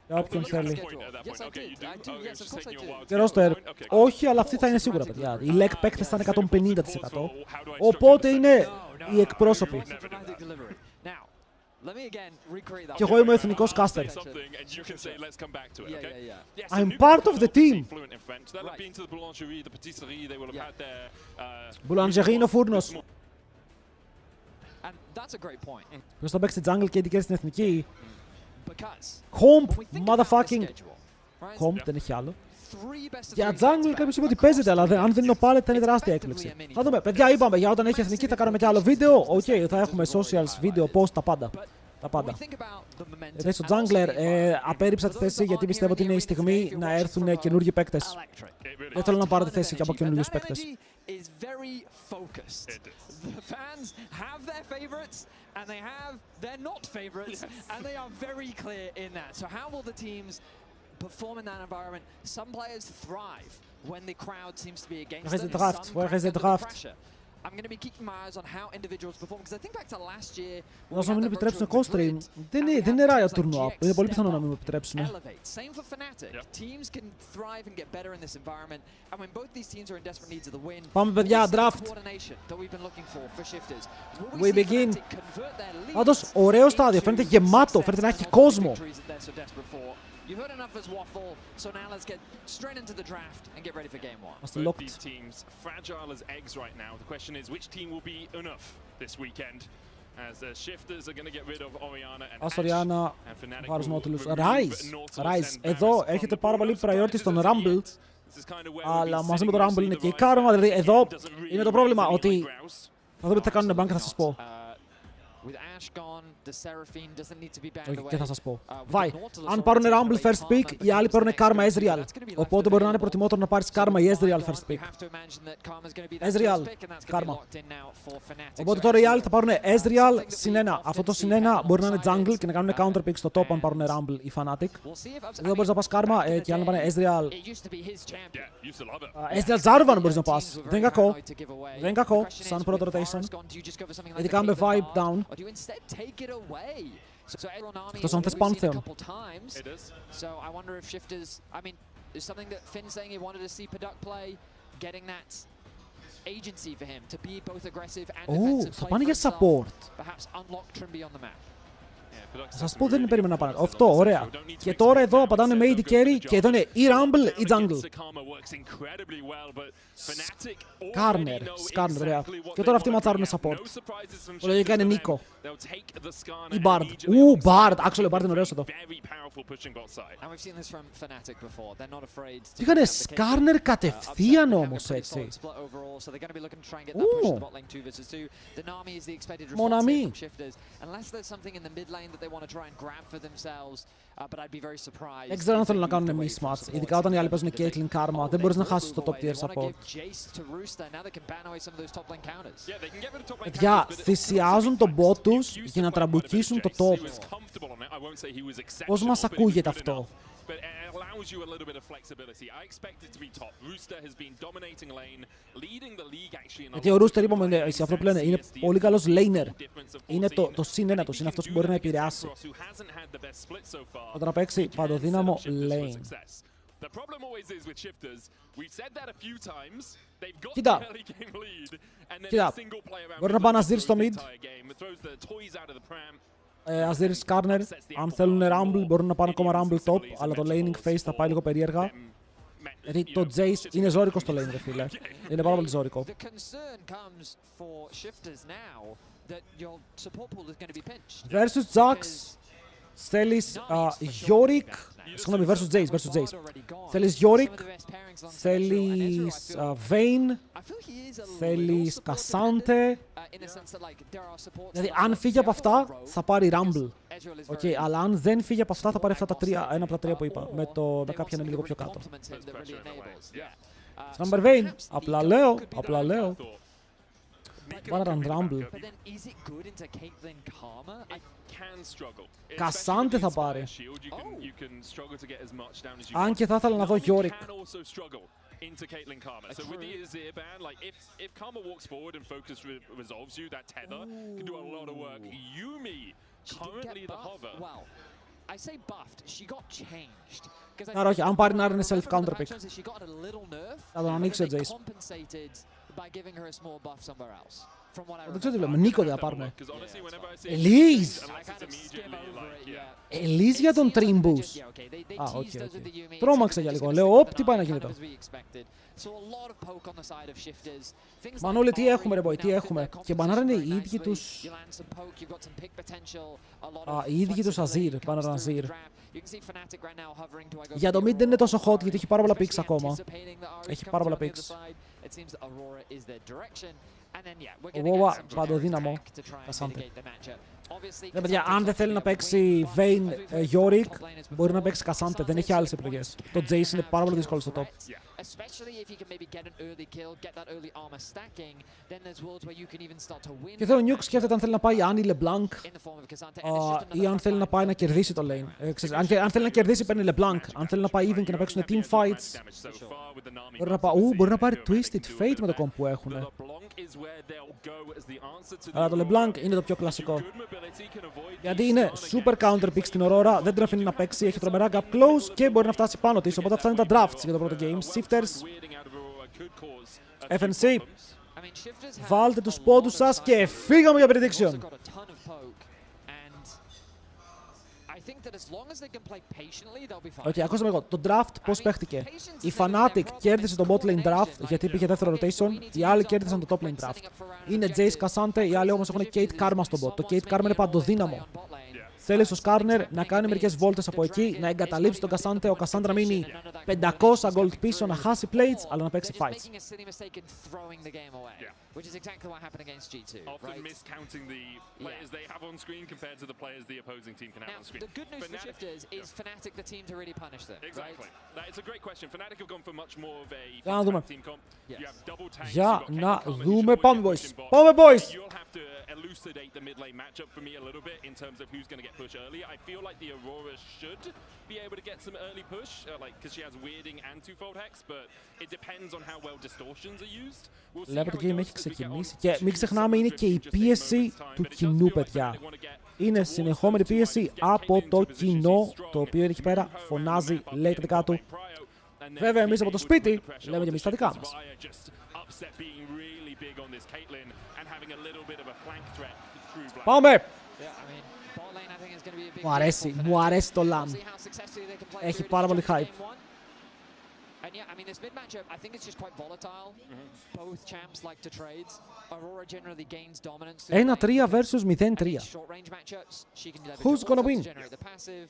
Για όποιον θέλει. Και roster. Όχι, αλλά αυτοί θα είναι σίγουρα, παιδιά. Οι leg παίκτες θα είναι 150%. Οπότε είναι οι εκπρόσωποι. Και εγώ είμαι ο εθνικός caster. I'm part of the team. Boulangerie είναι ο φούρνος. Ποιος θα παίξει jungle και AD στην εθνική? Comp, motherfucking. Comp, δεν έχει άλλο. Για jungle κάποιος είπε ότι παίζεται, αλλά αν δεν είναι ο pallet θα είναι τεράστια έκπληξη. Θα δούμε. Παιδιά, είπαμε για όταν έχει εθνική θα κάνουμε και άλλο βίντεο. Οκ, θα έχουμε socials, βίντεο, post, τα πάντα. Τα πάντα. Στο jungler απέρριψα τη θέση γιατί πιστεύω ότι είναι η στιγμή να έρθουν καινούργιοι παίκτες. Δεν θέλω να πάρω τη θέση και από καινούργιους παίκτες. And they have their not favorites, and they are very clear in that. So how will the teams perform in that environment? Some players thrive when the crowd seems to be against them. Where is the draft? I'm going to be keeping my eyes on how individuals perform, because I think back to last year. Όσο μην επιτρέψουν COSTREAM, δεν είναι Riot τουρνουά. Είναι πολύ πιθανό να μην επιτρέψουν. Same for Fnatic. Teams can thrive and get better in this environment, and when both these teams are in desperate needs of the win. Πάμε, παιδιά, draft. We begin. Πάντως, ωραίο στάδιο. Φαίνεται γεμάτο. Φαίνεται να έχει κόσμο. You've heard enough as waffle, so now let's get straight into the draft and get ready for game one. Both these teams fragile as eggs right now. The question is, which team will be enough this weekend? As the shifters are going to get rid of Orianna and Fnatic. Rise. Εδώ έρχεται πάρα πολύ priority στον Rumble. Αλλά μαζί με το Rumble είναι και η Karma. Δηλαδή εδώ είναι το πρόβλημα ότι θα δούμε τι θα κάνουν bank, θα σας πω. Και θα σας πω. Βάει. Αν πάρουν Rumble first pick, οι άλλοι παίρνουν Karma Ezreal. Οπότε μπορεί να είναι προτιμότερο να πάρεις Karma ή Ezreal first pick. Ezreal, Karma. Οπότε τώρα οι άλλοι θα πάρουν Ezreal συν 1. Αυτό το συν 1 μπορεί να είναι jungle και να κάνουν counter pick στο top αν πάρουν Rumble ή Fnatic. Εδώ μπορείς να πας Karma και οι άλλοι να πάνε Ezreal. Ezreal Jarvan μπορείς να πας. Δεν είναι κακό. Δεν είναι κακό σαν πρώτο rotation. Γιατί κάνουμε vibe down. Εκτός αν θες Pantheon. Θα πάνε για support. Θα σας πω, δεν περίμενα να πάνε. Αυτό, ωραία. Και τώρα εδώ απαντάνε με AD carry και εδώ είναι ή Rumble ή Jungle. Σκάρνερ, ωραία. Και τώρα αυτοί ματσάρουν support. Λογικά είναι Νίκο. Ή Bard. Bard. Actually, ο Bard είναι ωραίος εδώ. Είχανε Σκάρνερ κατευθείαν όμως, έτσι. Μοναμή. Δεν ξέρω αν θέλουν να κάνουν mismatch, ειδικά όταν οι άλλοι παίζουν Caitlyn Karma. Δεν μπορείς να χάσεις το top tier support. Παιδιά, θυσιάζουν τον bot τους για να τραμπουκίσουν το top. Πώς μας ακούγεται αυτό? Γιατί ο Rooster, είπαμε, αυτό που λένε, είναι πολύ καλός laner. Είναι το συν ένα τους, είναι αυτός που μπορεί να επηρεάσει. Όταν να παίξει παντοδύναμο lane. Κοίτα, μπορεί να πάει να σδίρει στο mid. Ας δείρεις Σκάρνερ. Αν θέλουν Rumble μπορούν να πάνε ακόμα Rumble top, αλλά το laning phase θα πάει λίγο περίεργα. Γιατί το Jace είναι ζώρικο στο lane, ρε φίλε. Είναι πάρα πολύ ζώρικο. Versus Jax. Θέλεις Yorick. Συγγνώμη, versus Jace. Θέλεις Yorick. Θέλεις Vayne. Θέλεις Cassante. Δηλαδή, αν φύγει από αυτά, θα πάρει Rumble. Okay, αλλά αν δεν φύγει από αυτά, θα πάρει αυτά τα τρία, ένα από τα τρία που είπα. Με κάποια είναι λίγο πιο κάτω. Number Vayne. Απλά λέω. Πάραν Rumble. Cassante θα πάρει. Αν και θα ήθελα να δω Yorick. Into Caitlyn Karma. So with the Azir ban, like if Karma walks forward and focus resolves you, that tether can do a lot of work. Yumi, currently the hover. Άρα όχι, αν πάρει να είναι self-counter pick. Θα τον ανοίξει ο Jace. Δεν ξέρω τι λέμε, Νίκο δεν θα πάρουμε. Ελίζ! Ελίζ για τον Τρίμπους. Α, οκ. Τρόμαξα για λίγο, λέω, όπ, τι πάει να γίνει τώρα. Μανώλη, τι έχουμε ρε boy, τι έχουμε. Και μπανάρανε οι ίδιοι τους... οι ίδιοι τους Αζίρ, μπανάρανε Αζίρ. Για το mid δεν είναι τόσο hot γιατί έχει πάρα πολλά picks ακόμα. Έχει πάρα πολλά picks. Ο Βόβα παντοδύναμο. Κασάντε. Ναι, παιδιά, αν δεν θέλει να παίξει Vayne Yorick, μπορεί να παίξει Κασάντε. Δεν έχει άλλες επιλογές. Το Jace είναι πάρα πολύ δύσκολο στο top. Και εδώ ο Nuke σκέφτεται αν θέλει να πάει Annie LeBlanc ή αν θέλει να πάει να κερδίσει το lane. Αν θέλει να κερδίσει παίρνει LeBlanc. Αν θέλει να πάει even και να παίξουν team fights, μπορεί να πάρει Twisted Fate με το comp που έχουν. Αλλά το LeBlanc είναι το πιο κλασικό. Γιατί είναι super counter pick στην Aurora, δεν την αφήνει να παίξει, έχει τρομερά gap close και μπορεί να φτάσει πάνω της. Οπότε αυτά είναι τα drafts για το πρώτο game. Shifters, FNC, βάλτε τους πόντους σας και φύγαμε για prediction. Οκ, ακούστε με εγώ. Το draft πώς παίχτηκε. Η Fnatic κέρδισε το bot lane draft γιατί πήγε δεύτερο rotation. Οι άλλοι κέρδισαν το top lane draft. Είναι Jace Cassante, οι άλλοι όμως έχουν Kate Karma στο bot. Το Kate Karma είναι παντοδύναμο. Θέλει στο Skarner να κάνει μερικές βόλτες από εκεί, να εγκαταλείψει τον Cassante, ο Cassandra να μείνει 500 gold πίσω, να χάσει plates, αλλά να παίξει fights. Which is exactly what happened against G2. Often miscounting the players they have on screen compared to the players the opposing team can have on screen. The good news for Shifters is Fnatic the team to really punish them. Exactly. It's a great question. Fnatic have gone for much more of a team comp. You have double tanks. Για να δούμε. Πάμε, boys. Πάμε, boys. You'll have to elucidate the mid lane matchup for me a little bit in terms of who's going to get pushed early. I feel like the Aurora should be able to get some early push, because she has weirding and two-fold hex, but it depends on how well distortions are used. Βλέπετε το game έχει ξεκινήσει και μην ξεχνάμε είναι και η πίεση του κοινού, παιδιά. Είναι συνεχόμενη πίεση από το κοινό, το οποίο εκεί πέρα φωνάζει, λέει τα δικά του. Βέβαια εμείς από το σπίτι λέμε και εμείς τα δικά μας. Πάμε! Μου αρέσει το LAN. Έχει πάρα πολύ hype. And yeah, I mean, this mid matchup, I think it's just quite volatile. Both champs like to trade. Aurora generally gains dominance. 1-3 versus 0-3. Short range matchups, she can do that. Who's gonna win? Generate the passive,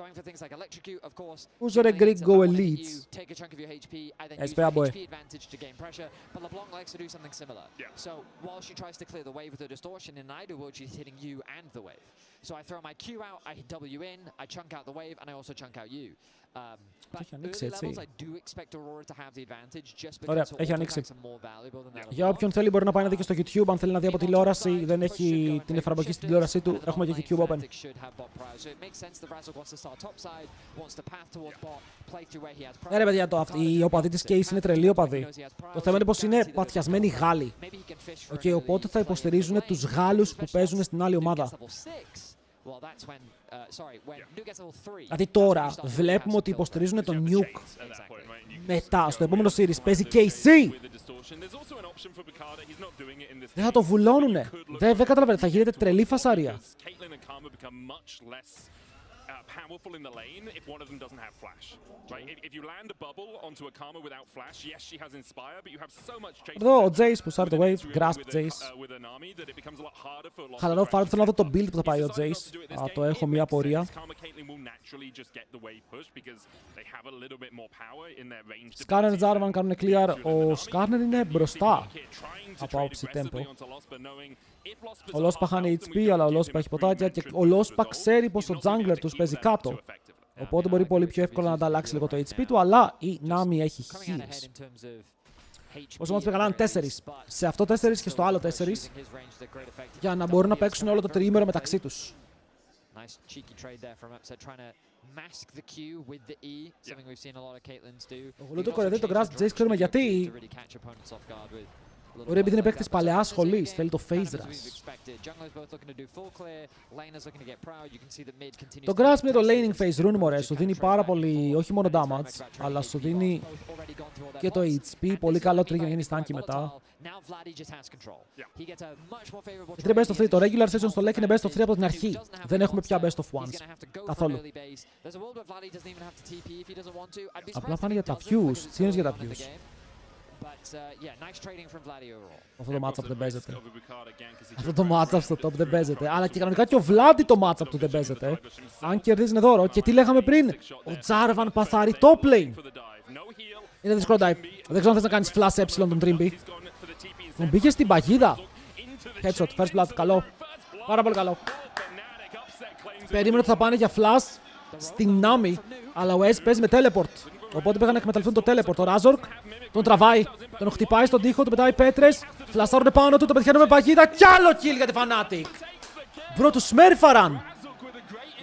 going for things like electrocute, of course. Who's gonna go elites? Take a chunk of your HP, and then use your HP advantage to gain pressure. But LeBlanc likes to do something similar. Yeah. So while she tries to clear the wave with her distortion, in an ideal world, she's hitting you and the wave. So I throw my Q out, I W in, I chunk out the wave, and I also chunk out you. But early levels, I do expect Aurora to have the advantage just because her auto-attacks are more valuable than that. Για όποιον θέλει μπορεί να πάει να δει και στο YouTube, αν θέλει να δει από τηλεόραση, δεν έχει την εφαρμογή στην τηλεόρασή του, έχουμε και YouTube Open. Ναι ρε παιδιά, οι οπαδοί της Case είναι τρελοί οπαδοί. Το θέμα είναι πως είναι πατιασμένοι Γάλλοι. Οπότε θα υποστηρίζουν τους Γάλλους που παίζουν στην άλλη ομάδα. Δηλαδή τώρα βλέπουμε ότι υποστηρίζουν τον Nuke. Μετά, στο επόμενο series, παίζει KC. Δεν θα το βουλώνουνε. Δεν καταλαβαίνετε, θα γίνεται τρελή φασαρία. Powerful in the lane if one of them doesn't have flash. Right? If you land a bubble onto a Karma without flash, yes, she has Inspire, but you have so much chase. Εδώ ο Jace που σάρει το wave, grasp Jace. Χαλαρό φάρμ, θέλω να δω το build που θα πάει ο Jace. Το έχω μια απορία. Skarner και Jarvan κάνουν clear. Ο Skarner είναι μπροστά από άποψη tempo. Ο Lospa χάνει HP, αλλά ο Lospa έχει ποτάκια και ο Lospa ξέρει πως ο jungler τους παίζει κάτω. Οπότε μπορεί πολύ πιο εύκολα να ανταλλάξει λίγο το HP του, αλλά η Nami έχει heals. Όσο μας πήγαν 4. Σε αυτό 4 και στο άλλο 4, για να μπορούν να παίξουν όλο το τριήμερο μεταξύ τους. Ο Γλούτο κορεδεί το Grass Jace, ξέρουμε γιατί. Μπορεί επειδή είναι παίκτης παλαιάς σχολής, θέλει το phase rush. Το grasp είναι το laning phase rune, μωρέ, σου δίνει πάρα πολύ, όχι μόνο damage, αλλά σου δίνει και το HP, πολύ καλό trigger για να γίνει stanky μετά. 3 best of 3, το regular session στο LEC είναι best of 3 από την αρχή. Δεν έχουμε πια best of 1s. Καθόλου. Απλά πάνε για τα views. Τι είναι για τα views? Αυτό το matchup δεν παίζεται. Αυτό το matchup στο top δεν παίζεται. Αλλά και κανονικά και ο Βλάντι το matchup του δεν παίζεται. Αν κερδίζει είναι δώρο. Και τι λέγαμε πριν? Ο Jarvan παθάρει top lane. Είναι δύσκολο dive. Δεν ξέρω αν θες να κάνεις flash έψιλον τον Trimby. Τον πήγε στην παγίδα. Headshot, first blood, καλό. Πάρα πολύ καλό. Περίμενε ότι θα πάνε για flash στην Navi, αλλά ο Ace παίζει με teleport. Οπότε πήγαν να εκμεταλλευτούν το teleport. Ο Razork τον τραβάει, τον χτυπάει στον τοίχο, του πετάει πέτρες. Φλασάρουν πάνω του, το πετυχαίνουν με παγίδα. Κι άλλο kill για τη Fnatic. Μπρο, του σμέρφαραν.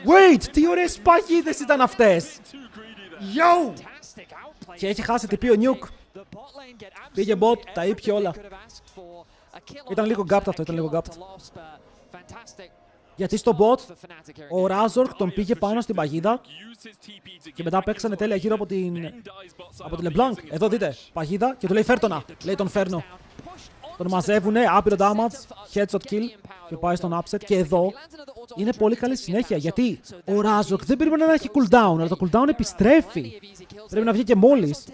Wait, τι ωραίες παγίδες ήταν αυτές. Yo! Και έχει χάσει TP ο Nuke. Πήγε bot, τα ήπια όλα. Ήταν λίγο gapped αυτό, ήταν λίγο gapped. Γιατί στο bot ο Razork τον πήγε πάνω στην παγίδα και μετά παίξανε τέλεια γύρω από την LeBlanc. Εδώ δείτε, παγίδα και του λέει φέρτονα. Λέει τον φέρνω. Τον μαζεύουνε, άπειρο damage, headshot kill και πάει στον upset. Και εδώ είναι πολύ καλή συνέχεια γιατί ο Razork δεν περίμενε να έχει cooldown, αλλά το cooldown επιστρέφει. Πρέπει να βγει και μόλις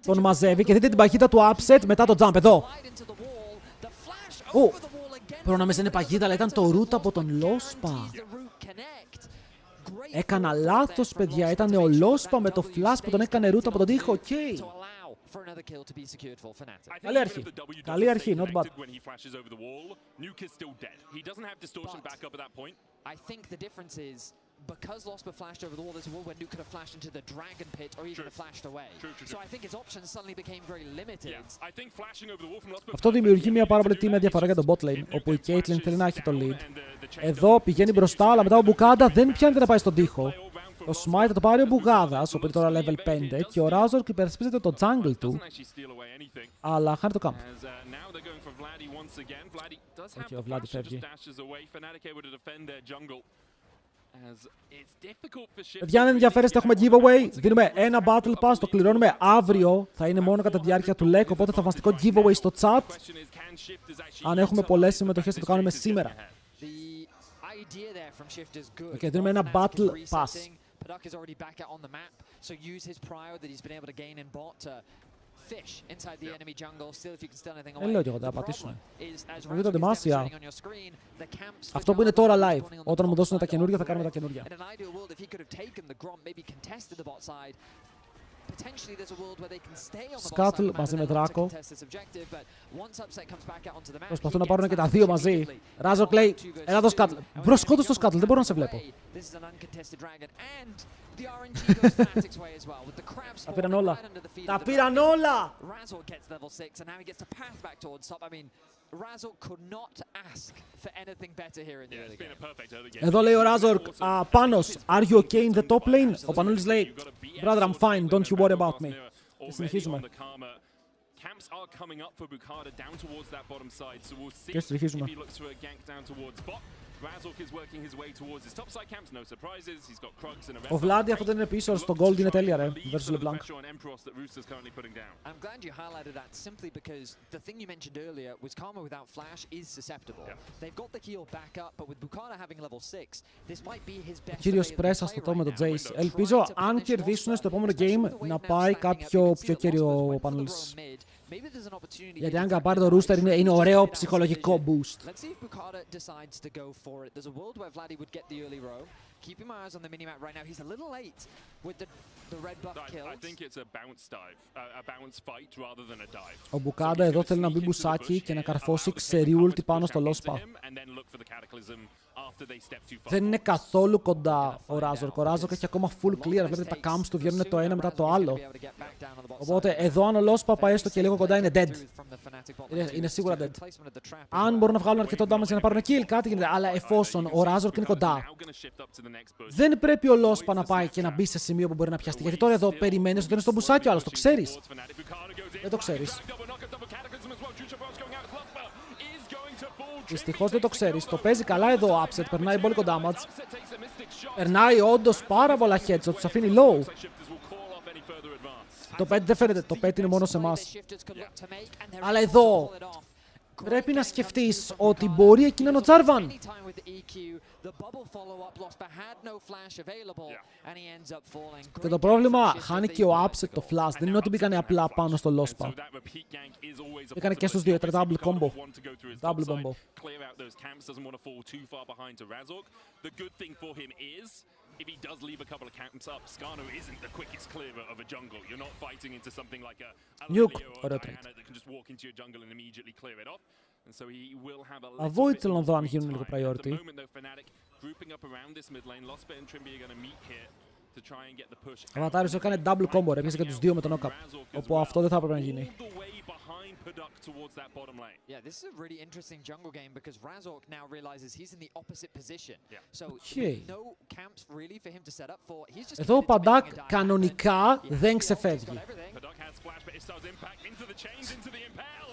τον μαζεύει και δείτε την παγίδα του upset μετά το jump εδώ. Προνόμιζε είναι παγίδα, αλλά ήταν το root από τον Lospa. Έκανα λάθος, παιδιά. Ήταν ο Lospa με το flash που τον έκανε root από τον τοίχο. Οκ. Καλή αρχή. Καλή αρχή, not bad. Because Lospa flashed over the wall, there's a world where Nuke could have flashed into the dragon pit or even flashed away. So I think his options suddenly became very limited. Αυτό δημιουργεί μια πάρα πολύ τίμια διαφορά για τον bot lane, όπου η Caitlyn θέλει να έχει το lead. Εδώ πηγαίνει μπροστά, αλλά μετά ο Μπουκάντα δεν πιάνεται να πάει στον τοίχο. Το smite θα το πάρει ο Μπουγάδας, ο οποίος τώρα level 5, και ο Razork υπερασπίζεται το jungle του, αλλά χάνει το camp. Όχι, ο Βλάντι φεύγει. Παιδιά, αν ενδιαφέρεστε, έχουμε giveaway. Δίνουμε ένα battle pass, το κληρώνουμε αύριο. Θα είναι μόνο κατά τη διάρκεια του LEC, οπότε θαυμαστικό giveaway στο chat. Αν έχουμε πολλές συμμετοχές, θα το κάνουμε σήμερα. Και δίνουμε ένα battle pass. Δεν λέω και εγώ, θα πατήσουμε. Δείτε το Demacia. Αυτό που είναι τώρα live. Όταν μου δώσουν τα καινούργια, θα κάνουμε τα καινούργια. Σκάτλ μαζί με Δράκο. Προσπαθούν να πάρουν και τα δύο μαζί. Razork λέει, έλα το Σκάτλ. Μπρο, σκότω στο Σκάτλ, δεν μπορώ να σε βλέπω. Τα πήραν όλα. Τα πήραν όλα! Εδώ λέει ο Razork, Panos, are you okay in the top lane? Ο Πανούλης λέει, brother, I'm fine, don't you worry about me. Και συνεχίζουμε. Και συνεχίζουμε. Ο Βλάντι αυτό δεν είναι πίσω, στο gold είναι τέλεια ρε, versus LeBlanc. Ο κύριος Πρέσα στο top με τον Jace. Ελπίζω αν κερδίσουν στο επόμενο game να πάει κάποιο πιο κύριο Πανούλης. Γιατί αν πάρει το Rooster είναι ωραίο ψυχολογικό boost. Keeping my eyes on the minimap right now, he's a little late with the red buff kills. I think it's a bounce dive, a bounce fight rather than a dive. Ο Μπουκάντα εδώ θέλει να μπει μπουσάκι και να καρφώσει ξερή ulti πάνω στο Lospa. Δεν είναι καθόλου κοντά ο Razork. Ο Razork έχει ακόμα full clear. Βλέπετε τα camps του βγαίνουν το ένα μετά το άλλο. Οπότε εδώ αν ο Lospa πάει έστω και λίγο κοντά είναι dead. Είναι σίγουρα dead. Αν μπορούν να βγάλουν αρκετό damage για να πάρουν kill, κάτι γίνεται. Αλλά εφόσον ο Razork είναι κοντά, δεν πρέπει ο Lospa να πάει και να μπει σε σημείο που μπορεί να πιαστεί. Γιατί τώρα εδώ περιμένεις ότι είναι στο μπουσάκι ο άλλος. Το ξέρεις. Δεν το ξέρεις. Δυστυχώς δεν το ξέρεις. Το παίζει καλά εδώ Upset. Περνάει μπόλικο damage. Περνάει όντως πάρα πολλά headshots. Τους αφήνει low. Το pet δεν φαίνεται. Το pet είναι μόνο σε εμάς. Αλλά εδώ πρέπει να σκεφτείς ότι μπορεί εκεί να είναι ο Τζάρβαν. Και το πρόβλημα, χάνει και ο Upset το flash. Δεν είναι ότι μπήκανε απλά πάνω στο low spot. Έκανε και στους δύο, ήταν double combo. Double combo. If he does leave a couple of camps up, Skarno isn't the quickest clearer of a jungle. You're not fighting into something like a Nuke or a Diana that can just walk into your jungle and immediately clear it off. And so he will have a Avoid θέλω να δω αν γίνουν λίγο priority. At the moment though, Fnatic grouping up around this mid lane. Lost and Trimby are going to meet here to try and get the push. Ο Βατάριος έκανε double combo, έπιασε και τους δύο με τον knock-up. Όπου αυτό δεν θα έπρεπε να γίνει. Towards that bottom lane. Yeah, this is a really interesting jungle game because Razork now realizes he's in the opposite position. So no camps really for him to set up for. He's just εδώ ο Παντάκ κανονικά δεν ξεφεύγει.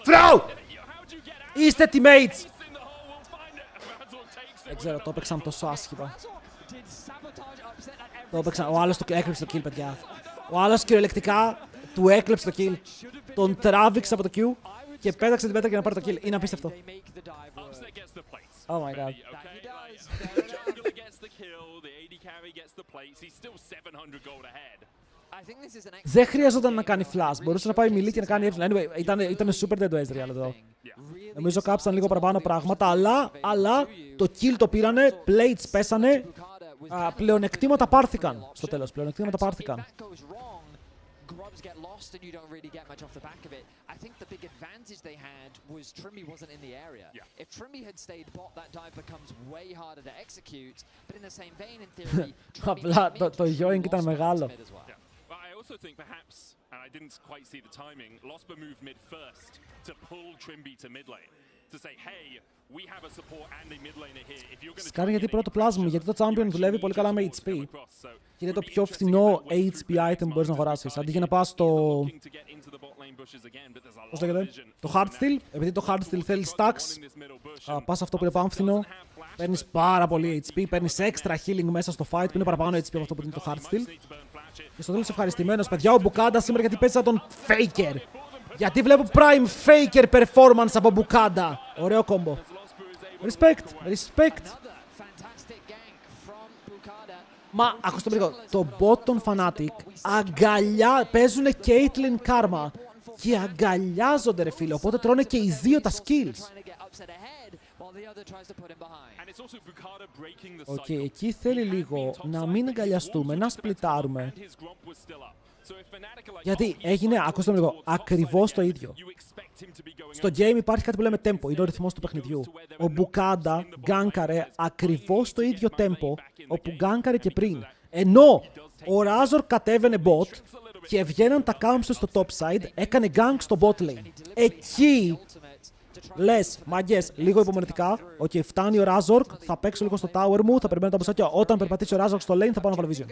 Throw! Είστε teammates! Δεν ξέρω, το έπαιξαν τόσο άσχημα. Το έπαιξαν, ο άλλος το έκλειψε το kill, παιδιά. Ο άλλος κυριολεκτικά του έκλεψε το kill. Τον τράβηξε από το Q και πέταξε την πέτρα για να πάρει το kill. Είναι απίστευτο. Oh my god. Δεν χρειαζόταν να κάνει flash. Μπορούσε να πάει μιλή και να κάνει εύκολα. Anyway, ήταν super dead Ezreal εδώ. Νομίζω κάψαν λίγο παραπάνω πράγματα, αλλά το kill το πήρανε, plates πέσανε, πλεονεκτήματα πάρθηκαν στο τέλος. Πλεονεκτήματα πάρθηκαν. Grubs get lost and you don't really get much off the back of it. I think the big advantage they had was Trimby wasn't in the area. If Trimby had stayed bot, that dive becomes way harder to execute. But in the same vein, in theory, απλά το yoink ήταν μεγάλο. I also think perhaps, and I didn't quite see the timing, Lospa moved mid first to pull Trimby to mid lane. To say, hey, we have a support and a mid laner here. If you're going to σκάρει γιατί πρώτο πλάσμα, γιατί το champion δουλεύει πολύ καλά με HP. Και είναι το πιο φθηνό HP item που μπορείς να αγοράσεις. Αντί για να πας στο... πώς λέγεται? Το Hardsteel. Επειδή το Hardsteel θέλει stacks, πας αυτό που είναι πάμφθηνο. Παίρνεις πάρα πολύ HP, παίρνεις extra healing μέσα στο fight που είναι παραπάνω HP από αυτό που είναι το Hardsteel. Και στο τέλος ευχαριστημένος, παιδιά, ο Μπουκάντα σήμερα γιατί παίζει σαν τον Faker. Γιατί βλέπω prime Faker performance από Μπουκάντα. Ωραίο κόμπο. Respect. Μα, ακούστε λίγο, το bot των Fnatic παίζουνε Caitlyn Karma και αγκαλιάζονται ρε φίλε, οπότε τρώνε και οι δύο τα skills. Οκ, εκεί θέλει λίγο να μην αγκαλιαστούμε, να σπλιτάρουμε. Γιατί έγινε, ακούστε λίγο, ακριβώς το ίδιο. Στο game υπάρχει κάτι που λέμε tempo, είναι ο ρυθμός του παιχνιδιού. Ο Μπουκάντα γκάνκαρε ακριβώς το ίδιο tempo όπου γκάνκαρε και πριν. Ενώ ο Razor κατέβαινε bot και βγαίναν τα camps στο top side, έκανε gank στο bot lane. Εκεί λες, μάγκες, λίγο υπομονετικά. Οκ, φτάνει ο Razor, θα παίξω λίγο στο tower μου, θα περιμένω τα μποσάκια. Όταν περπατήσει ο Razor στο lane θα πάω να βάλω vision.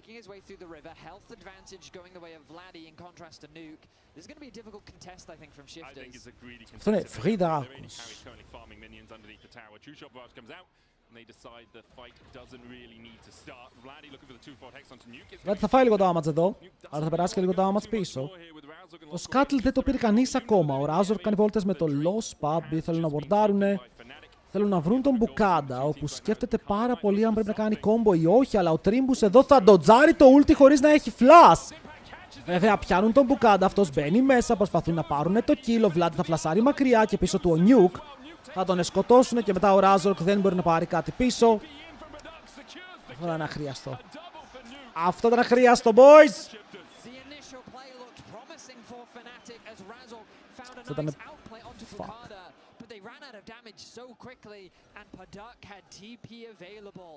Making his way through the river, health advantage going the way of Vladdy in contrast to Nuke. This is going to be a difficult contest, I think, from Shifters. I think it's a greedy contest. Αυτό είναι φρύδα. Currently farming minions underneath the tower. Two shot barrage comes out, and they decide the fight doesn't really need to start. Vladdy looking for the two-fold hex onto Nuke. Vladdy θα φάει λίγο damage εδώ, άρα θα περάσει και λίγο damage πίσω. Το Scuttle δεν το πήρε κανείς ακόμα. Ο Razor κάνει βόλτες με το Lost Pub, θέλουν να βορτάρουνε. Θέλουν να βρουν τον Μπουκάντα, όπου σκέφτεται πάρα πολύ αν πρέπει να κάνει κόμπο ή όχι, αλλά ο Τρίμπους εδώ θα ντοτζάρει το ulti χωρίς να έχει flash. Βέβαια πιάνουν τον Μπουκάντα, αυτός μπαίνει μέσα, προσπαθούν να πάρουν το kill, ο Vlad θα φλασάρει μακριά και πίσω του ο Nuke. Θα τον σκοτώσουν και μετά ο Razork δεν μπορεί να πάρει κάτι πίσω. Αυτό ήταν αχρίαστο. Αυτό ήταν αχρίαστο, boys! Αυτό ήταν... Fuck. They ran out of damage so quickly, and Padak had TP available.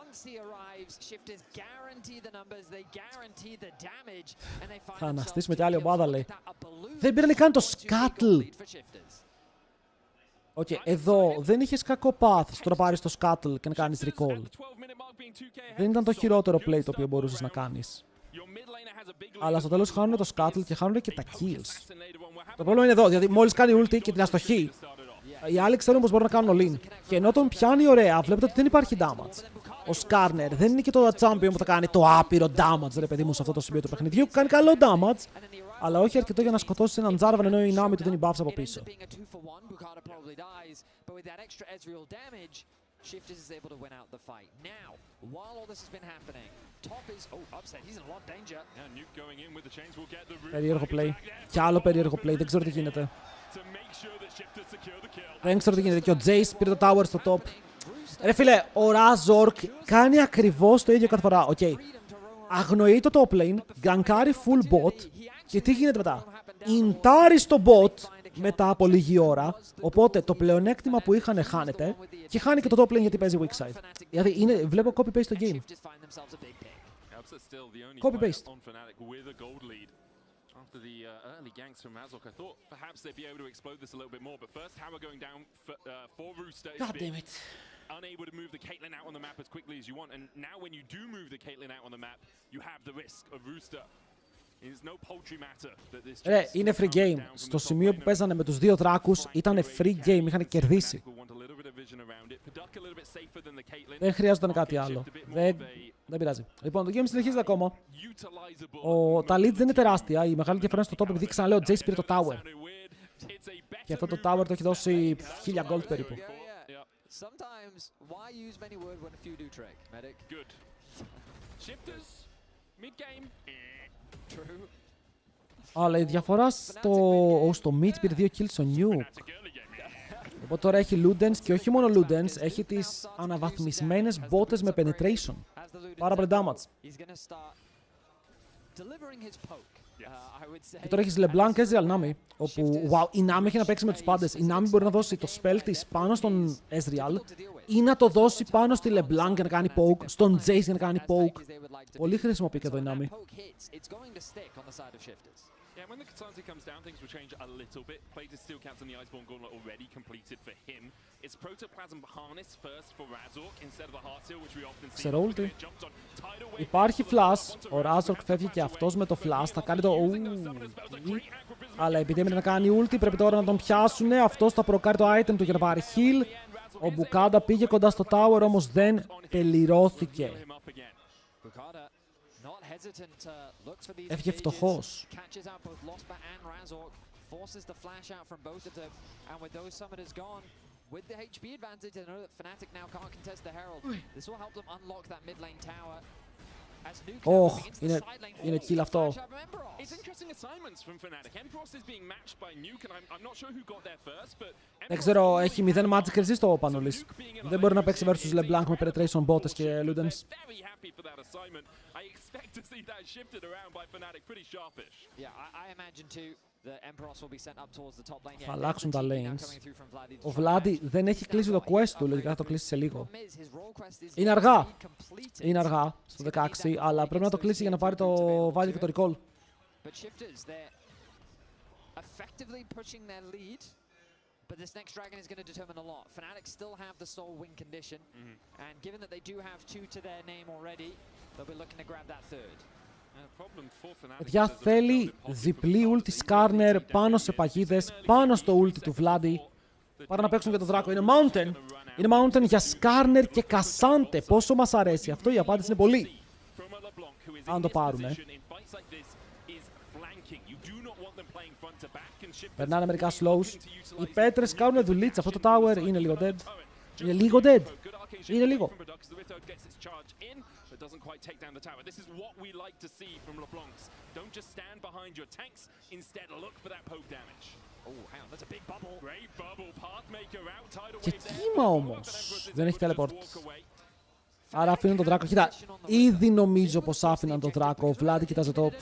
Once he arrives, Shifters guarantee the numbers, they guarantee the damage, and they find themselves to άλλη ομάδα, λέει. Δεν πήρανε καν το Scuttle. Οκ, εδώ δεν είχες κακό path στο να πάρεις το Scuttle και να κάνεις recall. Δεν ήταν το χειρότερο play το οποίο μπορούσες να κάνεις. Αλλά στο τέλος χάνουν το Scuttle και χάνουν και τα kills. Το πρόβλημα είναι εδώ, δηλαδή μόλις κάνει ulti και την αστοχή, οι άλλοι ξέρουν πως μπορούν να κάνουν all-in. Και ενώ τον πιάνει ωραία, βλέπετε ότι δεν υπάρχει damage. Ο Σκάρνερ δεν είναι και το champion που θα κάνει το άπειρο damage, ρε παιδί μου, σε αυτό το σημείο του παιχνιδιού. Κάνει καλό damage, αλλά όχι αρκετό για να σκοτώσει έναν Jarvan ενώ η Nami του δίνει buffs από πίσω. Shifters is able to win out the fight. Now, while all this has been happening, Top is upset. He's in a lot of danger. Yeah, Nuke going in with the chains will get the root. Περίεργο play. Κι άλλο περίεργο play. Δεν ξέρω τι γίνεται. Δεν ξέρω τι γίνεται. Και ο Jace πήρε το tower στο top. Ρε φίλε, ο Razork κάνει ακριβώς το ίδιο κάθε φορά. Οκ. Αγνοεί το top lane, γκανκάρει full bot. Και τι γίνεται μετά? Ιντάρει στο bot μετά από λίγη ώρα. Οπότε το πλεονέκτημα που είχαν χάνεται και χάνει και το top lane γιατί παίζει weak side. Δηλαδή βλέπω copy-paste το game. Copy-paste. After the early ganks from Razork, I thought perhaps they'd be able to explode this a little bit more, but first tower going down for Rooster. God damn it. Unable to move the Caitlyn out on the map as quickly as you want, and now when you do move the Caitlyn out on the map, you have the risk of Rooster. It's no paltry matter that this Ρε, είναι free game. Στο σημείο που παίζανε με τους δύο δράκους ήταν free game, είχαν κερδίσει. Δεν χρειάζονταν κάτι άλλο. Δεν πειράζει. Λοιπόν, το game συνεχίζεται ακόμα. Τα leads δεν είναι τεράστια. Η μεγάλη διαφορά στο top επειδή ξαναλέω ο Jace πήρε το tower. Και αυτό το tower το έχει δώσει 1000 gold περίπου. Αλλά η διαφορά στο mid πήρε 2 kills στο Nuke. Οπότε τώρα έχει Ludens και όχι μόνο Ludens, έχει τις αναβαθμισμένες μπότες με penetration. Πάρα πολύ damage. Και τώρα έχεις LeBlanc και Ezreal Nami, όπου wow, η Nami έχει να παίξει με τους πάντες. Η Nami μπορεί να δώσει το spell της πάνω στον Ezreal ή να το δώσει πάνω στη LeBlanc για να κάνει poke, στον Jace για να κάνει poke. Πολύ χρησιμοποιεί και εδώ η Nami. Yeah, when the Katante comes down, things will change a little bit. Played his steel caps on the Iceborne Gauntlet already completed for him. It's Protoplasm Harness first for Razork instead of the Heart Seal, which we often see. Ξέρω ulti. Υπάρχει flash. Ο Razork φεύγει και αυτός με το flash. Θα κάνει το αλλά επειδή έμεινε να κάνει ulti, πρέπει τώρα να τον πιάσουνε. Αυτός θα προκάρει το item του για να πάρει heal. Ο Μπουκάντα πήγε κοντά στο tower, όμως δεν τελειρώθηκε. Έφυγε φτωχός. Ωχ, είναι kill αυτό. Δεν ξέρω, έχει 0 magic resist το Panolis. Δεν μπορεί να παίξει versus LeBlanc με penetration bots και Ludens. Θα αλλάξουν τα lanes. Ο Vladi δεν έχει κλείσει το quest του, λογικά θα το κλείσει σε λίγο. Είναι αργά. Είναι αργά στο 16, αλλά πρέπει να το κλείσει για να πάρει το value και το recall. But this next dragon is going to determine a lot. Fnatic still have the sole win condition, and given that they do have 2 to their name already, they'll be looking to grab that third. Παιδιά, θέλει διπλή ulti Skarner πάνω σε παγίδες, πάνω στο ulti του Vladi. Πάρα να παίξουν για τον δράκο. Είναι mountain. Είναι mountain για Skarner και Cassante. Πόσο μας αρέσει αυτό, η απάντηση είναι πολύ. Αν το πάρουνε. Περνάνε μερικά slows. Οι πέτρες κάνουν δουλίτσα. Αυτό το tower είναι λίγο dead. Είναι λίγο dead. Είναι λίγο. Και κύμα όμως. Δεν έχει teleport. Άρα αφήνουν τον δράκο. Κοίτα, ήδη νομίζω πως άφηναν τον δράκο. Ο Vladi κοιτάζει top.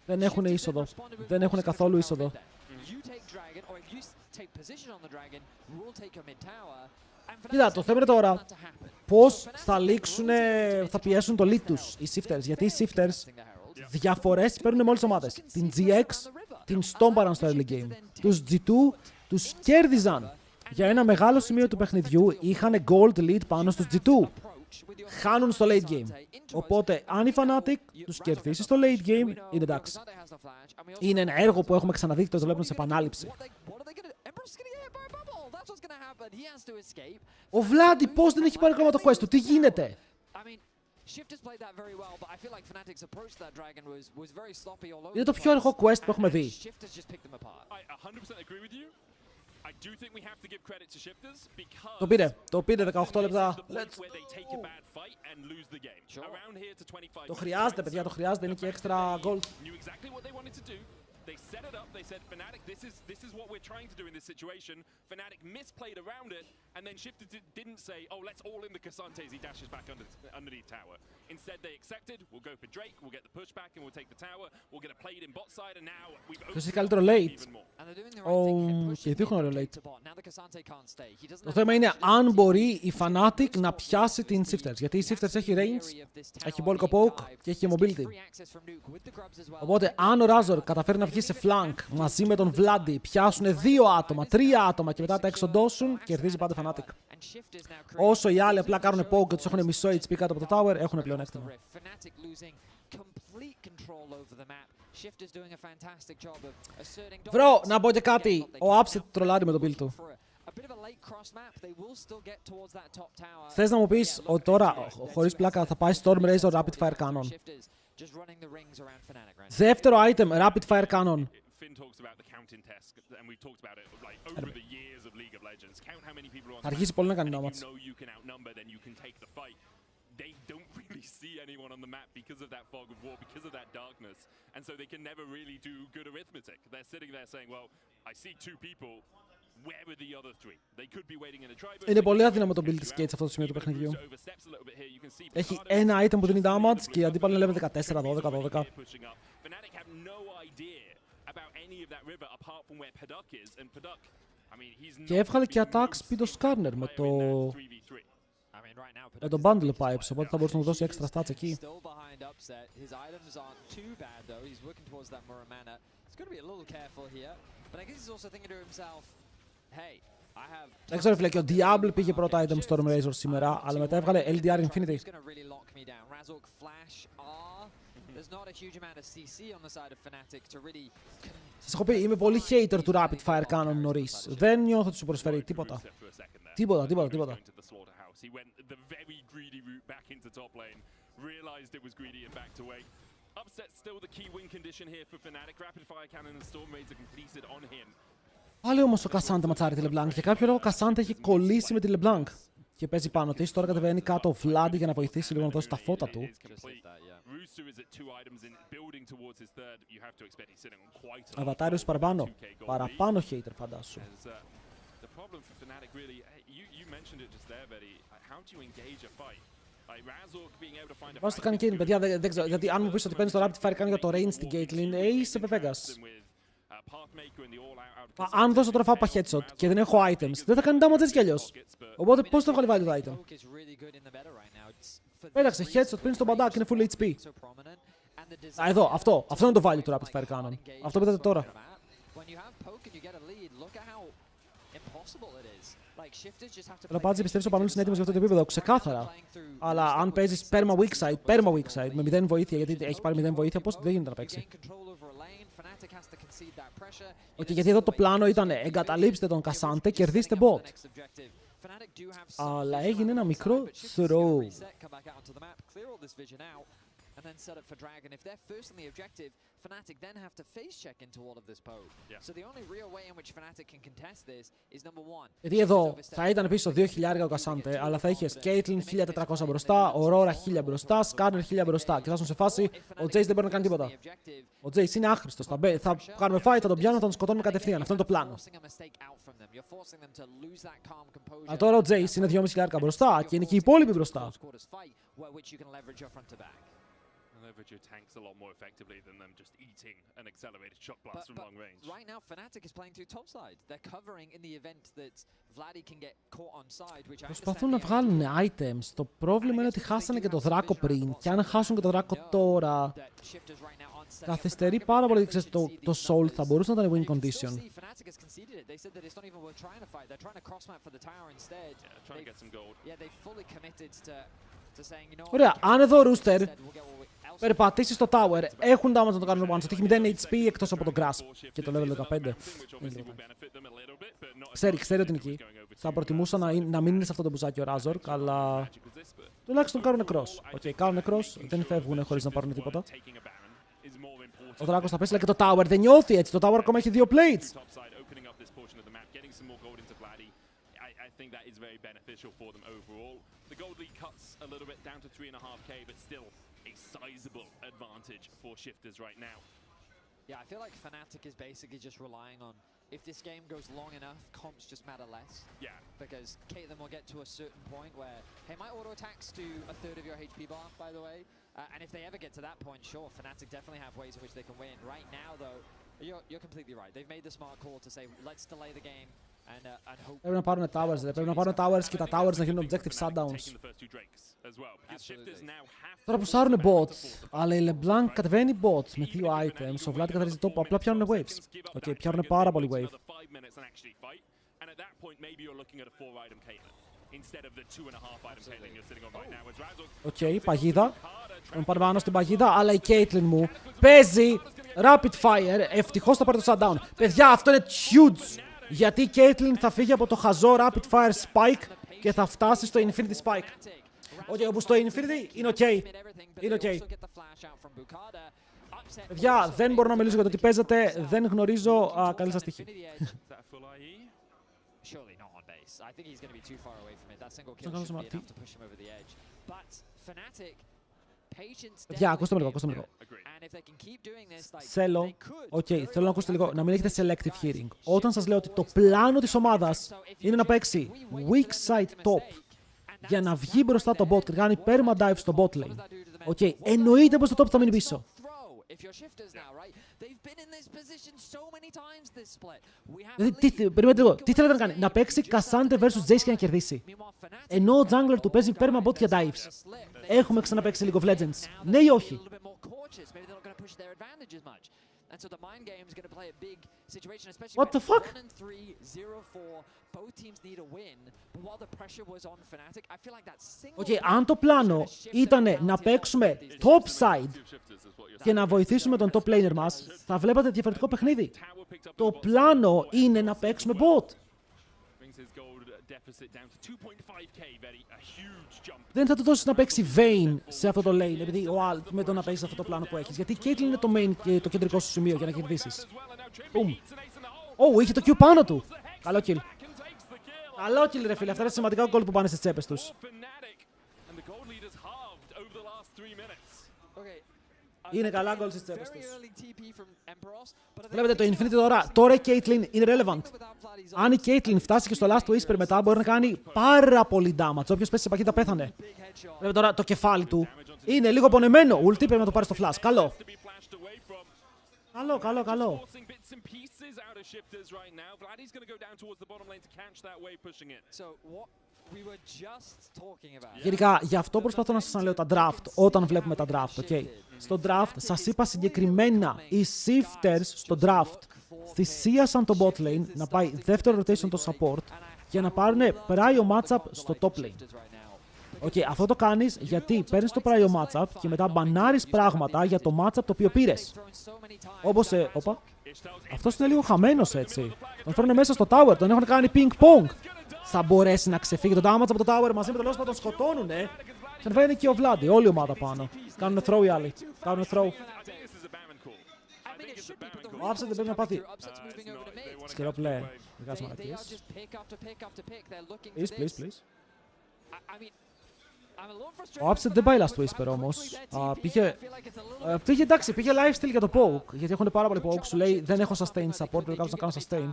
Δεν έχουν είσοδο. Δεν έχουν καθόλου είσοδο. Κοίτα, το θέμα είναι τώρα πώς θα λήξουνε, θα πιέσουν το lead τους οι shifters. Γιατί οι shifters διαφορές παίρνουν με όλες τις ομάδες. Την GX την στόμπαραν στο early game. Τους G2 τους κέρδιζαν. Για ένα μεγάλο σημείο του παιχνιδιού είχαν gold lead πάνω στους G2. χάνουν στο late game. Οπότε, αν η Fnatic τους κερδίσει στο late game, είναι εντάξει. Είναι ένα έργο που έχουμε ξαναδεί και το βλέπουμε σε επανάληψη. Ο Βλάντι πώς δεν έχει πάρει ακόμα το quest του, τι γίνεται? Είναι το πιο αργό quest που έχουμε δει. Το πήρε 18 λεπτά. Το χρειάζεται, παιδιά, το χρειάζεται, είναι και έξτρα gold. They set it up, they said, Fnatic, this is what we're trying to do in this situation. Fnatic misplayed around it, and then Shifted didn't say, oh, let's all in the Cassante as he dashes back underneath tower. Instead, they accepted, we'll go for Drake, we'll get the pushback, and we'll take the tower, we'll get a plate in bot side, and now we've Ποιος έχει καλύτερο late? Και τι έχουν ωραίο late. Το θέμα είναι αν μπορεί η Fnatic να πιάσει την Shifters, γιατί η Shifters έχει range, έχει bulk poke και έχει mobility. Οπότε αν ο Razor καταφέρει να βγει σε flank μαζί με τον Vladi, πιάσουν 2 άτομα, 3 άτομα και μετά τα εξοντώσουν, κερδίζει πάντα Fnatic. Όσο οι άλλοι απλά κάνουν poke και τους έχουν μισό HP κάτω από το tower, έχουν πλεονέκτημα. Βρω, να πω και κάτι. Ο Upset τρολάρει με τον build του. Θες να μου πεις ότι τώρα, χωρίς πλάκα, θα πάει Storm Razor Rapid Fire Cannon? Δεύτερο item, Rapid Fire Cannon. Θα αργήσει πολύ να κάνει damage. They don't really see anyone on the map because of that fog of war, because of that darkness, and so they can never really do good arithmetic. They're sitting there saying, well, I see 2 people, where are the other 3? They could be waiting in a tribe. Είναι πολύ αδύναμο το build της Gate σε αυτό το σημείο του παιχνιδιού. Έχει ένα item που δίνει damage και οι αντίπαλοι είναι level 14, 12, 12. Fnatic have no idea about any of that river apart from where Paduk is, and Paduk, I mean, he's not. Και έβγαλε και attack speed ο Skarner με το bundle pipes, οπότε θα μπορούσε να του δώσει extra stats εκεί. Δεν ξέρω φίλε, και ο Diablo πήγε πρώτο item Storm Razor σήμερα, αλλά μετά έβγαλε LDR Infinity. Σας έχω πει, είμαι πολύ hater του Rapid Fire Cannon νωρίς. Δεν νιώθω ότι σου προσφέρει τίποτα. Τίποτα. He went the very greedy route back into top lane, realized it was greedy and backed away. Upset still the key win condition here for Fnatic. Rapid Fire Cannon and Storm Razor completed on him. Πάλι όμως ο Cassante ματσάρει τη LeBlanc. Για κάποιο λόγο ο Cassante έχει κολλήσει με τη LeBlanc. Και παίζει πάνω της, τώρα κατεβαίνει κάτω ο Vladi για να βοηθήσει λίγο να δώσει τα φώτα του. Αβατάριος παραπάνω. Παραπάνω hater φαντάσου. Πώς το κάνει Caitlyn, παιδιά, δεν ξέρω. Γιατί αν μου πεις ότι παίρνεις το Rapid Fire κάνει για το range στην Caitlyn, είσαι πεπέγκας. Αν δώσω τώρα φάπα headshot και δεν έχω items, δεν θα κάνει damage έτσι κι αλλιώς. Οπότε πώς το βγάλει value το item? Πέταξε headshot, παίρνεις τον μπαντάκ, είναι full HP. Εδώ, αυτό είναι το value του Rapid Fire Cannon. Αυτό πέτατε τώρα. Τώρα πάντως πιστεύεις ο Πανούλης είναι έτοιμος για αυτό το επίπεδο, ξεκάθαρα. Αλλά αν παίζεις perma weak side, με 0 βοήθεια, γιατί έχει πάρει 0 βοήθεια, πώς δεν γίνεται να παίξει. Γιατί εδώ το πλάνο ήταν εγκαταλείψτε τον Cassante, κερδίστε bot. Αλλά έγινε ένα μικρό throw. And then set up for Dragon. If they're first on the objective, Fnatic then have to face check into all of this poke. So the only real way in which Fnatic can contest this is number 1. Γιατί εδώ θα ήταν πίσω 2.000 ο Cassante, αλλά θα είχες Caitlyn 1.400 μπροστά, Aurora 1.000 μπροστά, Skarner 1.000 μπροστά και θα ήσουν σε φάση ο Jace δεν μπορεί να κάνει τίποτα. Ο Jace είναι άχρηστος. Θα κάνουμε fight, θα τον πιάνουμε, θα τον σκοτώνουμε κατευθείαν. Αυτό είναι το πλάνο. Αλλά τώρα ο Jace είναι 2.500 μπροστά και είναι και οι υπόλοιποι μπροστά. Leverage your tanks a lot more effectively than them just eating an accelerated shot blast from long range. Right now, Fnatic is playing through topside. They're covering in the event that Vladi can get caught on side, which I προσπαθούν να βγάλουν items. Το πρόβλημα είναι ότι χάσανε και το δράκο πριν. Και αν χάσουν και το δράκο τώρα, καθυστερεί πάρα πολύ. Ξέρεις, το Soul θα μπορούσε να ήταν win condition. Ωραία, αν εδώ ο Rooster περπατήσει στο tower, έχουν damage να το κάνουν one shot. Έχει 0 HP εκτός από το grasp και το level 15. Ξέρει ότι είναι εκεί. Θα προτιμούσα να μην είναι σε αυτό το μπουζάκι ο Razork, αλλά τουλάχιστον κάνουν cross. Οκ, κάνουν cross, δεν φεύγουν χωρίς να πάρουν τίποτα. Ο Δράκος θα πέσει, αλλά και το tower δεν νιώθει έτσι. Το tower ακόμα έχει 2 plates. I think that is very beneficial for them overall. The gold lead cuts a little bit down to 3.5k, but still a sizable advantage for Shifters right now. Yeah, I feel like Fnatic is basically just relying on if this game goes long enough, comps just matter less. Yeah. Because Caitlyn will get to a certain point where, hey, my auto attacks do a third of your HP bar, by the way. And if they ever get to that point, sure, Fnatic definitely have ways in which they can win. Right now, though, you're completely right. They've made the smart call to say, let's delay the game. Πρέπει να πάρουν towers, πρέπει να πάρουν towers και τα towers να γίνουν objective shutdowns. Τώρα πουσάρουν bots, αλλά η LeBlanc κατεβαίνει bots με 2 items, ο Vlad καθαρίζει top, απλά πιάνουν waves. Οκ, πιάνουν πάρα πολύ wave. Οκ, παγίδα. Τον πάρει πάνω στην παγίδα, αλλά η Caitlyn μου παίζει rapid fire, ευτυχώς θα πάρει το shutdown. Παιδιά, αυτό είναι huge! Γιατί η Caitlyn θα φύγει από το χαζό rapid fire spike και θα φτάσει στο infinity spike. Όχι, όπου στο infinity είναι ok. Είναι ok. Παιδιά, δεν μπορώ να μιλήσω για το τι παίζετε, δεν γνωρίζω καλή σας τύχη. Παιδιά, ακούστε με λίγο, Θέλω, θέλω να ακούσετε λίγο, να μην έχετε selective hearing. Όταν σας λέω ότι το πλάνο της ομάδας είναι να παίξει weak side top για να βγει μπροστά το bot και να κάνει perma dive στο bot lane. Εννοείται πως το top θα μείνει πίσω. Περιμένετε λίγο, τι θέλετε να κάνει, να παίξει Cassandra vs Jace και να κερδίσει. Ενώ ο jungler του παίζει perma bot για dives. Έχουμε ξαναπαίξει League of Legends, ναι ή όχι? What the fuck? Αν το πλάνο ήταν να παίξουμε top side και να βοηθήσουμε τον top laner μας, θα βλέπατε διαφορετικό παιχνίδι. Το πλάνο είναι να παίξουμε bot. Δεν θα του δώσεις να παίξει Vayne σε αυτό το lane, επειδή με το να παίξεις αυτό το πλάνο που έχεις. Γιατί η Caitlyn είναι το main και το κεντρικό σου σημείο για να κερδίσεις. Είχε το Q πάνω του. Καλό kill. Καλό kill, ρε φίλε. Αυτά είναι σημαντικά goal που πάνε στις τσέπες τους. Είναι καλά goal στις τσέπες τους. Βλέπετε το Infinity τώρα η Caitlyn είναι relevant. Αν η Caitlyn φτάσει και στο last whisper μετά μπορεί να κάνει πάρα πολύ damage. Όποιος πέσει σε παχύτητα πέθανε. Βλέπετε τώρα το κεφάλι του είναι λίγο πονεμένο. Ulti πρέπει να το πάρει στο flash. Καλό. Καλό. Γενικά, γι' αυτό προσπαθώ να σας αναλέω τα draft όταν βλέπουμε τα draft, ok. Στο draft σας είπα συγκεκριμένα, οι shifters στο draft θυσίασαν το bot lane να πάει δεύτερο rotation το support για να πάρουν prio matchup στο top lane. Ok, αυτό το κάνεις γιατί παίρνεις το prio matchup και μετά μπανάρεις πράγματα για το matchup το οποίο πήρες. Όπως, όπα, αυτός είναι λίγο χαμένος έτσι. Τον φέρνουν μέσα στο tower, τον έχουν κάνει ping-pong. Θα μπορέσει να ξεφύγει το damage από το tower μαζί με το λόγο που τον σκοτώνουνε. Και να και ο Vlad, όλη η ομάδα πάνω. Κάνουν throw οι άλλοι. Κάνουν throw. Ο Upset δεν πρέπει να πάθει. Σκερό πλέ. Βγάζει μαλακίες. Please. Ο Upset δεν πάει last whisper όμως. Εντάξει, πήγε lifesteal για το poke. Γιατί έχουν πάρα πολύ poke. Σου λέει δεν έχω sustain support, πρέπει κάποιος να κάνω sustain.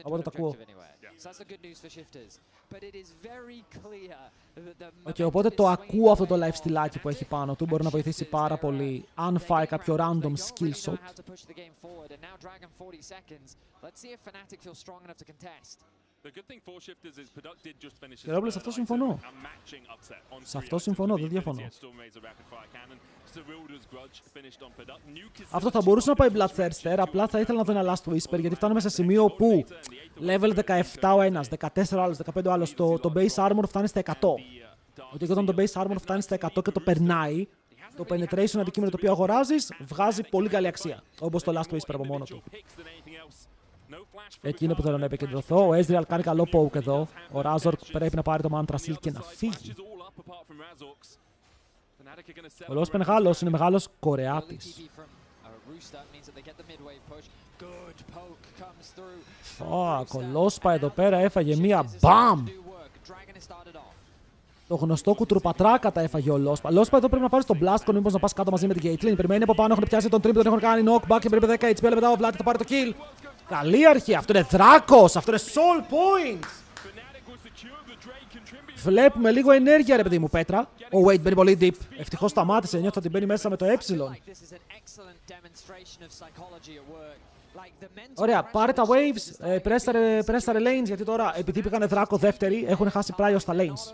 Οπότε το ακούω. Οπότε το ακούω αυτό το lifestealάκι που έχει πάνω του. Μπορεί να βοηθήσει πάρα πολύ αν φάει κάποιο random skill shot. Κερόπλες, αυτό συμφωνώ. Σε αυτό συμφωνώ, δεν διαφωνώ. Αυτό θα μπορούσε να πάει Bloodthirster, απλά θα ήθελα να δω ένα Last Whisper, γιατί φτάνουμε σε σημείο που level 17 ο ένας, 14 ο άλλος, 15 ο άλλος, το base armor φτάνει στα 100. Ότι όταν το base armor φτάνει στα 100 και το περνάει, το penetration αντικείμενο το οποίο αγοράζεις βγάζει πολύ καλή αξία. Όπως το last whisper από μόνο του. Εκεί είναι που θέλω να επικεντρωθώ. Ο Ezreal κάνει καλό poke εδώ. Ο Razork πρέπει να πάρει το mantra seal και να φύγει. Ο λόγος που είναι μεγάλος, είναι μεγάλος Κορεάτης. Ο Λόσπα εδώ πέρα έφαγε μία μπαμ! Το γνωστό κουτρουπατράκα τα έφαγε ο Λόσπα. Λόσπα εδώ πρέπει να πάρει τον Blastcon, μήπως να πας κάτω μαζί με την Caitlyn. Περιμένει από πάνω, έχουν πιάσει τον Triple, τον έχουν κάνει knockback και πρέπει 10 HP. Αλλά μετά ο Vlad θα πάρει το kill. Καλή αρχή, αυτό είναι δράκος, αυτό είναι soul points. Βλέπουμε λίγο ενέργεια, ρε παιδί μου, Πέτρα. Ο Wade μπαίνει πολύ deep. Ευτυχώς σταμάτησε, νιώθω ότι μπαίνει μέσα με το ε. Ωραία, πάρε τα waves, πρέσταρε lanes, γιατί τώρα επειδή πήγανε δράκο δεύτερη, έχουν χάσει prior στα lanes.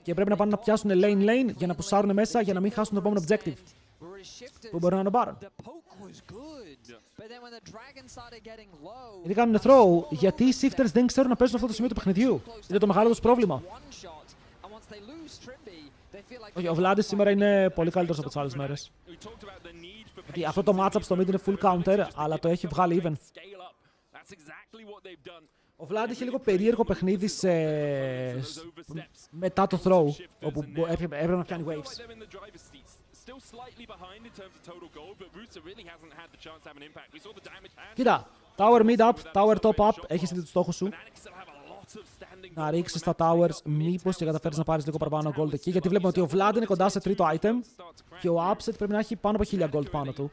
Και πρέπει να πάνε να πιάσουν lane για να πουσάρουν μέσα για να μην χάσουν το επόμενο objective. Που μπορεί να είναι ο Baron. Γιατί κάνουν throw, γιατί οι shifters δεν ξέρουν να παίζουν αυτό το σημείο του παιχνιδιού. Είναι το μεγάλο τους πρόβλημα. Όχι, ο Vlad σήμερα είναι πολύ καλύτερος από τις άλλες μέρες. Γιατί αυτό το matchup στο mid είναι full counter, αλλά το έχει βγάλει even. Ο Vlad είχε λίγο περίεργο παιχνίδι μετά το throw, όπου έπρεπε να πιάνει waves. Κοίτα, tower mid up, tower top up, έχεις ήδη τους στόχους σου. Να ρίξεις τα towers, μήπως και καταφέρεις να πάρεις λίγο παραπάνω gold εκεί, γιατί βλέπουμε ότι ο Vlad είναι κοντά σε τρίτο item και ο Upset πρέπει να έχει πάνω από 1000 gold πάνω του.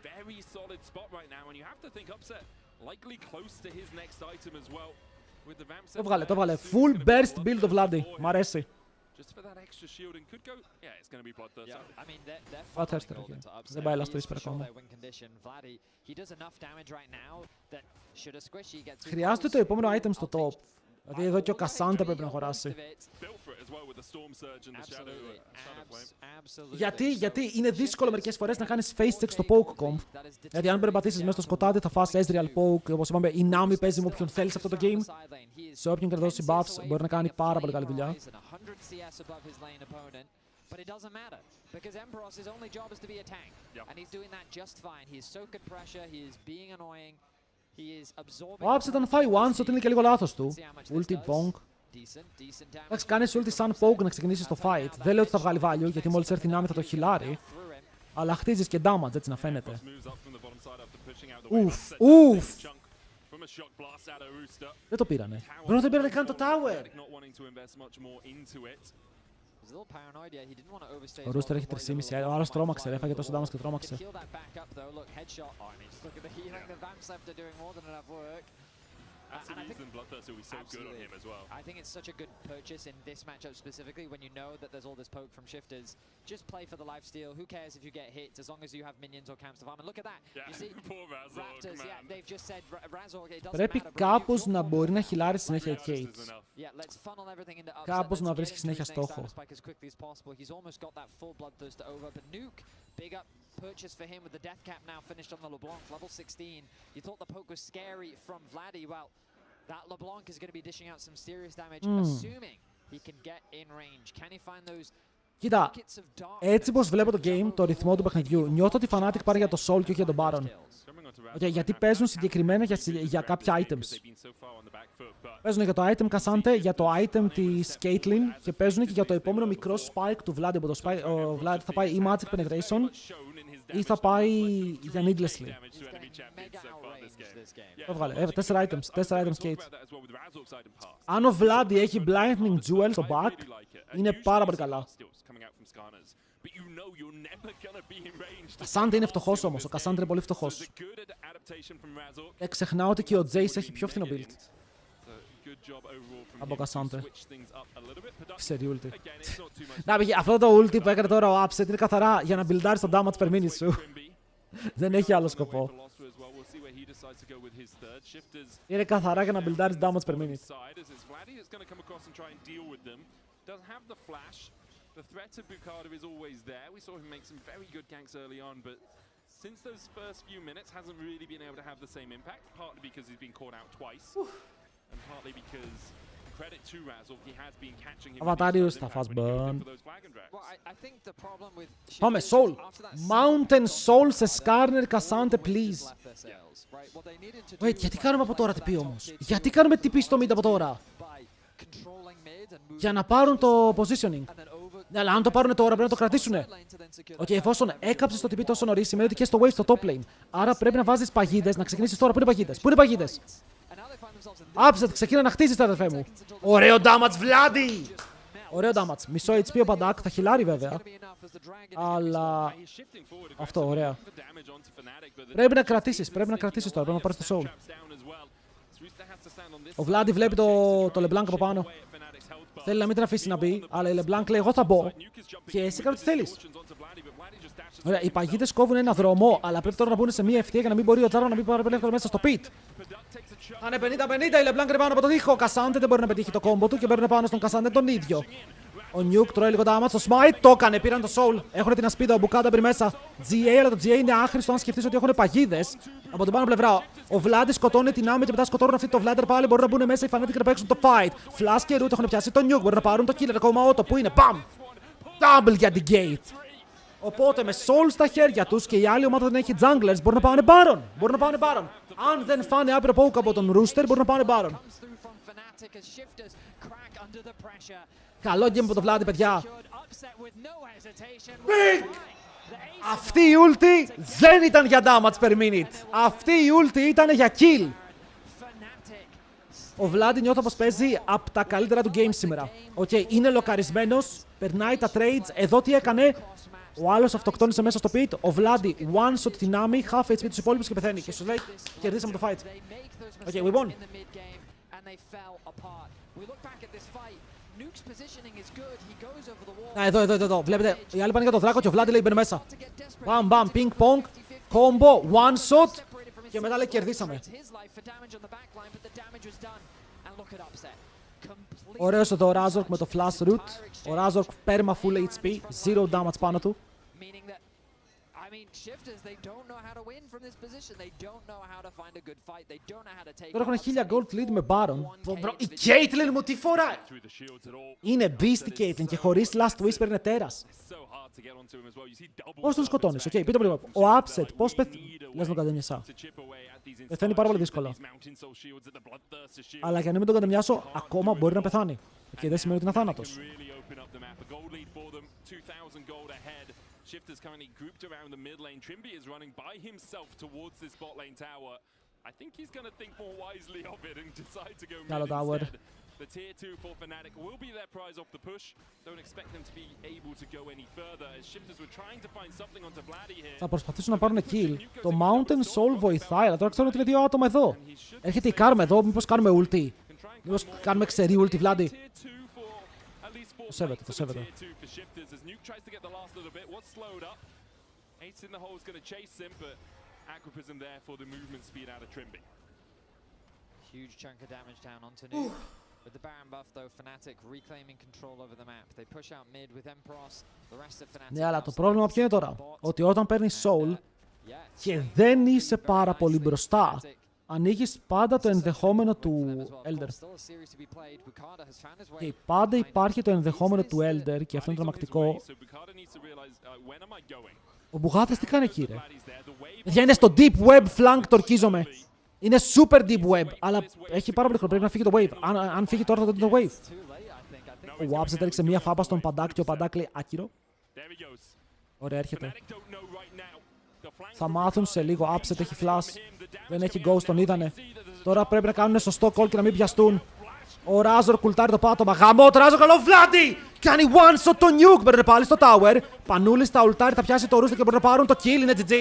Το βγάλε. Full burst build ο Vlad. Μ' αρέσει. Δεν πάει last whisper ακόμα. Χρειάζεται το επόμενο item στο top. Δηλαδή εδώ και ο Cassandra πρέπει να αγοράσει. Γιατί είναι δύσκολο μερικές φορές να κάνεις face check στο poke comp. Γιατί αν περπατήσεις μέσα στο σκοτάδι θα φας Ezreal poke. Όπως είπαμε, η Navi παίζει με όποιον θέλει σε αυτό το game. Σε όποιον κρατώσει buffs μπορεί να κάνει πάρα πολύ καλή δουλειά. But it doesn't matter because Emperor's only job is to be a tank, and he's doing that just fine. He is so good pressure, he is being annoying, he is absorbing. Ο Upset αν φάει once, ότι είναι και λίγο λάθος του. Ulti bonk. Εντάξει, κάνεις ulti σαν poke να ξεκινήσεις το fight. Δεν λέω ότι θα βγάλει value, γιατί μόλις έρθει η Navi θα το χιλάρει. Αλλά χτίζεις και damage, έτσι να φαίνεται. Ουφ. Δεν το πήρανε. Δεν πήρανε καν το tower. Ο Rooster έχει 3,5, ο άλλος τρόμαξε, έφαγε τόσο damage και τρόμαξε. That's the reason Bloodthirster will be so good on him as well. I think it's such a good purchase in this matchup specifically when you know that there's all this poke from shifters. Just play for the lifesteal. Who cares if you get hit as long as you have minions or camps to farm. And look at that. Yeah, you see, poor Razork, Raptors, man. yeah, they've just said Razork, it doesn't Πρέπει matter. κάπως να μπορεί να χιλάρει συνέχεια η Kate. Yeah, let's funnel everything into upset. Κάπως να Let's βρίσκει get συνέχεια into his next στόχο. data spike as quickly as possible. He's almost got that full Bloodthirster over. But Nuke, big up purchase for him with the death cap now finished on the LeBlanc, level 16. You thought the poke was scary from Vladdy. Well, that LeBlanc is going to be dishing out some serious damage, assuming he can get in range. Can he find those Κοίτα, έτσι πως βλέπω το game, το ρυθμό του παιχνιδιού, νιώθω ότι η Fnatic πάρει για το Soul και όχι για τον Baron. Γιατί παίζουν συγκεκριμένα για κάποια items. Παίζουν για το item Cassandra, για το item της Caitlyn και παίζουν και για το επόμενο μικρό spike του Vlad. Ο Vlad θα πάει ή Magic Penetration ή θα πάει για Needlessly. Το βγάλε. 4 items Kate. Αν ο Vlad έχει Blinding Jewel στο back, είναι πάρα πολύ καλά. Ο Cassandra είναι φτωχός όμως. Ο Cassandra είναι πολύ φτωχός. Ξεχνάω ότι και ο Jace έχει πιο φθηνό build από Cassandra. Ξέρει ulti. Να πήγε, αυτό το ulti που έκανε τώρα ο Upset είναι καθαρά για να buildάρεις το damage per minute σου. Δεν έχει άλλο σκοπό. Είναι καθαρά για να buildάρεις damage per minute. The threat of Bukada is always there. We saw him make some very good ganks early on, but since those first few minutes hasn't really been able to have the same impact, partly because he's been caught out twice, and partly because Αβατάριους θα φας burn. Πάμε, Soul. Mountain Soul σε Skarner Cassante, please. Wait, γιατί κάνουμε από τώρα TP όμως? Γιατί κάνουμε TP στο mid από τώρα? Για να πάρουν το positioning. Ναι, αλλά αν το πάρουν τώρα πρέπει να το κρατήσουνε. Οκ, εφόσον έκαψες το TP τόσο νωρίς, σημαίνει ότι και στο wave στο top lane. Άρα πρέπει να βάζεις παγίδες, να ξεκινήσεις τώρα. Πού είναι παγίδες? Πού είναι παγίδες? Upset, ξεκίνα να χτίζεις, αδερφέ μου. Ωραίο damage, Vladi! Ωραίο damage. Μισό HP ο Παντάκ, θα χιλάρει βέβαια. Αλλά... αυτό, ωραία. Πρέπει να κρατήσεις τώρα, πρέπει να πάρεις το soul. Ο Vladi βλέπει το LeBlanc από πάνω. Θέλει να μην την αφήσει να μπει, αλλά η LeBlanc λέει εγώ θα μπω και εσύ κάνω τι θέλεις. Ωραία, οι παγίδες κόβουν ένα δρόμο, αλλά πρέπει τώρα να μπουν σε μία ευθεία για να μην μπορεί ο Τζάρο να μπει πάρα πολύ εύκολα μέσα στο pit. Θα είναι 50-50, η LeBlanc είναι πάνω από το δίχο. Ο Cassante δεν μπορεί να πετύχει το κόμπο του και παίρνουν πάνω στον Cassante τον ίδιο. Ο Nuke τρώει λίγο damage στο smite, το έκανε, πήραν το soul. Έχουν την ασπίδα, ο Μπουκάντα μπει μέσα. GA, αλλά το GA είναι άχρηστο αν σκεφτείς ότι έχουν παγίδες. Από την πάνω πλευρά, ο Vladi σκοτώνει την Navi και μετά σκοτώνουν αυτή το Vlad πάλι. Μπορούν να μπουν μέσα οι Fnatic και να παίξουν το fight. Flash και Root έχουν πιάσει το Nuke, μπορούν να πάρουν το killer ακόμα auto που είναι. Μπαμ! Double για την gate. Οπότε με soul στα χέρια τους και η άλλη ομάδα δεν έχει junglers, μπορούν να πάνε Baron. Αν δεν φάνε άπειρο poke από τον Rooster, μπορούν να πάνε Baron. Καλό game από το Vladi, παιδιά. Αυτή η ulti δεν ήταν για damage per minute. Αυτή η ulti ήταν για kill. Ο Vladi νιώθω πως παίζει από τα καλύτερα του games σήμερα. Είναι λοκαρισμένος, περνάει τα trades. Εδώ τι έκανε? Ο άλλος αυτοκτόνησε μέσα στο pit. Ο Vladi one-shot την Navi, half HP τους υπόλοιπους και πεθαίνει. Και σου λέει, κερδίσαμε το fight. We won. Εδώ. Βλέπετε, οι άλλοι πάνε για το δράκο και ο Vladi λέει μπαίνει μέσα. Μπαμ, ping pong, combo, one shot και μετά λέει κερδίσαμε. Ωραίος εδώ ο Razork με το flash root. Ο Razork perma full HP, zero damage πάνω του. Τώρα έχουν 1000 gold lead με Baron. Η Caitlyn μου τι φοράει! Είναι beast η Caitlyn και χωρίς last whisper είναι τέρας. Πώς τον σκοτώνεις? Πείτε μου λίγο. Ο Upset, πώς λες να τον κατεμιασά? Πεθαίνει πάρα πολύ δύσκολα. Αλλά για να μην τον κατεμιάσω, ακόμα μπορεί να πεθάνει. Και δεν σημαίνει ότι είναι αθάνατος. Shifters currently grouped around the mid lane. Trimby is running by himself towards this bot lane tower. I think he's going to think more wisely of it and decide to go mid instead. The tier 2 for Fnatic will be their prize off the push. Don't expect them to be able to go any further as Shifters were trying to find something onto Vladi here. Θα προσπαθήσουν να πάρουν kill. Το Mountain Soul βοηθάει, αλλά τώρα ξέρω ότι είναι δύο άτομα εδώ. Έρχεται η Karma εδώ, μήπως κάνουμε ulti? Μήπως κάνουμε ξερή ulti Vladi? Το σέβεται. Huge chunk of damage down onto New. With the Baron buff though, Fnatic reclaiming control over the map. They push out mid with Emperos. The rest of Fnatic. Ναι, αλλά το πρόβλημα ποιο είναι τώρα? Ότι όταν παίρνεις soul και δεν είσαι πάρα πολύ μπροστά, ανοίγεις πάντα το ενδεχόμενο του Elder. Και πάντα υπάρχει το ενδεχόμενο του Elder και αυτό είναι τρομακτικό. Ο Μπουγάδας τι κάνει εκεί, ρε? Γιατί είναι στο deep web flank, το ορκίζομαι. Είναι super deep web, αλλά έχει πάρα πολύ χρόνο. Πρέπει να φύγει το wave. Αν φύγει τώρα θα δει το wave. Ο Upset έριξε μία φάπα στον Παντάκ και ο Παντάκ λέει άκυρο. Ωραία, έρχεται. Θα μάθουν σε λίγο. Upset έχει flash. Δεν έχει ghost, τον είδανε. Τώρα πρέπει να κάνουν σωστό call και να μην πιαστούν. Ο Razor κουλτάρει το πάτωμα. Γαμό το Razor, καλό Vladi! Κάνει one shot το Nuke. Μπαίνουν πάλι στο tower. Πανούλη στα ουλτάρι θα πιάσει το Rooster και μπορούν να πάρουν το kill. Είναι GG.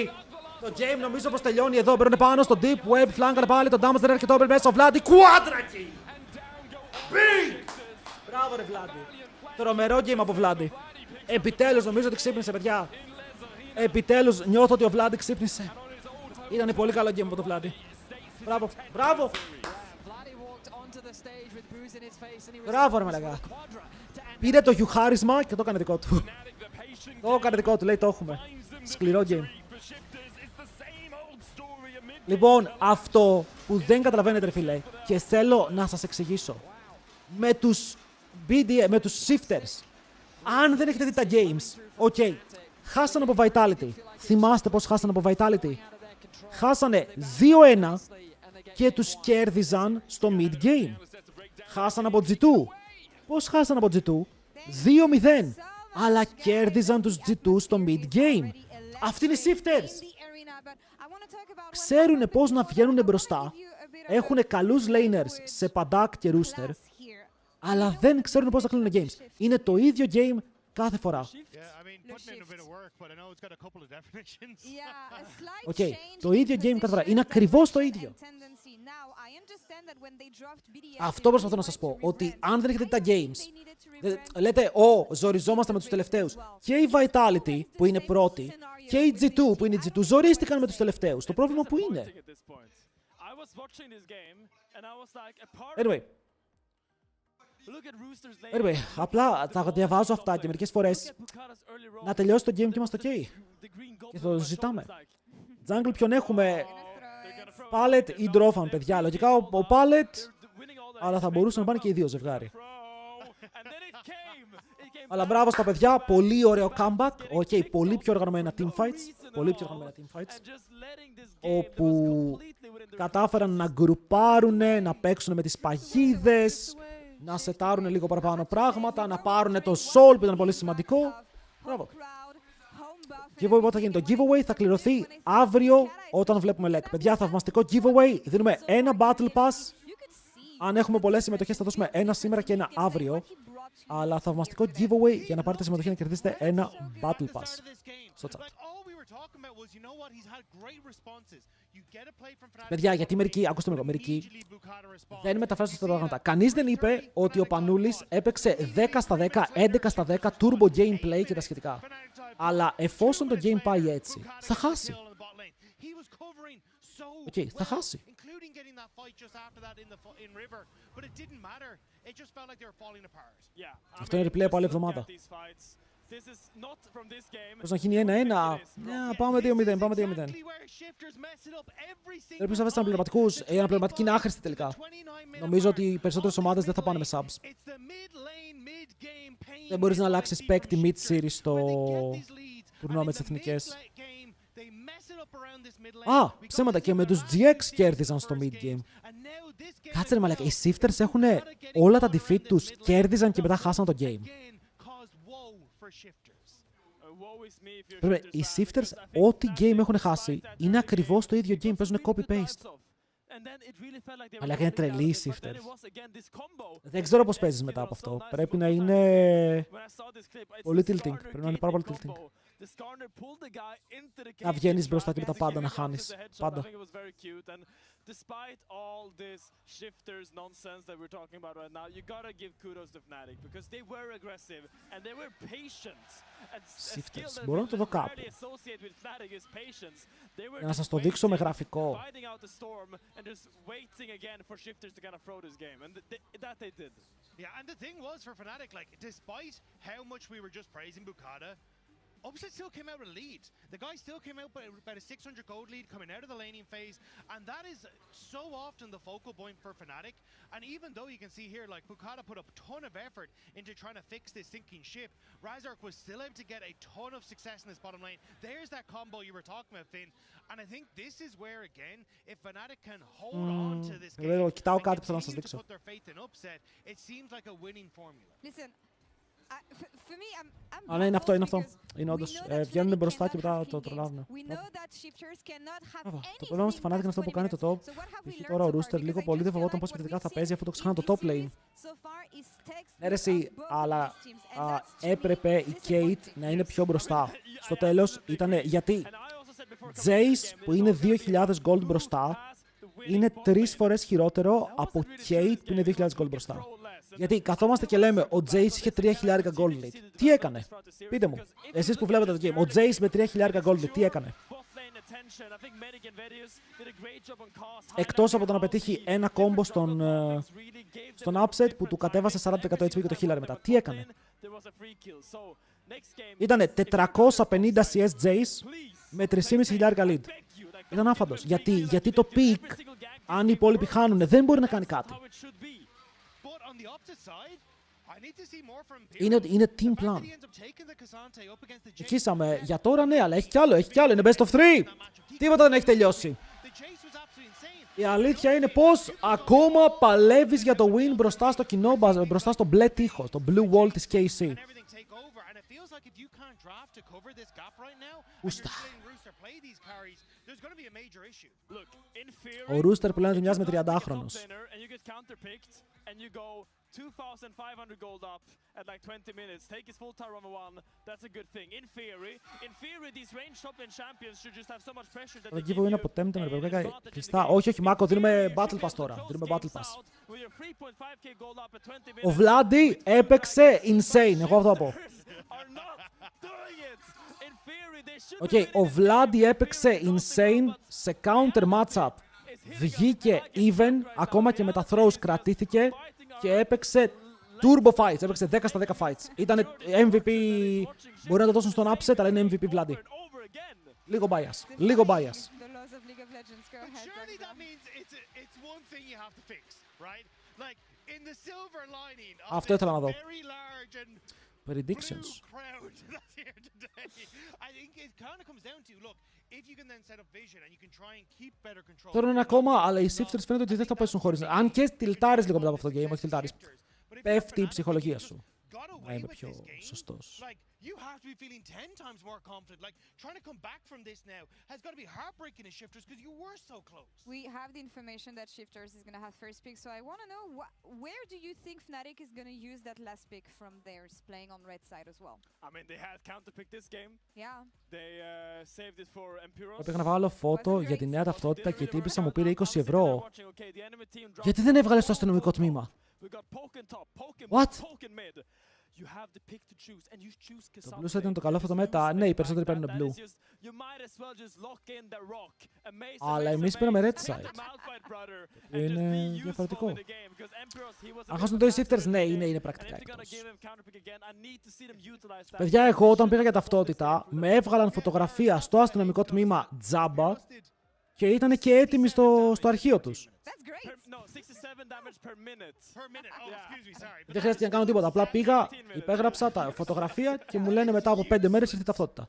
Το game νομίζω πως τελειώνει εδώ. Μπαίνουν πάνω στο deep web. Φλάγκανε πάλι. Το damage δεν έρχεται over μέσα. Ο Vladi κουάντρακι! Μπράβο ρε Vladi. Τρομερό game από Vladi. Επιτέλους νομίζω ότι ξύπνησε, παιδιά. Επιτέλους νιώθω ότι ο Vladi ξύπνησε. Ήταν πολύ καλό game από το Vladi. Μπράβο, μπράβο! Μπράβο ρε μαλακά. Πήρε το γιουχάρισμα και το έκανε δικό του. Το έκανε δικό του, λέει το έχουμε. Σκληρό game. Λοιπόν, αυτό που δεν καταλαβαίνετε ρε φίλε και θέλω να σας εξηγήσω. με τους με τους shifters. Αν δεν έχετε δει τα games, ok, χάσανε από Vitality. Θυμάστε πώς χάσανε από Vitality. Χάσανε 2-1 και τους κέρδιζαν στο mid-game. Χάσανε από G2. Πώς χάσανε από G2? 2-0. Αλλά κέρδιζαν τους G2 στο mid-game. Αυτοί είναι οι shifters. Ξέρουνε πώς να βγαίνουν μπροστά. Έχουνε καλούς laners σε Padak και Rooster. Αλλά δεν ξέρουν πώς να κλείνουν games. Είναι το ίδιο game κάθε φορά. Okay, το ίδιο game κάθε φορά. Είναι ακριβώς το ίδιο. Αυτό προσπαθώ να σας πω. Ότι αν δεν έχετε τα games, λέτε, ζοριζόμαστε με τους τελευταίους. Και η Vitality που είναι πρώτη και η G2 που είναι η G2 ζορίστηκαν με τους τελευταίους. Το πρόβλημα που είναι. Anyway, απλά θα διαβάζω αυτά και μερικές φορές να τελειώσει το game και είμαστε ok. Και το ζητάμε. Jungle ποιον έχουμε? Pallet ή Drofan, παιδιά. Λογικά ο Pallet, αλλά θα μπορούσαν να πάνε και οι δύο ζευγάρι. Αλλά μπράβο στα παιδιά, πολύ ωραίο comeback. Ok, πολύ πιο οργανωμένα teamfights. Πολύ πιο οργανωμένα teamfights. Όπου κατάφεραν να γκρουπάρουνε, να παίξουν με τις παγίδες, να σετάρουν λίγο παραπάνω πράγματα, να πάρουν το soul που ήταν πολύ σημαντικό. Μπράβο. Giveaway πότε θα γίνει? Το giveaway θα κληρωθεί αύριο όταν βλέπουμε LEC. Παιδιά, θαυμαστικό giveaway. Δίνουμε ένα battle pass. Αν έχουμε πολλές συμμετοχές θα δώσουμε ένα σήμερα και ένα αύριο. Αλλά θαυμαστικό giveaway για να πάρετε συμμετοχή να κερδίσετε ένα battle pass στο chat. Παιδιά, γιατί μερικοί, ακούστε με λίγο, μερικοί δεν μεταφράζουν αυτά τα πράγματα. Κανείς δεν είπε ότι ο Πανούλης έπαιξε 10 στα 10, 11 στα 10 turbo gameplay και τα σχετικά. Αλλά εφόσον το game πάει έτσι, θα χάσει. Okay, θα χάσει. Αυτό είναι replay από άλλη εβδομάδα. Πώς να γίνει 1-1. Πάμε 2-0, πάμε 2-0. Πρέπει να βάζεις αναπληρωματικούς. Η αναπληρωματική είναι άχρηστη τελικά. Νομίζω ότι οι περισσότερες ομάδες δεν θα πάνε με subs. Δεν μπορείς να αλλάξεις παίκτη mid-series στο τουρνουά με τις εθνικές. Ψέματα, και με τους GX κέρδιζαν στο mid-game. Κάτσε ρε μαλάκα, οι shifters έχουν όλα τα defeat τους, κέρδιζαν και μετά χάσαν το game. Πρέπει, οι shifters, ό,τι game έχουν χάσει, είναι ακριβώς το ίδιο game, παίζουν copy-paste. Αλλά είναι τρελοί οι shifters. Δεν ξέρω πώς παίζεις μετά από αυτό. Πρέπει να είναι πολύ tilting. Πρέπει να είναι πάρα πολύ tilting. Να βγαίνεις μπροστά και μετά πάντα να χάνεις. Πάντα. Despite all this shifters nonsense that we're talking about right now, you gotta give kudos to Fnatic because they were aggressive and they were patient. Shifters, μπορώ να το δω κάπου. Για να σας το δείξω με γραφικό. Yeah, and the thing was for Fnatic, like, despite how much we were just praising Bukata, Upset still came out with a lead. The guy still came out with about a 600 gold lead coming out of the laning phase, and that is so often the focal point for Fnatic. And even though you can see here, like, Bukata put a ton of effort into trying to fix this sinking ship, Razork was still able to get a ton of success in this bottom lane. There's that combo you were talking about, Finn. And I think this is where, again, if Fnatic can hold on to this game and continue to put their faith in Upset, it seems like a winning formula. Listen, Αλλά είναι αυτό, είναι αυτό. Είναι όντως. Βγαίνουν μπροστά και μετά το τρολάρουν. Το πρόβλημα στη Fnatic είναι αυτό που κάνει το top. Π.χ. τώρα ο Rooster λίγο πολύ δεν φοβόταν πώς επιθετικά θα παίζει αφού το ξεχάνε το top lane. Έρεση, αλλά έπρεπε η Kate να είναι πιο μπροστά. Στο τέλος ήταν γιατί Jace που είναι 2.000 gold μπροστά είναι 3 φορές χειρότερο από Kate που είναι 2.000 gold μπροστά. Γιατί καθόμαστε και λέμε ο Jace είχε 3.000 gold lead. Τι έκανε? Πείτε μου. Εσείς που βλέπετε το game. Ο Jace με 3.000 gold lead τι έκανε? Εκτός από το να πετύχει ένα κόμπο στον upset που του κατέβασε 40% HP και το healer μετά. Τι έκανε? Ήτανε 450 CS Jace με 3.500 lead. Ήταν άφαντος. Γιατί το peak, αν οι υπόλοιποι χάνουνε, δεν μπορεί να κάνει κάτι. the opposite side, I need to see more from Είναι team The fact plan. that he ends up taking the Kazante up against the Jace. Νικήσαμε για τώρα, ναι, αλλά έχει κι άλλο, είναι best of 3. Τίποτα δεν έχει τελειώσει. The Jace was absolutely insane. Η αλήθεια είναι πως ακόμα παλεύεις για το win μπροστά στο κοινό, μπροστά στο μπλε τείχος, το blue wall της KC. And everything take over, and it feels like if you can't draft to cover this gap right now, and you're Usta. just letting Rooster play these carries, there's going to be a major issue. Look, in theory, Ο Rooster πλέον if μοιάζει you με don't pick a top 30χρονος. laner and you get counterpicked and you go 2,500 gold up at like 20 minutes, take his full tower on 1, that's a good thing. In theory, these range top lane champions should just have so much pressure that Το they giveaway give είναι you από Temptem, ρε an παιδιά, advantage in the κλειστά. game. Όχι, Μάκο, δίνουμε If Battle you're Pass τώρα. close Δίνουμε games Battle Pass. out with your 3.5k gold up at 20 minutes, Ο Βλάντι έπαιξε insane, εγώ αυτό θα πω. are not doing it. In theory, they should Οκ, be winning ο this Βλάντι game. έπαιξε insane σε counter matchup. Βγήκε even, ακόμα και με τα throws κρατήθηκε και έπαιξε turbo fights, έπαιξε 10 στα 10 fights. Ήταν MVP, μπορεί να το δώσουν στον upset, αλλά είναι MVP Βλάντι. Λίγο bias, λίγο bias. The laws of League of Legends. Go But ahead. surely Zagza. that means it's one thing you have to fix, right? Like in the silver lining of Αυτό ήθελα να this δω. very large and Predictions. blue crowd that's here today. I think it kind of comes down to, look, if you can then set up vision and you can try and keep better control. Τώρα είναι ακόμα, αλλά οι shifters φαίνεται ότι δεν θα πέσουν χωρίς. Αν και τιλτάρεις λίγο μετά από αυτό το game, όχι τιλτάρεις. Πέφτει η ψυχολογία σου. Να είμαι πιο σωστός. Like, you have to be feeling 10 times more confident. Like, trying to come back from this now has got to be heartbreaking as shifters because you were so close. We have the information that Shifters is going to have first pick, so I want to know where do you think Fnatic is going to use that last pick from theirs playing on red side as well? I mean, they had counterpicked this game. Yeah. They saved it for Empiros. Έπρεπε να βάλω φώτο για τη νέα ταυτότητα και η τύπισσα μου πήρε 20 ευρώ. Γιατί δεν έβγαλε στο αστυνομικό τμήμα. What? Το blue side είναι το καλό αυτό το μέτα. Ναι, οι περισσότεροι παίρνουν blue. Αλλά εμείς πήραμε red side. Είναι διαφορετικό. Αν χάσουν το shifters, ναι, είναι πρακτικά εκτός. Παιδιά, εγώ όταν πήγα για ταυτότητα, με έβγαλαν φωτογραφία στο αστυνομικό τμήμα τζάμπα και ήταν και έτοιμοι στο αρχείο τους. That's great. No, 67 damage per minute. Per minute. Oh, excuse me, sorry. Δεν χρειάστηκε να κάνω τίποτα. Απλά πήγα, υπέγραψα τα φωτογραφία και μου λένε μετά από 5 μέρες ήρθε η ταυτότητα.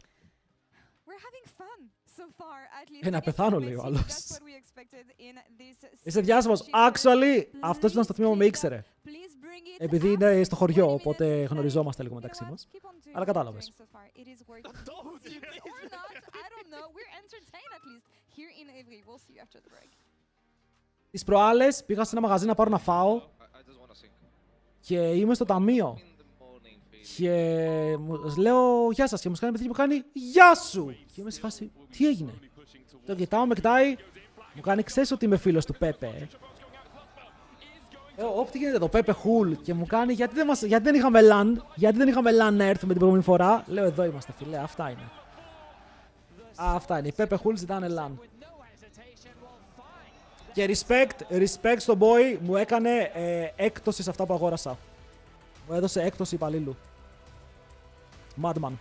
We're having fun so far, at least. Να πεθάνω, λέει ο άλλος. That's what we expected in this Είσαι διάσημος. Actually, αυτός που ήταν στο τμήμα με ήξερε. Please bring it Επειδή up. είναι στο χωριό, 20 οπότε minutes γνωριζόμαστε λίγο You know μεταξύ what? μας. Keep on doing Αλλά what κατάλαβες. you're doing so far. It is working. Or not, I don't know. We're entertained at least here in Ivry. We'll see you after the break. Τις προάλλες πήγα σε ένα μαγαζί να πάρω να φάω και είμαι στο ταμείο. Και μου λέω γεια σας και μου κάνει παιδί και μου κάνει γεια σου. Και είμαι σε φάση τι έγινε. Το κοιτάω, με κοιτάει, μου κάνει ξέρεις ότι είμαι φίλος του Πέπε. Όπου τι γίνεται εδώ, Πέπε Χουλ. Και μου κάνει γιατί δεν είχαμε LAN να έρθουμε την προηγούμενη φορά. Λέω εδώ είμαστε φίλε, αυτά είναι. Αυτά είναι, οι Πέπε Χουλ ζητάνε LAN. Και respect στον boy, μου έκανε έκπτωση σε αυτά που αγόρασα. Μου έδωσε έκπτωση υπαλλήλου. Madman.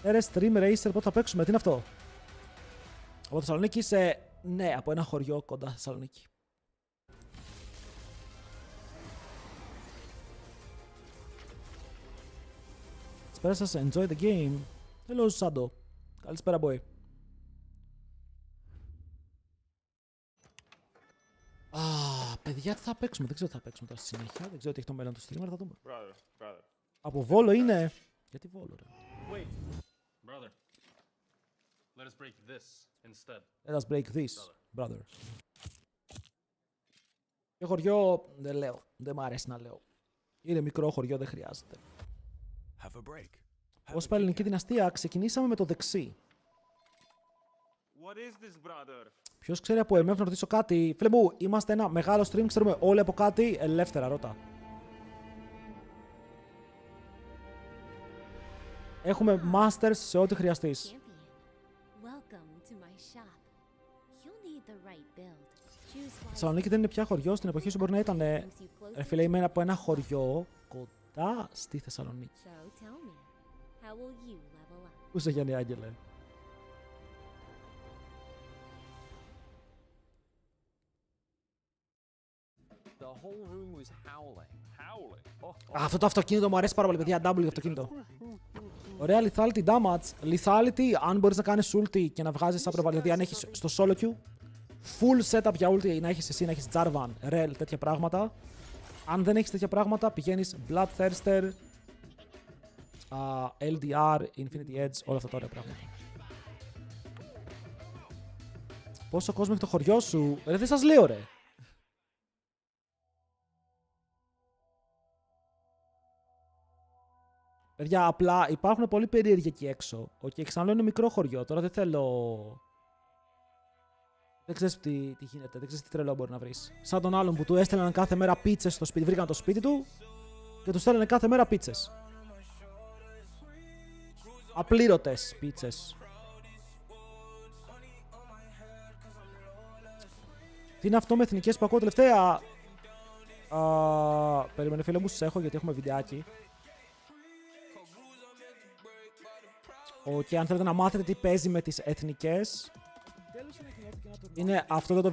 Stream Racer, πότε θα παίξουμε, τι είναι αυτό. Από Θεσσαλονίκη σε... Ναι, από ένα χωριό κοντά στη Θεσσαλονίκη. Καλησπέρα σας, enjoy the game. Hello, Sando. Καλησπέρα, boy. Παιδιά, τι θα παίξουμε. Δεν ξέρω τι θα παίξουμε τώρα στη συνέχεια. Δεν ξέρω τι έχει το μέλλον του streamer, θα δούμε. Brother. Από Βόλο είναι... Γιατί Βόλο, ρε. Wait. Brother. Let us break this instead. Let us break this, brother. Και χωριό δεν λέω. Δεν μ' αρέσει να λέω. Είναι μικρό χωριό, δεν χρειάζεται. Ως ελληνική δυναστεία ξεκινήσαμε με το δεξί. What is this, brother? Ποιος ξέρει από εμένα να ρωτήσω κάτι. Φίλε μου, είμαστε ένα μεγάλο stream, ξέρουμε όλοι από κάτι. Ελεύθερα, ρώτα. Έχουμε masters σε ό,τι χρειαστείς. Θεσσαλονίκη δεν είναι πια χωριό, στην εποχή σου μπορεί να ήταν. Φίλε, είμαι από ένα χωριό κοντά στη Θεσσαλονίκη. Πού σε Γιάννη Άγγελε. Αυτό το αυτοκίνητο μου αρέσει πάρα πολύ, παιδιά. W το αυτοκίνητο. Ωραία, lethality damage. Lethality, αν μπορείς να κάνεις ulti και να βγάζεις σαν προβάλλον. Δηλαδή, αν έχεις στο solo queue full setup για ulti, να έχεις εσύ, να έχεις Jarvan, Rel, τέτοια πράγματα. Αν δεν έχεις τέτοια πράγματα, πηγαίνεις Bloodthirster, LDR, Infinity Edge, όλα αυτά τα ωραία πράγματα. Πόσο κόσμο έχει το χωριό σου, ρε, δεν σας λέω, ρε. Παιδιά, απλά υπάρχουν πολύ περίεργοι εκεί έξω. Και ξαναλέω, είναι μικρό χωριό. Τώρα δεν θέλω. Δεν ξέρεις τι γίνεται, δεν ξέρεις τι τρελό μπορεί να βρεις. Σαν τον άλλον που του έστελναν κάθε μέρα πίτσες στο σπίτι. Βρήκαν το σπίτι του και του στέλνανε κάθε μέρα πίτσες. Απλήρωτες πίτσες. Τι είναι αυτό με εθνικές που ακούω τελευταία. Περίμενε, φίλε μου, σας έχω γιατί έχουμε βιντεάκι. Και αν θέλετε να μάθετε τι παίζει με τις εθνικές, είναι αυτό εδώ το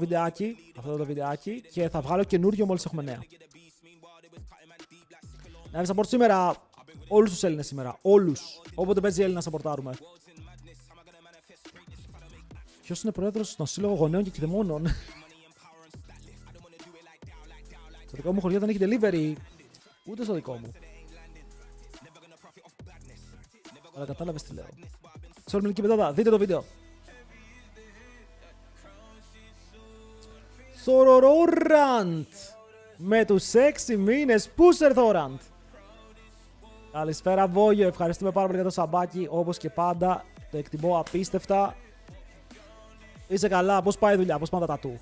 βιντεάκι, και θα βγάλω καινούριο μόλις έχουμε νέα. Navi support σήμερα, όλους τους Έλληνες σήμερα, όλους. Όποτε παίζει Έλληνα σαπορτάρουμε. Ποιος είναι πρόεδρος στον Σύλλογο Γονέων και Κηδεμόνων? Στο δικό μου χωριό δεν έχει delivery, ούτε στο δικό μου. Αλλά κατάλαβες τι λέω. Σε όλη την πεντάδα, δείτε το βίντεο. Θορορόραντ με τους 6 μήνες Pusher Thorant. Καλησπέρα Βόγιο, ευχαριστούμε πάρα πολύ για το σαμπάκι, όπως και πάντα. Το εκτιμώ απίστευτα. Είσαι καλά, πώς πάει η δουλειά, πώς πάνε τα τατού?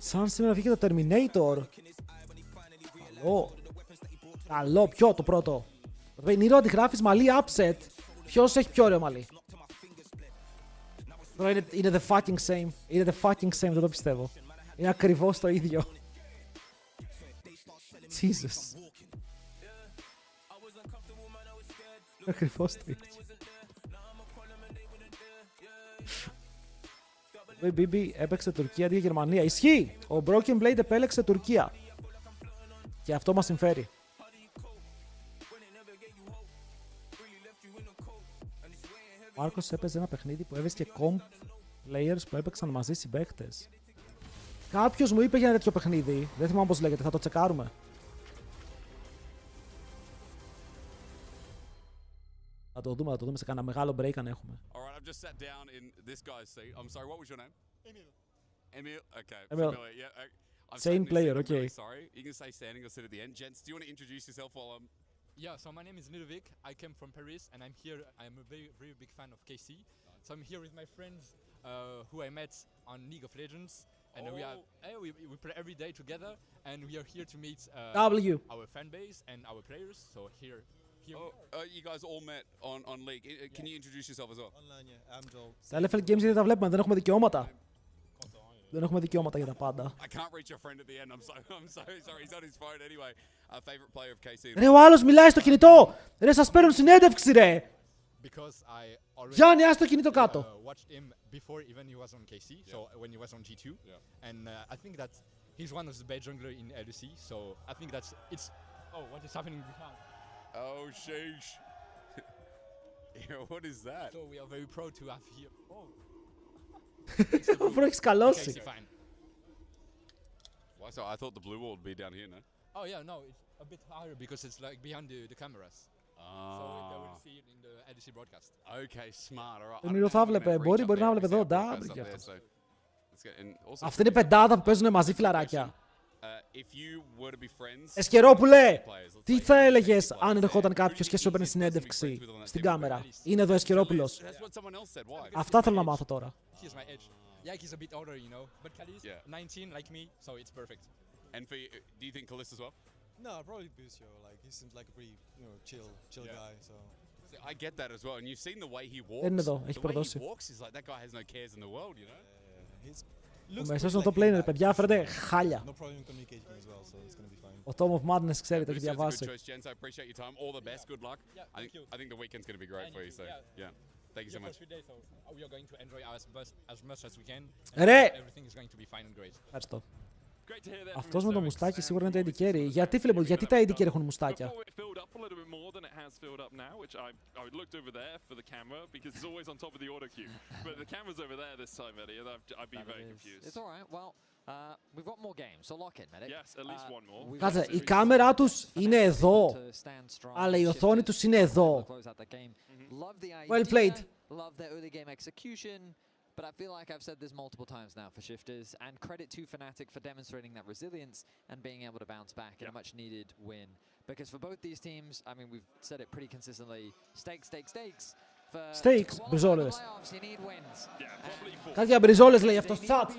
Σαν σήμερα βγήκε το Terminator. Καλό. Καλό, ποιο το πρώτο? Νίρο, αντιγράφεις μαλλί upset. Ποιος έχει πιο ωραίο μαλλί? Είναι the fucking same. Είναι the fucking same, δεν το πιστεύω. Είναι ακριβώς το ίδιο. Jesus. Ακριβώς το ίδιο. Ο BB έπαιξε Τουρκία αντί για Γερμανία. Ισχύει! Ο Broken Blade επέλεξε Τουρκία. Και αυτό μας συμφέρει. Ο Μάρκος έπαιζε ένα παιχνίδι που έβρισκε comp players που έπαιξαν μαζί συμπαίκτες. Κάποιος μου είπε για ένα τέτοιο παιχνίδι. Δεν θυμάμαι πώς λέγεται, θα το τσεκάρουμε. Θα το δούμε σε κάνα μεγάλο break αν έχουμε. Alright, I've just sat down in this guy's seat. I'm sorry, what was your name? Emil. Emil? Okay. Emil. Familiar, yeah. I've Same sat in this player, seat, I'm okay. really sorry. You can stay standing or sit at the end. Gents, do you want to introduce yourself while I'm... Yeah, so my name is Ludovic. I came from Paris and I'm here. I'm a very, very big fan of KC. So I'm here with my friends who I met on League of Legends. And we play every day together. And we are here to meet our fan base and our players. So here. You guys all met on League. Can you introduce yourself as well? Online, yeah. I'm Joel. Τα LFL Games γιατί τα βλέπουμε, δεν έχουμε δικαιώματα. Δεν έχουμε δικαιώματα για τα πάντα. I can't reach your friend at the end. I'm so sorry. He's on his phone anyway. Favorite player of KC. Ρε, ο άλλος μιλάει στο κινητό! Ρε, σας παίρνουν συνέντευξη, ρε! Γιάννη, ας το κινητό κάτω. Watched him before even he was on KC, so when he was on G2, and I think that he's one of the best jungler in LEC. So I think that's it's. Oh, what is happening behind? Oh, sheesh. What is that? So we are very proud to have here. Αφού έχεις καλώσει. Why so? I thought the blue wall would be down here, no? Oh yeah, no, it's a bit higher because it's like behind the cameras. So they will see it in the LEC broadcast. Okay, smart. All right. Τον Ήρω θα βλέπε, μπορεί να βλέπει εδώ, ντάμπλ και αυτό. Αυτή είναι η πεντάδα που παίζουν μαζί, φιλαράκια. Εσκερόπουλε, τι θα έλεγες αν ερχόταν κάποιος και σου έπαιρνε συνέντευξη στην κάμερα? Είναι εδώ Εσκερόπουλος. Αυτά θέλω να μάθω τώρα. Yeah, he's a bit older, you know, but Kali's 19 like me, so it's perfect. And for you, do you think Kalista as well? No, probably Busio. Like he seems like a pretty, chill guy. So I get that as well. And you've seen the way he walks. Δεν είναι εδώ, έχει The way he προδώσει. walks is like that guy has no cares in the world, you know. Ο μεσαίος είναι το planer, παιδιά, φέρετε χάλια. No problem communicating as well, so it's gonna be fine. Ο Tom of Madness, ξέρετε, έχει It's a good διαβάσει. choice, Jens. I appreciate your time. All the best. Good luck. I think the weekend's going to be great for you. So yeah, thank you so much. We are going to enjoy as much as we can. Ρε! Everything is going to be fine and great. Ευχαριστώ. Great to hear that from Αυτός με το Stoics. μουστάκι σίγουρα είναι το AD carry. Γιατί, φίλε μου, γιατί τα AD carry έχουν μουστάκια? Before it filled up a little bit more than it has filled up now, which I looked over there for the camera because it's always on top of the auto queue. But the camera's over there this time, Eddie, and I'd be very confused. It's all right. Well, we've got more games, so lock in, medic. Yes, at least one more. Κάτσε, η κάμερα τους είναι εδώ, αλλά η οθόνη τους είναι εδώ. Well played. Love their early game execution, but I feel like I've said this multiple times now for Shifters, and credit to Fnatic for demonstrating that resilience and being able to bounce back in a much needed win. Because for both these teams, I mean, we've said it pretty consistently, stakes. Stakes, μπριζόλες. You need wins. Κάτι για μπριζόλες λέει αυτός, τσάτ.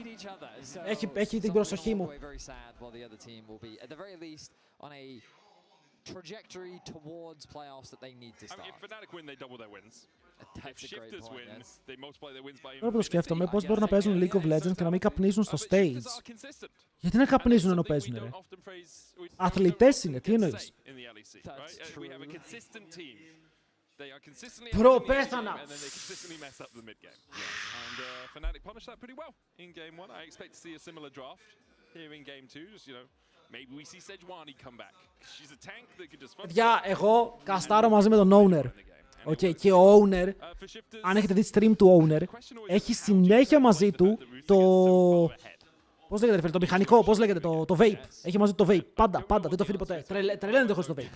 Έχει την προσοχή μου. Trajectory towards playoffs that they need to I mean, start. if Fnatic win, they double their wins. That's If a great Shifters point, win, yes. they multiply their wins by Τώρα που το σκέφτομαι, πώς μπορούν να παίζουν League of Legends και να μην καπνίζουν στο But Shifters stage? are consistent. Γιατί να καπνίζουν ενώ Something we παίζουν, ρε? don't often praise- we don't Αθλητές είναι, τι get εννοείς? say in the LEC, That's right? We have a true. consistent team. They are consistently Bro, ahead in the early πέθανα. game, and then they consistently mess up the mid game. And Fnatic punished that pretty well in game one. I expect to see a similar draft here in game two. Just, you know, maybe we see Sejuani come back. She's a tank that could just fuck Παιδιά, εγώ καστάρω μαζί με τον owner. Okay, και ο owner, αν έχετε δει stream του owner, έχει συνέχεια μαζί του το... Πώς λέγεται, φίλε, το μηχανικό, πώς λέγεται, το vape. Έχει μαζί του το vape. Πάντα, δεν το αφήνει ποτέ. Τρελαίνεται χωρίς το vape.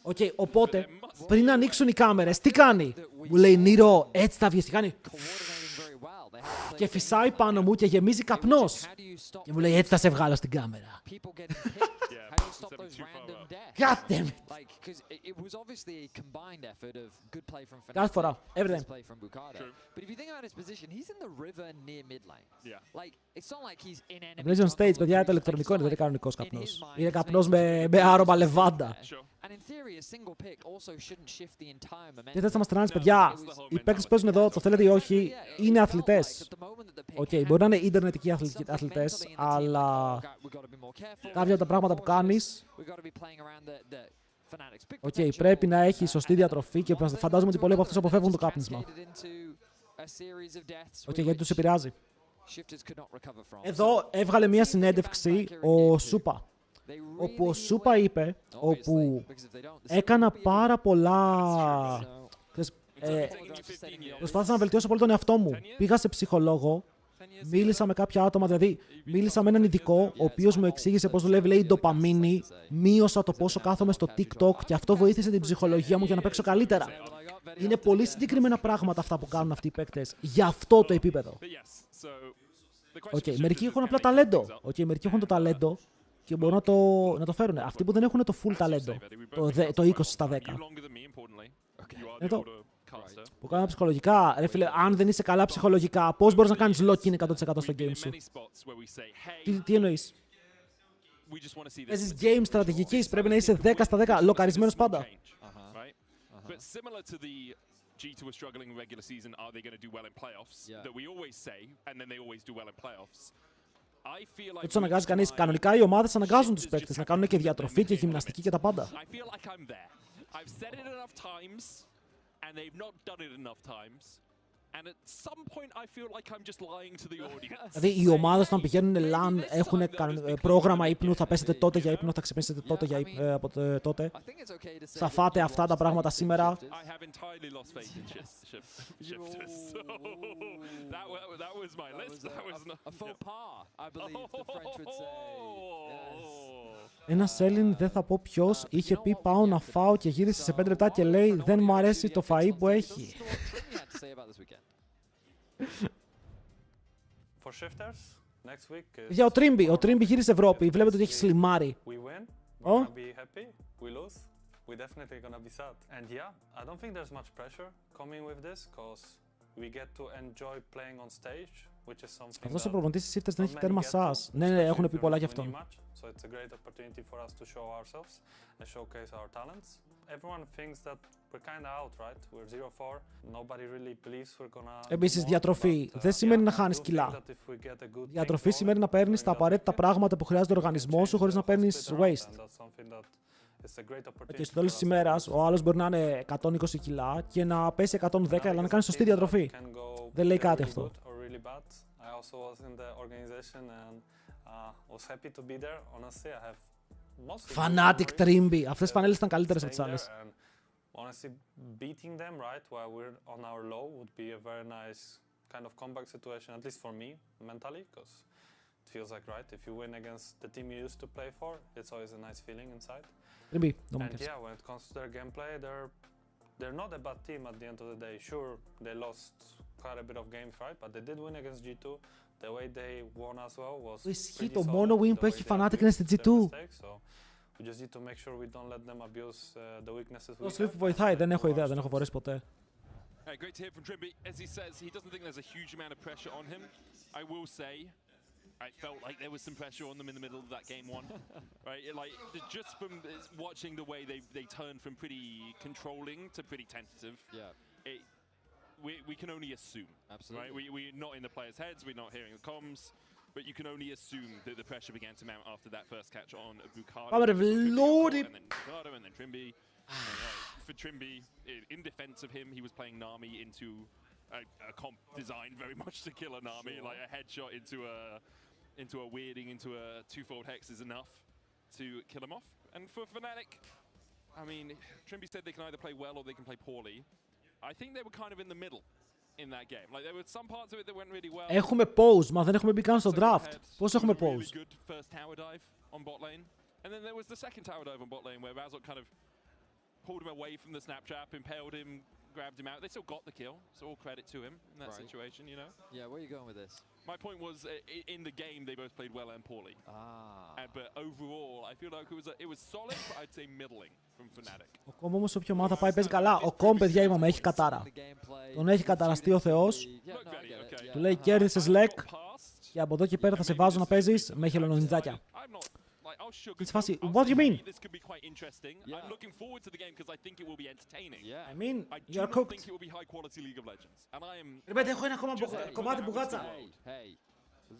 Okay, οπότε, πριν ανοίξουν οι κάμερες, τι κάνει? Μου λέει, Νίρο, έτσι θα βγεις, τι κάνει? Και φυσάει πάνω μου και γεμίζει καπνός. Και μου λέει, έτσι θα σε βγάλω στην κάμερα. God damn it. Κάθε φορά, every time. Βλέπει on stage, παιδιά, το ηλεκτρονικό είναι, δεν είναι κανονικός καπνός. Είναι καπνός με άρωμα λεβάντα. Τι θες να μας τρανάσεις, παιδιά? Οι παίκτες που παίζουν εδώ, το θέλετε ή όχι, είναι αθλητές. Okay, μπορεί να είναι ιντερνετικοί αθλητές, αλλά κάποια από τα πράγματα που κάνεις, πρέπει να έχει σωστή διατροφή και φαντάζομαι ότι πολλοί από αυτούς αποφεύγουν το κάπνισμα. Γιατί τους επηρεάζει. Εδώ έβγαλε μια συνέντευξη ο Σούπα, όπου ο Σούπα είπε, όπου έκανα πάρα πολλά... Προσπάθησα να βελτιώσω πολύ τον εαυτό μου. Πήγα σε ψυχολόγο, μίλησα με κάποια άτομα, δηλαδή μίλησα με έναν ειδικό, ο οποίος μου εξήγησε πώς δουλεύει, λέει, η ντοπαμίνη, μείωσα το πόσο κάθομαι στο TikTok και αυτό βοήθησε την ψυχολογία μου για να παίξω καλύτερα. Είναι πολύ συγκεκριμένα πράγματα αυτά που κάνουν αυτοί οι παίκτες για αυτό το επίπεδο. Μερικοί έχουν απλά ταλέντο. Μερικοί έχουν το ταλέντο και μπορούν να το φέρουν. Αυτοί που δεν έχουν το full ταλέντο, το 20 στα 10. Εδώ. Που κάνουν ψυχολογικά. Ρε φίλε, αν δεν είσαι καλά ψυχολογικά, πώς μπορείς να κάνεις lock-in 100% στο game σου? Τι εννοείς? Παίζεις game στρατηγικής, πρέπει να είσαι 10 στα 10, λοκαρισμένος πάντα. G2 are struggling in regular season, are they going to do well in playoffs? That we always say, and then they always do well in playoffs. I feel like δεν τους αναγκάζει κανείς. Κανονικά οι ομάδες αναγκάζουν τους παίκτες να κάνουν και διατροφή και γυμναστική και τα πάντα. I feel like I'm there. I've said it enough times, and they've not done it enough times. And at some point I feel like I'm just lying to the audience. Δηλαδή οι ομάδες όταν πηγαίνουν LAN έχουν πρόγραμμα ύπνου, θα πέσετε τότε για ύπνο, θα ξυπνήσετε τότε για ύπνο, από τότε. Θα φάτε αυτά τα πράγματα σήμερα. I have entirely lost faith in shifters. So that was my list. That was not a faux pas, I believe the French would say. Ένα Έλλην, δεν θα πω ποιος, είχε πει πάω να φάω και γύρισε σε 5 λεπτά και λέει δεν μου αρέσει το φαΐ που έχει. Για ο Τρίμπι γύρισε Ευρώπη, βλέπετε ότι έχει σλιμάρει. We're definitely gonna be sad. And yeah, I don't think there's much pressure coming with this, because we get to enjoy playing on stage, which is something αυτός ο προπονητής της Shifters δεν έχει τέρμα σας. Ναι, έχουν πει πολλά γι' αυτόν. So it's a great opportunity for us to show ourselves and showcase our talents. Everyone thinks that we're kind of out, right? We're 0-4. Nobody really believes we're gonna. Επίσης, διατροφή δεν σημαίνει να χάνεις κιλά. Διατροφή σημαίνει να παίρνεις τα απαραίτητα πράγματα που χρειάζεται ο οργανισμός σου χωρίς να παίρνεις waste. Και στο τέλος της ημέρας, ο άλλος μπορεί να είναι 120 κιλά και να πέσει 110, αλλά να κάνει σωστή διατροφή. Δεν λέει κάτι αυτό. Fanatic Trimby. Αυτές οι φανέλες ήταν καλύτερες από τις άλλες. Honestly, beating them right while we're on our low would be a very nice kind of comeback situation, at least for me mentally, because it feels like right if you win against the team you used to play for, it's always a nice feeling inside. And yeah, when it comes to their gameplay, they're not a bad team at the end of the day. Sure, they lost quite a bit of games, right? But they did win against G2. The way they won as well was pretty solid. Το μόνο win που έχει Fnatic είναι στη G2. We just need to make sure we don't let them abuse the weaknesses. Το Sleep βοηθάει, δεν έχω ιδέα, δεν έχω φορέσει ποτέ. Great to hear from Trimby. As he says, he doesn't think there's a huge amount of pressure on him. I will say, I felt like there was some pressure on them in the middle of that game one, right? Like just from watching the way they turned from pretty controlling to pretty tentative. Yeah. We can only assume. Absolutely. Right? We're not in the players' heads. We're not hearing the comms. But you can only assume that the pressure began to mount after that first catch on Bukado. And then Bukado and then Trimby. For Trimby, in defense of him, he was playing Nami into a comp designed very much to kill a Nami. Like a headshot into a weirding, into a twofold hex is enough to kill him off. And for Fnatic, I mean, Trimby said they can either play well or they can play poorly. I think they were kind of in the middle. In that game. Like there were some parts of it that went really well. Έχουμε pause, μα δεν έχουμε μπει καν στο draft. Πώς έχουμε pause? Really good first tower dive on bot lane. And then there was the second tower dive on bot lane where Razok kind of pulled him away from the snap trap, impaled him, grabbed him out. They still got the kill, so all credit to him in that situation, you know? Yeah, where are you going with this? My point was, in the game, they both played well and poorly. But overall, I feel like it was solid, but I'd say middling from Fnatic. Ο Κόμπ όμως όποια ομάδα πάει παίζει καλά. Ο Κόμπ, παιδιά, είπαμε, έχει κατάρα. Τον έχει καταραστεί ο Θεός. Του λέει κέρδισες λεκ και από εδώ και πέρα θα σε βάζω να παίζεις με χελονονιτζάκια. It's fussy. What do you mean? This could be quite interesting. I'm looking forward to the game because I think it will be entertaining. I mean, you're I cooked. think it will be high quality League of Legends. And I am. Ρебέτε, έχω ένα ακόμα κομμάτι μπουγάτσα. Hey.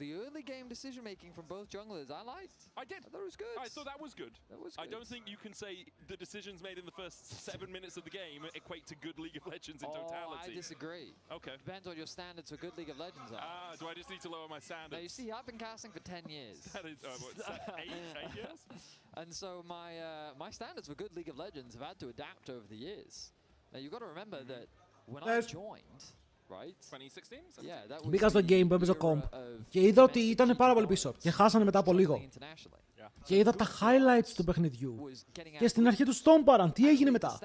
The early game decision making from both junglers, I liked. I did. I thought it was good. I thought that was good. I don't think you can say the decisions made in the first 7 minutes of the game equate to good League of Legends in totality. I disagree. Okay. Depends what your standards for good League of Legends are. Do I just need to lower my standards? Now you see, I've been casting for 10 years. That is, what, 8 years? And so my standards for good League of Legends have had to adapt over the years. Now you've got to remember that when I joined, right? 2016? Yeah, that was Μπήκα στο game που έπαιζε ο Comp και είδα ότι ήταν πάρα πολύ πίσω και χάσανε μετά από λίγο. Και είδα τα highlights του παιχνιδιού και στην αρχή του στόμπαραν. Τι έγινε μετά?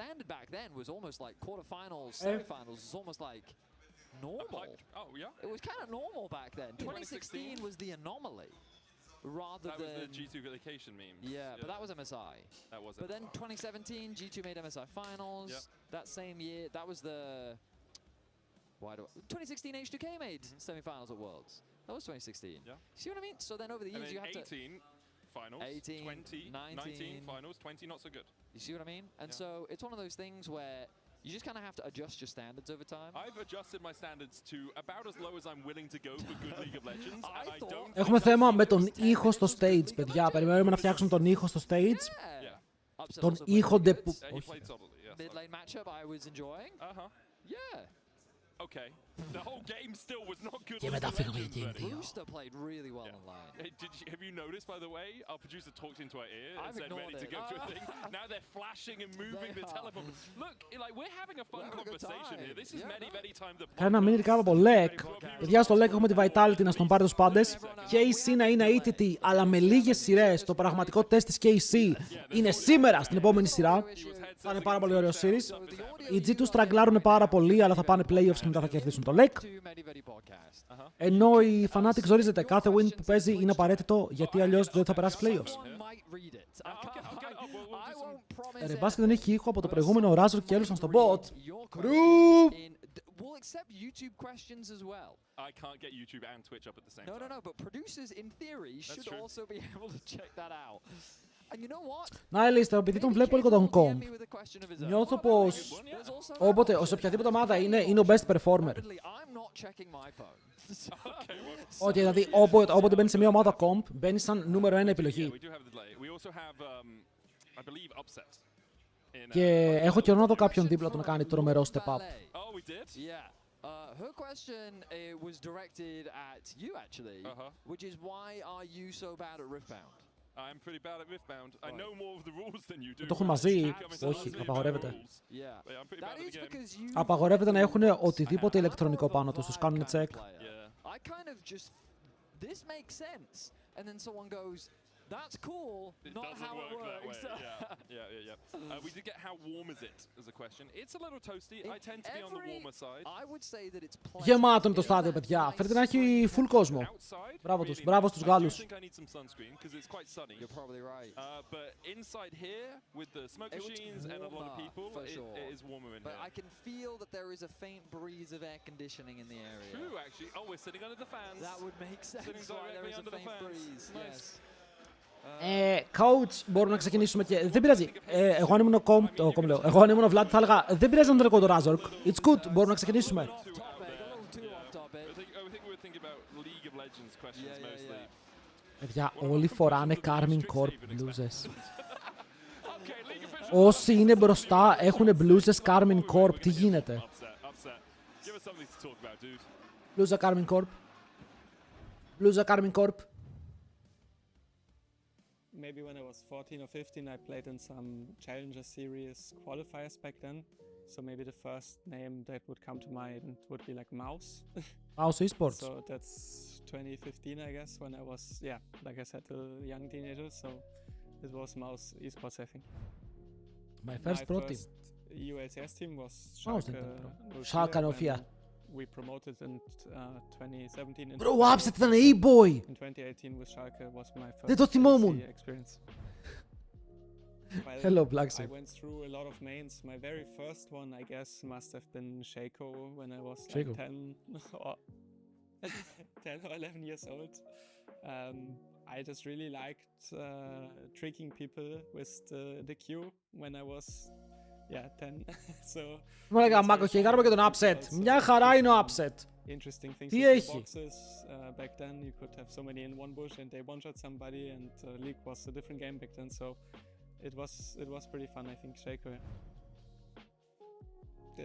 Normal. Oh, yeah? It was kind of normal back then. 2016 was the anomaly. Rather that than was the G2 relocation meme. Yeah, but that was MSI. That was it. But then 2017, G2 made MSI finals. That same year, that was the 2016 H2K made semi-finals at Worlds. That was 2016. Yeah. See what I mean? So then over the years you have 18 finals, 18, 20, 19 finals, 20 not so good. You see what I mean? And so it's one of those things where you just kind of have to adjust your standards over time. I've adjusted my standards to about as low as I'm willing to go for good League of Legends. And I don't. Έχουμε θέμα με τον ήχο στο stage, παιδιά. Περιμένουμε να φτιάξουμε τον ήχο στο stage. Τον ήχο που... Mid lane matchup I was enjoying. Yeah. Okay. The whole game still was not good. Και μετά φύγαμε για game 2. Brewster played really well online. Have you noticed, by the way, our producer talked into our ear and said ready to go to a thing. Now they're flashing and moving the teleport. Look, like we're having a fun conversation here. This is many time the. Κάνα mini recap από LEC. Παιδιά, στο LEC έχουμε τη Vitality να στον πάρει τους πάντες. KC να είναι αίτητη, αλλά με λίγες σειρές. Το πραγματικό τεστ της KC είναι σήμερα στην επόμενη σειρά. Θα είναι πάρα πολύ ωραίο series. Οι G2 στραγκλάρουν πάρα πολύ, αλλά θα πάνε playoffs και μετά θα κερδίσουν το LEC. Ενώ η Fnatic ζορίζεται. Κάθε win που παίζει είναι απαραίτητο, γιατί αλλιώς δεν θα περάσει playoffs. Ρε μπάσκετ δεν έχει ήχο από το προηγούμενο Razor και έλουσαν στο bot. We'll accept YouTube questions as well. I can't get YouTube and Twitch up at the same time. No, but producers in theory should also be able to check that out. Analyst, επειδή τον βλέπω λίγο τον Comp, νιώθω πως σε οποιαδήποτε ομάδα είναι ο best performer. Ότι δηλαδή όποτε μπαίνει σε μια ομάδα Comp, μπαίνει σαν νούμερο 1 επιλογή. Και έχω καιρό να δω κάποιον δίπλα του να κάνει τρομερό step up. Her question was directed at you actually, which is why are you so bad at Riftbound? I'm pretty bad at Riftbound. I know more of the rules than you do. Το έχουν μαζί, όχι, απαγορεύεται. I'm pretty bad at the game. Απαγορεύεται να έχουν οτιδήποτε ηλεκτρονικό πάνω τους, τους κάνουν check. I kind of just, this makes sense, and then someone goes, that's cool, not how it works. We did get how warm is it as a question. It's a little toasty. I tend to be on the warmer side. I would say that it's plenty. Γεμάτο είναι το στάδιο, παιδιά. Φαίνεται να έχει full κόσμο. Μπράβο τους, μπράβο στους Γάλλους. I think I need some sunscreen because it's quite sunny. You're probably right. But inside here, with the smoke machines and a lot of people, it is warmer in here. But I can feel that there is a faint breeze of air conditioning in the area. True, actually. Oh, we're sitting under the fans. That would make sense why there is a faint breeze. Yes. Coach, μπορούμε να ξεκινήσουμε και... Δεν πειράζει. Εγώ αν ήμουν ο Comp, εγώ αν ήμουν ο Vlad θα έλεγα δεν πειράζει να τον ρεκώ το Razork. It's good, μπορούμε να ξεκινήσουμε. Παιδιά, όλοι φοράνε Karmine Corp μπλούζες. Όσοι είναι μπροστά έχουν μπλούζες Karmine Corp. Τι γίνεται? Μπλούζα Karmine Corp. Μπλούζα Karmine Corp. Maybe when I was 14 or 15, I played in some Challenger Series qualifiers back then. So maybe the first name that would come to mind would be like Mouse. Mouse Esports. So that's 2015, I guess, when I was, yeah, like I said, a young teenager. So it was Mouse Esports, I think. My first pro team. ULCS team was Schalke 04. We promoted in 2017. Bro, upset ήταν E-boy! In 2018 with Schalke was my first Δεν το θυμόμουν. experience. Hello, Black I went through a lot of mains. My very first one, I guess, must have been Shaco when I was like 10 or 11 years old. I just really liked tricking people with the Q when I was 10. So μου έλεγα Μάκο, χαιρετάρουμε και τον upset. Μια χαρά είναι ο upset. Interesting things. Τι έχει? Back then you could have so many in one bush and they one shot somebody and League was a different game back then, so it was pretty fun, I think. Shaco.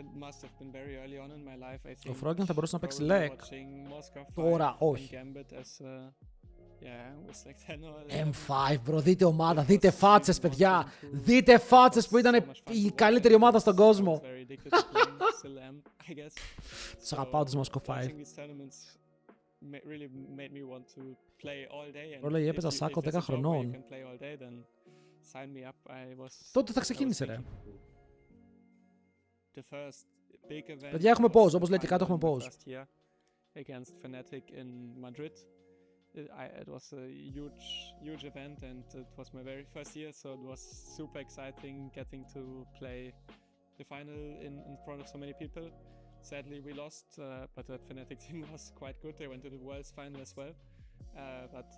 It must have been very early on in my life, I think. Ο Froggen θα μπορούσε να παίξει LEC. Τώρα όχι. M5, bro, δείτε ομάδα, δείτε φάτσες, παιδιά. Δείτε φάτσες που ήταν η καλύτερη ομάδα στον κόσμο. Τους αγαπάω τους Moscow 5. Ρόλο έπαιζα σάκο 10 χρονών. Τότε θα ξεκίνησε, ρε. Παιδιά, έχουμε pause, όπως λέει και κάτω έχουμε pause. It was a huge event and it was my very first year, so it was super exciting getting to play the final in front of so many people. Sadly we lost, but that Fnatic team was quite good. They went to the Worlds final as well. But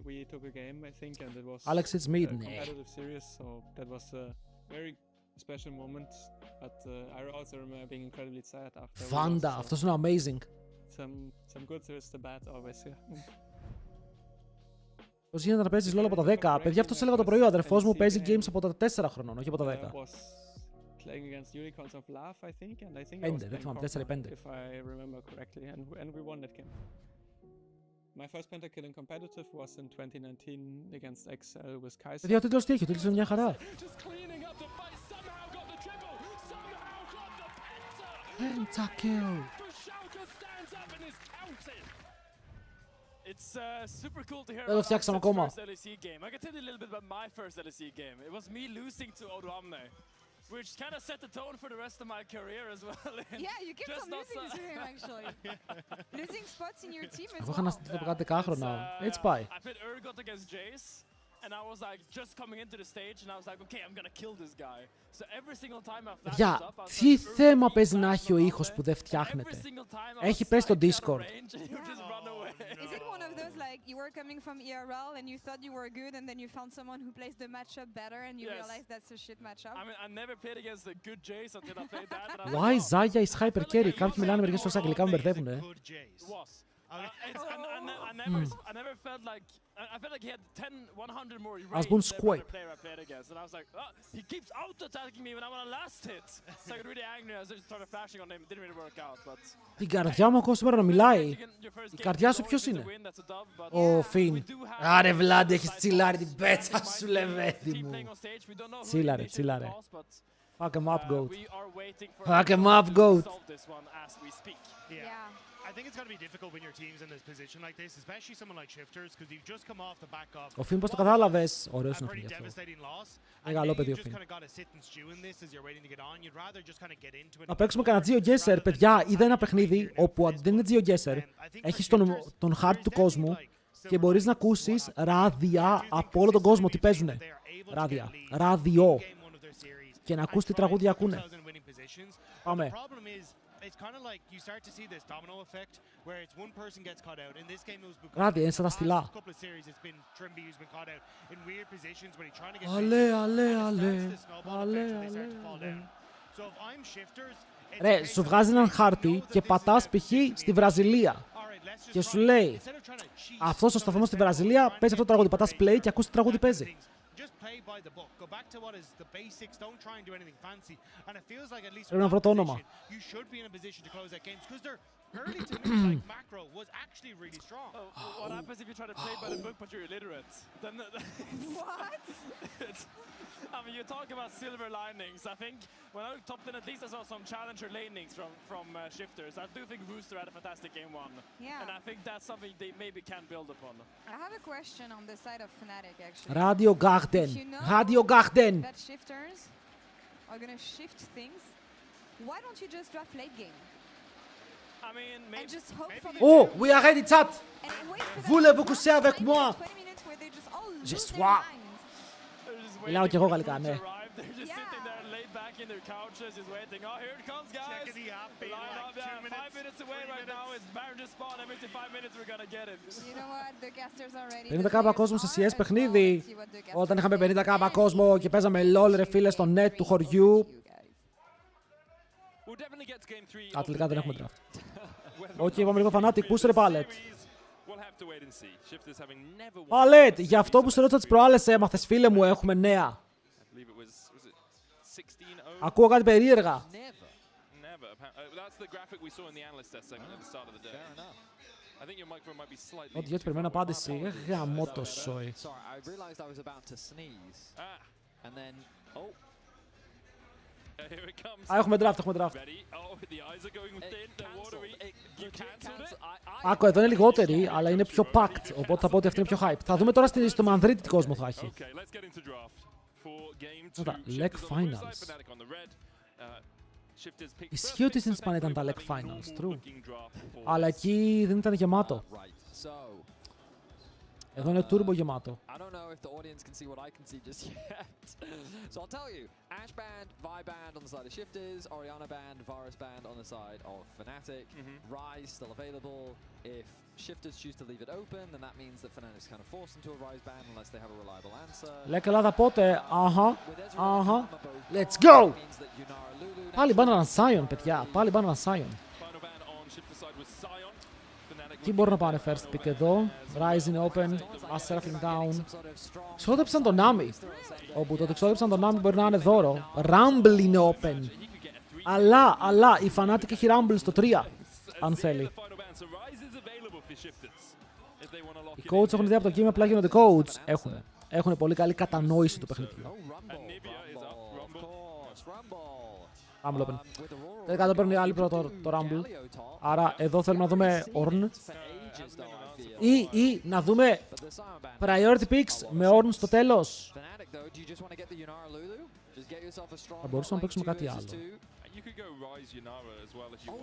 we took a game, I think, and it was Alex, it's me. a competitive series, so that was a very special moment. But I also remember being incredibly sad after. Vanda, αυτός είναι amazing. Some good, there's the bad always, yeah. Πώς γίνεται να παίζεις LoL από τα 10? Παιδιά, αυτό έλεγα το πρωί. Ο αδερφός μου παίζει games από τα 4 χρονών, όχι από τα 10. 5, δεν θυμάμαι, 4 ή 5. Παιδιά, ο τίτλος τι έχει? Ο τίτλος είναι μια χαρά. Pentakill. It's super cool to hear Δεν το φτιάξαμε ακόμα. first LEC game. I can tell you a little bit about my first LEC game. It was me losing to Odwamne, which kind of set the tone for the rest of my career as well. Yeah, you kept on losing to him actually. Losing spots in your team as well. Εγώ είχα να στείλω κάτι 10 χρόνια. Έτσι πάει. I played Urgot against Jace. and I was like just coming into the stage, and I was like, okay, I'm gonna kill this guy. So every single time I flashed Για up, I was τι like, θέμα παίζει να έχει ο ήχος που δεν φτιάχνεται. Έχει πέσει στο Discord. Is it one of those like you were coming from ERL and you thought you were good and then you found someone who plays the matchup better and you realized that's a shit matchup? I mean, I never played against the good Jace until I played that. Why Zaya is hyper carry? Κάποιοι μιλάνε μερικές φορές αγγλικά, με μπερδεύουν. I never felt like I felt like he had 100 more range Ας μπουν than squape. the player I played against, and I was like, oh, he keeps auto-attacking me when I'm on a last hit. So I got really angry. I just started flashing on him. It didn't really work out, but. Την καρδιά μου ακούω σήμερα να μιλάει. Η καρδιά σου ποιος είναι? Ο Φιν. Άρε Βλάντι, έχεις τσιλάρει την πέτσα σου, λεβέντη μου. Τσίλαρε, τσίλαρε. Fuck him up, goat. Fuck him up, goat. I think it's going to be difficult when your team's in this position like this, especially someone like Shifters, because you've just come off the back of Ο Φιν πώς το κατάλαβες? Ωραίος a είναι pretty αυτό. devastating loss. Μεγάλο παιδί ο Φιν. Just kind of got to sit and stew in this as you're waiting to get on. You'd rather just kind of get into it. Να παίξουμε κανένα GeoGuessr, παιδιά. Είδα ένα παιχνίδι όπου αντί δεν είναι GeoGuessr, έχεις τον χάρτη του κόσμου και μπορείς να ακούσεις ράδια από όλο τον κόσμο τι παίζουνε. Ράδια. Ράδιο. Και να ακούς τι τραγούδια ακούνε. Πάμε. It's kind of like you start to see this domino effect where it's one person gets caught out. In this game it was Bukaki. Ράδια, είναι σαν τα στυλά. couple of series it's been Trimby who's been caught out in weird positions when he's trying to get Αλέ, αλέ, αλέ. Αλέ, αλέ. So if I'm Shifters, Ρε, σου βγάζει έναν χάρτη και πατάς π.χ. στη Βραζιλία. Και σου λέει, αυτός ο σταθμός στη Βραζιλία παίζει αυτό το τραγούδι. Πατάς play και ακούς τι τραγούδι παίζει. Πρέπει να βρω το όνομα. Early to mid like macro was actually really strong. What happens if you try to play by the book but you're illiterate? Then What? I mean, you talk about silver linings. I think when I top 10, at least I saw some challenger lanings from Shifters. I do think Rooster had a fantastic game one. Yeah. And I think that's something they maybe can build upon. I have a question on the side of Fnatic actually. Radio Garden. Radio Garden. That Shifters are gonna shift things. Why don't you just draft late game? I mean, maybe. And just hope for the Oh, we are ready, chat. Voulez-vous Voulez-vous coucher avec moi? Je Je suis. Μιλάω κι εγώ γαλλικά, ναι. Είναι 50k κόσμο σε CS παιχνίδι. Όταν είχαμε 50k κόσμο και παίζαμε LOL ρε φίλε στο net του χωριού. Α, τελικά δεν έχουμε draft. Όχι, είπαμε λίγο fanatic. Πού είσαι ρε Pallet? Pallet, για αυτό που σε ρώτησα τις προάλλες έμαθες φίλε μου, έχουμε νέα. Ακούω κάτι περίεργα. Ό,τι γιατί περιμένω απάντηση. Γαμώ το σόι. Α, έχουμε draft, έχουμε draft. Άκου, εδώ είναι λιγότεροι, αλλά είναι πιο packed, οπότε θα πω ότι αυτή είναι πιο hype. Θα δούμε τώρα στο Μανδρίτη τι κόσμο θα έχει. Τώρα, LEC Finals. Ισχύει ότι στην Ισπανία ήταν τα LEC Finals, true. Αλλά εκεί δεν ήταν γεμάτο. Εδώ είναι turbo γεμάτο. I don't know if the audience can see what I can see just yet. So I'll tell you, Ash Band, Vi Band on the side of Shifters, Oriana Band, Varus Band on the side of Fnatic, Rise still available. If Shifters choose to leave it open, then that means that Fnatic's kind of forced into a Rise Band unless they have a reliable answer. Λέκ Ελλάδα πότε, αχα, αχα, let's go! Πάλι μπάνε έναν Sion, παιδιά, πάλι μπάνε έναν Sion. Τι μπορούν να πάνε first pick εδώ, Rise είναι open, Seraphim down. Ξόδεψαν τον Navi, όπου το ότι ξόδεψαν τον Navi μπορεί να είναι δώρο. Rumble είναι open, αλλά η Fnatic έχει Rumble στο 3, αν θέλει. Οι coach έχουν δει από το game, απλά γίνονται coach. Έχουν πολύ καλή κατανόηση του παιχνιδιού. Rumble open. Τελικά εδώ παίρνουν οι άλλοι πρώτο το Rumble. Άρα εδώ θέλουμε να δούμε Ornn. Ή να δούμε priority picks με Ornn στο τέλος. Θα μπορούσαμε να παίξουμε κάτι άλλο.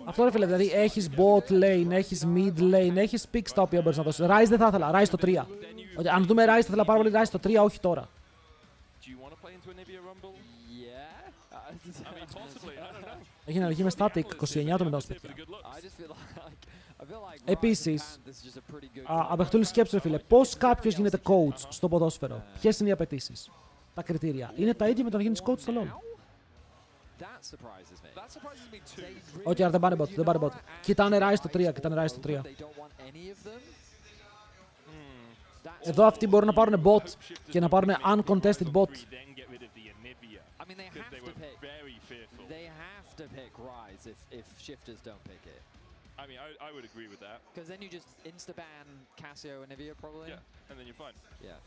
Αυτό ρε φίλε, δηλαδή έχεις bot lane, έχεις mid lane, έχεις picks τα οποία μπορείς να δώσεις. Rise δεν θα ήθελα, Rise στο 3. Αν δούμε Rise θα ήθελα πάρα πολύ Rise στο 3 όχι τώρα. Do you want to play into a Nivea Rumble? Yeah. I mean, possibly. I don't know. Έγινε αλλαγή με static 29 το μετός, παιδιά. Επίσης, απεχτούλη σκέψη, ρε φίλε, πώς κάποιος γίνεται coach στο ποδόσφαιρο, ποιες είναι οι απαιτήσεις, τα κριτήρια. Είναι τα ίδια με το να γίνεις coach στο LoL. Όχι, άρα δεν πάνε bot. Κοιτάνε Rise στο 3, Εδώ αυτοί μπορούν να πάρουν bot και να πάρουν uncontested bot. They have to pick Rise if shifters don't pick it. I mean, I would agree with that. Because then you just insta-ban Cassio and Nivea probably. Yeah, and then you're fine. Yeah.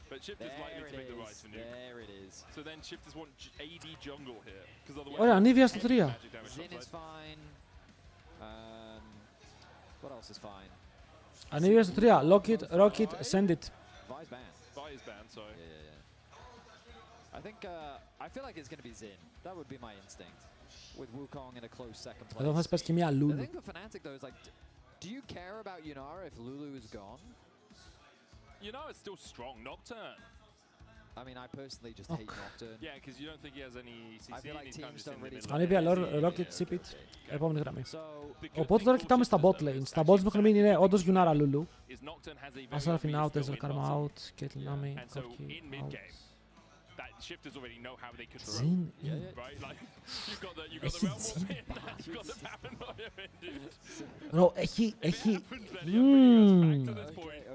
But shifters likely to make the Rise for nuke. There it is. So then shifters want AD jungle here. Because otherwise... Ωραία, Nivea στο 3. Xin is fine. What else is fine? Nivea στο 3. Lock it, rock it, send it. Vi is banned, sorry. Yeah. I think, I feel like it's going to be Xin. That would be my instinct. With Wukong in a close second place. Εδώ θα σπάσει και μια The Lulu. thing for Fnatic though is like, do you care about Yunara if Lulu is gone? You know, it's still strong. Nocturne. I mean, I personally just hate Nocturne. Yeah, because you don't think he has any CC. I feel like teams don't really... Nivea, rock it, sip it. Επόμενη γραμμή. Οπότε τώρα κοιτάμε στα bot lane. Στα bots που έχουν μείνει είναι όντως Yunara, Lulu. Asarafin out, Ezreal Karma out, Caitlyn Nami, Koki out. Shifters already know how they control. Xin. Right? Like, you've got the realm warp in, you've got the paranoia in, dude. Bro, έχει...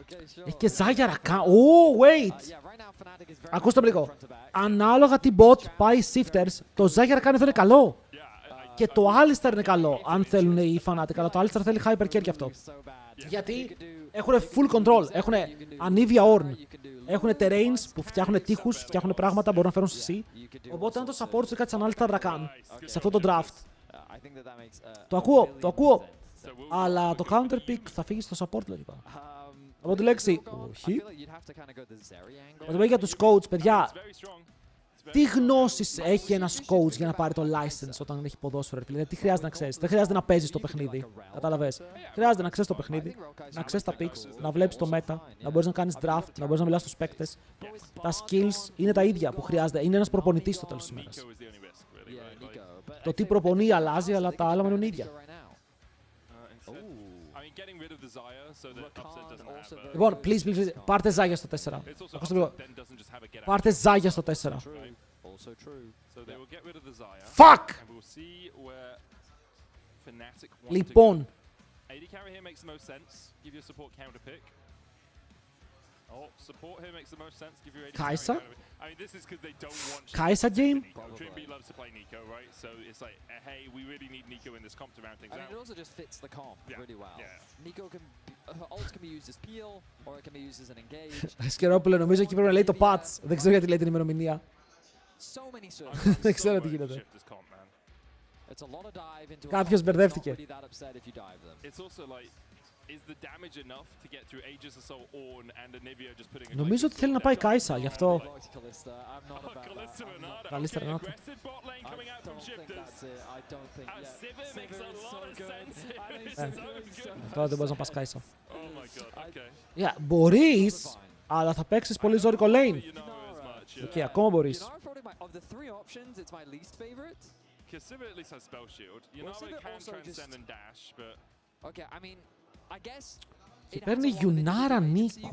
Okay, Έχει και Ζάγιαρα καν. Oh, wait! Ακούστε με λίγο. Ανάλογα τι bot πάει shifters, το Ζάγιαρα καν εδώ είναι καλό. Και το Alistar είναι καλό, αν θέλουν οι Fnatic. Αλλά το Alistar θέλει hyper care κι αυτό. Γιατί έχουν full control. Έχουν Anivia Ornn. Έχουν terrains που φτιάχνουν τείχους, φτιάχνουν πράγματα, μπορούν να φέρουν CC. Οπότε αν το support σε κάτι σαν Alistar να κάνει σε αυτό το draft. Το ακούω. Αλλά το counter pick θα φύγει στο support λογικά. Από τη λέξη όχι. Με το για τους coach, παιδιά, τι γνώσεις έχει ένας coach για να πάρει το license όταν έχει ποδόσφαιρο? Δηλαδή, τι χρειάζεται να ξέρεις? Δεν χρειάζεται να παίζεις το παιχνίδι. Κατάλαβες. Χρειάζεται να ξέρεις το παιχνίδι, να ξέρεις τα picks, να βλέπεις το meta, να μπορείς να κάνεις draft, να μπορείς να μιλάς στους παίκτες. Τα skills είναι τα ίδια που χρειάζεται. Είναι ένας προπονητής στο τέλος της ημέρας. Το τι προπονεί αλλάζει, αλλά τα άλλα μένουν ίδια. Λοιπόν, please, πάρτε Ζάγια στο 4. Πάρτε Ζάγια στο 4. Fuck! Λοιπόν. Κάισα. Κάισα game. Σκερόπουλο, νομίζω εκεί πρέπει να λέει το patch. Δεν ξέρω γιατί λέει την ημερομηνία. Δεν ξέρω τι γίνεται. Κάποιος μπερδεύτηκε. Νομίζω ότι θέλει να πάει Κάισα, γι' αυτό. Καλύστερα να το. Τώρα δεν μπορείς να πας Κάισα. Μπορείς, αλλά θα παίξεις πολύ ζώρικο lane. Οκ, ακόμα μπορείς. Kasivir at least has spell shield. Yunara can transcend and dash, but... Okay, I mean, I guess... Και παίρνει Yunara Νίκο.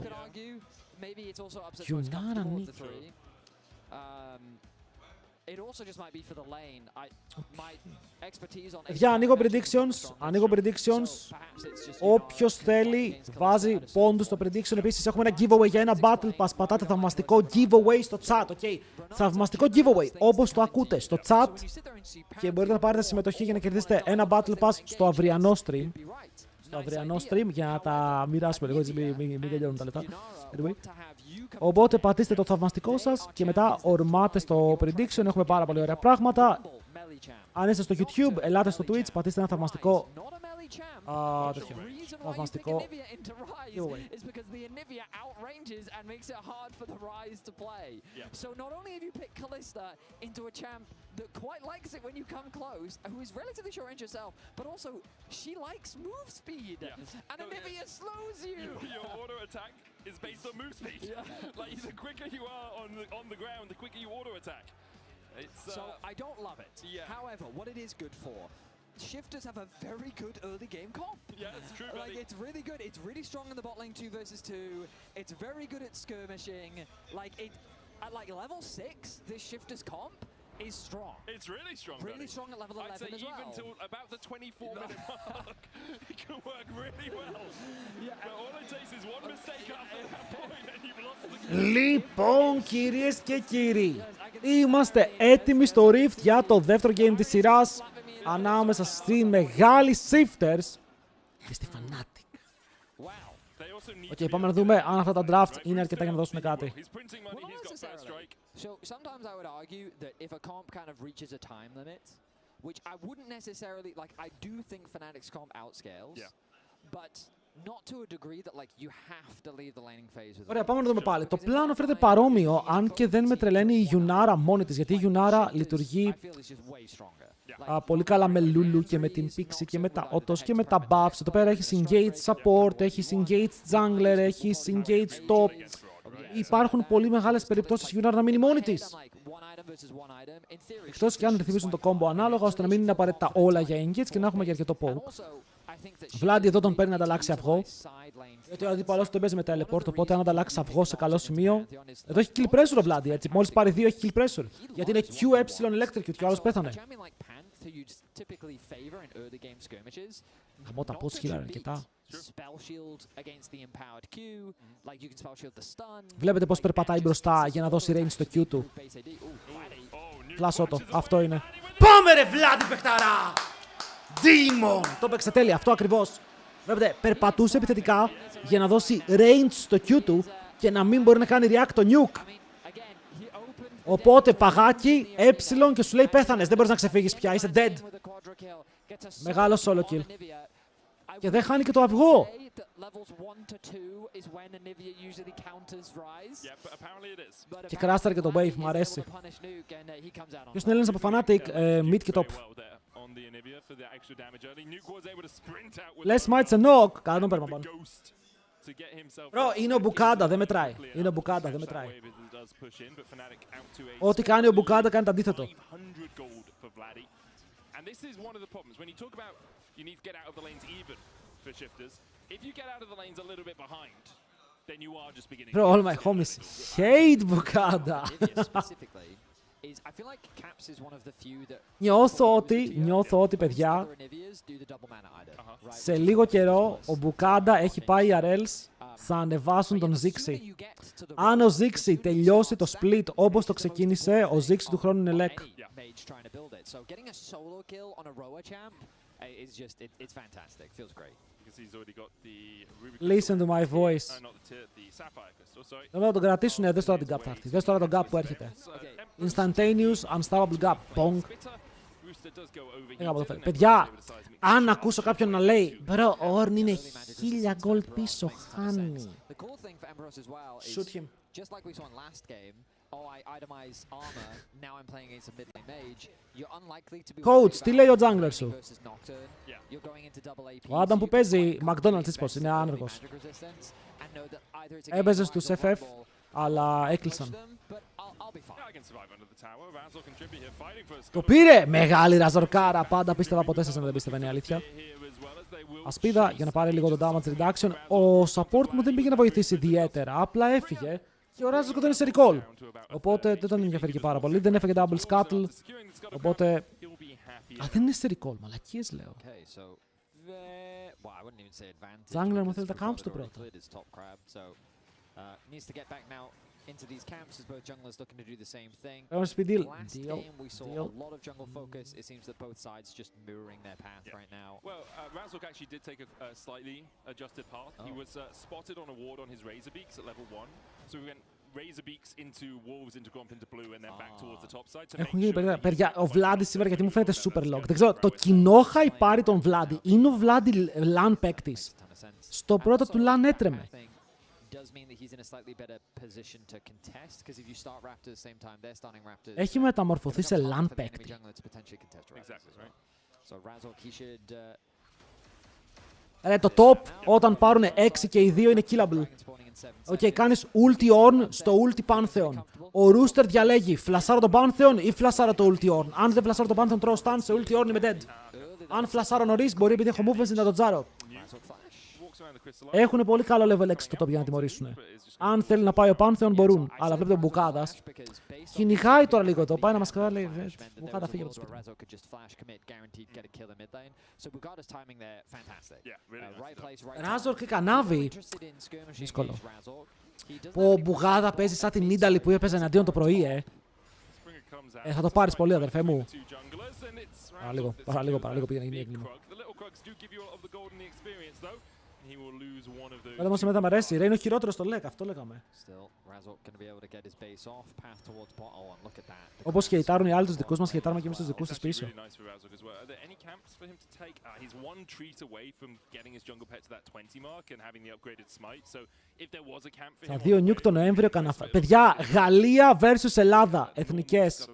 Yunara Νίκο. Παιδιά, ανοίγω predictions. Όποιος θέλει βάζει πόντους στο prediction. Επίσης έχουμε ένα giveaway για ένα battle pass. Πατάτε θαυμαστικό giveaway στο chat, ok. Θαυμαστικό giveaway, όπως το ακούτε, στο chat. Και μπορείτε να πάρετε συμμετοχή για να κερδίσετε ένα battle pass στο αυριανό stream. Στο αυριανό stream για να τα μοιράσουμε λίγο, έτσι μην τελειώνουν τα λεπτά. Anyway. Οπότε πατήστε το θαυμαστικό σας και μετά ορμάτε στο prediction. Έχουμε πάρα πολύ ωραία πράγματα. Αν είστε στο YouTube, ελάτε στο Twitch, πατήστε ένα θαυμαστικό champ. τέτοιο. The reason why you pick Θαυμαστικό. Anivia into Rise Giveaway. is because the Anivia outranges and makes it hard for the Rise to play. So not only have you picked Callista into a champ that quite likes it when you come close, who is relatively short range herself, but also she likes move speed. And Anivia slows you. Your auto attack is based on move speed. Like the quicker you are on the ground, the quicker you auto attack. So I don't love it. However, what it is good for, Shifters have a very good early game comp. Yeah, it's true. Like it's really good. It's really strong in the bot lane 2 versus 2. It's very good at skirmishing. Like it, at like level 6, this Shifters comp is strong. It's really strong. Really strong at level 11 I'd say as well. even till about the 24-minute mark, it can work really well. But all it takes is one mistake after that point and you've lost the game. Λοιπόν, κυρίες και κύριοι, είμαστε έτοιμοι στο Rift για το δεύτερο game της σειράς ανάμεσα στη μεγάλη Shifters και στη Fnatic. Οκ, πάμε να δούμε αν αυτά τα drafts είναι αρκετά για να δώσουν κάτι. So sometimes I would argue that if a comp kind of reaches a time limit, which I wouldn't necessarily like, I do think Fnatic's comp outscales, but not to a degree that like you have to leave the laning phase with. Ωραία, πάμε να δούμε πάλι. Το πλάνο φαίνεται παρόμοιο, αν και δεν με τρελαίνει η Yunara μόνη της, γιατί η Yunara λειτουργεί πολύ καλά με Lulu και με την Pixie και με τα Autos και με τα buffs. Εδώ πέρα έχει engage support, έχει engage jungler, έχει engage top. Υπάρχουν πολύ μεγάλες περιπτώσεις η Yunara να μείνει μόνη της. Εκτός και αν ρυθμίσουν το combo ανάλογα, ώστε να μην είναι απαραίτητα όλα για engage και να έχουμε και αρκετό poke. Βλάντι εδώ τον παίρνει να ανταλλάξει αυγό. Γιατί ο αντίπαλος τον παίζει με teleport, οπότε αν ανταλλάξει αυγό σε καλό σημείο. Εδώ έχει kill pressure ο Βλάντι, έτσι. Μόλις πάρει 2 έχει kill pressure. Γιατί είναι QE electrocute και ο άλλος πέθανε. Γαμώ τα pots healer αρκετά. Βλέπετε πως περπατάει μπροστά για να δώσει range στο Q του. Κλάσω το, αυτό είναι. Πάμε ρε Βλάντι παιχταρά! Demon! Το παίξε τέλεια, αυτό ακριβώς. Βλέπετε, περπατούσε επιθετικά για να δώσει range στο Q του και να μην μπορεί να κάνει react το nuke. Οπότε παγάκι, και σου λέει πέθανες, δεν μπορείς να ξεφύγεις πια, είσαι dead. Μεγάλο solo kill. Και δεν χάνει και το αυγό. Και κράσταρε και το wave, μου αρέσει. Ποιος είναι Έλληνας από Fnatic, mid και top. Less might a knock. Καλά τον παίρνω πάνω. Bro, είναι ο Μπουκάντα, δεν μετράει. Είναι ο Μπουκάντα, δεν μετράει. Ό,τι κάνει ο Μπουκάντα κάνει το αντίθετο. And this is one of the problems. When you talk about you need to get out of the lanes even for shifters, if you get out of the lanes a little bit behind, then you are just beginning. Bro, all my homies hate Bukada. Νιώθω ότι, παιδιά, σε λίγο καιρό ο Μπουκάντα έχει πάει RLs, θα ανεβάσουν τον Zixi. Αν ο Zixi τελειώσει το split όπως το ξεκίνησε, ο Zixi του χρόνου είναι lek. Listen to my voice. Θέλω να τον κρατήσουν, δες τώρα την gap θα έρθει. Δες τώρα τον gap που έρχεται. Instantaneous, unstoppable gap. Pong. Παιδιά, αν ακούσω κάποιον να λέει «Bro, ο Ornn είναι 1000 gold πίσω, χάνει». Shoot him. Coach, τι λέει ο jungler σου? Ο Adam που παίζει McDonald's ίσπος, είναι άνεργος. Έπαιζε στους FF, αλλά έκλεισαν. Το πήρε! Μεγάλη ραζορκάρα, πάντα πίστευα ποτέ σας να δεν πίστευα, είναι η αλήθεια. Ασπίδα για να πάρει λίγο το damage reduction. Ο support μου δεν πήγε να βοηθήσει ιδιαίτερα, απλά έφυγε. Και ο Ράζος δεν είναι σε recall. Οπότε δεν τον ενδιαφέρει και πάρα πολύ. Δεν έφεγε double scuttle. Οπότε. Α, δεν είναι σε recall. Μαλακίες λέω. Jungler μου θέλει τα camps του πρώτα. Πρέπει να speed deal. Deal. Well, Razork actually did take a slightly adjusted path. He was spotted on a ward on his Razor Beaks at level 1. So we went Έχουν γίνει παιδιά. Ο Βλάντι σήμερα γιατί μου φαίνεται super lock. Δεν ξέρω, το κοινό χαϊπάρει τον Βλάντι. Είναι ο Βλάντι LAN παίκτης. Στο πρώτο του LAN έτρεμε. Έχει μεταμορφωθεί σε LAN παίκτη. Το top όταν πάρουν 6 και οι 2 είναι killable. Κάνεις ulti on στο ulti Pantheon. Ο Rooster διαλέγει φλασάρω το Pantheon ή φλασάρω το ulti on. Αν δεν φλασάρω το Pantheon τρώω stun, σε ulti on είμαι dead. Αν φλασάρω νωρίς μπορεί επειδή έχω movements να το τζάρω. Έχουν πολύ καλό level 6 στο top για να τιμωρήσουν. Αν θέλει να πάει ο Pantheon μπορούν, αλλά βλέπετε ο Μπουκάδας κυνηγάει τώρα λίγο το, πάει να μας κρατάει, λέει Μπουκάδα φύγε από το σπίτι. Razork και Navi, δύσκολο. Ο Μπουγάδα παίζει σαν την Ίνταλη που έπαιζε εναντίον το πρωί, θα το πάρεις πολύ αδερφέ μου. Παραλίγο πήγαινε γίνει έγκλημα. Όμως εμένα μ' αρέσει, είναι ο χειρότερος στο LEC, αυτό λέγαμε. Όπως χαιτάρουν οι άλλοι τους δικούς μας, χαιτάρουμε και εμείς τους δικούς τους πίσω. Θα δει ο Νιούκ το Νοέμβριο κανένα. Παιδιά, Γαλλία versus Ελλάδα, εθνικές.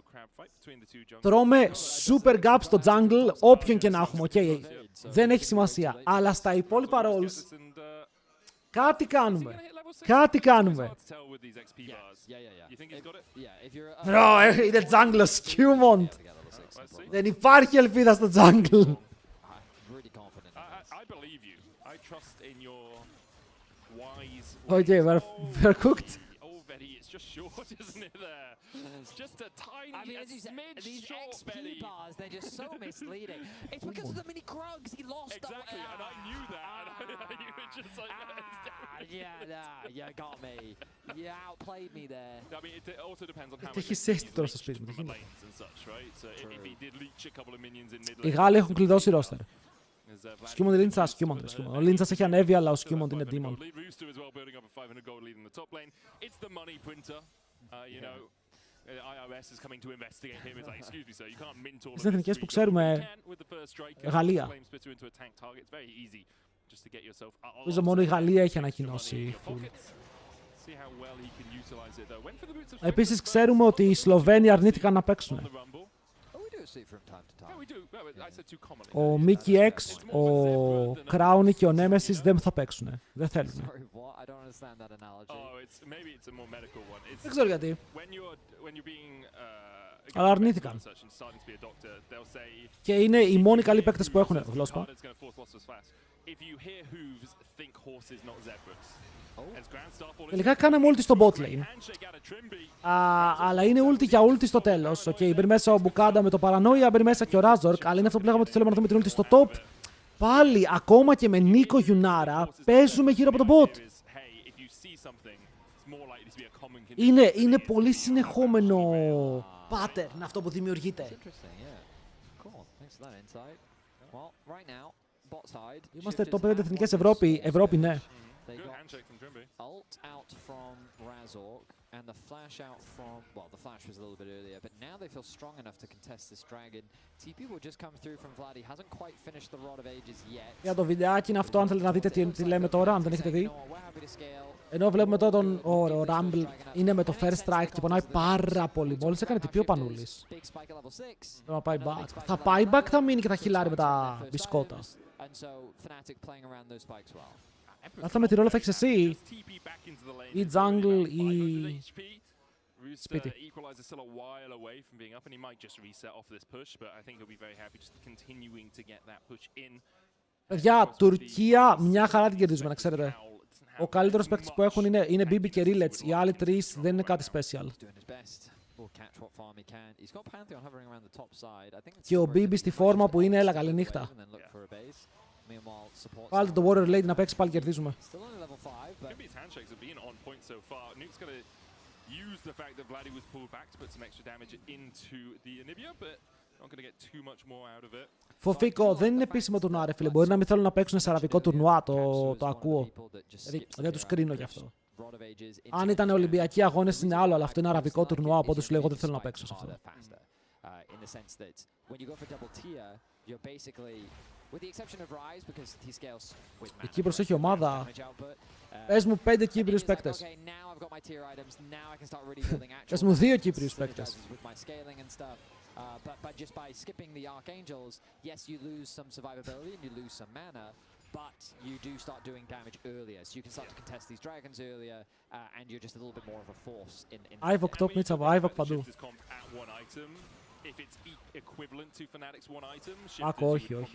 Τρώμε super gap στο jungle, όποιον και να έχουμε, okay. Δεν έχει σημασία. Αλλά στα υπόλοιπα roles, κάτι κάνουμε. Κάτι κάνουμε. Bro, είναι jungle skewmont. Δεν υπάρχει ελπίδα στο jungle. Okay, we're cooked. Just a tiny, I mean, these XP bars, they're just so misleading. It's because of the mini Krugs. He lost exactly, and I knew that. And you were just like, you got me. You outplayed me there. I mean, it also depends on how much he τώρα στο σπίτι μου. lanes and such, right? So if he did leech a couple of minions in mid lane. Οι Γάλλοι έχουν κλειδώσει roster. Ο Skewmont είναι Lindsas, ο Lindsas έχει ανέβει, αλλά ο Skewmont είναι Demon. Στις εθνικές που ξέρουμε, Γαλλία. Νομίζω μόνο η Γαλλία έχει ανακοινώσει. Επίσης ξέρουμε ότι οι Σλοβαίνοι αρνήθηκαν να παίξουν. Ο Mickey X, ο Crowney και ο Nemesis δεν θα παίξουν. Δεν θέλουν. Δεν ξέρω γιατί. Αλλά αρνήθηκαν. Και είναι οι μόνοι καλοί παίκτες που έχουν γλώσσα. Τελικά κάναμε ulti στο bot lane. Αλλά είναι ulti για ulti στο τέλος. Μπαίνει μέσα ο Μπουκάντα με το παρανόια, μπαίνει μέσα και ο Razork. Αλλά είναι αυτό που λέγαμε ότι θέλουμε να δούμε την ulti στο top. Πάλι, ακόμα και με Νίκο Γιουνάρα, παίζουμε γύρω από το bot. Είναι πολύ συνεχόμενο pattern αυτό που δημιουργείται. Είμαστε top 5 εθνικές Ευρώπη. Ευρώπη, ναι. Ult out from Razork and the flash out from, well, the flash was a little bit earlier, but now they feel strong enough to contest this dragon. TP will just come through from Vladi, hasn't quite finished the Rod of Ages yet. Για το βιντεάκι είναι αυτό, αν θέλετε να δείτε τι λέμε τώρα, αν δεν έχετε δει. Ενώ βλέπουμε τώρα τον ο Rumble είναι με το first strike και πονάει πάρα πολύ. Μόλις έκανε TP ο Πανούλης. Πρέπει να πάει back. Θα πάει back, θα μείνει και θα χιλάρει με τα μπισκότα. Θα με τη ρόλο θα έχεις εσύ ή jungle ή σπίτι. Παιδιά, Τουρκία μια χαρά την κερδίζουμε, να ξέρετε. Ο καλύτερος παίκτης που έχουν είναι BB και Rillets. Οι άλλοι τρεις δεν είναι κάτι special. Και ο BB στη φόρμα που είναι, έλα καλή νύχτα. Πάλι το Warrior Lady να παίξει, πάλι κερδίζουμε. Φοφίκο, δεν είναι επίσημο τουρνουά, ρε φίλε. Μπορεί να μην θέλουν να παίξουν σε αραβικό τουρνουά, το ακούω. Δεν τους κρίνω γι' αυτό. Αν ήταν Ολυμπιακοί αγώνες είναι άλλο, αλλά αυτό είναι αραβικό τουρνουά, οπότε σου λέω εγώ δεν θέλω να παίξω σε αυτό. Η Κύπρος έχει ομάδα. Πες μου 5 Κύπριους παίκτες. Πες μου 2 Κύπριους παίκτες. But just by skipping the Archangels, yes, you lose some survivability and you lose some mana, but you do start doing damage earlier. So you can start to contest these dragons earlier, and you're just a little bit more of a force in Άιβοκ top mid από Άιβοκ παντού. Άκου, όχι.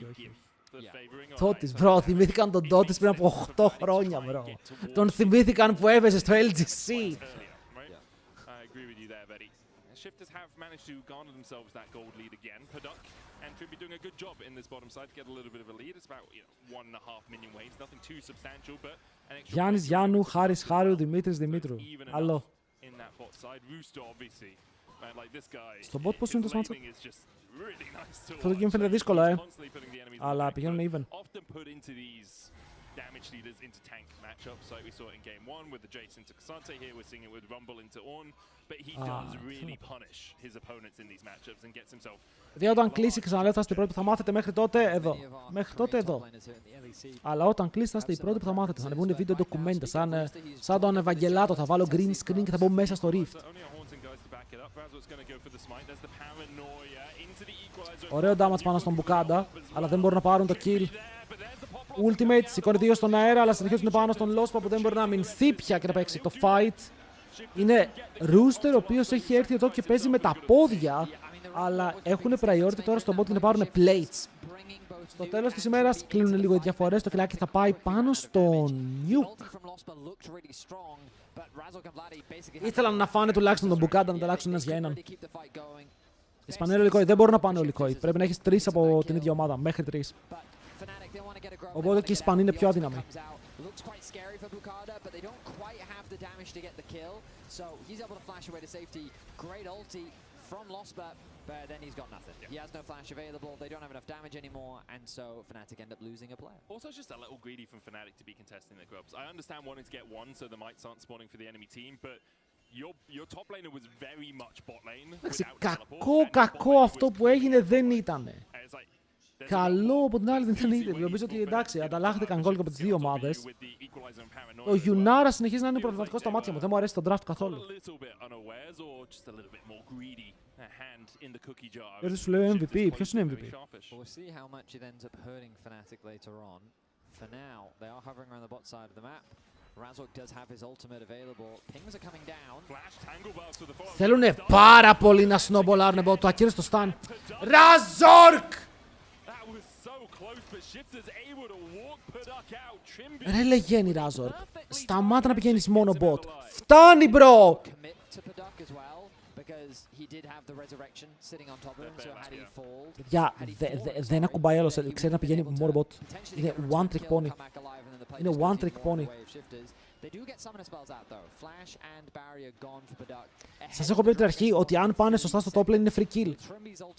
Τότις, μπρο, θυμήθηκαν τον Τότις πριν από 8 χρόνια, μπρο. Τον θυμήθηκαν που έβαιζε στο LGC. Shifters have managed to garner themselves that gold lead again. Paduk and Trimby doing a good job in this bottom side to get a little bit of a lead. It's about 1.5 minion waves, nothing too substantial, but an extra. Γιάννης Γιάννου, Χάρης Χάριου, Δημήτρης Δημήτρου. Άλλο. In that bot side, Rooster obviously. Man, like this guy. Στο bot πώς είναι το σμάτσο? Αυτό το game φαίνεται δύσκολο, αλλά πηγαίνουν even. Damage leaders into tank matchups like we saw in game 1 with the Jace into Cassante. Here we're seeing it with Rumble into Ornn, but he does really punish his opponents in these matchups and gets himself. Δηλαδή όταν κλείσει, ξαναλέω, θα είστε οι πρώτοι που θα μάθετε μέχρι τότε εδώ. Μέχρι τότε εδώ. Αλλά όταν κλείσει, θα είστε οι πρώτοι που θα μάθετε. Θα ανεβούν βίντεο ντοκουμέντα, σαν τον Ευαγγελάτο. Θα βάλω green screen και θα μπω μέσα στο Rift. Ωραίο damage πάνω στον Μπουκάντα, αλλά δεν μπορούν να πάρουν το kill. Ultimate, σηκώνει 2 στον αέρα, αλλά συνεχίζουν πάνω στον Lospa που δεν μπορεί να αμυνθεί πια και να παίξει το fight. Είναι Rooster, ο οποίος έχει έρθει εδώ και παίζει με τα πόδια, αλλά έχουν priority τώρα στον bot και να πάρουν plates. Στο τέλος της ημέρας κλείνουν λίγο οι διαφορές, το κιλάκι θα πάει πάνω στον Nuke. Ήθελαν να φάνε τουλάχιστον τον Μπουκάντα να τα αλλάξουν ένας για έναν. Ισπανία Ολικόη, δεν μπορούν να πάνε Ολικόη. Πρέπει να έχεις 3 από την ίδια ομάδα, μέχρι 3. Οπότε και οι Ισπανοί είναι πιο αδύναμοι. But then he's got nothing. He has no flash available, they don't have enough damage anymore, and so Fnatic end up losing a player. Also just a little greedy from Fnatic to be contesting the grubs. I understand wanting to get one so the mites aren't spawning for the enemy team, but your top laner was very much bot lane. Κακό αυτό που έγινε δεν ήτανε. Καλό από την άλλη δεν ήταν. Νομίζω ότι εντάξει, ανταλλάχθηκαν γκολ από τις δύο ομάδες. Ο Γιουνάρα συνεχίζει να είναι προβληματικό στα μάτια μου. Δεν μου αρέσει το draft καθόλου. Δεν σου λέω MVP. Ποιος είναι MVP? Θέλουνε πάρα πολύ να σνομπολάρουν από το ακύρωστο στάν. Ραζόρκ! Ρε λεγένει Ράζορκ. Σταμάτα να πηγαίνεις μόνο bot. Φτάνει μπρο! Παιδιά, δεν ακουμπάει άλλος. Ξέρει να πηγαίνει μόνο bot. Είναι one trick pony. Είναι one trick pony. Σας έχω πει από την αρχή ότι αν πάνε σωστά στο top lane είναι free kill.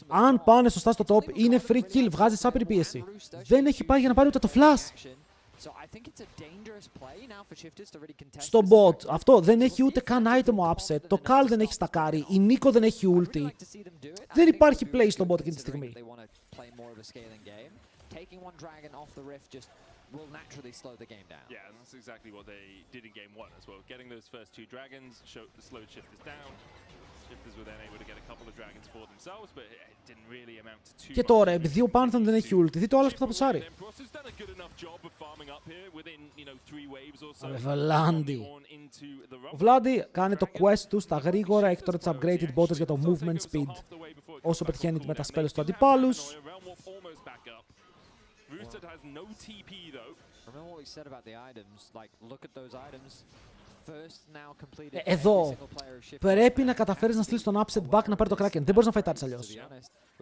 Αν πάνε σωστά στο top είναι free kill. Βγάζει σάπηρη πίεση. Δεν έχει πάει για να πάρει ούτε το flash. Στο bot. Αυτό δεν έχει ούτε καν item upset. Το Cal δεν έχει στακάρει. Η Νίκο δεν έχει ulti. Δεν υπάρχει play στο bot εκείνη τη στιγμή. Will naturally slow the game down. Yeah, and that's exactly what they did in game 1 as well. Getting those first 2 dragons slowed Shifters down. Shifters were then able to get a couple of dragons for themselves, but it didn't really amount to too much. Και τώρα, επειδή ο Panther δεν έχει ulti, δείτε ο άλλος που θα ποσάρει. Βλάντι. Ο Βλάντι κάνει το quest του στα γρήγορα, έχει τώρα τις upgraded bottles για το movement speed. Όσο πετυχαίνει με τα spells του αντιπάλους. Rooster has no TP though. Remember what we said about the items. Like, look at those items. First now completed. Εδώ πρέπει να καταφέρεις να στείλεις τον upset back να πάρει το Kraken. Δεν μπορείς να φαϊτάρεις αλλιώς.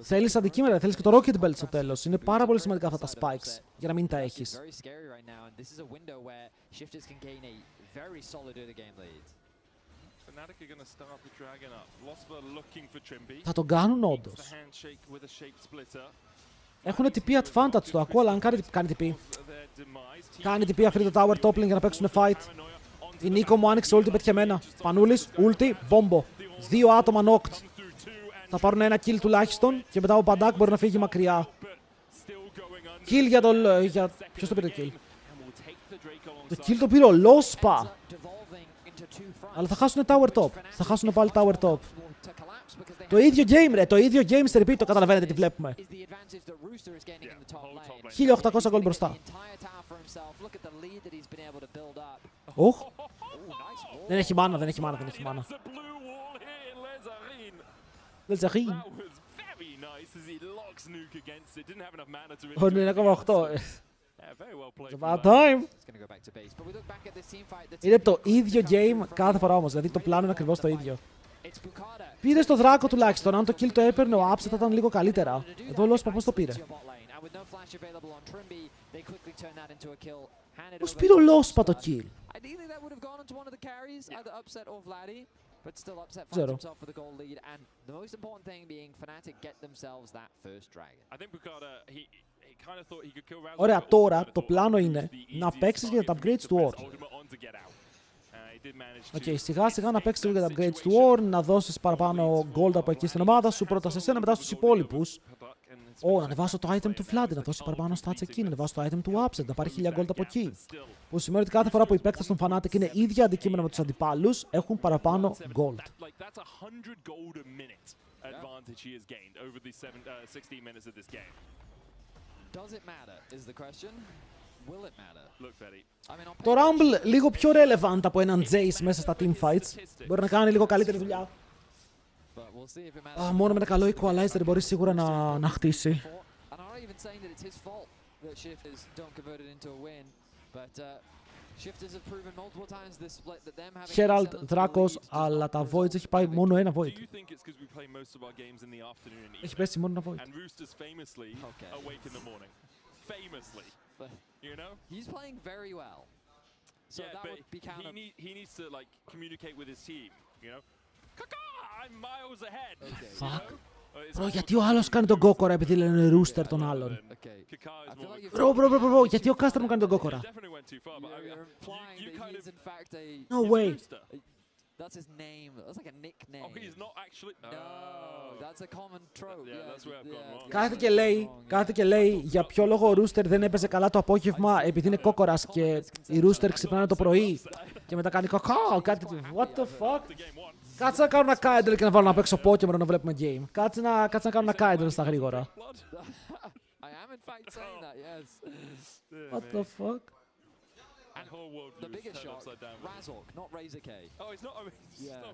Θέλεις αντικείμενα, θέλεις και το Rocket Belt στο τέλος. Είναι πάρα πολύ σημαντικά αυτά τα spikes για να μην τα έχεις. Θα τον κάνουν όντως. Έχουν TP advantage το ακούω, αλλά αν κάνει TP. Κάνει TP αφήνει το tower toppling για να παίξουν fight. Η Νίκο μου άνοιξε ulti, πέτυχε εμένα. Πανούλης, ulti, μπόμπο. 2 άτομα knocked. Θα πάρουν ένα kill τουλάχιστον και μετά ο Παντάκ μπορεί να φύγει μακριά. Kill για τον... Ποιος το πήρε το kill? Το kill το πήρε ο Lospa. Αλλά θα χάσουν tower top. Θα χάσουν πάλι tower top. Το ίδιο game ρε, το ίδιο game σε repeat, το καταλαβαίνετε τι βλέπουμε. 1800 gold μπροστά. Οχ. Δεν έχει μάνα, δεν έχει μάνα, δεν έχει μάνα. Λεζαρίν. Ο 9,8. About time. Είναι το ίδιο game κάθε φορά όμως, δηλαδή το πλάνο είναι ακριβώς το ίδιο. Πήρε στο δράκο τουλάχιστον, αν το kill το έπαιρνε ο Upset θα ήταν λίγο καλύτερα. Εδώ ο Lospa πώς το πήρε? Πώς πήρε ο Lospa το kill? Ξέρω. Ωραία, τώρα το πλάνο είναι να παίξεις για τα upgrades του War. Οκ, σιγά σιγά να παίξεις για τα upgrades του War, να δώσεις παραπάνω gold από εκεί στην ομάδα σου, πρώτα σε εσένα, μετά στους υπόλοιπους. Να ανεβάσω το item του Vlad, να δώσει παραπάνω stats εκεί, να ανεβάσω το item του Upset, να πάρει 1000 gold από εκεί. Που σημαίνει ότι κάθε φορά που οι παίκτες των Fnatic είναι ίδια αντικείμενα με τους αντιπάλους, έχουν παραπάνω gold. Το Rumble λίγο πιο relevant από έναν Jace μέσα στα teamfights. Μπορεί να κάνει λίγο καλύτερη δουλειά. Μόνο με ένα καλό equalizer μπορεί σίγουρα να χτίσει. Herald, Δράκος, αλλά τα Voids έχει πάει μόνο ένα Void. Έχει πέσει μόνο ένα Void. You know? He's playing very well. So yeah, that would be kind of... he needs to like communicate with his team, you know? Kaka, I'm miles ahead. Okay. Fuck. Bro, γιατί ο άλλος κάνει τον κόκορα επειδή λένε Rooster τον άλλον? Bro, γιατί ο Κάστρα μου κάνει τον κόκορα? No way. That's his name. That's like a nickname. Oh, he's not actually... No, that's a common trope. Yeah, that's where I've gone wrong. Κάθεται και λέει για ποιο λόγο ο Rooster δεν έπαιζε καλά το απόγευμα επειδή είναι κόκορας και οι Rooster ξυπνάνε το πρωί και μετά κάνει κακάο, κάτι... What the fuck? Κάτσε να κάνω ένα Kindle και να βάλω να παίξω Pokemon να βλέπουμε game. Κάτσε να κάνω ένα Kindle στα γρήγορα. I am in fact saying that, yes. What the fuck? And whole world the biggest shot, Razork, not Razor K. Oh, it's not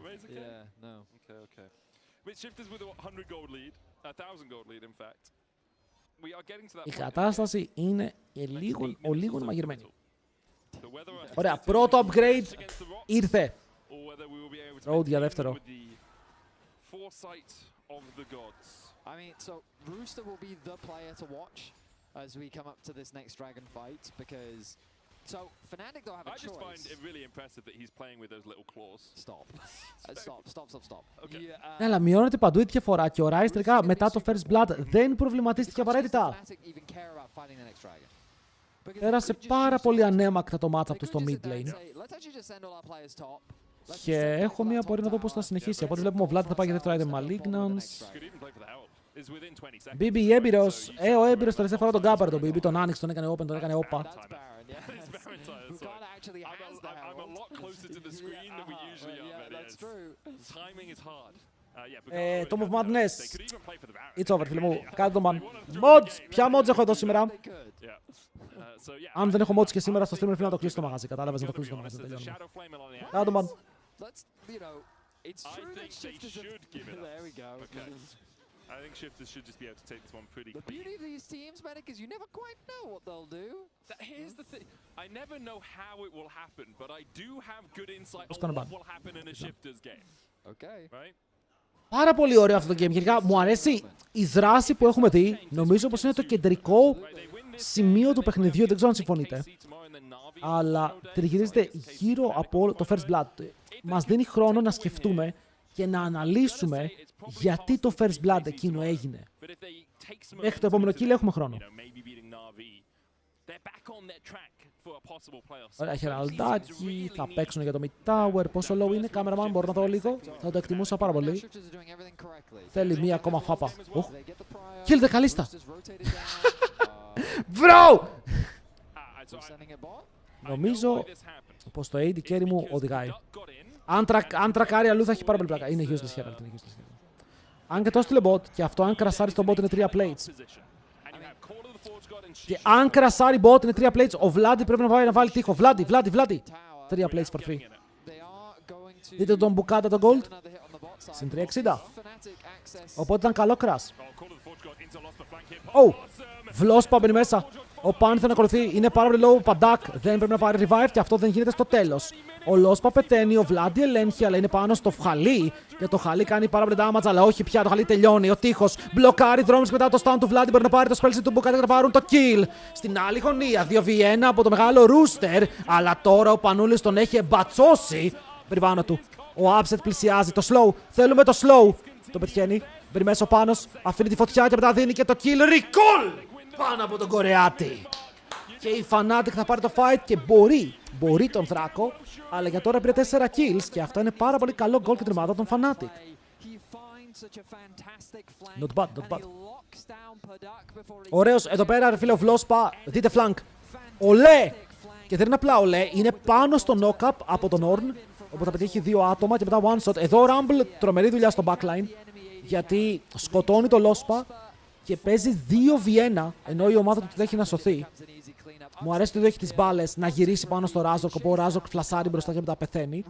Razor K? Yeah, no. Okay. With Shifters with a 100 gold lead, 1,000 gold lead in fact. We are getting to that point. Η κατάσταση είναι λίγο μαγειρμένη. Ωραία, πρώτο upgrade ήρθε. Road για δεύτερο. I mean, so Rooster will be the player to watch as we come up to this next dragon fight because so Fnatic don't have a choice. I just find it really impressive that he's playing with those little claws. Stop. Okay. Ναι, αλλά μειώνεται παντού η διαφορά και ο Rise τελικά μετά το First Blood δεν προβληματίστηκε απαραίτητα. Πέρασε πάρα πολύ ανέμακτα το match του στο mid lane. Και έχω μία απορία να δω πώς θα συνεχίσει. Από ό,τι βλέπουμε ο Vlad θα πάει για δεύτερο item Malignance. BB έμπειρος. Ο έμπειρος τελευταία φορά τον κάπαρε τον BB, τον άνοιξε, τον έκανε open, τον έκανε όπα. Tom of Madness. It's over, φίλε μου. Κάτω τον ban. Mods! Ποια mods έχω εδώ σήμερα? Αν δεν έχω mods και σήμερα στο streamer, φίλε να το κλείσω το μαγαζί. Κατάλαβες, να το κλείσω το μαγαζί. Κάτω τον ban. I think Shifters should just be able to take this one pretty clean. The beauty of these teams, Medic, is you never quite know what they'll do. Here's the thing. I never know how it will happen, but I do have good insight on what will happen in a Shifters game. Okay. Right? Πάρα πολύ ωραίο αυτό το game. Γενικά μου αρέσει η δράση που έχουμε δει. Νομίζω πως είναι το κεντρικό σημείο του παιχνιδιού. Δεν ξέρω αν συμφωνείτε. Αλλά τριγυρίζεται γύρω από το First Blood. Μας δίνει χρόνο να σκεφτούμε και να αναλύσουμε γιατί το First Blood εκείνο έγινε. Μέχρι το επόμενο kill έχουμε χρόνο. Ωραία, χεραλντάκι, θα παίξουν για το mid tower. Πόσο low είναι, cameraman, μπορώ να το δω λίγο. Θα το εκτιμούσα πάρα πολύ. Θέλει μία ακόμα φάπα. Kill the Kalista. Bro! Νομίζω πως το AD carry μου οδηγάει. Αν τρακάρει αλλού θα έχει πάρα πολύ πλάκα. Είναι useless Herald. Αν και το στείλε bot και αυτό αν κρασάρει στο bot είναι 3 plates. Και αν κρασάρει bot είναι 3 plates, ο Vladi πρέπει να βάλει τείχο. Vladi. 3 plates for free. Δείτε τον Μπουκάτα τον gold. Συν 360. Οπότε ήταν καλό crash. Βλόσπα μπαίνει μέσα. Ο Πάνθεν ακολουθεί. Είναι πάρα πολύ low. Παντάκ δεν πρέπει να πάρει revive και αυτό δεν γίνεται στο τέλος. Ο Λόσπα πεθαίνει. Ο Βλάντι ελέγχει, αλλά είναι πάνω στο χαλί. Και το χαλί κάνει πάρα πολύ damage, αλλά όχι πια. Το χαλί τελειώνει. Ο τείχος μπλοκάρει δρόμους μετά το stun του Βλάντι. Μπορεί να πάρει το spell του Μπουκάτα και να πάρουν το kill. Στην άλλη γωνία 2v1 από το μεγάλο Rooster. Αλλά τώρα ο Πανούλης τον έχει εμπατσώσει πριν πάνω του. Ο Upset πλησιάζει. Το slow. Θέλουμε το slow. Το πετυχαίνει. Μπαίνει μέσα ο Πάνος. Αφήνει τη φωτιά και μετά δίνει και το kill. Recall! Πάνω από τον Κορεάτη. Και η Fnatic θα πάρει το fight και μπορεί τον Δράκο, αλλά για τώρα πήρε 4 kills και αυτό είναι πάρα πολύ καλό goal και την ομάδα των Fnatic. Not bad. Ωραίος, εδώ πέρα ρε φίλε ο Βλόσπα, δείτε flank. Ολέ! Και δεν είναι απλά ολέ, είναι πάνω στο knock-up από τον Ornn, όπου θα πετύχει 2 άτομα και μετά one shot. Εδώ ο Rumble, τρομερή δουλειά στο backline, γιατί σκοτώνει το Λόσπα και παίζει 2v1, ενώ η ομάδα του έχει να σωθεί. Μου αρέσει ότι έχει τις μπάλες να γυρίσει πάνω στο Razork, όπου ο Razork φλασάρει μπροστά και μετά πεθαίνει.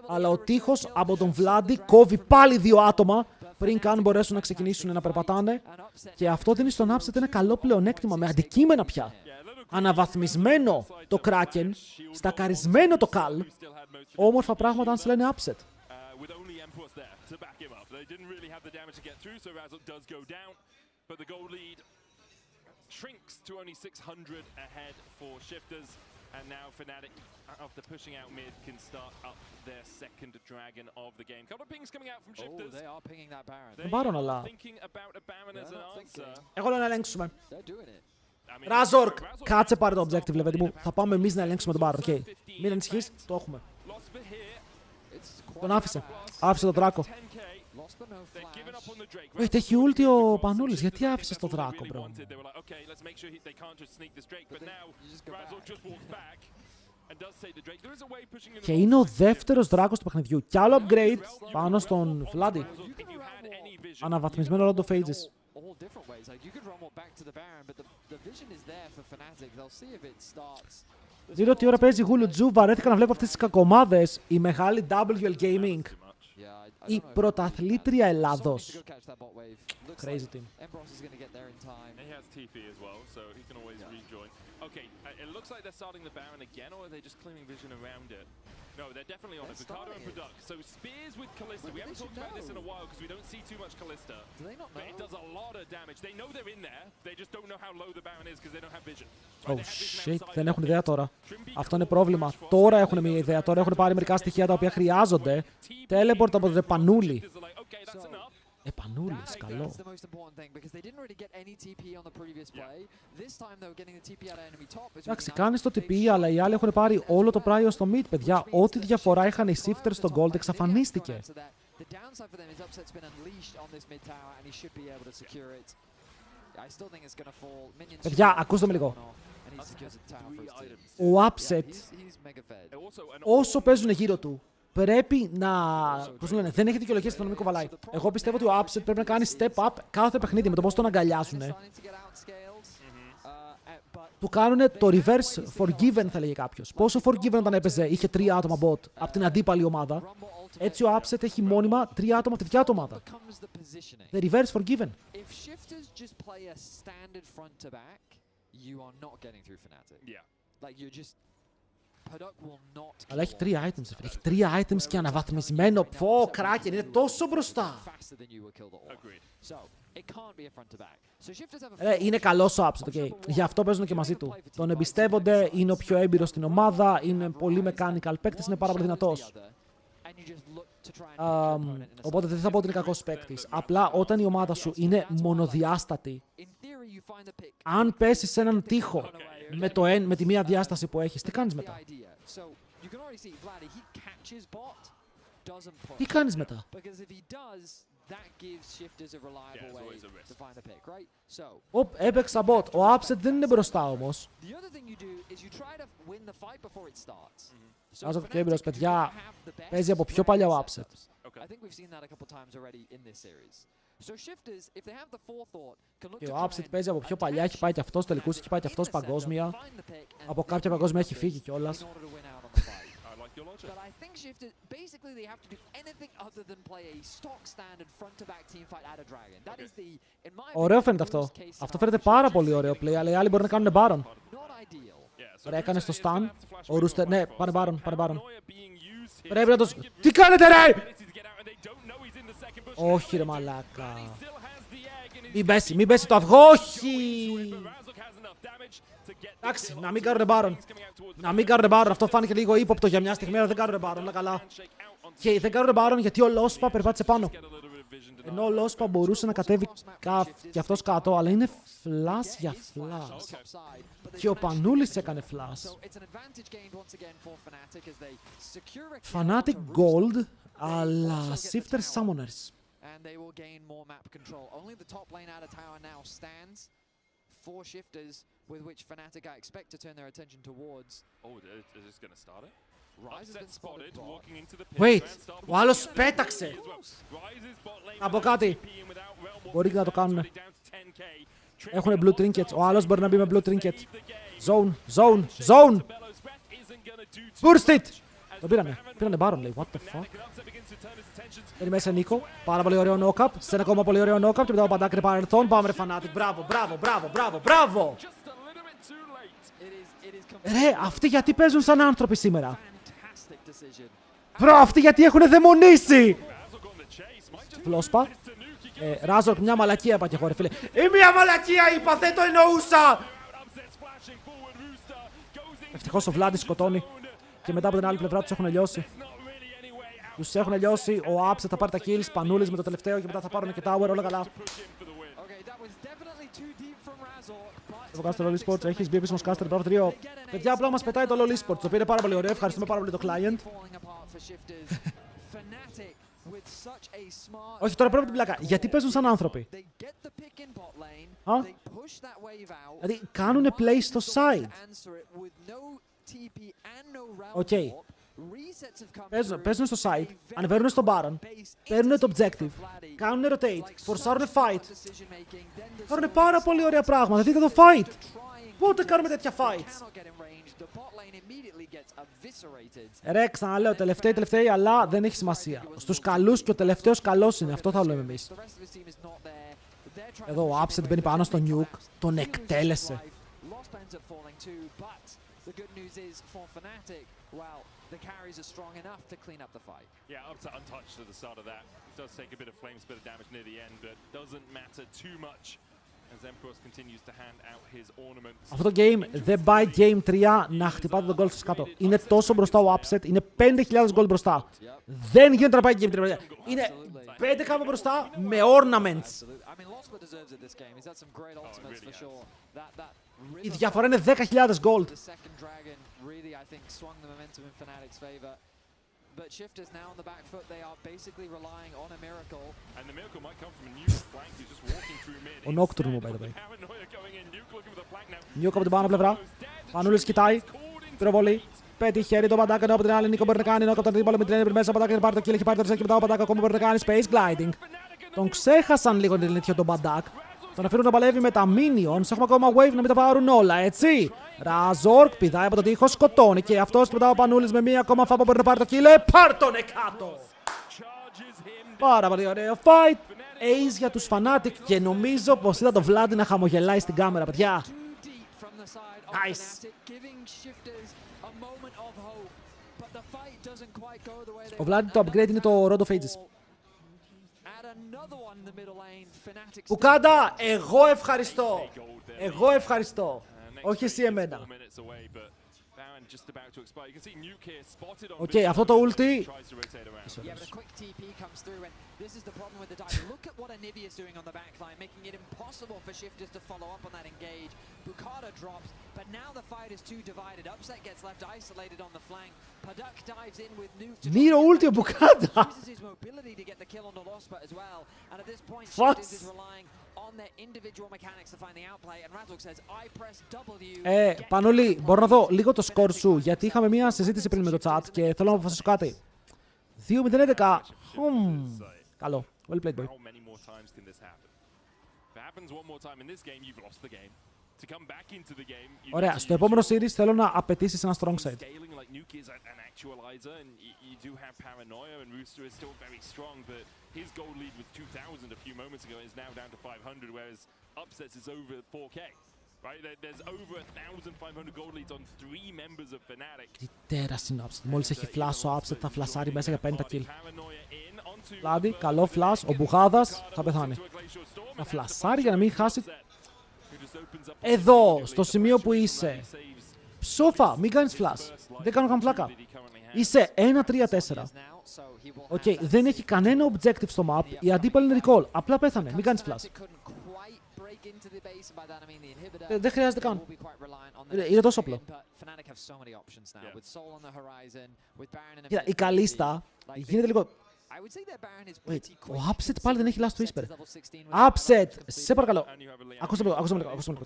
Αλλά ο τείχος από τον Vladi κόβει πάλι 2 άτομα πριν καν μπορέσουν να ξεκινήσουν να περπατάνε. Και αυτό δίνει στον Upset ένα καλό πλεονέκτημα με αντικείμενα πια. Αναβαθμισμένο το Kraken, στακαρισμένο το Kal. Όμορφα πράγματα αν σε λένε Upset. But the gold lead shrinks to only 600 ahead for Shifters, and now Fnatic, after pushing out mid, can start up their second dragon of the game. Couple of pings coming out from Shifters. They are pinging that Baron. They are thinking about a Baron as an answer. Εγώ λέω να ελέγξουμε. They're doing it. Razork, κάτσε πάρε το objective, λεβέντη μου. Θα πάμε εμείς να ελέγξουμε τον Baron, okay. Μην ανησυχείς, το έχουμε. Τον άφησε. Άφησε τον Δράκο. Έχει ulti ο Πανούλης, γιατί άφησες τον Δράκο, bro. Και είναι ο δεύτερος Δράκος του παιχνιδιού. Κι άλλο upgrade πάνω στον Vladi. Αναβαθμισμένο όλο το phases. Δείτε ότι η ώρα παίζει Γουλουτζού, βαρέθηκα να βλέπω αυτές τις κακομάδες. Η μεγάλη WL Gaming. Η πρωταθλήτρια Ελλάδος. Crazy team. Okay, it looks like they're starting the Baron again, or are they just claiming vision around it? No, they're definitely on it. Bukado and Product. So Spears with Kalista. We haven't talked about this in a while because we don't see too much Kalista. Do they not know? But it does a lot of damage. They know they're in there. They just don't know how low the Baron is because they don't have vision. Oh shit, δεν έχουν ιδέα τώρα. Αυτό είναι πρόβλημα. Τώρα έχουν μια ιδέα. Τώρα έχουν πάρει μερικά στοιχεία τα οποία χρειάζονται. Teleport από το Πανούλη. Επανούλης, καλό. Εντάξει, κάνεις το TP, αλλά οι άλλοι έχουν πάρει όλο το prio στο mid, παιδιά. Ό,τι διαφορά είχαν οι shifters στο gold εξαφανίστηκε. Παιδιά, ακούστε με λίγο. Ο Upset, όσο παίζουν γύρω του, πρέπει να. Πώς λένε, δεν έχει δικαιολογία στην αστυνομικό βαλάει. Εγώ πιστεύω ότι ο Upset πρέπει να κάνει step up κάθε παιχνίδι με το πώς τον αγκαλιάζουνε. Του κάνουνε το reverse forgiven, θα λέγε κάποιος. Πόσο forgiven όταν έπαιζε, είχε 3 άτομα bot από την αντίπαλη ομάδα. Έτσι ο Upset έχει μόνιμα 3 άτομα από τη δικιά του ομάδα. The reverse forgiven. Αλλά έχει 3 items, έχει 3 items και αναβαθμισμένο. Πω, Kraken είναι τόσο μπροστά. Είναι καλός ο Upset, okay. Γι' αυτό παίζουν και μαζί του. Τον εμπιστεύονται, είναι ο πιο έμπειρος στην ομάδα, είναι πολύ mechanical παίκτης, είναι πάρα πολύ δυνατός. Οπότε δεν θα πω ότι είναι κακός παίκτης. Απλά όταν η ομάδα σου είναι μονοδιάστατη, αν πέσεις σε έναν τοίχο με τη μία διάσταση που έχεις, τι κάνεις μετά? Τι κάνεις μετά? Έπαιξα bot. Ο Upset δεν είναι μπροστά όμως. Άζω και έμπειρος, παιδιά, παίζει από πιο παλιά ο Upset. Και ο Upset παίζει από πιο παλιά, έχει πάει και αυτός τελικούς, έχει πάει και αυτός παγκόσμια. Από κάποια παγκόσμια έχει φύγει κιόλας. But I think Shifters, basically they have to do anything other than play a stock standard front-to-back team fight at a dragon. That is the, in my Ωραίο φαίνεται αυτό. Αυτό φαίνεται πάρα πολύ ωραίο play, αλλά οι άλλοι μπορεί να κάνουν Baron. Ωραία, έκανε στο stun. Ο Rooster, ναι, πάνε Baron. Πρέπει να τους... Τι κάνετε ρε! Όχι ρε μαλάκα. Μην πέσει το αυγό, όχι! Εντάξει, να μην κάνουν Baron. Να μην κάνουν Baron. Αυτό φάνηκε λίγο ύποπτο για μια στιγμή, αλλά δεν κάνουν Baron. Όλα καλά. Και δεν κάνουν Baron γιατί ο Lospa περπάτησε πάνω. Ενώ ο Lospa μπορούσε να κατέβει κι αυτός κάτω, αλλά είναι flash για flash. Και ο Πανούλης έκανε flash. Fnatic Gold, αλλά Shifter Summoners. Four shifters with which Fnatic I expect to turn their attention towards. Oh, is this going to start it? Rise has been spotted walking into the pit. Wait, ο άλλος πέταξε. Να πω κάτι. Μπορεί και να το κάνουν. Έχουν blue trinkets. Ο άλλος μπορεί να μπει με blue trinket. Zone. Burst it. Το πήρανε Baron, λέει. What the fuck. Είναι μέσα Νίκο. Πάρα πολύ ωραίο knock-up. Σε ένα ακόμα πολύ ωραίο knock-up. Και μετά ο Παντάκρη παρελθόν. Πάμε ρε Fnatic. Μπράβο. Ρε, αυτοί γιατί παίζουν σαν άνθρωποι σήμερα. Μπρο, αυτοί γιατί έχουν δαιμονίσει. Φλόσπα. Ράζορκ, μια μαλακία είπα και εγώ ρε φίλε. Μια μαλακία είπα, δεν το εννοούσα. Ευτυχώς ο Βλάντης σκοτώνει. Και μετά από την άλλη πλευρά τους έχουν λιώσει. Τους έχουν λιώσει, ο Upset θα πάρει τα kills, Πανούλης με το τελευταίο και μετά θα πάρουν και tower, όλα καλά. Το caster LoL Esports, έχεις μπει επίσημος caster Bravo 3. Παιδιά, απλά μας πετάει το LoL Esports, το οποίο είναι πάρα πολύ ωραίο, ευχαριστούμε πάρα πολύ το client. Όχι, τώρα πρέπει την πλάκα. Γιατί παίζουν σαν άνθρωποι. Δηλαδή, κάνουνε play στο side. Οκ. Παίζουν στο side, ανεβαίνουν στο Baron, παίρνουν το objective, κάνουν rotate, φορσάρουν fight. Κάνουν πάρα πολύ ωραία πράγματα. Δείτε το fight. Πότε κάνουμε τέτοια fights. Ρε, ξαναλέω, τελευταίοι, αλλά δεν έχει σημασία. Στους καλούς και ο τελευταίος καλός είναι. Αυτό θα λέμε εμείς. Εδώ ο Upset μπαίνει πάνω στο nuke, τον εκτέλεσε. The good news is for Fnatic, well, the carries are strong enough to clean up the fight. Yeah, Upset untouched at the start of that. Does take a bit of flames, bit of damage near the end, but doesn't matter too much as Emperor continues to hand out his ornaments. Αυτό το game δεν πάει game 3 να χτυπάτε τον gold σας κάτω. Είναι τόσο μπροστά ο Upset, είναι 5.000 gold μπροστά. Δεν γίνεται να πάει game 3. Είναι 5 κάμω μπροστά με ornaments. Η διαφορά είναι 10.000 gold. Ο Nocturne μου, by the way. Nuke από την πάνω πλευρά. Πανούλης κοιτάει. Πυροβολή. Πέτει χέρι το Παντάκα, ενώ από την άλλη Νίκο μπορεί να κάνει. Νόκ από τον αντίπαλο με την έννοια μέσα. Παντάκα πάρει το kill, έχει πάρει το reset και μετά ο Παντάκα ακόμα μπορεί να κάνει space gliding. Τον ξέχασαν λίγο την ηλικία τον Παντάκ. Τον αφήνουν να παλεύει με τα minions. Έχουμε ακόμα wave να μην τα πάρουν όλα, έτσι. Ραζόρκ πηδάει από τον τοίχο, σκοτώνει και αυτός και μετά ο Πανούλης με μία ακόμα φάπα μπορεί να πάρει το kill. Πάρ' τον κάτω. Πάρα πολύ ωραίο fight. Ace για τους Fnatic και νομίζω πως είδα το Vlad να χαμογελάει στην κάμερα, παιδιά. Nice. Ο Vlad το upgrade είναι το Rod of Ages. Πουκάντα, εγώ ευχαριστώ. Όχι εσύ εμένα. Οκ, αυτό το ulti. Yeah, but a quick TP comes through, and this is the problem with the dive. Look at what a Navi is doing on the backline, making it impossible for Shifters to follow up on that engage. Bukata drops, but now the fight is too divided. Upset gets left isolated on the flank. Paduk dives in with nuke. Nero ulti ο Bukata. Uses his mobility to get the kill on the Lospa as well. And at this point, What? Shifters is relying on their individual mechanics to find the outplay. And Razok says, I press W. Πανόλη, μπορώ να δω λίγο το σκορ σου, γιατί είχαμε μια συζήτηση πριν με το chat και θέλω να αποφασίσω κάτι. 2-0-11. Καλό. Well played, boy. Ωραία, στο επόμενο series θέλω να απαιτήσεις ένα strong side. His gold lead was 2,000 a few moments ago and is now down to 500, whereas Upsets is over 4K. Right? There's over 1,500 gold leads on 3 members of Fnatic. Τι τέρας είναι ο Upset. Μόλις έχει flash ο Upset θα φλασάρει μέσα για 50 kill. Λάδι, καλό flash. Ο Μπουχάδας θα πεθάνει. Θα φλασάρει για να μην χάσει. Εδώ, στο σημείο που είσαι. Ψόφα, μην κάνεις flash. Δεν κάνω καν πλάκα. Είσαι 1-3-4. Οκ, δεν έχει κανένα objective στο map. Η αντίπαλη είναι recall. Απλά πέθανε. Μην κάνεις flash. Δεν χρειάζεται καν. Είναι τόσο απλό. Κοίτα, η καλίστα γίνεται λίγο... Wait, ο Upset πάλι δεν έχει last whisper. Upset, σε παρακαλώ. Ακούστε με λίγο.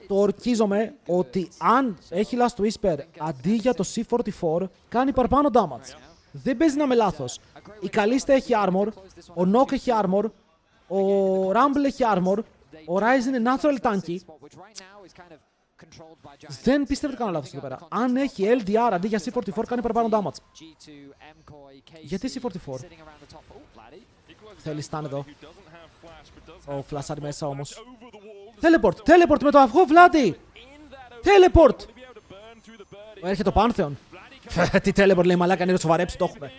Το ορκίζομαι ότι αν έχει last whisper αντί για το C44 κάνει παραπάνω damage. Δεν παίζει να είμαι λάθος. Η καλίστα έχει armor, ο Nock έχει armor, ο Rumble έχει armor, ο Ryze είναι natural tanky. Δεν πιστεύω ότι κάνω λάθος εδώ πέρα. Αν έχει LDR αντί για C44 κάνει παραπάνω damage. Γιατί C44? Θέλει stun εδώ. Ο φλασάρει μέσα όμως. Teleport με το αυγό Βλάντι! Teleport! Έρχεται το Pantheon. Τι teleport λέει μαλάκα, είναι να σοβαρέψει, το έχουμε.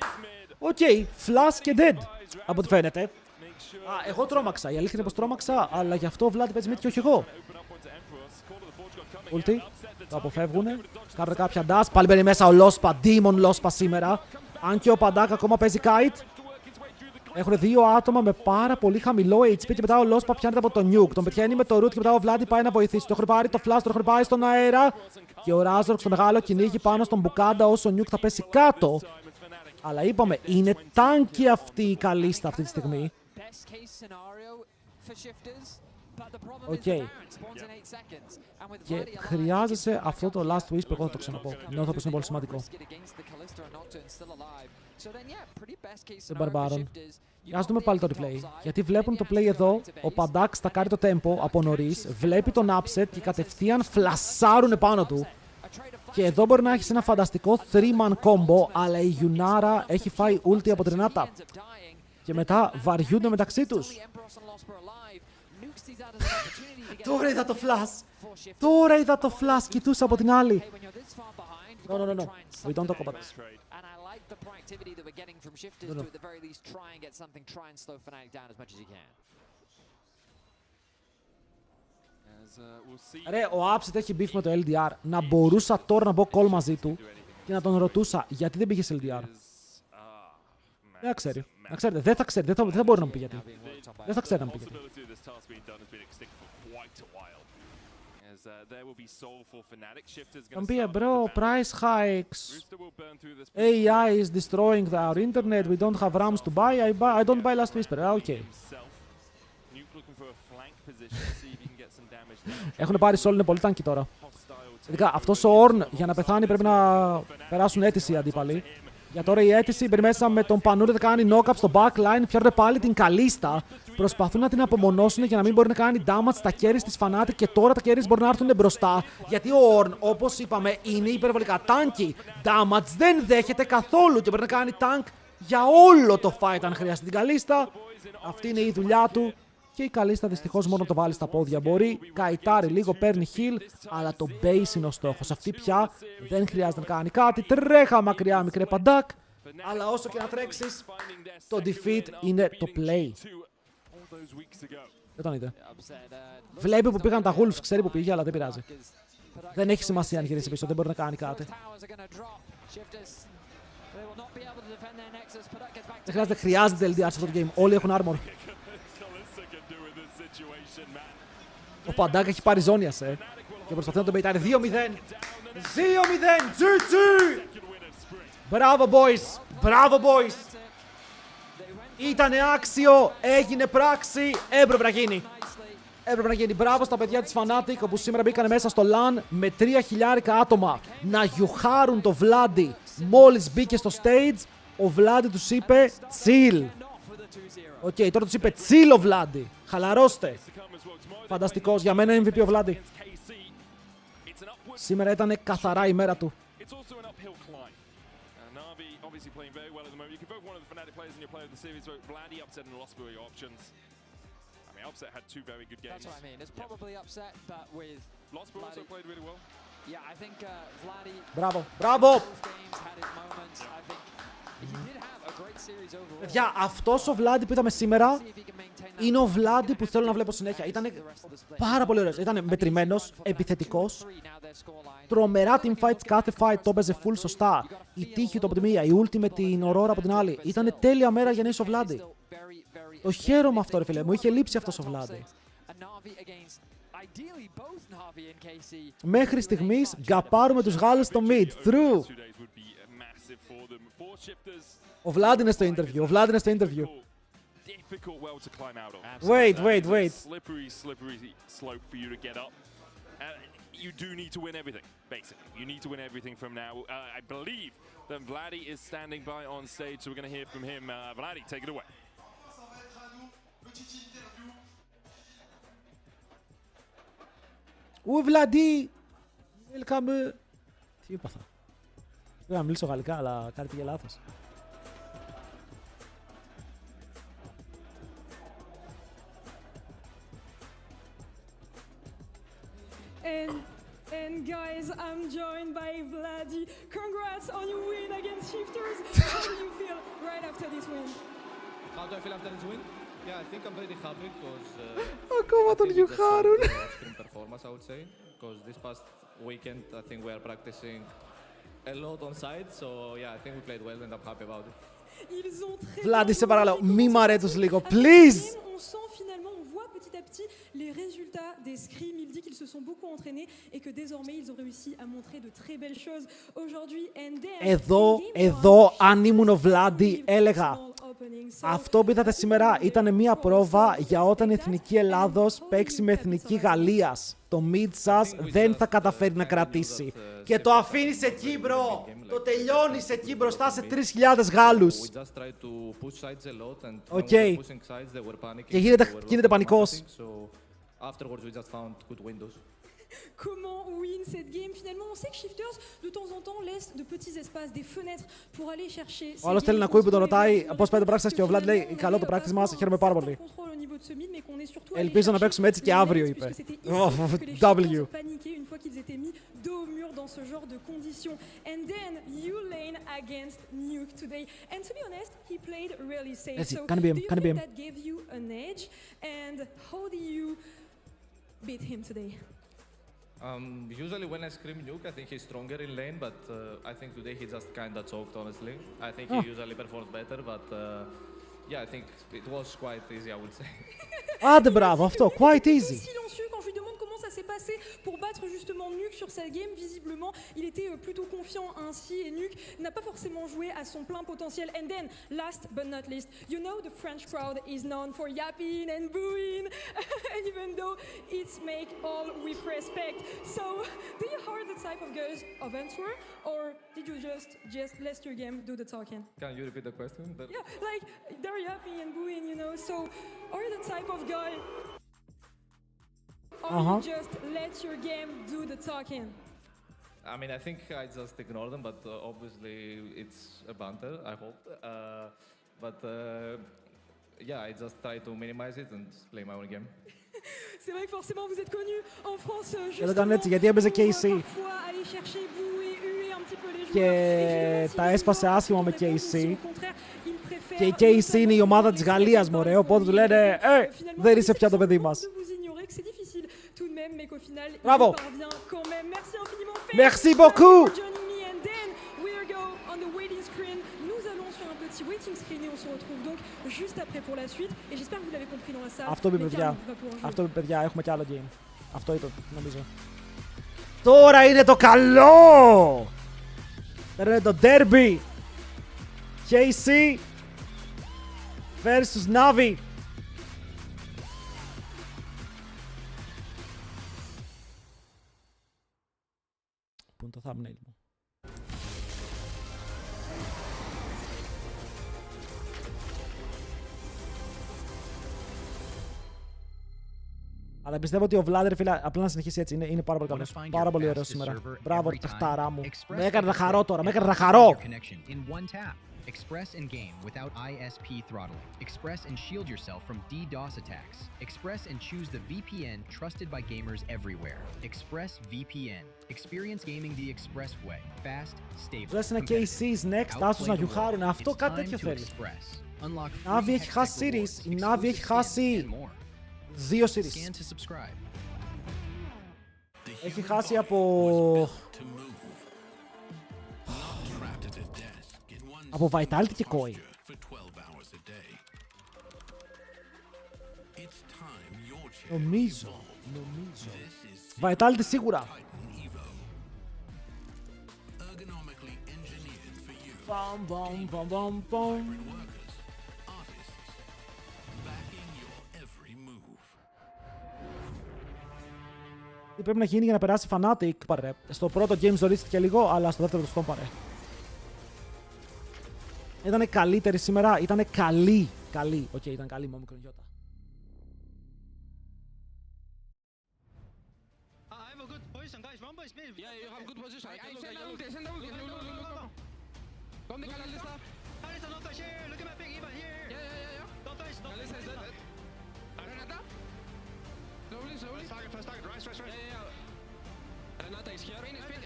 Οκ, flash και dead. Από ό,τι φαίνεται. Εγώ τρόμαξα. Η αλήθεια είναι πως τρόμαξα, αλλά γι' αυτό ο Βλάντι παίζει μύτη και όχι εγώ. Ulti, το αποφεύγουνε. Κάνουν κάποια dash. Πάλι μπαίνει μέσα ο Lospa, Demon Lospa σήμερα. Αν και ο Paduk ακόμα παίζει kite. Έχουν 2 άτομα με πάρα πολύ χαμηλό HP και μετά ο Lospa πιάνεται από το nuke. Τον πετυχαίνει με το root και μετά ο Vladi πάει να βοηθήσει. Το έχουν πάρει το flash, το έχουν πάει στον αέρα. Και ο Razork στο μεγάλο κυνήγι πάνω στον Bukada όσο ο nuke θα πέσει κάτω. Αλλά είπαμε, είναι τάνκι αυτή η καλίστα αυτή τη στιγμή. Οκ. Και χρειάζεσαι αυτό το last whisper, εγώ θα το ξαναπώ. Νιώθω πως είναι πολύ σημαντικό. Τον Μπαρμπάρον. Ας δούμε πάλι το replay. Γιατί βλέπουν το play εδώ, ο Paduk θα κάνει το tempo από νωρίς, βλέπει τον upset και κατευθείαν φλασάρουν πάνω του. Και εδώ μπορεί να έχεις ένα φανταστικό 3-man combo, αλλά η Yunara έχει φάει ulti από τρινάτα. Και μετά βαριούνται μεταξύ τους. Τώρα είδα το flash! Τώρα είδα το flash, κοιτούσα από την άλλη. No. We don't talk about this. Ρε, ο Upset έχει beef με το LDR. Να μπορούσα τώρα να μπω call μαζί του και να τον ρωτούσα γιατί δεν πήγε σε LDR. Δεν ξέρει. Να ξέρετε, δεν θα ξέρει, δεν θα μπορεί να μου πει γιατί. Δεν θα ξέρει να μου πει γιατί. Θα μου πει, bro, price hikes. AI is destroying our internet. We don't have RAMs to buy. I don't buy last whisper. Okay. Έχουν πάρει Soul, είναι πολύ τάνκι τώρα. Ειδικά αυτός ο Ornn για να πεθάνει πρέπει να περάσουν αίτηση οι αντίπαλοι. Για τώρα η αίτηση μπαίνει μέσα με τον Πανούρη, θα κάνει knock-up στο backline, φτιάχνουν πάλι την καλίστα. Προσπαθούν να την απομονώσουν για να μην μπορεί να κάνει damage στα carries της Fnatic και τώρα τα carries μπορεί να έρθουν μπροστά. Γιατί ο Ornn, όπως είπαμε, είναι υπερβολικά tanky. Damage δεν δέχεται καθόλου και μπορεί να κάνει tank για όλο το fight αν χρειάζεται την καλίστα. Αυτή είναι η δουλειά του. Και η καλίστα δυστυχώς μόνο το βάλει στα πόδια. Μπορεί, καητάρει λίγο, παίρνει heal, αλλά το base είναι ο στόχος. Αυτή πια δεν χρειάζεται να κάνει κάτι. Τρέχα μακριά, μικρέ Paduk. Αλλά όσο και να τρέξεις, το defeat είναι το play. Δεν τον είδε. Βλέπει που πήγαν τα Wolves, ξέρει που πήγε, αλλά δεν πειράζει. Δεν έχει σημασία αν γυρίσει πίσω, δεν μπορεί να κάνει κάτι. Δεν χρειάζεται LDR σε αυτό το game. Όλοι έχουν armor. Ο Παντάκα έχει πάρει ζώνια και προσπαθεί να τον πειτάρει. 2-0. 2-0. GG. Μπράβο boys. Μπράβο boys. Ήτανε άξιο. Έγινε πράξη. Έπρεπε να γίνει. Έπρεπε να γίνει. Μπράβο στα παιδιά της Fnatic, όπου σήμερα μπήκανε μέσα στο LAN με 3.000 άτομα να γιουχάρουν το Βλάντι. Μόλις μπήκε στο stage, ο Βλάντι τους είπε chill. Οκ, τώρα τους είπε chill ο Βλάντι. Χαλαρώστε. Φανταστικός. Για μένα MVP ο Βλάντι. Σήμερα ήταν καθαρά η μέρα του. Navi obviously playing very well at the moment. You can vote one of the Fnatic players in your player of the series. Vote Vladdy, Upset, and Lost were your options. I mean, Upset had two very good games. That's what I mean. It's probably Upset, but with Lost also played really well. Yeah, I think Vladdy. Μπράβο, μπράβο! Games had his moments. I think he did have a great series overall. Παιδιά, αυτός ο Βλάντι που είδαμε σήμερα είναι ο Βλάντι που θέλω να βλέπω συνέχεια. Ήταν πάρα πολύ ωραίος. Ήταν μετρημένος, επιθετικός. Τρομερά team fights, κάθε fight το έπαιζε full σωστά. Η τύχη του από τη μία, η ulti με την Aurora από την άλλη. Ήταν τέλεια μέρα για να είσαι ο Βλάντι. Το χαίρομαι αυτό, ρε φίλε. Μου είχε λείψει αυτός ο Βλάντι. Μέχρι στιγμής γκαπάρουμε τους Γάλλους στο mid. True. Ο Βλάντι είναι στο interview. Ο Βλάντι είναι στο interview. Wait. Slippery slope for you to get up. You do need to win everything, basically. You need to win everything from now. I believe that Vladdy is standing by on stage, so we're going to hear from him. Vladdy, take it away. Βλάντι! Welcome! Τι είπα θα. Πρέπει να μιλήσω γαλλικά, αλλά κάτι πήγε λάθος. And guys, I'm joined by Vladdy. Congrats on your win against Shifters. How do you feel right after this win? How do I feel after this win? Yeah, I think I'm pretty happy because ακόμα τον γιουχάρουν. Performance, I would say, because this past weekend I think we are practicing a lot on site, so yeah, I think we played well and I'm happy about it. Βλάντι, σε παρακαλώ, μη μαρέτους λίγο, please! Finalement, on voit petit à petit les résultats des scrims. Il dit qu'ils se sont beaucoup entraînés et que désormais ils ont réussi à montrer de très belles choses aujourd'hui. Εδώ, αν ήμουν ο Βλάντι, έλεγα αυτό που είδατε σήμερα ήταν μια πρόβα για όταν η Εθνική Ελλάδος παίξει με Εθνική Γαλλίας. Το mid σας δεν θα καταφέρει να κρατήσει. Και το αφήνεις εκεί, μπρο! Το τελειώνεις εκεί μπροστά σε 3.000 Γάλλους. Οκ. Και γίνεται πανικός. Comment win cette game? Finalement, on sait que Shifters, de temps en temps, laisse de petits espaces, des fenêtres pour aller chercher. Ο άλλος θέλει να ακούει που τον ρωτάει πώς πάει το πράξεις και ο Βλάντ λέει καλό το πράξεις μας, χαίρομαι πάρα πολύ. Ελπίζω να παίξουμε έτσι και αύριο, είπε. W. Έτσι, κάνει BM, κάνει BM. Usually when I scream nuke, I think he's stronger in lane, but I think today he just kinda choked, honestly. I think he usually performs better, but yeah, I think it was quite easy, I would say. Άντε μπράβο, αυτό, quite easy. Ça s'est passé pour battre justement Nuke sur cette game. Visiblement, il était plutôt confiant ainsi et Nuke n'a pas forcément joué à son plein potentiel. And then, last but not least, you know the French crowd is known for yapping and booing, even though it's make all with respect. So, do you are the type of guys of answer, or did you just let your game do the talking? Can you repeat the question? Yeah, like they're yapping and booing, you know. So, are you the type of guy? Or you just let your game do the talking? I mean, I think I just ignore them, but obviously it's a banter, I hope. But yeah, I just try to minimize it and play my own game. C'est vrai que forcément vous êtes connu en France γιατί έπαιζε KC. Και τα έσπασε άσχημα με KC. Και η KC είναι η ομάδα της Γαλλίας, μωρέ, οπότε του λένε δεν είσαι πια το παιδί μας. tout de même, mais qu'au final, Bravo. il parvient quand même. Merci infiniment. Merci beaucoup. For joining me, and then we go on the waiting screen. Nous allons sur un petit waiting screen et on se retrouve donc juste après pour la suite. Et j'espère que vous l'avez compris dans la salle. Αυτό είπε, mais παιδιά. Karmine va pouvoir jouer. Αυτό είπε, παιδιά. Έχουμε κι άλλο game. Αυτό είπε, νομίζω. Τώρα είναι το καλό! Τώρα είναι το derby. KC versus Navi. Πού είναι το thumbnail μου? Αλλά πιστεύω ότι ο Βλάντερ, φίλε, απλά να συνεχίσει έτσι. Είναι πάρα πολύ καλός. Πάρα πολύ ωραίος σήμερα. Μπράβο, παιχταρά μου. Με έκανε να χαρώ τώρα. Με έκανε να χαρώ. Express in game without ISP throttling. Express and shield yourself from DDoS attacks. Express and choose the VPN trusted by gamers everywhere. Express VPN. Experience gaming the Express way. Fast, stable, Ζες είναι KC's next. Άσους να γιουχάρουν. Αυτό κάτι τέτοιο θέλει. Η Navi έχει χάσει series. Η Navi έχει χάσει 2 series. Έχει χάσει από... από Vitality και Koi. Νομίζω. Vitality σίγουρα. Τι πρέπει να γίνει για να περάσει Fnatic, παρέ. Στο πρώτο game ζορίστηκε λίγο, αλλά στο δεύτερο το πάρε. Ήτανε καλύτερη σήμερα, ήτανε καλή. Καλή. Οκ, ήταν καλή με όμικρον γιώτα. Renata is here.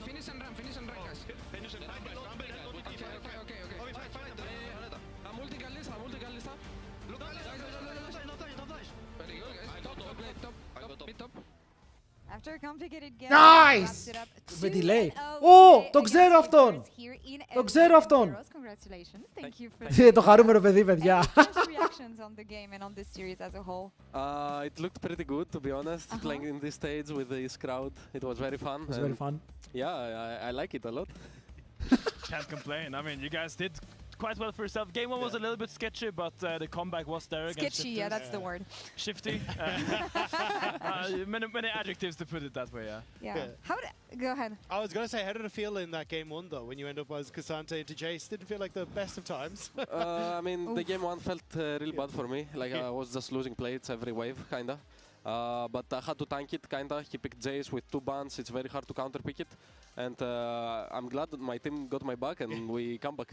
Finish and run, guys. Finish and run. Okay. I'm multi-Galista. Look, very good, guys. Top. After a complicated game, Nice! Με delay. Ω, το ξέρω αυτόν! Το ξέρω αυτόν! Congratulations. Thank you for Το χαρούμενο παιδί, παιδιά. reactions on the game and on this series as a whole. It looked pretty good, to be honest, playing in this stage with this crowd. It was very fun. It was very fun. Yeah, I like it a lot. Can't complain. I mean, you guys did quite well for yourself. Game 1 was a little bit sketchy, but the comeback was there against Sketchy, yeah, that's the word. Shifty. Many adjectives to put it that way, Yeah. Go ahead. I was going to say, how did it feel in that game 1 though, when you end up as Cassante into Jace? Didn't feel like the best of times. I mean, the game 1 felt really bad for me. Like I was just losing plates every wave, kinda. But I had to tank it, kinda. He picked Jace with 2 bans. It's very hard to counter pick it. And I'm glad that my team got my back and we come back.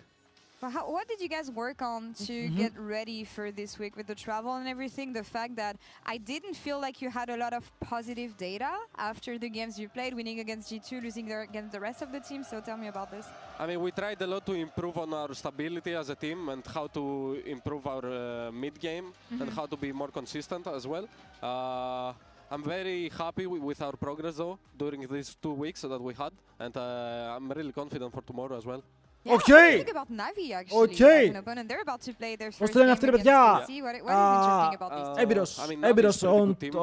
But what did you guys work on to get ready for this week with the travel and everything? The fact that I didn't feel like you had a lot of positive data after the games you played, winning against G2, losing against the rest of the team. So tell me about this. I mean, we tried a lot to improve on our stability as a team and how to improve our mid game and how to be more consistent as well. I'm very happy with our progress though during these 2 weeks that we had, and I'm really confident for tomorrow as well. Yeah, what do you think about Navi actually as an opponent? They're about to play their first game against KC. What is interesting about these two? Ebiros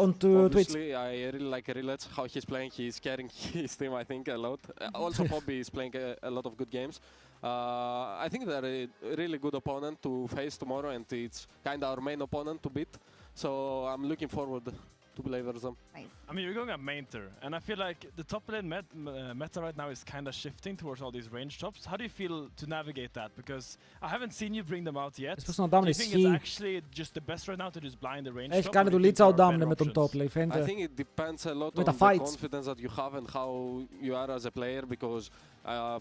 on Twitch. I really like Rilets, how he's playing. He's carrying his team, I think, a lot. Also, Bobby is playing a lot of good games. I think they're a really good opponent to face tomorrow, and it's kind of our main opponent to beat. So I'm looking forward to play versus them. I mean, you're going at Mainter, and I feel like the top lane meta right now is kind of shifting towards all these range tops. How do you feel to navigate that? Because I haven't seen you bring them out yet. Do you think it's actually just the best right now to just blind the range top? Έχει κάνει δουλίτσα ο Dominant με τον top lane, φαίνεται. I think it depends a lot on the confidence that you have and how you are as a player, because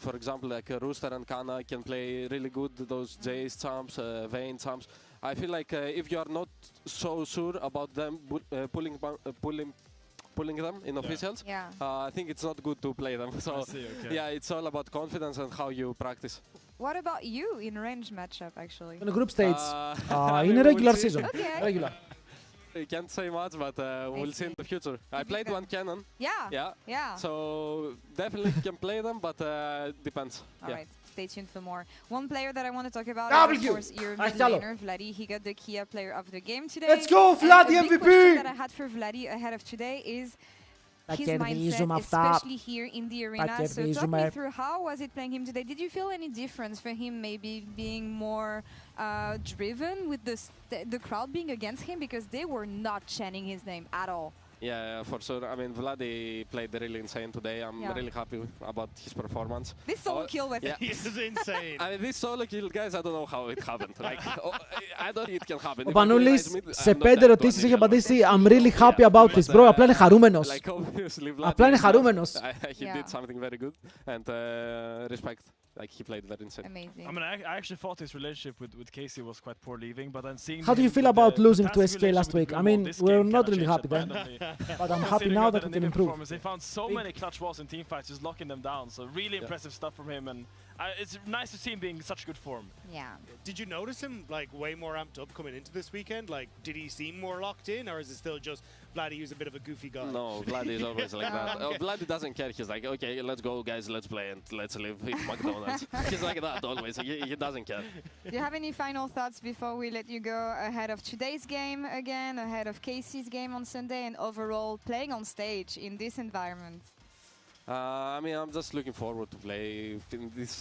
for example, like Rooster and Kana can play really good those Jace champs, Vayne champs. I feel like if you are not so sure about them pulling them in officials, I think it's not good to play them. So yeah, it's all about confidence and how you practice. What about you in range matchup actually? In the group stage, in a regular season. Okay. Regular. can't say much, but we'll see in the future. I played one cannon. Yeah. So definitely can play them, but depends. All right, stay tuned for more. One player that I want to talk about is, of course, your mid laner, Vladdy. He got the Kia Player of the Game today. Let's go, Vladdy MVP! The big question that I had for Vladdy ahead of today is his mindset, especially here in the arena. So talk me through, how was it playing him today? Did you feel any difference for him maybe being more driven with the crowd being against him, because they were not chanting his name at all? Yeah, for sure. I mean, Vladdy played really insane today. I'm really happy about his performance. This solo kill was this is insane. I mean, this solo kill, guys, I don't know how it happened. Like, I don't think it can happen. Ο Πανούλης σε 5 ερωτήσεις έχει απαντήσει I'm really happy about this, bro. Απλά είναι χαρούμενος. Like, obviously, Απλά είναι χαρούμενος. He did something very good, and respect. Like, he played very insane. Amazing. I mean, I actually thought his relationship with Casey was quite poor leaving, but then seeing... How do you feel about losing to SK last week? I mean, we're not really happy then, but I'm happy now that we can improve. They found so many clutch balls in teamfights, just locking them down, so really impressive stuff from him, and it's nice to see him being in such good form. Yeah. Did you notice him like way more amped up coming into this weekend? Like, did he seem more locked in, or is it still just Vladdy who's a bit of a goofy guy? No, Vladdy is always like that. Vladdy doesn't care. He's like, okay, let's go, guys, let's play and let's live. Eat McDonald's. He's like that always. He doesn't care. Do you have any final thoughts before we let you go ahead of today's game again, ahead of Casey's game on Sunday, and overall playing on stage in this environment? I mean, I'm just looking forward to play in this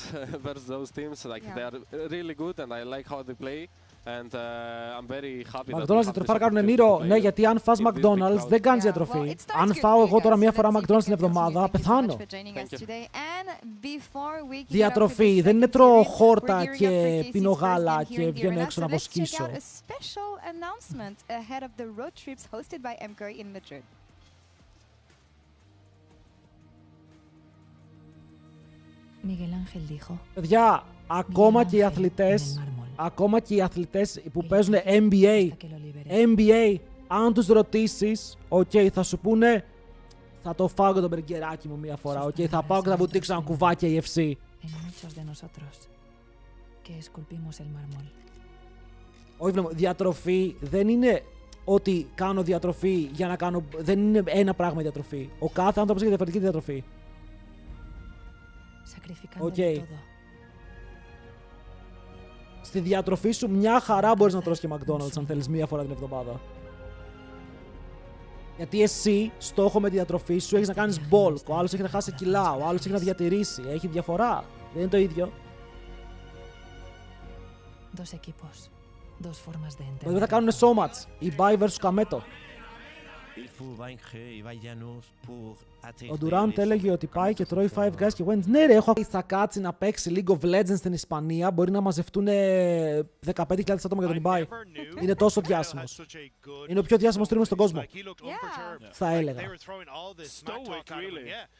versus those teams. Like, they are really good, and I like how they play. And I'm very happy. McDonald's διατροφάρα κάνουν Νίρο. Ναι, γιατί αν φας McDonald's δεν κάνεις διατροφή. Αν φάω εγώ τώρα μία φορά McDonald's την εβδομάδα, πεθάνω. Διατροφή, δεν είναι τρώω χόρτα και πίνω γάλα και βγαίνω έξω να βοσκήσω. Παιδιά, ακόμα και οι αθλητές που παίζουν NBA, αν τους ρωτήσεις, θα σου πούνε θα το φάω και το μπεργκεράκι μου μία φορά, θα πάω και θα βουτήξω ένα κουβάκι UFC. Όχι, διατροφή δεν είναι ότι κάνω διατροφή για να κάνω, δεν είναι ένα πράγμα η διατροφή. Ο κάθε άνθρωπος έχει διαφορετική διατροφή. Στη διατροφή σου μια χαρά μπορείς να τρως και McDonald's αν θέλεις μία φορά την εβδομάδα. Γιατί εσύ, στόχο με τη διατροφή σου, έχεις να κάνεις bulk, ο άλλος έχει να χάσει κιλά, ο άλλος έχει να διατηρήσει, έχει διαφορά. Δεν είναι το ίδιο. Δεν θα κάνουν showmatch, η Bai vs Kameto. Ο Durant έλεγε ότι πάει και τρώει 5 guys και wins. Ναι, ρε, θα κάτσει να παίξει League of Legends στην Ισπανία. Μπορεί να μαζευτούν 15.000 άτομα για τον eBay. Είναι τόσο διάσημος. Είναι ο πιο διάσημος streamer στον κόσμο. Θα έλεγα.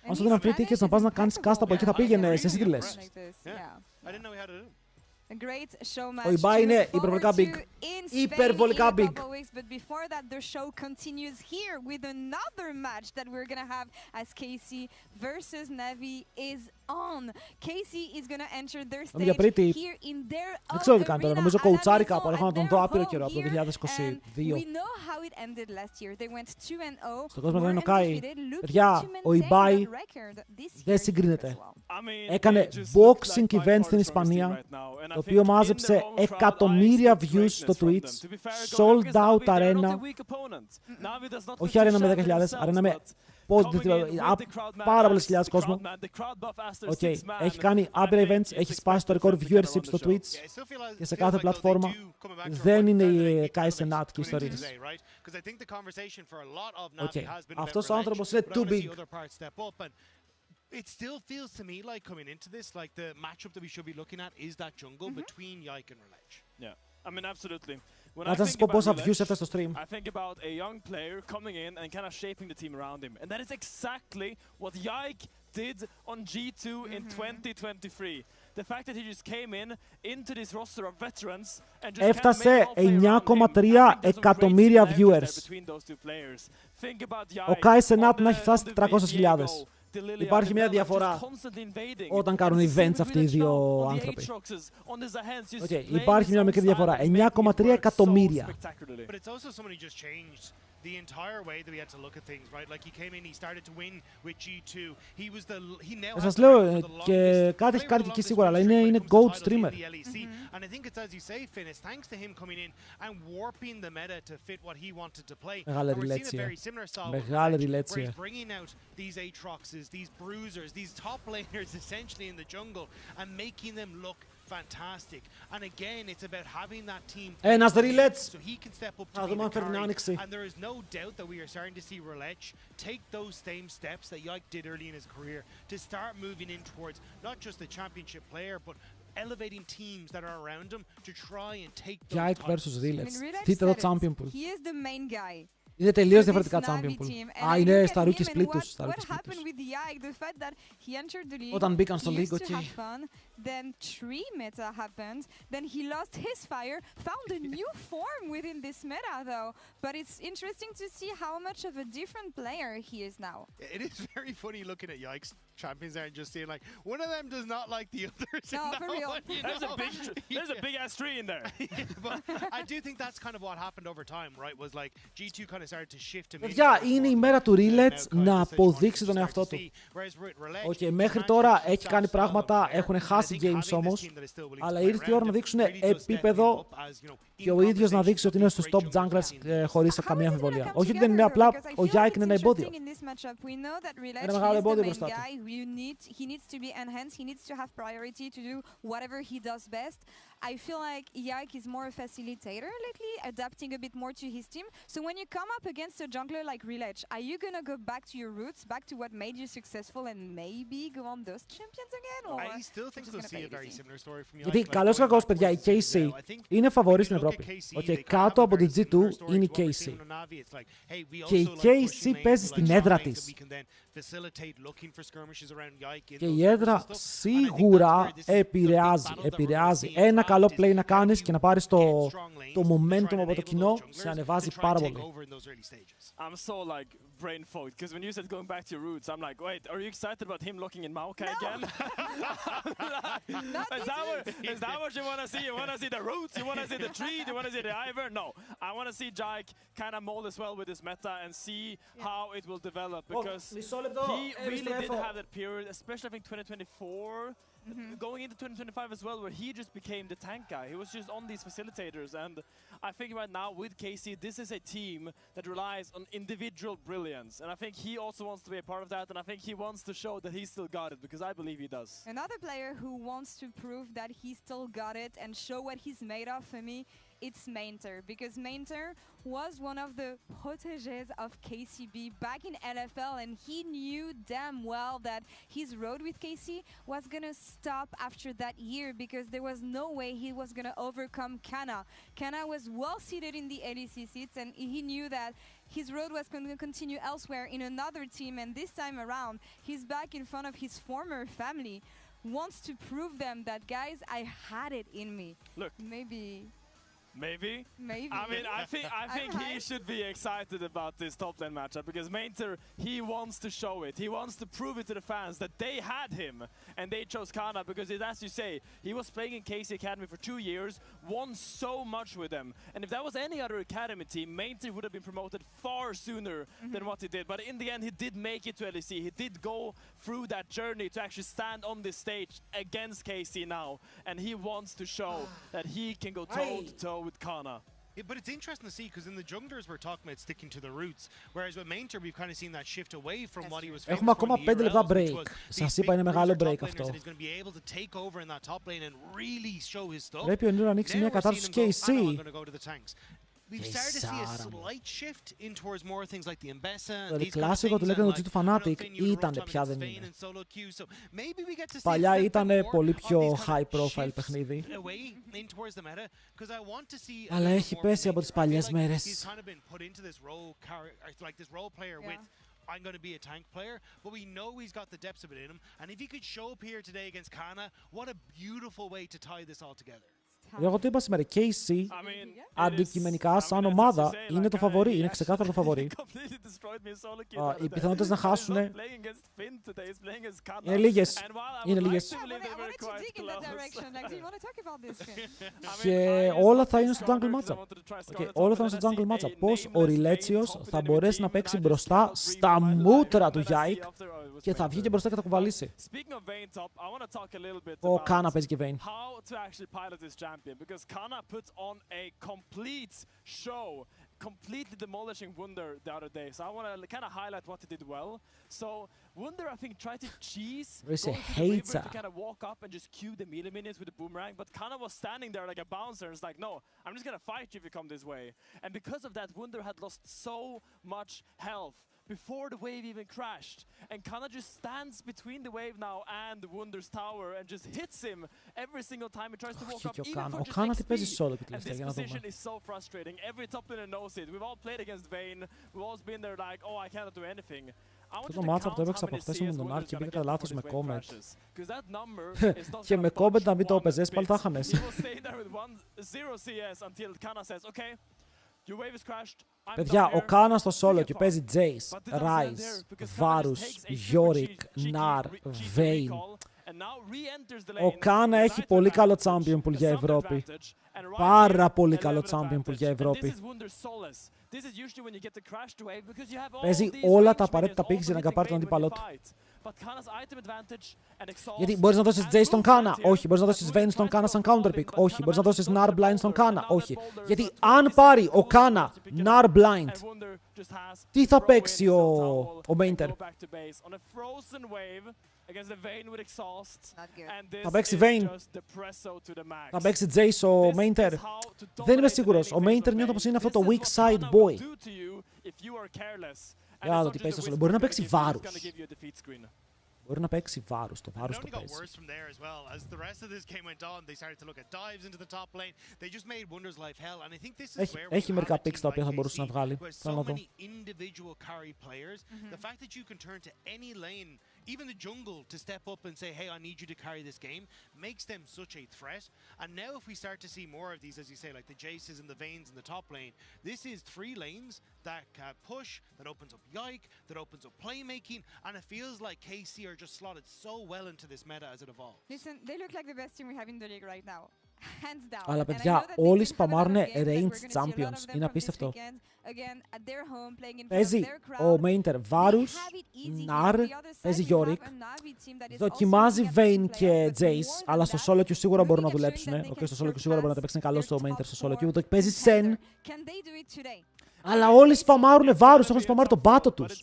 Αν σου δίναν free tickets να πας να κάνεις cast από εκεί, θα πήγαινε σε εσύ τι λες. Ο eBay είναι υπερβολικά big. Υπερβολικά big. But before that, the show continues here with another match that we're gonna have as Casey versus Navi is on. Casey is gonna enter their stage here in their own δεν ξέρω τι κάνει τώρα. Νομίζω κοουτσάρει κάπου. Έχω να τον δω άπειρο καιρό από το 2022. We know how it ended last year. They went 2-0. Στον κόσμο δεν είναι ο Κάι. Παιδιά, ο eBay δεν συγκρίνεται. Έκανε boxing event στην Ισπανία, το οποίο μάζεψε εκατομμύρια views στο Twitch, sold out arena, όχι arena με 10.000, arena με πάρα πολλές χιλιάδες κόσμο. Έχει κάνει άπειρα events, έχει σπάσει το record viewership στο Twitch και σε κάθε πλατφόρμα. Δεν είναι η Kai Cenat και οι ιστορίες. Αυτός ο άνθρωπος είναι too big. It still feels to me like coming into this, like the matchup that we should be looking at is that jungle between Yike and Relech. Yeah, I mean, absolutely. Να σας πω πόσα views έφτασε στο stream. I think about a young player coming in and kind of shaping the team around him. And that is exactly what Yike did on G2 in 2023. The fact that he just came into this roster of veterans and just έφτασε 9,3 εκατομμύρια viewers. Ο Kai Cenat να έχει φτάσει 400.000. Υπάρχει μια διαφορά όταν κάνουν events αυτοί οι δύο άνθρωποι. Υπάρχει μια μικρή διαφορά. 9,3 εκατομμύρια. The entire way that we had to look at things, right? Like he came in, he started to win with G2. He now σας λέω και κάτι έχει κάνει και εκεί σίγουρα, αλλά είναι gold streamer. And I think it's as you say, Finn, it's thanks to him coming in and warping the meta to fit what he wanted to play. Μεγάλη ριλέτσια. Μεγάλη ριλέτσια. He's bringing out these Aatroxes, these bruisers, these top laners essentially in the jungle and making them look fantastic. And again, it's about having that team Ένας ριλέτς. so he can step up to Να be δούμε αν the φέρει την carry. άνοιξη. And there is no doubt that we are starting to see Relech take those same steps that Yike did early in his career to start moving in towards not just the championship player, but elevating teams that are around him to try and take those Yike top versus Relets. Relech Δείτε εδώ said it. champion pool. He is the main guy. Είναι τελείως for this διαφορετικά champion Navi pool. team. Α, And I είναι look στα at rookie him and split τους. what happened with Yike, the fact that he entered the league, Όταν μπήκαν στο he league, used to okay. have fun, then tree meta happened, then he lost his fire, found a new form within this meta though. But it's interesting to see how much of a different player he is now. It is very funny looking at Yike's champions there and just seeing like one of them does not like the others. No, for real. There's a big ass tree in there. But I do think that's kind of what happened over time, right? Was like G2 kind of started to shift him. Παιδιά, είναι η μέρα του Relets να αποδείξει τον εαυτό του. Okay, μέχρι τώρα έχει κάνει πράγματα, έχουν χάσει games όμως, αλλά ήρθε η ώρα να δείξουν επίπεδο και ο ίδιος να δείξει ότι είναι στους top junglers χωρίς καμία αμφιβολία. Όχι ότι δεν είναι, απλά ο Yike είναι ένα εμπόδιο. Ένα μεγάλο εμπόδιο μπροστά του. He needs to be enhanced, he needs to have priority to do whatever he does best. I feel like Yike is more a facilitator lately, adapting a bit more to his team. So when you come up against a jungler like Relech, are you gonna go back to your roots, back to what made you successful and maybe go on those champions again? Or I still think we'll see a very similar story from Yike. Γιατί καλώς κακώς, παιδιά, η KC είναι φαβορή στην Ευρώπη. Okay, κάτω από την G2 είναι η KC. Και η KC παίζει στην έδρα της. Και η έδρα σίγουρα επηρεάζει. Ένα καλό play να κάνεις και να πάρεις το momentum από το κοινό, σε ανεβάζει πάρα πολύ. I'm so like brain fogged because when you said going back to your roots, I'm like, wait, are you excited about him looking in Maokai again? Is that what you want to see? You want to see the roots? You want to see the tree? You want to see the Ivor? No, I want to see Jike kind of mold as well with this meta and see how it will develop because he really did have that period, especially I think 2024. Going into 2025 as well, where he just became the tank guy. He was just on these facilitators, and I think right now with KC, this is a team that relies on individual brilliance, and I think he also wants to be a part of that, and I think he wants to show that he still got it, because I believe he does. Another player who wants to prove that he still got it and show what he's made of for me, it's Mainter, because Mainter was one of the protégés of KCB back in LFL, and he knew damn well that his road with KC was gonna stop after that year because there was no way he was gonna overcome Kana. Kana was well seated in the ADC seats, and he knew that his road was going to continue elsewhere in another team, and this time around, he's back in front of his former family, wants to prove them that, guys, I had it in me. Look. Maybe. I mean, I think he should be excited about this top lane matchup because Mainter, he wants to show it. He wants to prove it to the fans that they had him and they chose Kana because, as you say, he was playing in KC Academy for 2 years, won so much with them. And if that was any other academy team, Mainter would have been promoted far sooner than what he did. But in the end, he did make it to LEC. He did go through that journey to actually stand on this stage against KC now. And he wants to show that he can go toe-to-toe with Kana. Yeah, but it's interesting to see because in the junglers we're talking about sticking to the roots, whereas with Mainter we've kind of seen that shift away from what he was famous Έχουμε for ακόμα in the 5 λεπτά ERLs, which break. was Σας these είπα είναι big μεγάλο bruiser break top laners, αυτό. and he's going to be able to take over in that top lane and really show his stuff. Πρέπει ο Νίρο να ανοίξει μια κατάρτιση KC. We've started to see a slight shift in towards more things like the Mbessa and Το these kind of κλασικό του things, λέγανε and ότι like, του Fnatic I don't think ήταν, Europe πια Summit δεν in Spain είναι. and solo queue, so maybe we get to see Παλιά a little ήταν bit more πολύ of πιο these kind high of profile shifts παιχνίδι. away in towards the meta, 'cause I want to see a Αλλά little έχει more πέσει from από τις Mainter. I feel παλιές like μέρες. he's kind of been put into this role, like this role player with I'm going to be a tank player, but we know he's got the depths of it in him. And if he could show up here today against Kana, what a beautiful way to tie this all together. Εγώ το είπα σήμερα, KC αντικειμενικά σαν ομάδα είναι το φαβορί, είναι ξεκάθαρο το φαβορί. Οι πιθανότητες να χάσουν είναι λίγες. Είναι λίγες. Και όλα θα είναι στο jungle matchup. Όλα θα είναι στο jungle matchup. Πώς ο Ριλέτσιος θα μπορέσει να παίξει μπροστά στα μούτρα του Yike και θα βγει και μπροστά και θα κουβαλήσει. Ο Κάνα παίζει και Vayne. Completely demolishing Wunder the other day. So I want to kind of highlight what he did well. So Wunder, I think, tried to cheese, Really going to the river hates to kind of walk up and just cue the melee minions with the boomerang, but Kana was standing there like a bouncer and it's like, no, I'm just going to fight you if you come this way. And because of that, Wunder had lost so much health before the wave even crashed. And Kana just stands between the wave now and the Wunder's tower and just hits him every single time he tries to walk up, even for just XP. And this position is so frustrating. Every top laner knows it. We've all played against Vayne. We've all been there like, oh, I cannot do anything. Αυτό το matchup το έπαιξα από χθες με τον Άρη και πήγα λάθος με comment. Και με comment να μην το έπαιζες, πάλι τα είχανες. Παιδιά, ο Κάνα στο solo και παίζει Jace, Ryze, Varus, Yorick, Nar, Vayne. Ο Κάνα έχει πολύ καλό champion pool για Ευρώπη. Πάρα πολύ καλό champion pool για Ευρώπη. Παίζει όλα τα απαραίτητα picks για να καπάρει τον αντίπαλό του. Γιατί μπορείς να δώσεις Jace στον Κάνα, όχι. Μπορείς να δώσεις Vayne στον Κάνα σαν counterpick, όχι. Μπορείς να δώσεις Nar blind στον Κάνα, όχι. Γιατί αν πάρει ο Κάνα Nar blind, τι θα παίξει ο Mainter? Θα παίξει Vayne. Θα παίξει Jace ο Mainter. Δεν είμαι σίγουρος. Ο Mainter νιώθω πως είναι αυτό το weak side boy. Για να δω τι παίζει στο solo. Μπορεί να παίξει Varus. Μπορεί να παίξει Varus. Το Varus το παίζει. Έχει μερικά picks τα οποία θα μπορούσε να βγάλει. Θέλω να δω. Even the jungle to step up and say, hey, I need you to carry this game, makes them such a threat. And now if we start to see more of these, as you say, like the Jaces and the Vaynes in the top lane, this is 3 lanes that push, that opens up Yike, that opens up playmaking, and it feels like KC are just slotted so well into this meta as it evolves. Listen, they look like the best team we have in the league right now. Hands down. Αλλά παιδιά, όλοι σπαμάρουνε ranged champions. Είναι απίστευτο. Παίζει ο Mainter Varus, Nar, παίζει Yorick. Δοκιμάζει Vayne και Jace, αλλά στο solo queue σίγουρα μπορούν να δουλέψουν. Στο solo queue σίγουρα μπορεί να τα παίξει καλό στο Mainter στο solo queue. Παίζει Sen. Αλλά όλοι σπαμάρουνε Varus, έχουν σπαμάρει τον πάτο τους.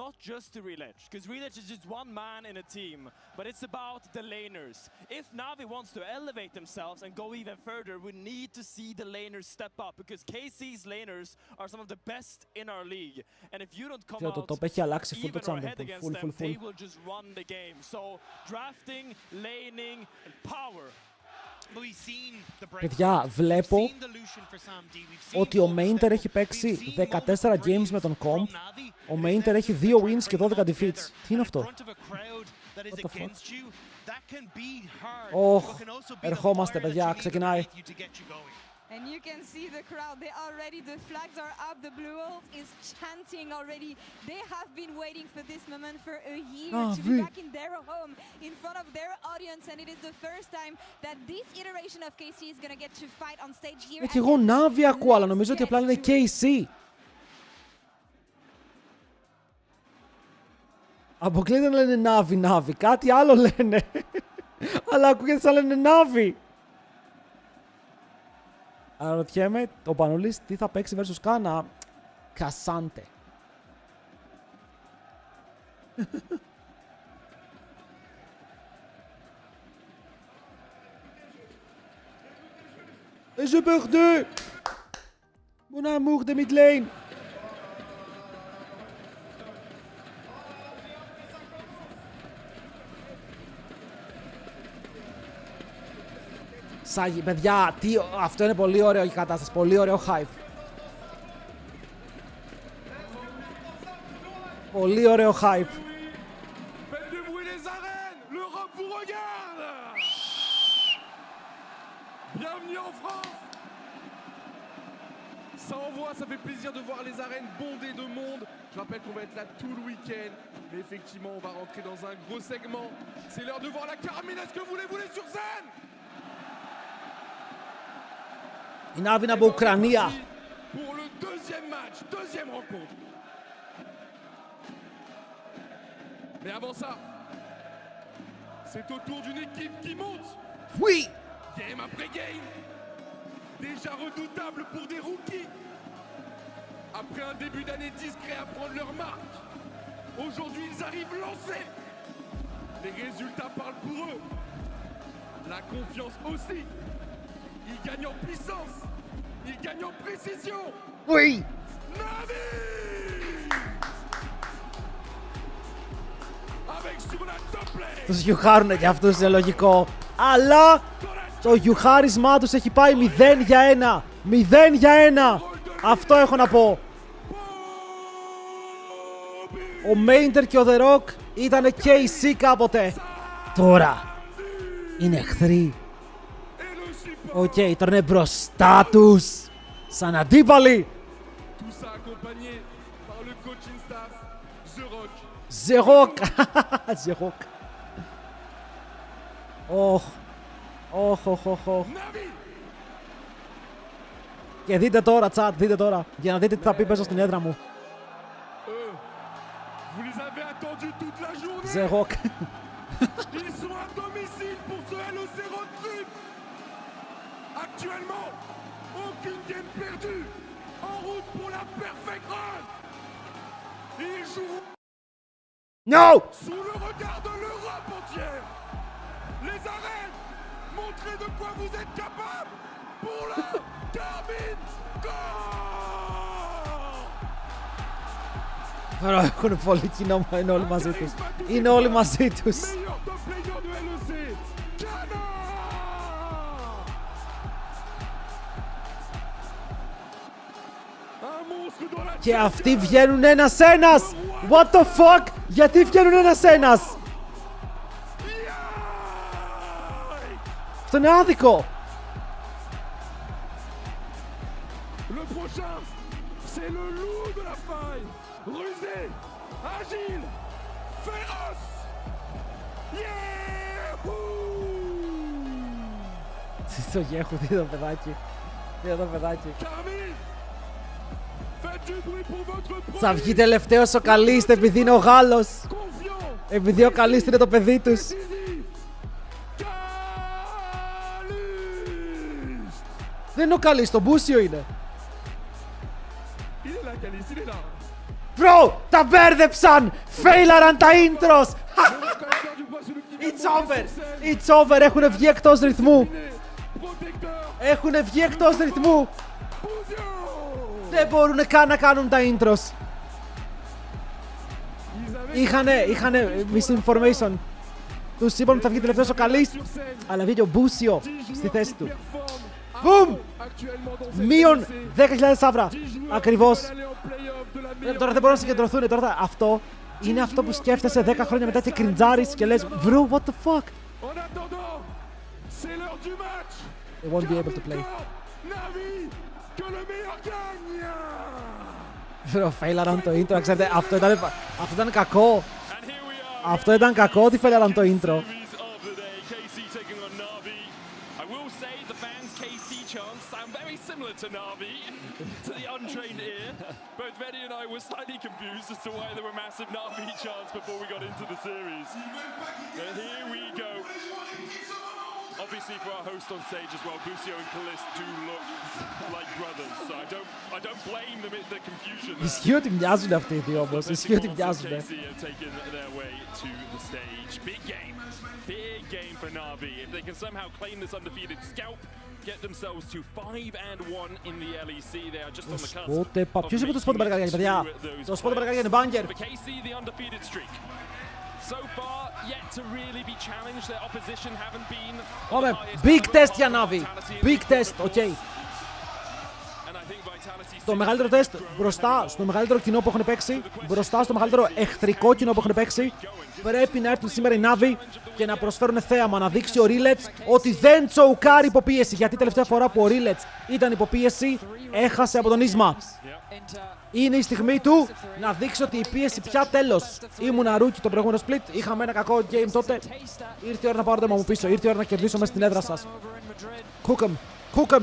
Not just to Relech, because Relech is just one man in a team, but it's about the laners. If Navi wants to elevate themselves and go even further, we need to see the laners step up, because KC's laners are some of the best in our league. And if you don't come out even or ahead against them, they will just run the game. So drafting, laning, and power. Παιδιά, βλέπω ότι ο Mainter έχει παίξει 14 games με τον Comp. Ο Mainter έχει 2 wins και 12 defeats. Τι είναι αυτό? Ερχόμαστε, παιδιά, ξεκινάει. And you can see the crowd, they are ready, the flags are up, the Blue Wolf is chanting already. They have been waiting for this moment for a year to be back in their home, in front of their audience, and it is the first time that this iteration of KC is going to get to fight on stage here. Και εγώ Navi ακούω, αλλά νομίζω ότι απλά είναι KC. Αποκλείται να λένε Navi, κάτι άλλο λένε. Αλλά ακούγεται σαν λένε Navi. Αναρωτιέμαι, ο Πανούλης τι θα παίξει versus Κάνα. Κασάντε. J'ai perdu. Mon amour de mid lane. Σάγι, παιδιά, αυτό είναι πολύ ωραίο η κατάσταση, πολύ ωραίο hype. Πολύ ωραίο hype. France. Ça envoie, ça fait plaisir de voir les arènes bondées de monde. Je rappelle qu'on va être là tout le week-end. Mais effectivement, on va rentrer dans un gros segment. C'est l'heure de voir la Karmine. Est-ce que vous les voulez sur scène? Η Navi είναι από Ουκρανία. Pour le deuxième match, deuxième rencontre. Mais avant ça, c'est au tour d'une équipe qui monte. Oui. Game après game. Déjà redoutable pour des rookies. Après un début d'année discret à prendre leur marque, aujourd'hui ils arrivent lancés. Les résultats parlent pour eux. La confiance aussi. Ils gagnent en puissance. Ils gagnent en précision. Oui. Navi! Avec sur la top lane. Τους γιουχάρουνε κι αυτούς, είναι λογικό. Αλλά το γιουχάρισμά τους έχει πάει 0-1. 0-1. Αυτό έχω να πω. Ο Μέιντερ και ο The Rock ήταν και η C κάποτε. Τώρα είναι εχθροί. Οκ, τώρα είναι μπροστά τους. Σαν αντίπαλοι. The Rock. The Rock. Ωχ. Ωχ. Και δείτε τώρα, chat, δείτε τώρα. Για να δείτε τι θα πει παίζω στην έδρα μου. The Rock. Ils sont à domicile pour ce LOC road trip. Actuellement, aucune game perdue. En route pour la perfect run. Ils jouent No! sous le regard de l'Europe entière. Les arènes, montrez de quoi vous êtes capable pour la Karmine Corp. Άρα έχουν πολύ κοινό, είναι όλοι μαζί τους. Είναι όλοι μαζί τους. Και αυτοί βγαίνουν ένας-ένας! What the fuck! Γιατί βγαίνουν ένας-ένας! Αυτό είναι άδικο! Le prochain, c'est le loup de la faille. Rusé, agile, féroce. Τι το γέχω, τι το παιδάκι. Τι το παιδάκι. Θα βγει τελευταίος ο Καλίστ επειδή είναι ο Γάλλος. Επειδή ο Καλίστ είναι το παιδί τους. Δεν είναι ο Καλίστ, το Μπούσιο είναι. Bro, τα μπέρδεψαν! Φέιλαραν τα intros! It's over! It's over! Έχουνε βγει εκτός ρυθμού! Έχουνε βγει εκτός ρυθμού! Δεν μπορούνε καν να κάνουν τα intros! Είχανε misinformation. Τους είπαν ότι θα βγει τελευταίος ο Καλής, αλλά βγήκε ο Μπούσιο στη θέση του. Boom! Μείον 10.000 σαύρα. Ακριβώς. Τώρα δεν μπορούν να συγκεντρωθούν. Τώρα αυτό είναι αυτό που σκέφτεσαι 10 χρόνια μετά και κριντζάρεις και λες Bro, what the fuck? They won't be able to play. Bro, φέιλαραν το intro, ξέρετε, αυτό ήταν κακό. Αυτό ήταν κακό ότι φέιλαραν το intro. Similar to Navi, to the untrained ear. Both Veddy and I were slightly confused as to why there were massive Navi chants before we got into the series. And here we go. Obviously for our host on stage as well, Busio and Kalist do look like brothers, so I don't blame them at the confusion. Ισχύει ότι μοιάζουν αυτοί οι δύο όμως, ισχύει ότι μοιάζουν. Big game for Navi. If they can somehow claim this undefeated scalp, get themselves to 5-1 in the LEC. They are just on the cusp. Ποιος είπε το σπότ μπαρκάρια, παιδιά? Το σπότ μπαρκάρια είναι μπάγκερ. For KC, the undefeated streak. So far, yet to really be challenged. Their opposition haven't been. Big test για Navi. Big test, okay. And I think το μεγαλύτερο τεστ μπροστά στο μεγαλύτερο κοινό που έχουν παίξει, μπροστά στο μεγαλύτερο εχθρικό κοινό που έχουν παίξει. Πρέπει να έρθουν σήμερα οι Navi και να προσφέρουν θέαμα, να δείξει ο Rillets ότι δεν τσοουκάρει υποπίεση. Γιατί τελευταία φορά που ο Rillets ήταν υποπίεση, έχασε από τον Ίσμα. Είναι η στιγμή του να δείξει ότι η πίεση πια τέλος. Ήμουνα ρούκι το προηγούμενο split, είχαμε ένα κακό game τότε. Ήρθε η ώρα να πάρω το αίμα μου πίσω, ήρθε η ώρα να κερδίσω μέσα στην έδρα σας. Cook 'em, cook 'em.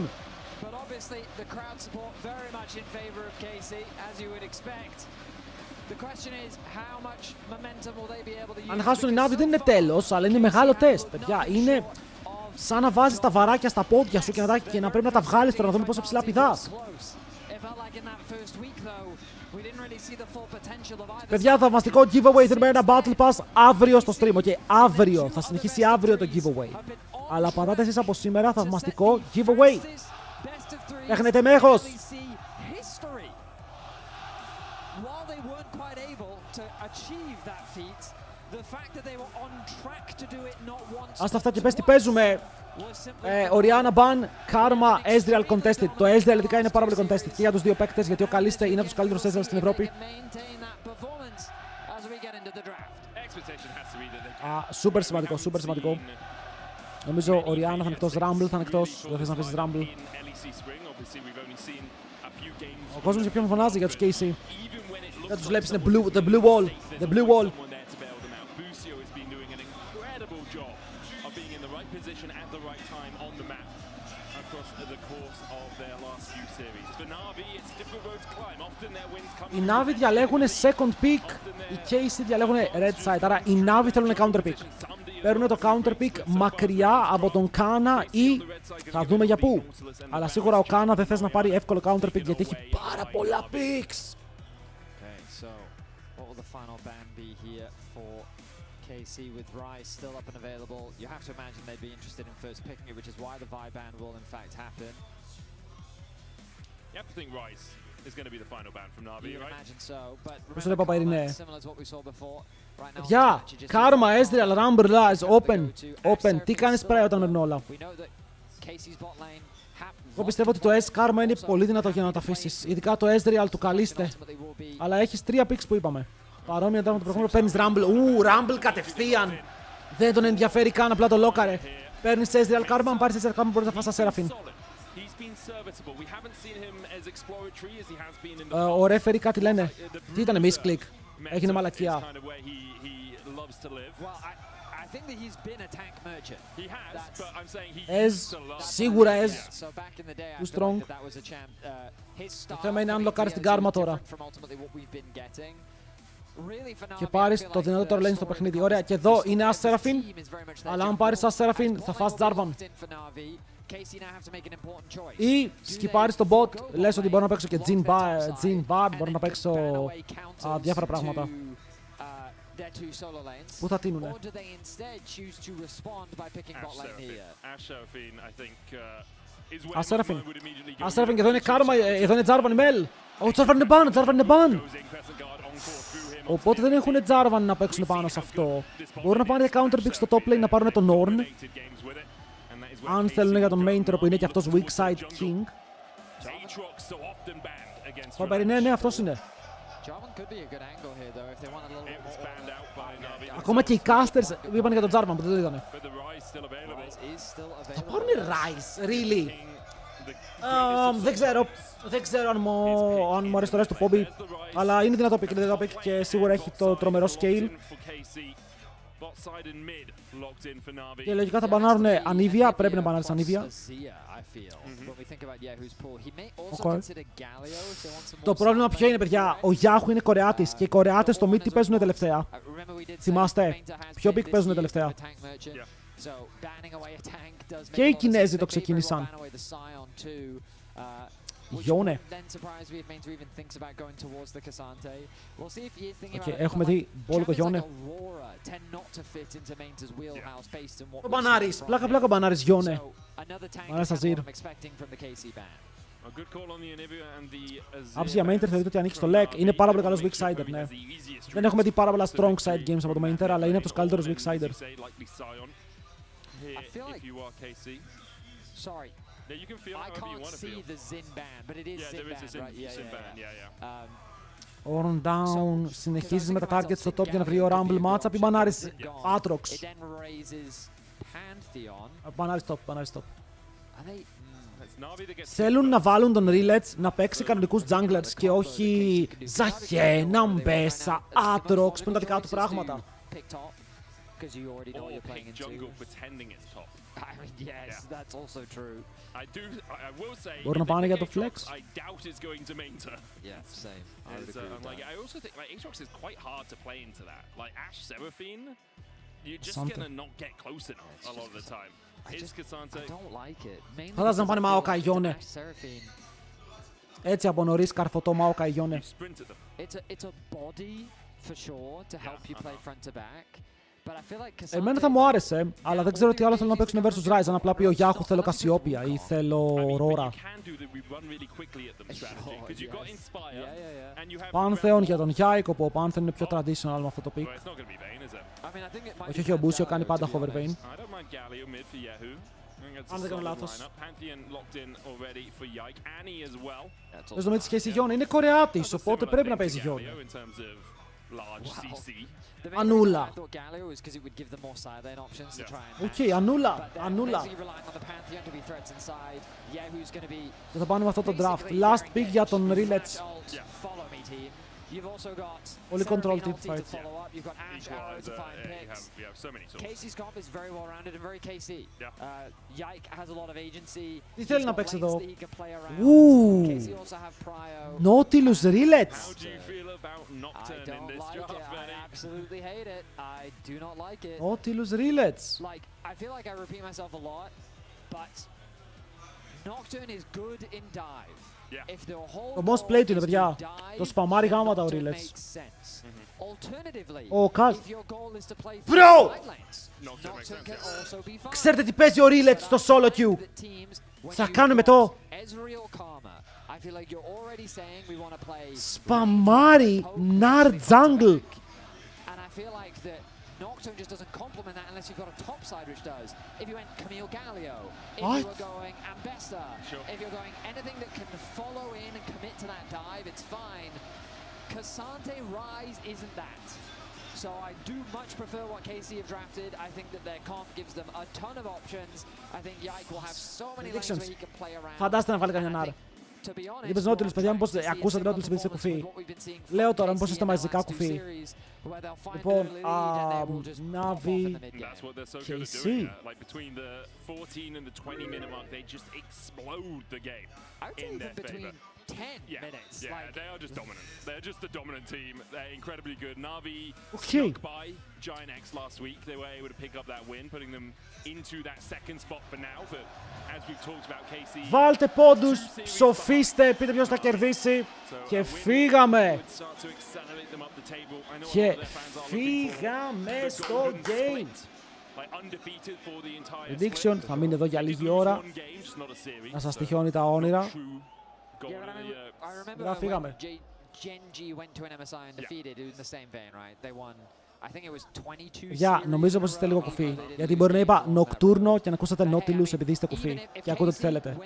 Αν χάσουν οι Navi δεν είναι τέλος, αλλά είναι μεγάλο τεστ, παιδιά. Είναι σαν να βάζεις τα βαράκια στα πόδια σου και να πρέπει να τα βγάλεις τώρα, να δούμε πόσο ψηλά πηδάς. Παιδιά, θαυμαστικό giveaway. Θέλουμε ένα Battle Pass αύριο στο stream. Okay, αύριο. Θα συνεχίσει αύριο το giveaway. Αλλά πατάτε εσείς από σήμερα θαυμαστικό giveaway. Έχετε μέχος. Ας τα αυτά και πες τι παίζουμε. Oriana Ban, Karma, Ezreal contested. Το Ezreal ειδικά είναι πάρα πολύ contested και για τους δύο παίκτες, γιατί ο Καλίστε είναι από τους καλύτερους Ezreal στην Ευρώπη. Σούπερ σημαντικό, σούπερ σημαντικό. Νομίζω ο Oriana θα είναι εκτός, Rumble θα είναι εκτός. Δεν θες να αφήσεις Rumble. Ο κόσμος για ποιον φωνάζει, για τους KC. Δεν τους βλέπεις, είναι the blue wall. The blue wall. Οι Navi διαλέγουν second pick, οι KC διαλέγουν red side, άρα οι Navi θέλουν counter pick. Παίρνουν το counter pick μακριά από τον Κάνα ή θα δούμε για πού. Αλλά σίγουρα ο Κάνα δεν θες να πάρει εύκολο counter pick γιατί έχει πάρα πολλά picks. KC with Rise still up and available. You have to imagine they'd be interested in first picking it, which is why the Vi ban will in fact happen. You have to think Rise is going to be the final ban from Navi, right? Imagine so, but remember, similar to what we saw before. Right now, yeah, Karma, Ezreal, Rumble, open. Τι κάνεις spray όταν μένουν όλα. Εγώ πιστεύω ότι το S Karma είναι πολύ δυνατό για να το αφήσεις. Ειδικά το Ezreal του Καλίστε. Αλλά έχεις 3 picks που είπαμε. Παρόμοια τώρα με το προηγούμενο, παίρνεις Rumble. Rumble κατευθείαν. Δεν τον ενδιαφέρει καν, απλά το λόκαρε. Παίρνεις Ezreal Karma, αν πάρεις Ezreal Karma μπορείς να φας τα Seraphine. Ο referee κάτι λένε. Τι ήτανε, misclick. Έγινε μαλακιά. Σίγουρα too strong. Το θέμα είναι αν λοκάρεις την Karma τώρα. Και πάρεις το δυνατότερο lane στο παιχνίδι. Ωραία, και εδώ είναι As Seraphine. Αλλά αν πάρεις As Seraphine θα φας Jarvan. Ή σκυπάρεις το bot, λες ότι μπορώ να παίξω και Jhin Bard, μπορώ να παίξω διάφορα πράγματα. Πού θα τίνουνε. As Seraphine και εδώ είναι Karma, εδώ είναι Jarvan Mel. Ο Jarvan είναι ban, Οπότε δεν έχουν Jarvan να παίξουν πάνω σε αυτό. Μπορούν να πάνε για counter pick στο top lane, να πάρουν τον Ornn. Αν θέλουν για τον main που είναι και αυτός weak side king. Ναι, αυτός είναι. Ακόμα και οι casters είπαν για τον Jarvan που δεν το είδανε. Θα πάρουν Rise, really. Δεν ξέρω αν μου αρέσει το rest του Poppy, αλλά είναι δυνατό pick, και σίγουρα έχει το τρομερό scale. Και λογικά θα μπανάρουν Anivia, πρέπει να μπανάρεις Anivia. Το πρόβλημα ποιο είναι, παιδιά, ο Yahoo είναι Κορεάτης και οι Κορεάτες στο mid τι παίζουν τελευταία. Θυμάστε, ποιο pick παίζουν τελευταία. Και οι Κινέζοι το ξεκίνησαν. Γιώνε. Έχουμε δει μπόλικο Γιώνε. Ο Μπανάρης, πλάκα Μπανάρης Γιώνε. Μ' Αζίρ. Άψη για Mainter θεωρείται ότι ανοίξει το leg. Είναι πάρα πολύ καλός weak sider, ναι. Δεν έχουμε δει πάρα πολλά strong side games από το Mainter, αλλά είναι από τους καλύτερους weak sider. Yeah, you can feel I can't see the Xin ban, but it is Xin ban, right? Xin ban, yeah. Ο Rundown συνεχίζει με τα targets στο top για να βρει ο Rumble matchup. Η μπανάρις Aatrox. Μπανάρις top. Θέλουν να βάλουν τον Relets να παίξει κανονικούς junglers και όχι Ζαχένα, Μπέσα, Aatrox που είναι τα δικά του πράγματα. Μπορεί να πάνε για το flex. Φαντάζομαι να πάνε Maokai Yone. Έτσι από νωρίς καρφωτό Maokai Yone. Εμένα θα μου άρεσε, αλλά δεν ξέρω τι άλλο θέλω να παίξουν versus Ryze. Αν απλά πει ο Yahoo θέλω Cassiopeia ή θέλω Aurora. Pantheon για τον Yike, όπου ο Pantheon είναι πιο traditional με αυτό το pick. Όχι, ο Μπούσιο κάνει πάντα Hovervane. Αν δεν κάνω λάθος. Πες το με τη σχέση Γιώνα, είναι Κορεάτης, οπότε πρέπει να παίζει Γιώνα. Ανούλα. Οκ, Ανούλα. Και θα πάνε με αυτό το draft. Last pick για τον Relets. Only control team fights. You've got Ash Arrow to find picks. Casey's comp is very well rounded and very Casey. Yike has a lot of agency. Τι θέλει να παίξει εδώ? Nautilus Relets. How do you feel about Nocturne in this draft? I absolutely hate it. I do not like it. Nautilus Relets. Like, I feel like I repeat myself a lot, but Nocturne is good in dive. Το most play του είναι, παιδιά. Το σπαμάρει γάματα ο Relets. Ο Καλ. Bro! Ξέρετε τι παίζει ο Relets στο solo queue. Θα κάνουμε το σπαμάρει Nard jungle. Nocturne just doesn't complement that unless you've got a top side which does. If you went Camille Gallio, if you were going Ambessa, if you're going anything that can follow in and commit to that dive, it's fine. Cassante Rise isn't that. So I do much prefer what KC have drafted. I think that their comp gives them a ton of options. I think Yike will have so many lanes where he can play around. Φαντάστε να βάλει κανένα Nard. Είπες Nautilus, παιδιά, μήπως ακούσατε Nautilus επειδή είστε κουφί. Λέω τώρα, μήπως είστε μαζικά κουφί. Λοιπόν, Navi, KC. They are just dominant. They're just the dominant team. They're incredibly good. Navi snuck by Giant X last week. They were able to pick up that win, putting them into that second spot for now. But as we've talked about, KC. Βάλτε πόντους, ψοφίστε, πείτε ποιος θα κερδίσει. Και φύγαμε. Και φύγαμε στο game. Prediction, θα μείνει εδώ για λίγη ώρα. Να σας τυχιώνει τα όνειρα. I remember when Genji went to an MSI and defeated in the same vein, right? They won, I think it was 22. Για, νομίζω πως είστε λίγο κουφί. Γιατί μπορεί να είπα Nocturno και να ακούσατε Nautilus επειδή είστε κουφί. Και ακούτε τι θέλετε.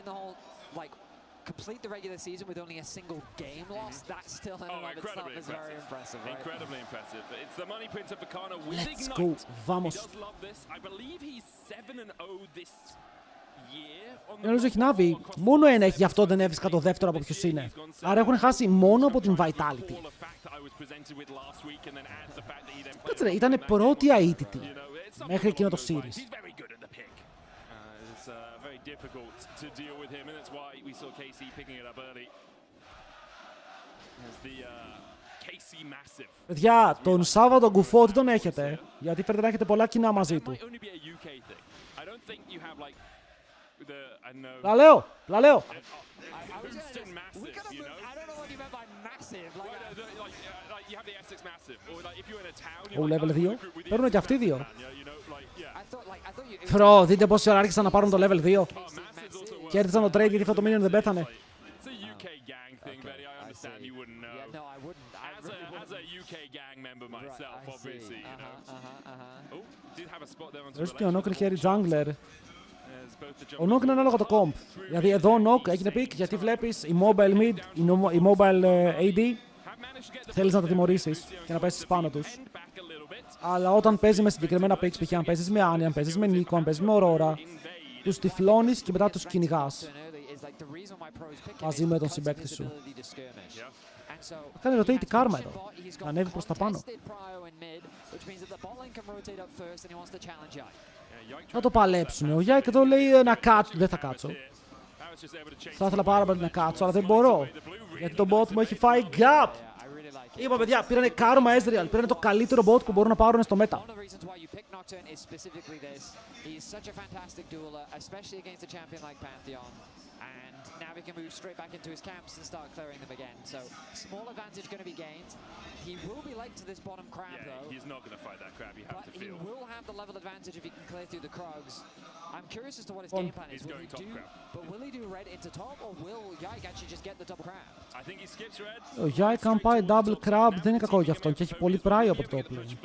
Complete the regular season with only a single game loss, that still in and of itself is very impressive, right? Incredibly impressive. It's the money printer for Kana with Let's Ignite. go, vamos. He does love this. I believe he's 7-0 this year. Νομίζω έχει Navi. Μόνο ένα έχει, γι' αυτό δεν έβρισκα το δεύτερο από ποιος είναι. Άρα έχουν χάσει μόνο από την Vitality. Κάτσε ρε, ήτανε πρώτη αίτητη μέχρι εκείνο το series. Difficult to deal with him, and that's why we saw KC picking it up early. As the KC massive. Παιδιά, τον Σάββατο Γκουφό τι τον έχετε, γιατί φαίνεται να έχετε πολλά κοινά μαζί του. Λαλέω, λαλέω. Ο level 2, παίρνουν και αυτοί δύο. Φρό, δείτε πόση ώρα άρχισαν να πάρουν το level 2. Κέρδισαν το trade γιατί αυτό το minion δεν πέθανε. Ρες πιονόκρι χέρι jungler. Ο Nock είναι ανάλογα το comp. Δηλαδή εδώ ο Nock έγινε pick γιατί βλέπεις η mobile mid, η mobile AD θέλεις να τα τιμωρήσεις και να πέσεις πάνω τους. Αλλά όταν παίζει με συγκεκριμένα picks, π.χ. αν παίζεις με Annie, αν παίζεις με Nico, αν παίζεις με Aurora, τους τυφλώνεις και μετά τους κυνηγάς. Μαζί με τον συμπαίκτη σου. Κάνει rotate η Karma εδώ. Να ανέβει προς τα πάνω. Θα το παλέψουνε. Ο Yike εδώ λέει να κάτσω. Δεν θα κάτσω. Θα ήθελα πάρα πολύ να κάτσω, αλλά δεν μπορώ. Γιατί το bot μου έχει φάει gap. Είπα παιδιά, πήρανε Karma Ezreal. Πήρανε το καλύτερο bot που μπορούν να πάρουν στο meta. And Navi can move straight back into his camps and start clearing them again. So, small advantage going to be gained. He will be late to this bottom crab, though. He's not going to fight that crab, you have to feel. But he will have the level advantage if he can clear through the Krogs. I'm curious as to what his game plan is. He's going top crab. But will he do red into top, or will Yike actually just get the double crab? I think he skips red. Ο Yike αν πάει double crab δεν είναι κακό για αυτόν και έχει πολύ πράιο από το top lane.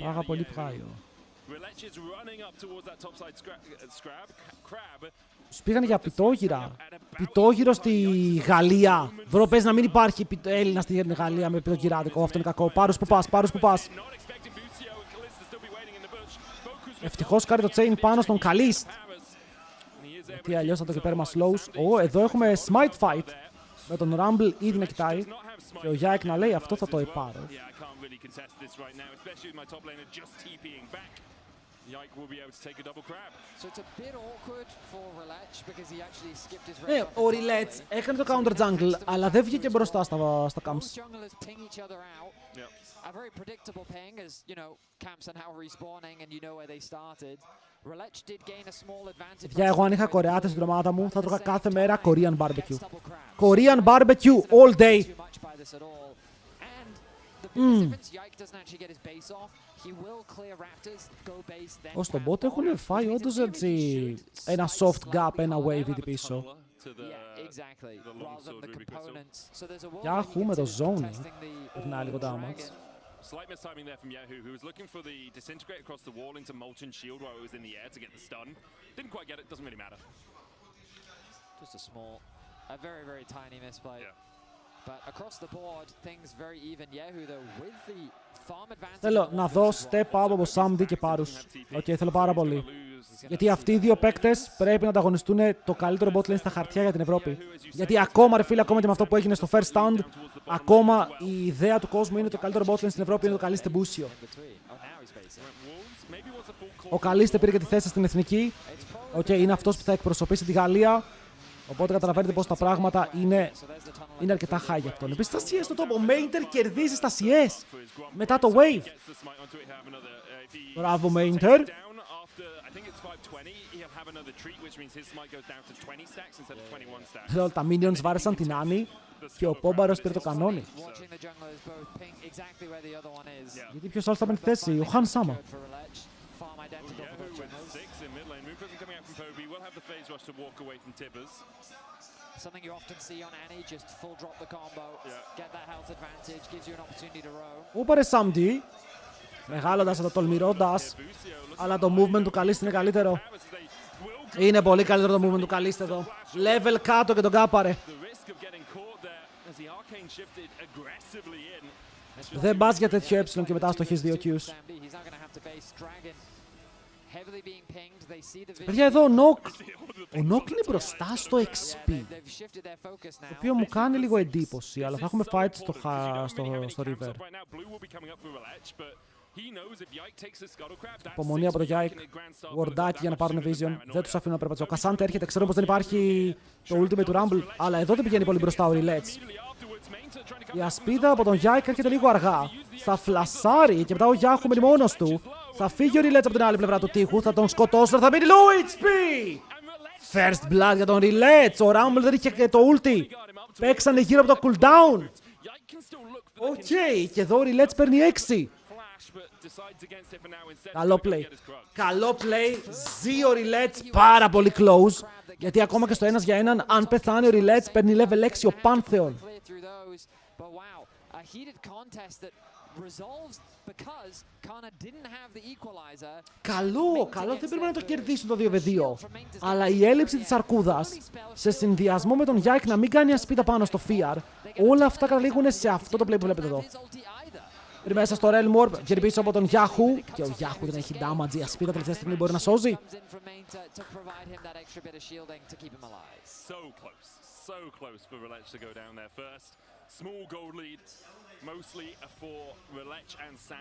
Πάρα πολύ πράιο. Τους πήγανε για πιτόγυρα. Πιτόγυρο στη Γαλλία. Βρω πες να μην υπάρχει Έλληνα στη Γαλλία με πιτογυράδικο. Αυτό είναι κακό. Πάρους που πας, πάρους που πας. Ευτυχώς κάνει το chain πάνω στον Kalist. Γιατί αλλιώς θα το κεπέρμα slows. Εδώ έχουμε smite fight. Με τον Rumble ήδη να κοιτάει. Και ο Yike να λέει αυτό θα το επάρω. Yike will be able to take a double crab. So it's a bit awkward for Relach because he actually skipped his red. Ο Relach έκανε το counter jungle, αλλά δεν βγήκε μπροστά στα camps. Junglers ping each other out. A very predictable ping as, you know, camps are now respawning and you know where they started. Relach did gain a small advantage. Για εγώ αν είχα Κορεάτες στην ομάδα μου, θα τρώγα κάθε μέρα Korean barbecue. Korean barbecue all day. Ως τον bot έχουν φάει όντως έτσι ένα soft gap, ένα wave ήδη πίσω. Yahoo με το zone περνάει λίγο damage. Slight mistiming there from Yahoo, who was looking for the disintegrate across the wall into Molten Shield while it was in the air to get the stun. Didn't quite get it, doesn't really matter. Just a small, a very, very tiny misplay. But across the board, things very even. Yahoo though with the farm advantage. Θέλω να δω step up από Samdi και Πάρους. Θέλω πάρα πολύ. Γιατί αυτοί οι δύο παίκτες πρέπει να ανταγωνιστούν το καλύτερο bot lane στα χαρτιά για την Ευρώπη. Γιατί ακόμα ρε φίλε, ακόμα και με αυτό που έγινε στο first stand, ακόμα η ιδέα του κόσμου είναι το καλύτερο bot lane στην Ευρώπη είναι το Kalist Busio. Ο Kalist πήρε και τη θέση στην εθνική. Είναι αυτός που θα εκπροσωπήσει τη Γαλλία. Οπότε καταλαβαίνετε πως τα πράγματα είναι αρκετά high για αυτόν. Επίσης τα CS στο top. Ο Mainter κερδίζει στα CS μετά το wave. Μπράβο Mainter. Τα minions βάρεσαν την Annie και ο Πόμπαρος πήρε το κανόνι. Γιατί ποιος άλλος θα παίρνει τη θέση, ο Χαν Σάμα. Something you often see on Annie, just full drop the combo, get that health advantage, gives you an opportunity to roam. Ού πάρε Samdi, μεγάλοντας το τολμηρώντας, αλλά το movement του Kalist είναι καλύτερο. Είναι πολύ καλύτερο το movement του Kalist εδώ. Level κάτω και τον κάπαρε. Δεν πας για τέτοιο έψιλον και μετά στοχείς 2 Qs. Παιδιά εδώ ο Nock είναι μπροστά στο XP, το οποίο μου κάνει λίγο εντύπωση, αλλά θα έχουμε fight στο River. Υπομονή από το Yike, wardάκι για να πάρουν vision, δεν τους αφήνουν να περπατήσουν. Ο Cassante έρχεται, ξέρω πως δεν υπάρχει το ultimate του Rumble, αλλά εδώ δεν πηγαίνει πολύ μπροστά ο Relach. Η ασπίδα από τον Yike έρχεται λίγο αργά, θα φλασάρει και μετά ο Yahoo μένει μόνος του. Θα φύγει ο Relach από την άλλη πλευρά του τείχου, θα τον σκοτώσουν, θα μείνει low HP! First blood για τον Relach, ο Rumble δεν είχε και το ulti. Παίξανε γύρω από το cooldown. Και εδώ ο Relach παίρνει 6. Καλό play. Καλό play, ζει ο Relach πάρα πολύ close. Γιατί ακόμα και στο 1 για 1, αν πεθάνει ο Relach παίρνει level 6 ο Pantheon. Καλό, δεν πρέπει να το κερδίσουν το 2v2. Αλλά η έλλειψη της αρκούδας, σε συνδυασμό με τον Yike να μην κάνει ασπίδα πάνω στο Fear, όλα αυτά καταλήγουν σε αυτό το play που βλέπετε εδώ. Μέσα στο Realm Orb, γυρί πίσω από τον Yahoo. Και ο Yahoo δεν έχει damage, η ασπίδα τελευταία στιγμή μπορεί να σώζει.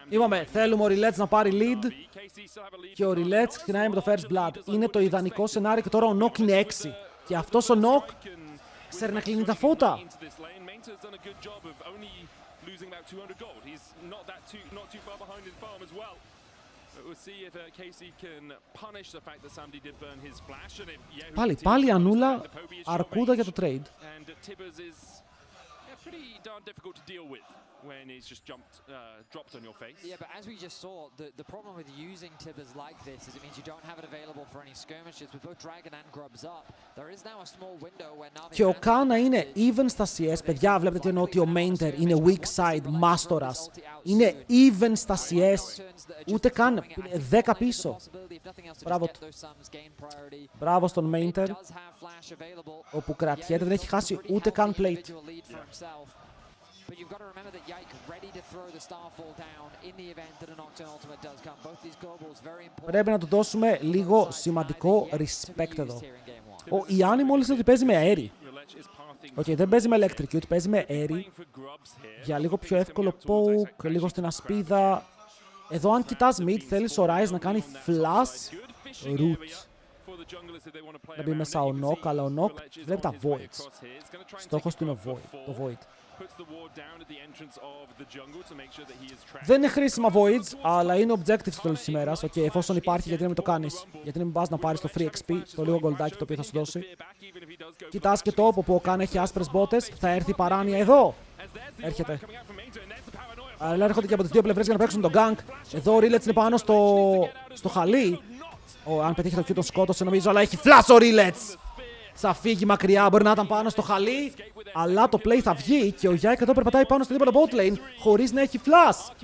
Είπαμε, θέλουμε ο Rilets να πάρει lead και ο Rilets ξεκινάει με το first blood. Είναι το ιδανικό σενάριο και τώρα ο Nock είναι 6. Και αυτός ο Nock ξέρει να κλείνει τα φώτα. Losing about 200 gold. He's not too far behind his farm as well. We'll see if Casey can punish the fact that somebody did burn his flash. And if Πάλι Ανούλα, αρκούδα για το trade. And Tibbers is pretty darn difficult to deal with when he's just dropped on your face. Yeah, but as we just saw, the problem with using Tibbers like this is it means you don't have it available for any skirmishes. With both Dragon and Grubs up, there is now a small window where Navi... Και ο Κάνα είναι even στα CS. Παιδιά, βλέπετε τι εννοώ, ότι ο Mainter είναι weak side, μάστορας. Είναι even στα CS. Ούτε καν 10 πίσω. Μπράβο στον Mainter, όπου κρατιέται, δεν έχει χάσει ούτε καν plate. But you've got to remember that Yike ready to throw the Starfall down in the event that an Octane Ultimate does come. Both these globals very important. Πρέπει να του δώσουμε λίγο σημαντικό respect εδώ. Ο Ιάννη μόλις ότι παίζει με αέρι. Δεν παίζει με electric, ούτε παίζει με αέρι. Για λίγο πιο εύκολο poke, λίγο στην ασπίδα. Εδώ αν κοιτάς mid, θέλεις ο Rise να κάνει flash root. Να μπει μέσα ο Nock, αλλά ο Nock βλέπει τα voids. Στόχος του είναι το void. Δεν είναι χρήσιμα voids, αλλά είναι objective στο τέλος της ημέρας. Εφόσον υπάρχει, γιατί να μην το κάνεις. Γιατί να μην πας να πάρεις το free XP, το λίγο goldάκι το οποίο θα σου δώσει. Κοιτάς και το όπου ο Καν έχει άσπρες μπότες, θα έρθει η παράνοια εδώ. Έρχεται. Αλλά έρχονται και από τις δύο πλευρές για να παίξουν τον gank. Εδώ ο Rilets είναι πάνω στο χαλί. Αν πετύχει το Q τον σκότωσε νομίζω, αλλά έχει flash ο Rilets. Θα φύγει μακριά, μπορεί να ήταν πάνω στο χαλί, αλλά το play θα βγει και ο Yike εδώ περπατάει πάνω στο δίπλα bot lane χωρίς να έχει flash.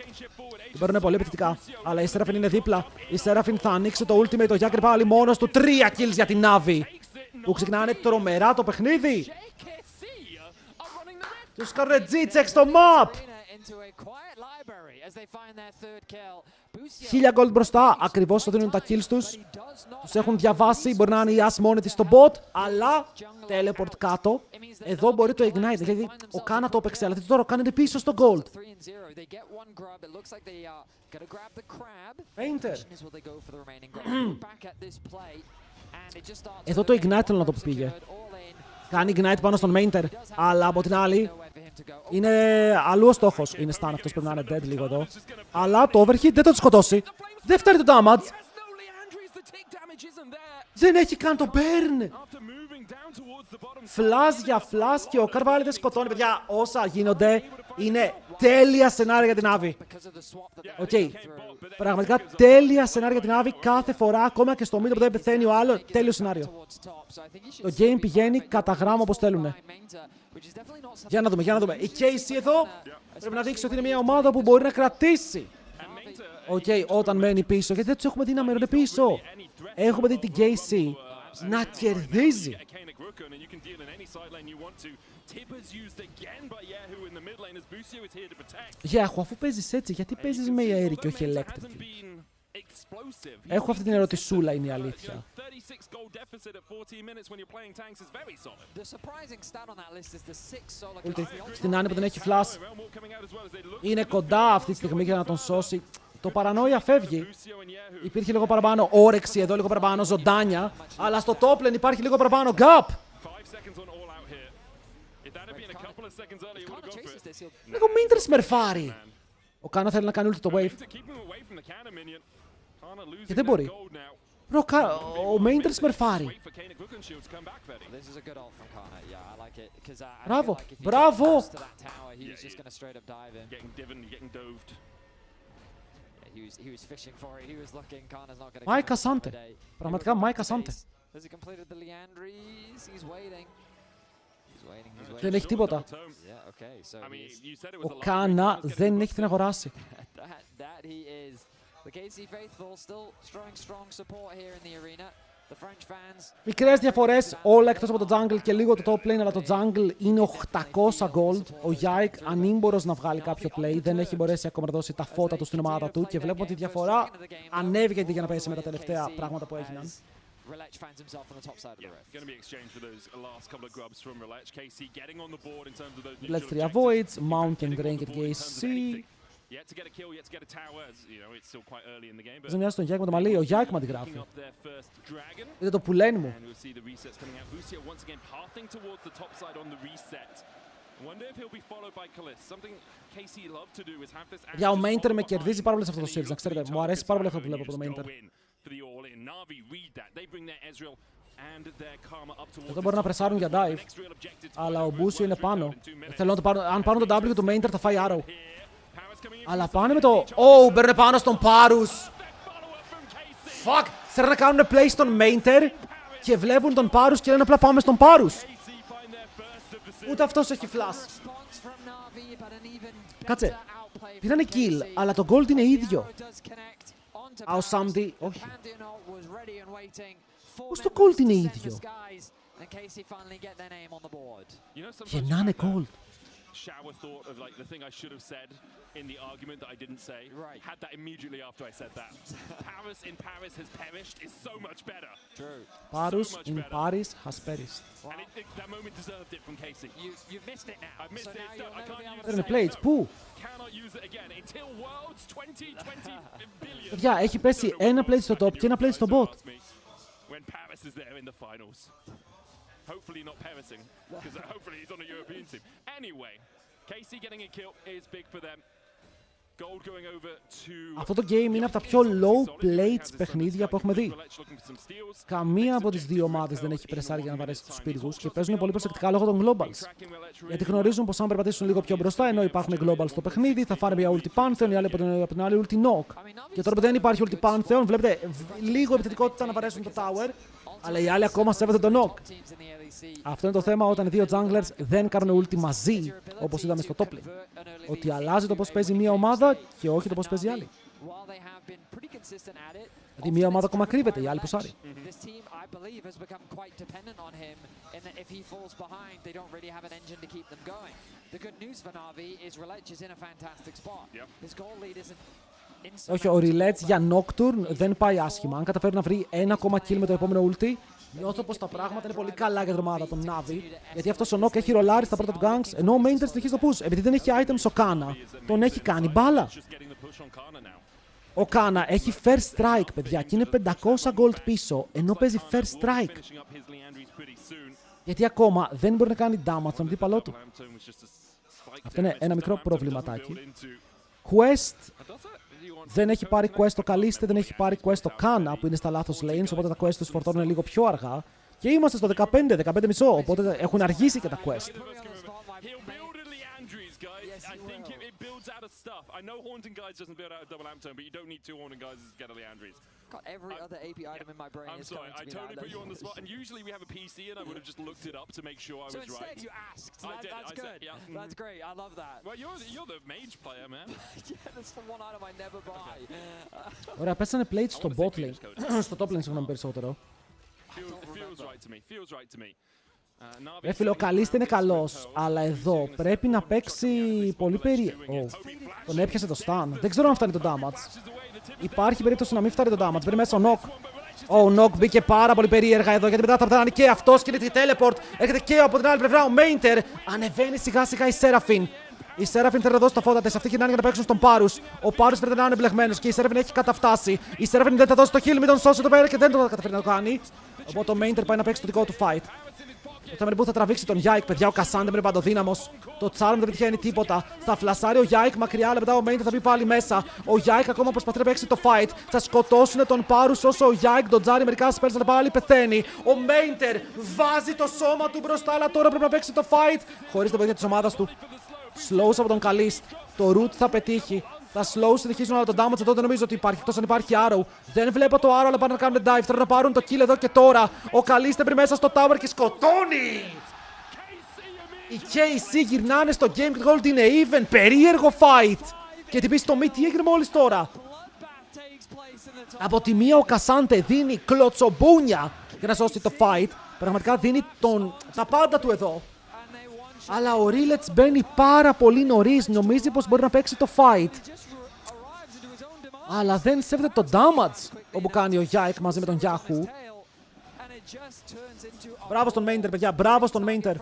Την παίρνουν πολύ επιθετικά, αλλά η Seraphine είναι δίπλα. Η Seraphine θα ανοίξει το ultimate, ο Yike πάλι μόνος του. 3 kills για την Navi, που ξεκινάνε τρομερά το παιχνίδι. Τους κάνουν G-check στο map. 1000 gold μπροστά, ακριβώς το δίνουν τα kills τους. Τους έχουν διαβάσει, μπορεί να είναι η As μόνη της στο bot, αλλά teleport κάτω. Εδώ μπορεί το ignite, γιατί ο Κάνα το έπαιξε, αλλά τώρα ο Κάνα είναι πίσω στο gold. Painter. Εδώ το ignite θέλω να το πήγε. Κάνει ignite πάνω στον Mainter, αλλά από την άλλη είναι αλλού ο στόχος. Είναι stun, αυτός πρέπει να είναι dead λίγο εδώ. Αλλά το overhit δεν θα το σκοτώσει. Δεν φτάνει το damage. Δεν έχει καν το burn. Flash για flash και ο Καρβάλι δεν σκοτώνει. Παιδιά, όσα γίνονται είναι τέλεια σενάρια για την Navi. Πραγματικά τέλεια σενάρια για την Navi κάθε φορά, ακόμα και στο mid που δεν πεθαίνει ο άλλο, τέλειο σενάριο. Το game πηγαίνει κατά γράμμα όπως θέλουν. Για να δούμε. Η KC εδώ πρέπει να δείξει ότι είναι μια ομάδα που μπορεί να κρατήσει. Όταν μένει πίσω, γιατί δεν τους έχουμε δει να μένουν πίσω. Έχουμε δει την KC να κερδίζει. Yahoo, αφού παίζεις έτσι, γιατί παίζεις με αέρι και όχι electric? Έχω αυτή την ερωτησούλα, είναι η αλήθεια. Στην Άννη που δεν έχει flash. Είναι κοντά αυτή τη στιγμή για να τον σώσει. Το παρανόια φεύγει. Υπήρχε λίγο παραπάνω όρεξη εδώ, λίγο παραπάνω ζωντάνια. Αλλά στο top lane υπάρχει λίγο παραπάνω gap. Λίγο Mainter σμερφάρει. Ο Κάνα θέλει να κάνει ulti το wave. Και δεν μπορεί. Ο Mainter σμερφάρει. Μπράβο. Μάικα Σάντε. Πραγματικά Μάικα Σάντε. Δεν έχει τίποτα. Ο Κάνα δεν έχει την αγοράσει. Μικρές διαφορές, όλα εκτός από το jungle και λίγο το top lane, αλλά το jungle είναι 800 gold. Ο Yike ανήμπορος να βγάλει κάποιο play, δεν έχει μπορέσει ακόμα να δώσει τα φώτα του στην ομάδα του και βλέπουμε ότι η διαφορά ανέβηκε για να πέσει με τα τελευταία πράγματα που έγιναν. Relech finds himself on the top side of the rift. Going to be exchanged for those last couple of grubs from Relech. KC getting on the board in terms of those Let's 3 avoids, Mountain Drain και KC. Yet to get a kill, yet to get a tower. You know, it's still quite early in the game. Δεν μοιάζει τον Yike με το μαλλί, ο Yike με αντιγράφει. Είναι το πουλένι μου. And we'll see the resets coming out. Lucio once again pathing towards the top side on the reset. I wonder if he'll be followed by Kalis. Something KC love to do is have this. Για ο Mainter με κερδίζει πάρα πολύ σε αυτό το series, να ξέρετε. Μου αρέσει πάρα πολύ αυτό που βλέπω από το Mainter. Navi read that. They bring their Ezreal and their Karma up towards. Εδώ μπορεί να πρεσάρουν για dive, αλλά ο Μπούσιο είναι πάνω. Θέλω να το πάρω. Αν πάρουν τον W του Mainter θα φάει arrow. Αλλά πάνε με το... Oh, μπαίνουν πάνω στον Πάρους. Fuck! Θέλουν να κάνουν play στον Mainter και βλέπουν τον Πάρους και λένε απλά πάμε στον Πάρους. Ούτε αυτός έχει flash. Κάτσε. Πήρανε kill, αλλά το gold είναι ίδιο. Ο Σάμτι, όχι. Πώς το gold είναι ίδιο. Γεννάνε gold. Shower thought of like the thing I should have said in the argument that I didn't say. Right. Had that immediately after I said that. Paris in Paris has perished is so much better. True. Paris so in Paris has perished. Wow. And that moment deserved it from Casey. You've missed it now. I've missed it. It's done. I can't use it. Παίρνει plates. Πού? Cannot use it again until Worlds 2020 billion. Παιδιά, έχει πέσει ένα plate στο top και ένα plate στο bot. When Paris is there in the finals. Hopefully not perishing, because hopefully he's on a European team. Anyway, KC getting a kill is big for them. Gold going over to... Αυτό το game είναι από τα πιο low plates παιχνίδια που έχουμε δει. Καμία από τις δύο ομάδες δεν έχει πρεσάρει για να βαρέσει τους πύργους και παίζουν πολύ προσεκτικά λόγω των globals. Γιατί γνωρίζουν πως αν περπατήσουν λίγο πιο μπροστά, ενώ υπάρχουν globals στο παιχνίδι, θα φάνε μια ulti Pantheon, οι άλλοι από την άλλη ulti Knock. Και τώρα που δεν υπάρχει ulti Pantheon, βλέπετε λίγο επιθετικότητα να βαρέσουν το tower, αλλά οι άλλοι ακόμα σέβονται τον Knock. Αυτό είναι το θέμα όταν οι δύο junglers δεν κάνουν ulti μαζί, όπως είδαμε στο top lane. Ότι αλλάζει το πώς παίζει μία ομάδα και όχι το πώς παίζει η άλλη. Δηλαδή μία ομάδα ακόμα κρύβεται, η άλλη πουσάρει. Όχι, ο Relech για Nocturne δεν πάει άσχημα. Αν καταφέρει να βρει ένα ακόμα kill με το επόμενο ulti, νιώθω πως τα πράγματα είναι πολύ καλά για την ομάδα των Navi. Γιατί αυτός ο Nock έχει ρολάρει στα πρώτα του ganks, ενώ ο Mainter συνεχίζει το push. Επειδή δεν έχει items ο Kana, τον έχει κάνει μπάλα. Ο Kana έχει first strike, παιδιά, και είναι 500 gold πίσω, ενώ παίζει first strike. Γιατί ακόμα δεν μπορεί να κάνει damage στον αντίπαλό του. Αυτό είναι ένα μικρό προβληματάκι. Quest. Δεν έχει πάρει quest το Kaliste, δεν έχει πάρει quest το Kana που είναι στα λάθος lanes, οπότε τα quest τους φορτώνουν λίγο πιο αργά. Και είμαστε στο 15,5, οπότε έχουν αργήσει και τα quest. I think it builds out of stuff. I know Haunting Guides doesn't build out a double amp tone, but you don't need two Haunting Guides to get a Leandries. Got every other AP item in my brain. I'm sorry, I totally put you on the spot. And usually we have a PC, and I would have just looked it up to make sure I was right. So instead you asked. That's good. That's great. I love that. Well, you're the mage player, man. Yeah, that's the one item I never buy. Ωραία, πέσανε plates στο bot lane. Στο top lane, συγγνώμη, περισσότερο. Feels right to me. Feels right to me. Φίλε, ο Kaliste είναι καλός, αλλά εδώ πρέπει να παίξει πολύ περίεργο. Τον έπιασε το stun. Δεν ξέρω αν φτάνει το damage. Υπάρχει περίπτωση να μην φτάνει το damage. Μπαίνει μέσα ο Knock. Ο Knock μπήκε πάρα πολύ περίεργα εδώ, γιατί μετά θα φτάνει και αυτός και είναι teleport. Έρχεται και από την άλλη πλευρά ο Mainter. Ανεβαίνει σιγά σιγά η Seraphine. Η Seraphine θέλει να δώσει τα φώτα της. Αυτοί γυρνάνε για να παίξουν στον Πάρους. Ο Πάρους φαίνεται να είναι μπλεγμένος και η Seraphine έχει καταφτάσει. Η Seraphine δεν θα δώσει το heal, μην τον σώσει εδώ πέρα και δεν το καταφέρει να το κάνει. Οπότε ο Mainter πάει να παίξει το δικό του fight. Το θέμα είναι που θα τραβήξει τον Yike, παιδιά. Ο Cassandra είναι παντοδύναμος. Το Charm δεν πετυχαίνει τίποτα. Θα φλασάρει ο Yike μακριά, αλλά μετά ο Mainter θα μπει πάλι μέσα. Ο Yike ακόμα προσπαθεί να παίξει το fight. Θα σκοτώσουν τον Πάρους όσο ο Yike τον τζάρει μερικά spells, αλλά πάλι πεθαίνει. Ο Mainter βάζει το σώμα του μπροστά, αλλά τώρα πρέπει να παίξει το fight. Χωρίς τα παιδιά της ομάδας του. Slows από τον Kaliste. Το root θα πετύχει. Τα slows συνεχίζουν, αλλά το damage εδώ δεν νομίζω ότι υπάρχει. Εκτός αν υπάρχει arrow. Δεν βλέπω το arrow, αλλά πάνε να κάνουν dive. Θέλουν να πάρουν το kill εδώ και τώρα. Ο Kaliste μπει μέσα στο tower και σκοτώνει. Οι KC γυρνάνε στο game και το gold είναι even. Περίεργο fight. Και την πει στο mid, τι έγινε μόλις τώρα. Από τη μία ο Κασάντε δίνει κλωτσομπούνια για να σώσει το fight. Πραγματικά δίνει τα πάντα του εδώ. Αλλά ο Ρίλετς μπαίνει πάρα πολύ νωρίς. Νομίζει πως μπορεί να παίξει το fight. Αλλά δεν σέβεται το damage όπου κάνει ο Yike μαζί με τον Yahoo. Μπράβο στον Mainter, παιδιά. Μπράβο στον Mainter.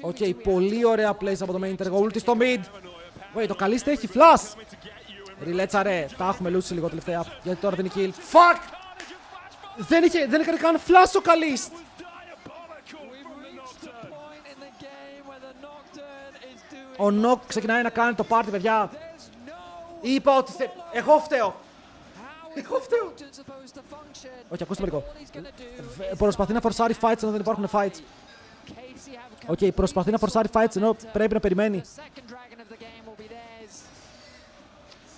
Οκ, πολύ ωραία plays από το Mainter. Εγώ ulti στο mid. Wait, το Kalist έχει flash. Ριλέτσα ρε. Τα έχουμε λούσει λίγο τελευταία. Γιατί τώρα δεν είναι kill. Fuck! Δεν έκανε καν flash ο Kalist. Ο Nock ξεκινάει να κάνει το party, παιδιά. Είπα ότι εγώ φταίω. Όχι, ακούστε με λίγο. Προσπαθεί να φορσάρει fights ενώ δεν υπάρχουν fights. Οκ, προσπαθεί να φορσάρει fights ενώ πρέπει να περιμένει.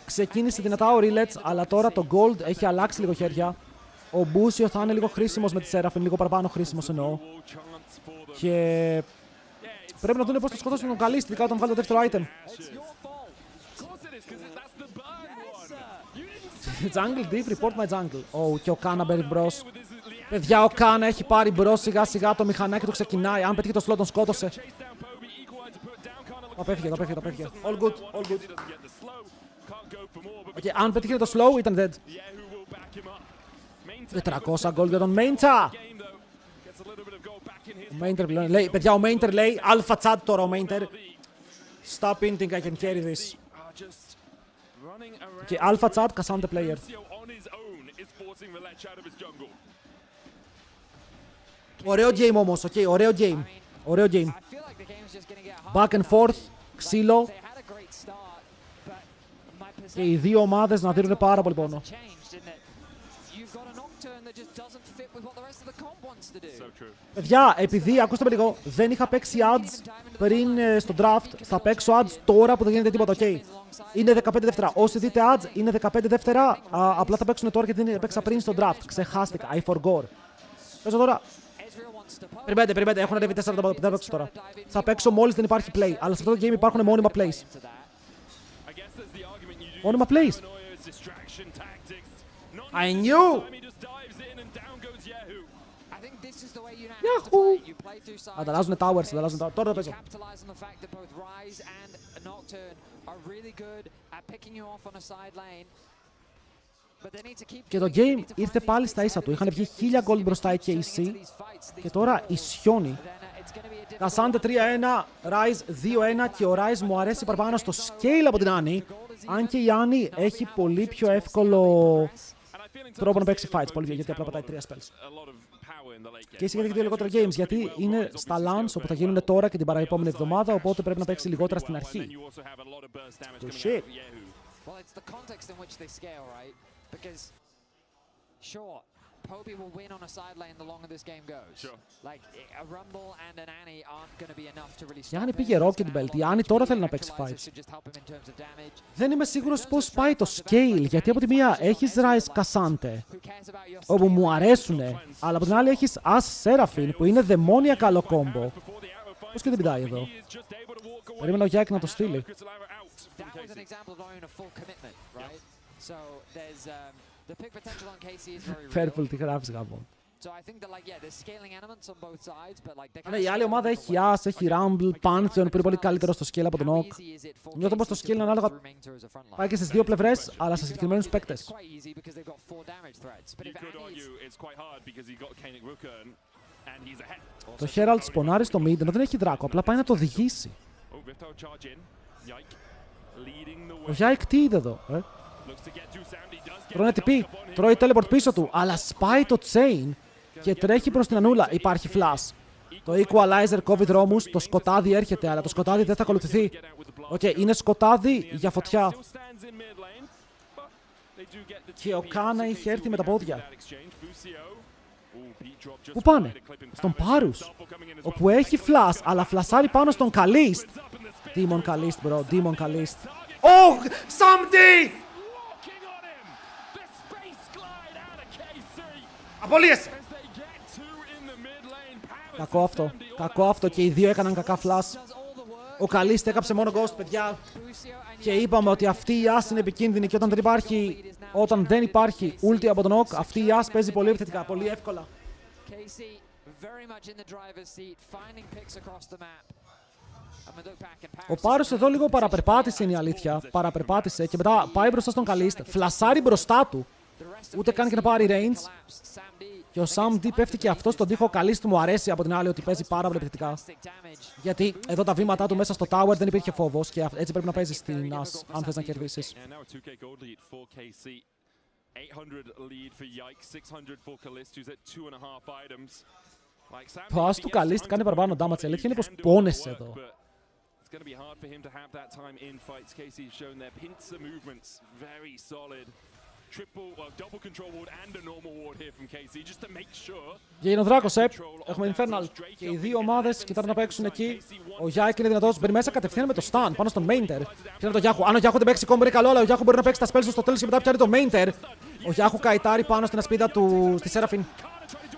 Ξεκίνησε δυνατά ο Rillets, αλλά τώρα το Gold έχει αλλάξει λίγο χέρια. Ο Μπούσιο θα είναι λίγο χρήσιμος με τη Seraphine, λίγο παραπάνω χρήσιμος εννοώ. Και πρέπει να δουν πώς θα σκοτώσουν τον Kalist, ειδικά όταν βγάλει το δεύτερο item. Jungle Deep, report my jungle. Και ο Κάνα μπαίνει μπρος. Παιδιά, ο Κάνα έχει πάρει μπρος σιγά σιγά, το μηχανάκι του ξεκινάει. Αν πετύχει το slot, τον σκότωσε. Απέφυγε. All good. Αν πετύχει το slow, ήταν dead. 400 gold για τον Mainter. Ο Mainter λέει, παιδιά, ο Mainter λέει, alpha chat τώρα ο Mainter. Stop hinting, I can carry this. Okay, alpha chat, Cassandra player. Ωραίο game όμως, ωραίο game. Back and forth, ξύλο. Και οι δύο ομάδες να δίνουν πάρα πολύ πόνο. Παιδιά, επειδή, ακούστε με λίγο, δεν είχα παίξει ads πριν στο draft, θα παίξω ads τώρα που δεν γίνεται τίποτα, Είναι 15 δεύτερα. Όσοι δείτε ads, είναι 15 δεύτερα, απλά θα παίξουν τώρα γιατί δεν παίξα πριν στο draft. Ξεχάστηκα, I forgot. Παίζω τώρα. Περιμένετε, έχουν ανέβει 4 δεν θα παίξω τώρα. Θα παίξω μόλις δεν υπάρχει play, αλλά σε αυτό το game υπάρχουν μόνιμα plays. Μόνιμα plays. I knew! Yahoo! Ανταλλάζουνε towers, τώρα το παίζω. Και το game ήρθε πάλι στα ίσα του. Είχαν βγει 1000 gold μπροστά οι KC και τώρα ισιώνει. Cassandra 3-1, Ryze 2-1 και ο Ryze μου αρέσει παραπάνω στο scale από την Annie. Αν και η Annie έχει πολύ πιο εύκολο τρόπο να παίξει fights, πολύ γιατί απλά πατάει 3 spells. Και εσύ γιατί λιγότερα games, γιατί είναι στα LANs όπου θα γίνουν τώρα και την παραεπόμενη εβδομάδα, οπότε πρέπει να παίξει λιγότερα στην αρχή. Good shit. Poby will win on a side lane the longer this game goes. Sure. Like a Rumble and an Annie aren't going to be enough to really stop. Η Annie πήγε Rocket Belt. Η Annie τώρα θέλει να παίξει fights. Δεν είμαι σίγουρος πώς πάει το scale, γιατί από τη μία έχεις Ryze Cassandra, όπου μου αρέσουνε, αλλά από την άλλη έχεις As Seraphine, που είναι δαιμόνια καλό combo. Πώς και δεν πηδάει εδώ. Περίμενα ο Yike να το στείλει. Purple, τι γράφεις γάμο. Ναι, η άλλη ομάδα έχει As, έχει Rumble, Pantheon που είναι πολύ καλύτερο στο scale από τον Oak. Νιώθω πως το scale είναι ανάλογα. Πάει και στις δύο πλευρές, αλλά σε συγκεκριμένους παίκτες. Το Herald σπονάρει στο mid, ενώ δεν έχει δράκο, απλά πάει να το οδηγήσει. Ο Yike τι είδε εδώ, Τρώει TP, τρώει teleport πίσω του, αλλά σπάει το chain και τρέχει προς την Ανούλα. Υπάρχει flash. Το equalizer κόβει δρόμους, το σκοτάδι έρχεται, αλλά το σκοτάδι δεν θα ακολουθηθεί. Είναι σκοτάδι για φωτιά. Και ο Κάνα είχε έρθει με τα πόδια. Πού πάνε? Στον Πάρους, όπου έχει flash, αλλά φλασάρει πάνω στον Kalist. Demon Kalist, bro, Demon Kalist. Oh, somebody! Απολύεσαι! Κακό αυτό. Κακό αυτό και οι δύο έκαναν κακά flash. Ο Καλίστ έκαψε μόνο ghost, παιδιά. Και είπαμε ότι αυτή η As είναι επικίνδυνη και όταν δεν υπάρχει ulti από τον Oak, αυτή η As παίζει πολύ επιθετικά, πολύ εύκολα. Ο Πάρος εδώ λίγο παραπερπάτησε, είναι η αλήθεια. Παραπερπάτησε και μετά πάει μπροστά στον Καλίστ, φλασάρει μπροστά του. Ούτε καν και να πάρει range. Και ο Sam D πέφτει και αυτό στον τοίχο. Ο Καλίστ μου αρέσει από την άλλη ότι παίζει πάρα πολύ επιθετικά. Γιατί εδώ τα βήματά του μέσα στο tower δεν υπήρχε φόβος και έτσι πρέπει να παίζεις στην As αν θες να κερδίσεις. Το As του Καλίστ κάνει παραπάνω damage. Η αλήθεια είναι πως πόνεσαι εδώ. It's going to be hard for him to have that time in fights. Casey's shown their pincer movements very solid. Double control ward and a normal ward here from Casey just to make sure. Και είναι ο Δράκος, έχουμε Infernal. Και οι δύο ομάδες κοιτάνε να παίξουν εκεί. Ο Yike είναι δυνατός, μπαίνει μέσα κατευθείαν με το stun πάνω στον Mainter. Πιάνει τον Yahoo. Αν ο Yahoo δεν παίξει κόμπο είναι καλό, αλλά ο Yahoo μπορεί να παίξει τα spells του στο τέλος και μετά πιάνει το Mainter. Ο Yahoo καητάρει πάνω στην ασπίδα του στη Seraphine.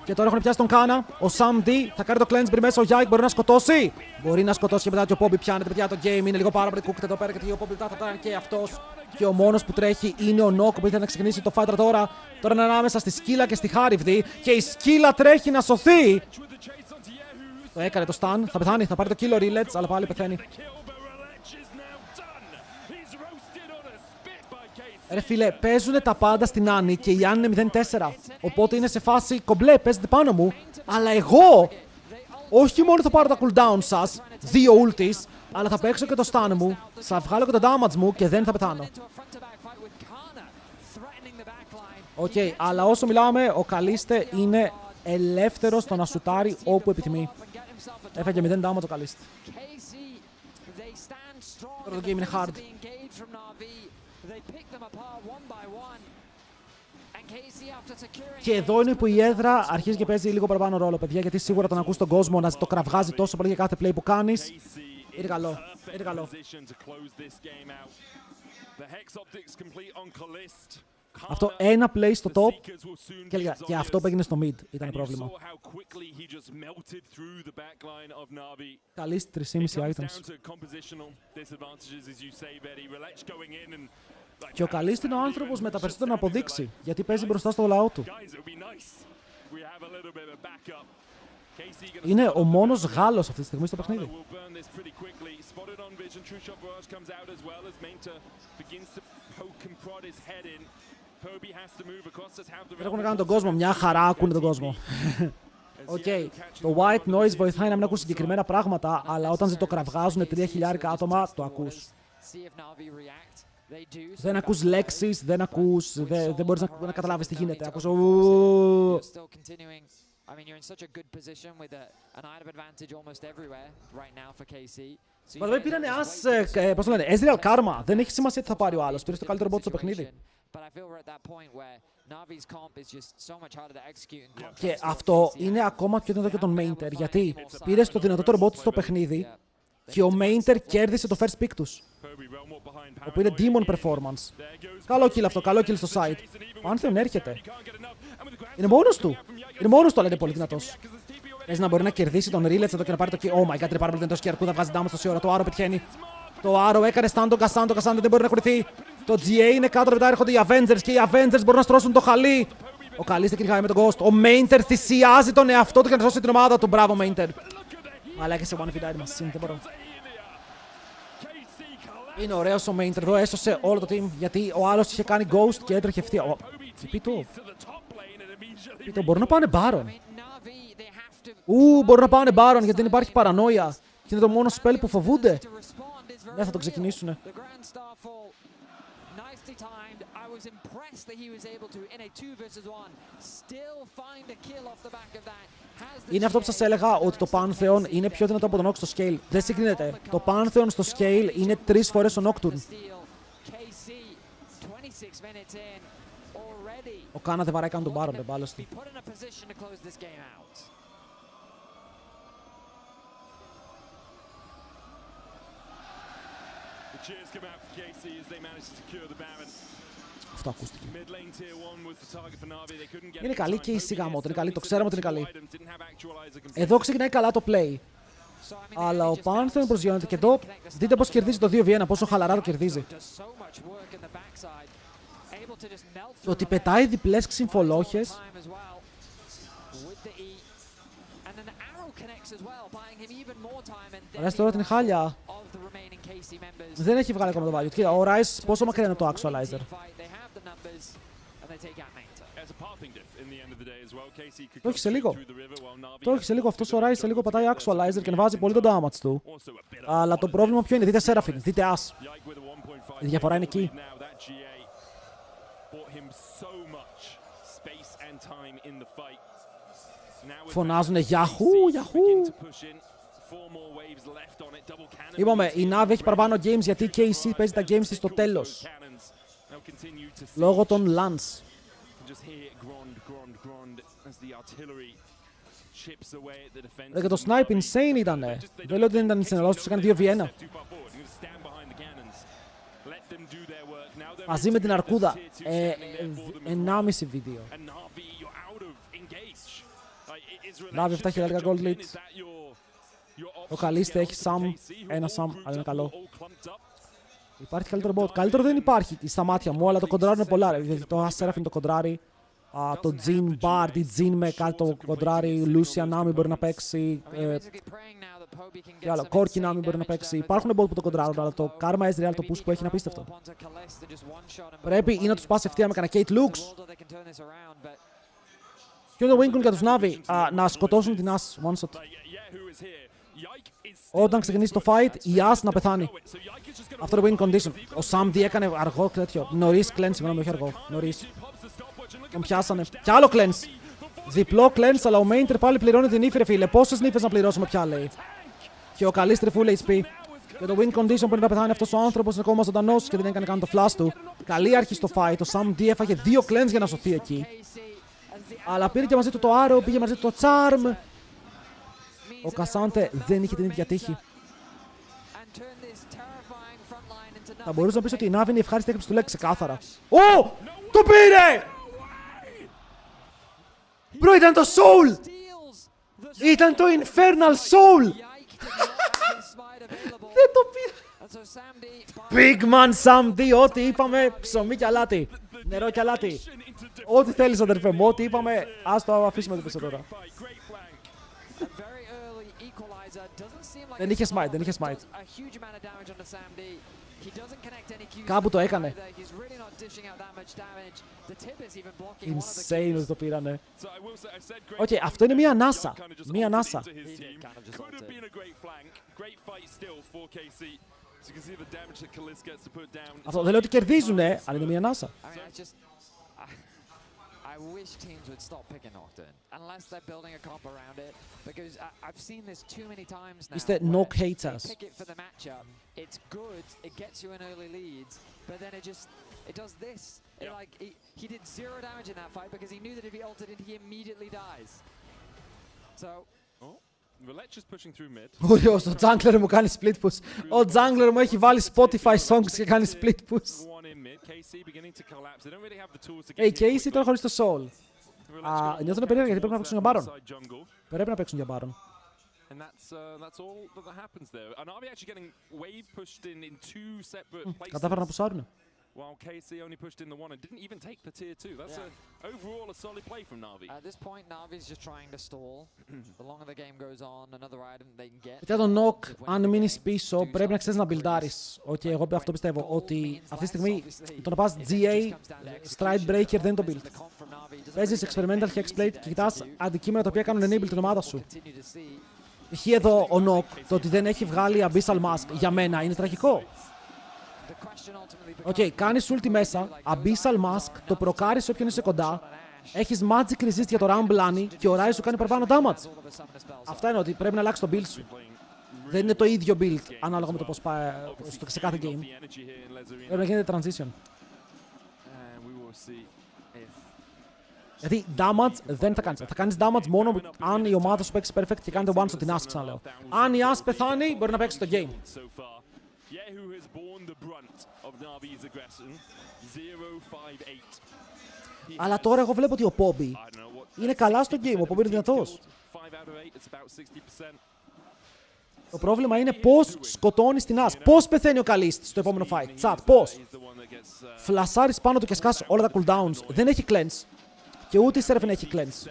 Και τώρα έχουν πιάσει τον Κάνα. Ο Sam D θα κάνει το cleanse πριν μέσα. Ο Yike μπορεί να σκοτώσει. Μπορεί να σκοτώσει και μετά και ο Poppy πιάνεται. Παιδιά, το game είναι λίγο πάρα πολύ cooked εδώ πέρα γιατί ο Poppy θα ήταν και αυτός. Και ο μόνος που τρέχει είναι ο Nock που ήθελε να ξεκινήσει το fight τώρα. Τώρα είναι ανάμεσα στη Σκύλα και στη Χάριβδη. Και η Σκύλα τρέχει να σωθεί. Το έκανε το stun. Θα πεθάνει. Θα πάρει το kill ο Rillets, αλλά πάλι πεθαίνει. Ρε φίλε, παίζουν τα πάντα στην Άννη και η Άννη είναι 0-4. Οπότε είναι σε φάση κομπλέ, παίζετε πάνω μου. Αλλά εγώ, όχι μόνο θα πάρω τα cooldown σας, 2 ultis, αλλά θα παίξω και το stun μου, θα βγάλω και το damage μου και δεν θα πεθάνω. Οκ, αλλά όσο μιλάμε, ο Καλίστε είναι ελεύθερος στο να σουτάρει όπου επιθυμεί. Έφαγε 0 damage ο Καλίστε. Τώρα το game είναι hard. Και εδώ είναι που η έδρα αρχίζει και παίζει λίγο παραπάνω ρόλο, παιδιά, γιατί σίγουρα τον ακούς τον κόσμο να το κραυγάζει τόσο πολύ για κάθε play που κάνεις. Είναι καλό. Είναι καλό. Αυτό ένα play στο top και αυτό που έγινε στο mid ήταν πρόβλημα. Καλή 3,5 items. Και ο Καλίστ είναι ο άνθρωπος με τα περισσότερα να αποδείξει, γιατί παίζει μπροστά στο λαό του. Είναι ο μόνος Γάλλος αυτή τη στιγμή στο παιχνίδι. Δεν έχουν κάνει τον κόσμο, μια χαρά ακούνε τον κόσμο. Οκ, το white noise βοηθάει να μην ακούς συγκεκριμένα πράγματα, αλλά όταν το κραυγάζουν 3.000 άτομα, το ακούς. Δεν ακούς λέξεις, δεν μπορείς να καταλάβεις τι γίνεται. Ακούς Μα πήρανε πώς το λένε, Ezreal Karma. Δεν έχει σημασία τι θα πάρει ο άλλος. Πήρε το καλύτερο bot στο παιχνίδι. Και αυτό είναι ακόμα πιο δυνατό και τον Mainter, γιατί πήρε το δυνατότερο bot στο παιχνίδι και ο Mainter κέρδισε το first pick τους. Όπου είναι Demon Performance. Καλό kill αυτό, καλό kill στο side. Ο Άνθεον έρχεται. Είναι μόνος του. Είναι μόνος του, αλλά είναι πολύ δυνατός. Παίζει να μπορεί να κερδίσει τον Rillets εδώ και να πάρει το kill. Oh my god, είναι πάρα πολύ δυνατός και η αρκούδα βγάζει damage τόση ώρα. Το Arrow πετυχαίνει. Το Arrow έκανε stun τον Kassan, το Kassan δεν μπορεί να κουνηθεί. Το GA είναι κάτω, μετά έρχονται οι Avengers και οι Avengers μπορούν να στρώσουν το χαλί. Ο Καλίστε κυνηγάει με τον Ghost. Ο Mainter θυσιάζει τον εαυτό του για να σώσει την ομάδα του. Μπράβο, Mainter. Αλλά έχει σε one v μας. Δεν μπορώ. Είναι ωραίος ο Mainter εδώ, έσωσε όλο το team γιατί ο άλλος είχε κάνει Ghost και έτρεχε ευθεία. Πίτο, μπορούν να πάνε Baron. Μπορούν να πάνε Baron γιατί δεν υπάρχει παρανόια. Και είναι το μόνο spell που φοβούνται. Δεν θα το ξεκινήσουνε. Είναι αυτό που σας έλεγα, ότι το Pantheon είναι πιο δυνατό από τον Nox στο scale. Δεν συγκρίνεται. Το Pantheon στο scale είναι 3 φορές ο Nocturne. Ο Κάνα δεν βαράει καν τον Baron, δεν πάλωσε. Αυτό ακούστηκε. Είναι καλή και η σιγαμό, είναι καλή, το ξέραμε ότι είναι καλή. Εδώ ξεκινάει καλά το play. Αλλά ο Pantheon προσγειώνεται και εδώ δείτε πώς κερδίζει το 2v1, πόσο χαλαρά το κερδίζει. Το ότι πετάει διπλές ξυμφολόχες. Rise τώρα την χάλια. Δεν έχει βγάλει ακόμα το value. Κοίτα, ο Rise πόσο μακριά είναι το actualizer. Το έχει σε λίγο. Το έχει σε λίγο. Αυτός ο Rise σε λίγο πατάει actualizer και βάζει πολύ τον damage του. Αλλά το πρόβλημα ποιο είναι? Δείτε Seraphine, δείτε As. Η διαφορά είναι εκεί. Φωνάζουνε Yahoo, Yahoo. Είπαμε, η Navi έχει παραπάνω games γιατί η KC παίζει τα games της στο τέλος. Λόγω των Lance. Και το snipe insane ήτανε. Δεν λέω ότι δεν ήταν insane, τους έκανε 2v1. Μαζί με την αρκούδα. 1,5 βίντεο. Navi 7 χιλιάρικα gold lead. Ο Καλίστε έχει Sam, ένα Sam, αλλά είναι καλό. Υπάρχει καλύτερο bot. Καλύτερο δεν υπάρχει στα μάτια μου, αλλά το κοντράρι είναι πολλά. Το Seraphine το κοντράρι. Το Jin Bard, η Jin με κάτι το κοντράρι. Lucia Nami μπορεί να παίξει. Και άλλο, Corki Nami μπορεί να παίξει. Υπάρχουν bot που το κοντράρουν, αλλά το Karma Ezreal το push που έχει είναι απίστευτο. Πρέπει ή να τους πας ευθεία με κανένα Kate Lux. Και το win για τους Navi να σκοτώσουν την As one shot. Όταν ξεκινήσει το fight, η As να πεθάνει. Αυτό είναι win condition. Ο Sam D έκανε αργό τέτοιο. Νωρίς cleanse, συγγνώμη, όχι αργό. Νωρίς. Τον πιάσανε. Κι άλλο cleanse. Διπλό cleanse, αλλά ο Mainter πάλι πληρώνει την ύφη, ρε φίλε. Πόσες νύφες να πληρώσουμε πια, λέει. Και ο Καλίστρη full HP. Και το win condition μπορεί να πεθάνει αυτός ο άνθρωπος, είναι ακόμα ζωντανός και δεν έκανε καν το flash του. Καλή αρχή στο fight. Ο Sam D έφαγε 2 cleanse για να σωθεί εκεί. Αλλά πήρε και μαζί του το Arrow, πήγε μαζί του το Charm. Ο Κασάντε δεν είχε την ίδια τύχη. Θα μπορούσε να πεις ότι η Navi είναι η ευχάριστη έκρηψη του Lex ξεκάθαρα. Ω! Το πήρε! Μπρο, ήταν το Soul! Ήταν το Infernal Soul! Δεν το πήρε! Big Man Sam D, ό,τι είπαμε, ψωμί και αλάτι. Νερό και αλάτι. Ό,τι θέλεις, αδερφέ μου, ό,τι είπαμε, ας το αφήσουμε το πίσω τώρα. Δεν είχε smite, δεν είχε smite. Κάπου το έκανε. Insane ότι το πήρανε. Οκ, αυτό είναι μία ανάσα. Μία ανάσα. Αυτό δεν λέω ότι κερδίζουνε, αλλά είναι μία ανάσα. I wish teams would stop picking Nocturne unless they're building a comp around it, because I've seen this too many times now. Mr. Knock haters. Pick it for the matchup. It's good. It gets you in early leads, but then it does this. It like he did 0 damage in that fight because he knew that if he ulted it, he immediately dies. So. Ωραίος, ο jungler μου κάνει split push. Ο jungler μου έχει βάλει Spotify songs και κάνει split push. Η KC τώρα χωρίς το soul. Νιώθουν περίεργα γιατί πρέπει να παίξουν για Baron. Πρέπει να παίξουν για Baron. Κατάφεραν να πουσάρουν. While KC only pushed in the 1 and didn't even take the tier 2. That's overall a solid play from Navi. At this point, Navi's just trying to stall. The longer the game goes on, another item they can get. Για τον Knock, αν μείνεις πίσω, πρέπει να ξέρεις να μπιλντάρεις. Okay, εγώ αυτό πιστεύω, ότι αυτή τη στιγμή το να πας GA, Stride Breaker δεν είναι το build. Παίζεις Experimental Hexblade και κοιτάς αντικείμενα τα οποία κάνουν enable την ομάδα σου. Π.χ. εδώ ο Knock, το ότι δεν έχει βγάλει Abyssal Mask, για μένα είναι τραγικό. Οκ, κάνεις ulti μέσα, Abyssal Mask, το προκάρεις όποιον είσαι κοντά, έχεις Magic Resist για το Ramblani και ο Rise σου κάνει παραπάνω damage. Αυτά είναι ότι πρέπει να αλλάξεις το build σου. Δεν είναι το ίδιο build, ανάλογα με το πώς πάει σε κάθε game. Πρέπει να γίνεται transition. Γιατί damage δεν θα κάνεις. Θα κάνεις damage μόνο αν η ομάδα σου παίξει perfect και κάνετε one shot την As, ξαναλέω. Αν η As πεθάνει, μπορεί να παίξει το game. Αλλά τώρα εγώ βλέπω ότι ο Πόμπι είναι καλά στο game, ο Πόμπι είναι δυνατός. Το πρόβλημα είναι πώς σκοτώνεις την As. Πώς πεθαίνει ο Καλίστ στο επόμενο fight. Τσάτ, πώς. Φλασάρεις πάνω του και σκάσεις όλα τα cooldowns. Δεν έχει cleanse. Και ούτε η Seraphine έχει cleanse.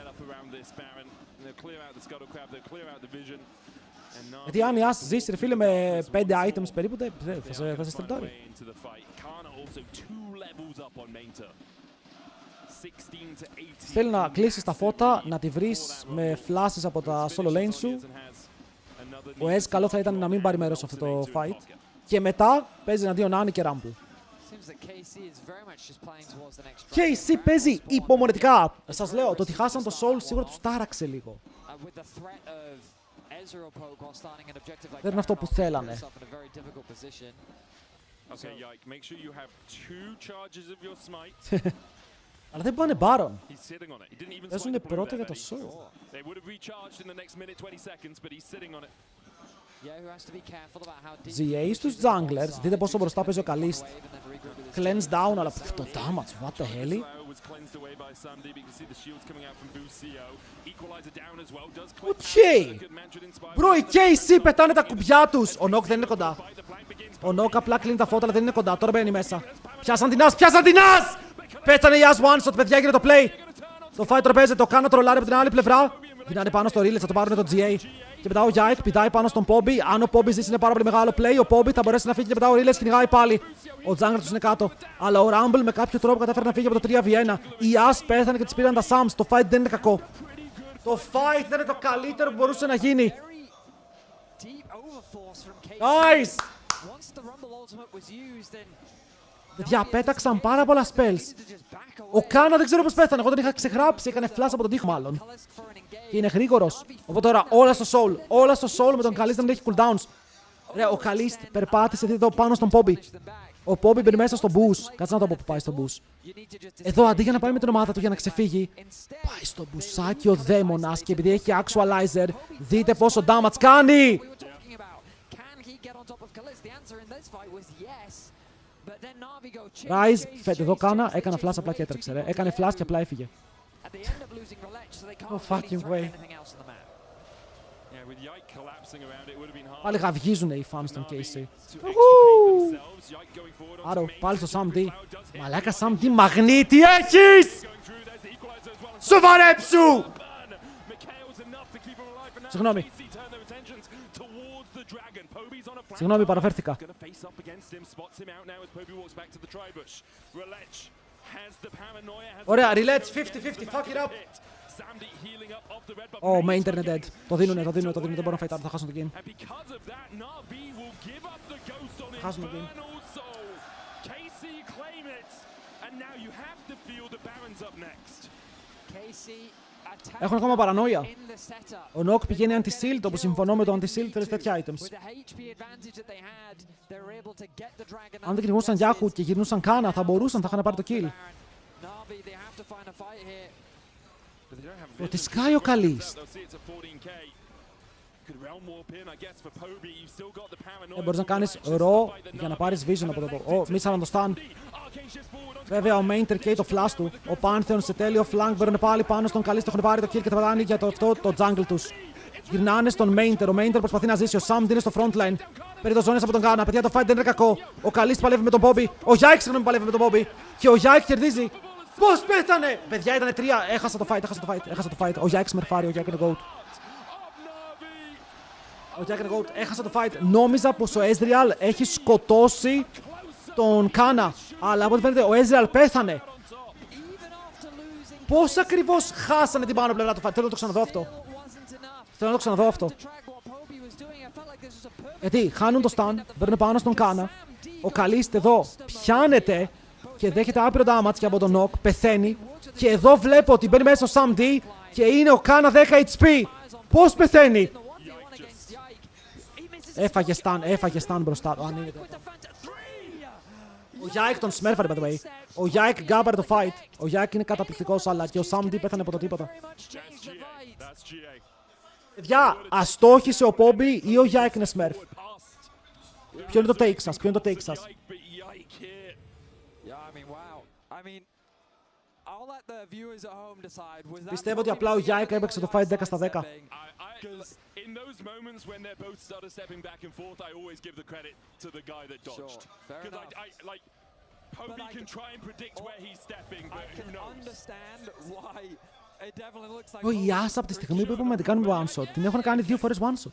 Γιατί αν η As ζήσει ρε φίλε με 5 items περίπου, θα σε στρεπτάρει. Θέλει να κλείσεις τα φώτα, να τη βρεις με flashes από τα solo lanes σου. Ο Ez καλό θα ήταν να μην πάρει μέρος σε αυτό το fight. Και μετά παίζει εναντίον Annie και Rumble. KC παίζει υπομονετικά. Σας λέω, το ότι χάσαν το Soul σίγουρα τους τάραξε λίγο. Δεν είναι αυτό που θέλανε. Αλλά δεν πάνε Baron. Παίζουν πρώτα για το Soul. GA στους junglers, δείτε πόσο μπροστά παίζει ο Καλίστ. Cleanse down, αλλά το damage, what the hell. Okay. Bro, οι KC πετάνε τα κουμπιά τους. Ο Νοκ δεν είναι κοντά. Ο Νοκ απλά κλείνει τα φώτα, αλλά δεν είναι κοντά. Τώρα μπαίνει μέσα. Πιάσαν την As, πιάσαν την As! Πέτσανε η As one shot, παιδιά, γίνεται το play. Το fight τώρα παίζεται, το κάνω τρολάρι από την άλλη πλευρά. Γυρνάνε πάνω στο Relay, θα το πάρουν το GA. Και μετά ο Yike πηδάει πάνω στον Pobby. Αν ο Pobby ζήσει είναι πάρα πολύ μεγάλο play, ο Pobby θα μπορέσει να φύγει και μετά ο Relay κυνηγάει πάλι. Ο Jungler τους είναι κάτω. Αλλά ο Rumble με κάποιο τρόπο κατάφερε να φύγει από το 3v1. Η As πέθανε και της πήραν τα Sams. Το fight δεν είναι κακό. Το fight δεν είναι το καλύτερο που μπορούσε να γίνει. Nice! Παιδιά, πέταξαν πάρα πολλά spells. Ο Κάνα δεν ξέρω πώς πέθανε. Εγώ τον είχα ξεγράψει. Έκανε flash από τον τοίχο μάλλον. Και είναι γρήγορος. Οπότε τώρα όλα στο Soul. Όλα στο Soul με τον Καλίστ να μην έχει cooldowns. Ρε, ο Καλίστ περπάτησε εδώ πάνω στον Pobby. Ο Pobby μπαίνει μέσα στο boost. Κάτσε να το πω που πάει στο boost. Εδώ αντί για να πάει με την ομάδα του για να ξεφύγει, πάει στο μπουσάκι ο δαίμονας και επειδή έχει actualizer, δείτε πόσο damage κάνει. Rise, φέτε εδώ κάνα, έκανε flash απλά και έτρεξε ρε. Έκανε flash και απλά έφυγε. Oh fucking way. Πάλι γαυγίζουνε οι fans των KC. Άρα πάλι στο Sam D. Μαλάκα Sam D, μαγνήτη έχεις! Σοβαρέψου! Συγγνώμη. Συγγνώμη, παραφέρθηκα. Ωραία, relets 50-50, fuck it up. Oh, my internet dead. Το δίνουνε, δεν μπορώ να φαϊτάρω, θα χάσουν το game. Χάσουν το game. Έχουν ακόμα παρανόια. Ο Νοκ πηγαίνει anti-shield, όπου συμφωνώ με το anti-shield, θέλεις τέτοια items. Αν δεν κυνηγούσαν Yahoo και γυρνούσαν Κάνα, θα μπορούσαν, θα είχαν πάρει το kill. Ότι σκάει ο Καλίστ. Μπορείς να κάνεις ρο για να πάρεις vision από το... Μίσαν να το stun. Βέβαια ο Mainter καίει το flash του. Ο Pantheon σε τέλειο flank μπαίνουν πάλι πάνω στον Καλίστ. Έχουν πάρει το kill και τα πατάνε για το jungle τους. Γυρνάνε στον Mainter. Ο Mainter προσπαθεί να ζήσει. Ο Sam είναι στο frontline. Παίρνει το ζώνες από τον Κάνα. Παιδιά, το fight δεν είναι κακό. Ο Καλίστ παλεύει με τον Bobby. Ο Yike συγγνώμη παλεύει με τον Bobby. Και ο Yike κερδίζει. Πώς πέθανε! Παιδιά, ήταν 3. Έχασα το fight. Ο Yike σμερφάρει. Ο Yike είναι GOAT. Ο Yike είναι GOAT. Έχασα το fight. Νόμιζα πως ο Ezreal έχει σκοτώσει τον Κάνα. Αλλά από ό,τι φαίνεται ο Ezreal πέθανε. Πώς ακριβώς χάσανε την πάνω πλευρά του fight. Θέλω να το ξαναδώ αυτό. Γιατί χάνουν το stun, παίρνουν πάνω στον Κάνα. Ο Καλίστ εδώ πιάνεται και δέχεται άπειρο damage και από τον Νοκ. Πεθαίνει. Και εδώ βλέπω ότι μπαίνει μέσα στο Sam D και είναι ο Κάνα 10 HP. Πώς πεθαίνει? Έφαγε stun μπροστά. Ο Yike τον σμέρφαρε, by the way. Ο Yike γκάμπαρε το fight. Ο Yike είναι καταπληκτικός, αλλά και ο Sam D πέθανε από το τίποτα. Παιδιά, αστόχησε ο Pobby ή ο Yike είναι smurf. Ποιο είναι το take σας, ποιο είναι το take σας. Πιστεύω ότι απλά ο Γιάικα έπαιξε το fight 10 στα 10. In those moments when they're both started stepping back and forth, I always give the credit to the guy that dodged. Because I like, Poby can try and predict where he's stepping, but who knows? Understand why it definitely looks like. Ο Ιάς από τη στιγμή που είπαμε να την κάνουμε one shot, την έχουν κάνει 2 φορές one shot.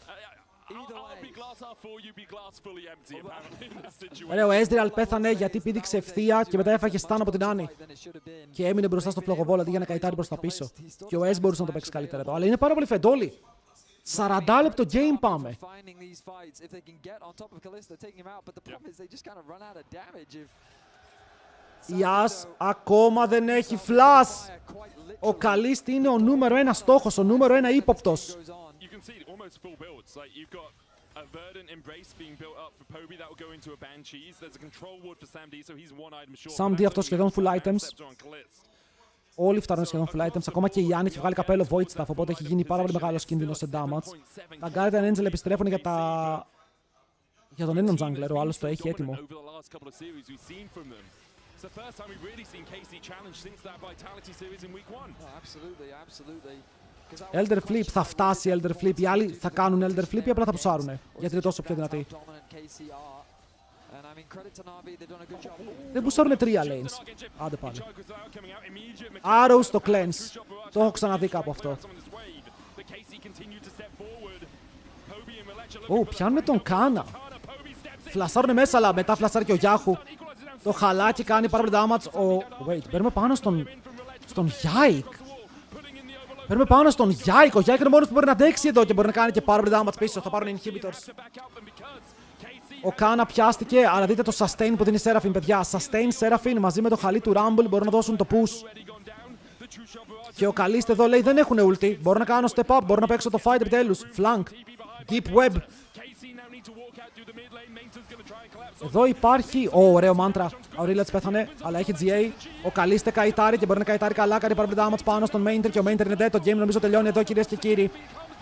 Ρε, ο Ezreal πέθανε γιατί πήδηξε ευθεία και μετά έφαγε stun από την Άννη. Και έμεινε μπροστά στο φλογοβόλ αντί για να καητάρει προς τα πίσω. Και ο Ez μπορούσε να το παίξει καλύτερα εδώ. Αλλά είναι πάρα πολύ φεντόλι. 40 λεπτό game πάμε. Ιάς ακόμα δεν έχει flash. Ο Καλίστ είναι ο νούμερο 1 στόχος, ο νούμερο 1 ύποπτος. A verdant embrace being built up for Poby that will go into a Banshees. There's a control ward for Sam D, so he's one-eyed mature. Sam D αυτό σχεδόν full items. Όλοι φτάνουν σχεδόν full items. Ακόμα και η Άννη έχει βγάλει καπέλο Void Staff, οπότε έχει γίνει πάρα πολύ μεγάλος κίνδυνος σε damage. Τα Guardian Angel επιστρέφουν για τον έναν jungler, ο άλλος το έχει έτοιμο. It's the first time we've really seen KC challenge since that Vitality series in week 1. Absolutely. Elder Flip, θα φτάσει Elder Flip. Οι άλλοι θα κάνουν Elder Flip ή απλά θα πουσάρουνε, γιατί είναι τόσο πιο δυνατοί. Δεν πουσάρουνε 3 lanes. Άντε πάλι. Arrow στο cleanse. Το έχω ξαναδεί κάπου αυτό. Πιάνουνε τον Κάνα. Φλασάρουνε μέσα, αλλά μετά φλασάρει και ο Γιάχου. Το χαλάκι κάνει πάρα πολύ damage. Wait, παίρνουμε πάνω στον Yike. Παίρνουμε πάνω στον Yike. Ο Yike είναι μόνος που μπορεί να αντέξει εδώ και μπορεί να κάνει και πάρα πολύ damage πίσω. Θα πάρουν inhibitors. Ο Κάνα πιάστηκε, αλλά δείτε το sustain που δίνει Seraphine, παιδιά. Sustain Seraphine μαζί με το χαλί του Rumble μπορούν να δώσουν το push. Και ο Καλίστ εδώ λέει δεν έχουν ulti. Μπορώ να κάνω step up, μπορώ να παίξω το fight επιτέλους. Flank. Deep web. Εδώ υπάρχει. Ωραίο μάντρα. Ο Rillets πέθανε, αλλά έχει GA. Ο Καλίστε καητάρει και μπορεί να καητάρει καλά. Κάνει πάρα πολύ damage πάνω στον Mainter και ο Mainter είναι dead. Το game νομίζω τελειώνει εδώ, κυρίες και κύριοι.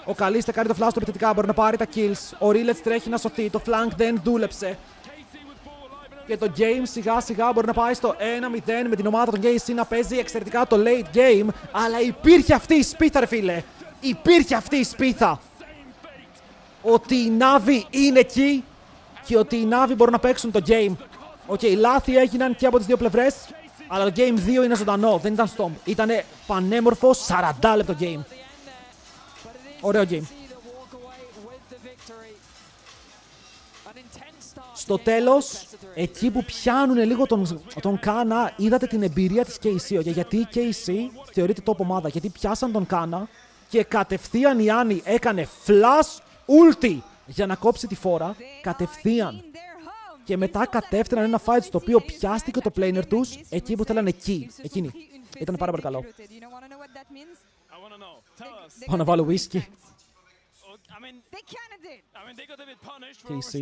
Ο Καλίστε κάνει το flash του επιθετικά. Μπορεί να πάρει τα kills. Ο Rillets τρέχει να σωθεί. Το flank δεν δούλεψε. Και το game σιγά σιγά μπορεί να πάει στο 1-0 με την ομάδα των KC να παίζει εξαιρετικά το late game. Αλλά υπήρχε αυτή η σπίθα, ρε φίλε. Υπήρχε αυτή η σπίθα. Ότι η Navi είναι εκεί και ότι οι Navi μπορούν να παίξουν το game. Λάθη έγιναν και από τις δύο πλευρές, αλλά το game 2 είναι ζωντανό, δεν ήταν stomp. Ήτανε πανέμορφο 40 λεπτό game. Ωραίο game. Στο τέλος, εκεί που πιάνουν λίγο τον Κάνα, είδατε την εμπειρία της KC. Γιατί η KC θεωρείται top ομάδα, γιατί πιάσαν τον Κάνα και κατευθείαν η Άννη έκανε flash ulti για να κόψει τη φόρα, κατευθείαν. Και μετά κατέφταναν ένα fight στο οποίο πιάστηκε το planer τους εκεί που θέλανε εκείνη. Ήταν πάρα πολύ καλό. Πάω να βάλω whisky. KC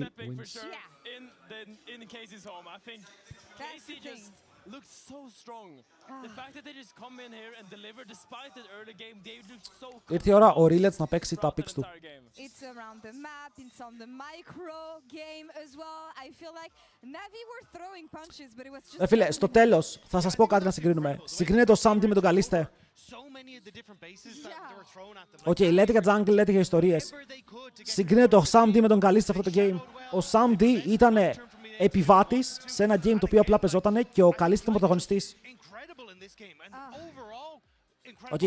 wins. Looked so strong. The fact that they just come in here and deliver despite the early game, they looked so cool. Ήρθε η ώρα ο Rillets να παίξει τα picks του. It's around the map, it's on the micro game as well. I feel like Navi were throwing punches, but it was just... Φίλε, στο τέλος θα σας πω κάτι να συγκρίνουμε. Συγκρίνετε το Sam D με τον Καλίστε. Λέτε για jungle, λέτε για ιστορίες. Συγκρίνετε το Sam D με τον Καλίστε σε αυτό το game. Ο Sam D ήτανε επιβάτης σε ένα game το οποίο απλά πεζότανε και ο Καλίστ ήταν πρωταγωνιστής.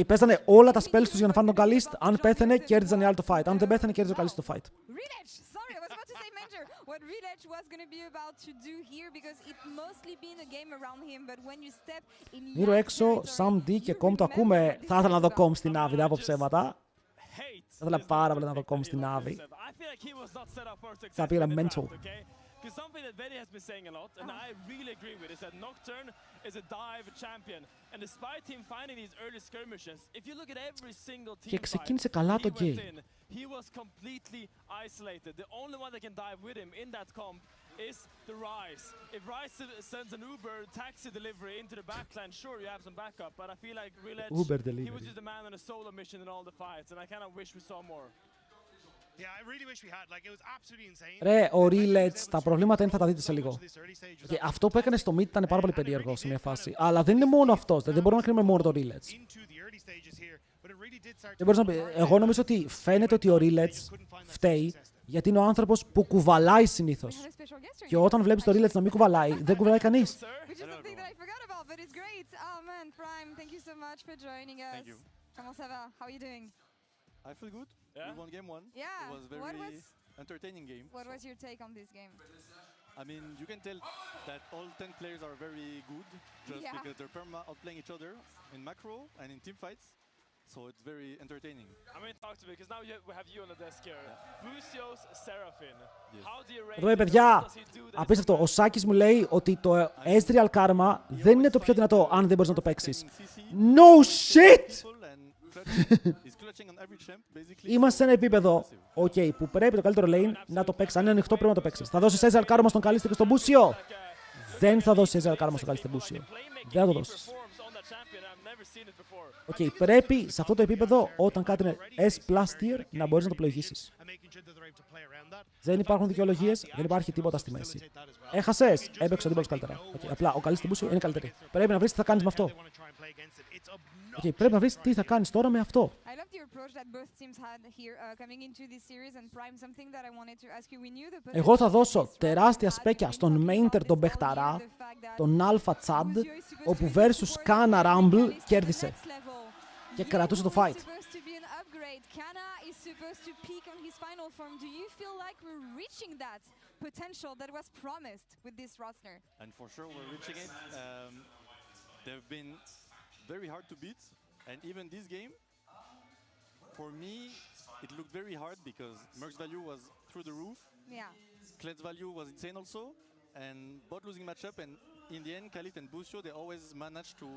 Παίζανε όλα τα spells τους για να φάνε τον Καλίστ. Αν πέθανε, κέρδιζαν οι άλλοι το fight. Αν δεν πέθανε, κέρδιζε ο Καλίστ το fight. Μύρο έξω, Sam D και Comp το ακούμε. Θα ήθελα να δω Comp στην Navi, δεν από ψέματα. Θα ήθελα πάρα πολύ να δω Comp στην Navi. Θα πήγα mental. Because something that Betty has been saying a lot, and I really agree with, is that Nocturne is a dive champion. And despite him finding these early skirmishes, if you look at every single team Και ξεκίνησε καλά το game. He was completely isolated. The only one that can dive with him in that comp is the Ryze. If Ryze sends an Uber taxi delivery into the backline, sure, you have some backup, but I feel like Rillets, he was just a man on a solo mission in all the fights, and I kind of wish we saw more. Ρε, ο Relets, τα προβλήματα είναι, θα τα δείτε σε λίγο. Και αυτό που έκανε στο mid ήταν πάρα πολύ περίεργο σε μια φάση. Αλλά δεν είναι μόνο αυτό. Δεν μπορούμε να κρίνουμε μόνο το Relets. Εγώ νομίζω ότι φαίνεται ότι ο Relets φταίει γιατί είναι ο άνθρωπος που κουβαλάει συνήθως. Και όταν βλέπεις το Relets να μην κουβαλάει, δεν κουβαλάει κανείς. I feel good. We won game one. Yeah. It was very entertaining game. What was your take on this game? I mean, you can tell that all 10 players are very good just because they're outplaying each other in macro and in team fights. So it's very entertaining. I mean, talk to me because now we have you on the desk here. Busio's Seraphine. How do you rate Εδώ, παιδιά, απίστευτο. Ο Σάκης μου λέει ότι το Ezreal Karma δεν είναι το πιο δυνατό αν δεν μπορείς να το παίξεις. No shit! Είμαστε σε ένα επίπεδο που πρέπει το καλύτερο lane να το παίξει. Αν είναι ανοιχτό, πρέπει να το παίξει. Θα δώσει Ezreal Karma στον Καλίστη και στον Μπούσιο. Δεν θα δώσει Ezreal Karma στον Καλίστη και Μπούσιο. Δεν θα το δώσει. Πρέπει σε αυτό το επίπεδο, όταν κάτι είναι S+ tier, να μπορείς να το πλοηγήσεις. Δεν υπάρχουν δικαιολογίες, δεν υπάρχει τίποτα στη μέση. Έχασες, έπαιξε ο αντίπαλος καλύτερα. Απλά ο Καλίστη Μπούσιο είναι καλύτερη. Πρέπει να βρεις τι θα κάνεις με αυτό. Πρέπει να βρεις τι θα κάνεις τώρα με αυτό. Εγώ θα δώσω τεράστια σπέκια στον Mainter τον Μπεχταρά, τον Alpha Chad, όπου versus Kana Rumble κέρδισε. Και κρατούσε το fight. And for sure we're reaching it. They've been very hard to beat, and even this game, for me, it looked very hard because Merc's value was through the roof. Yeah. Kled's value was insane also, and both losing matchup, and in the end, Khalid and Busio, they always managed to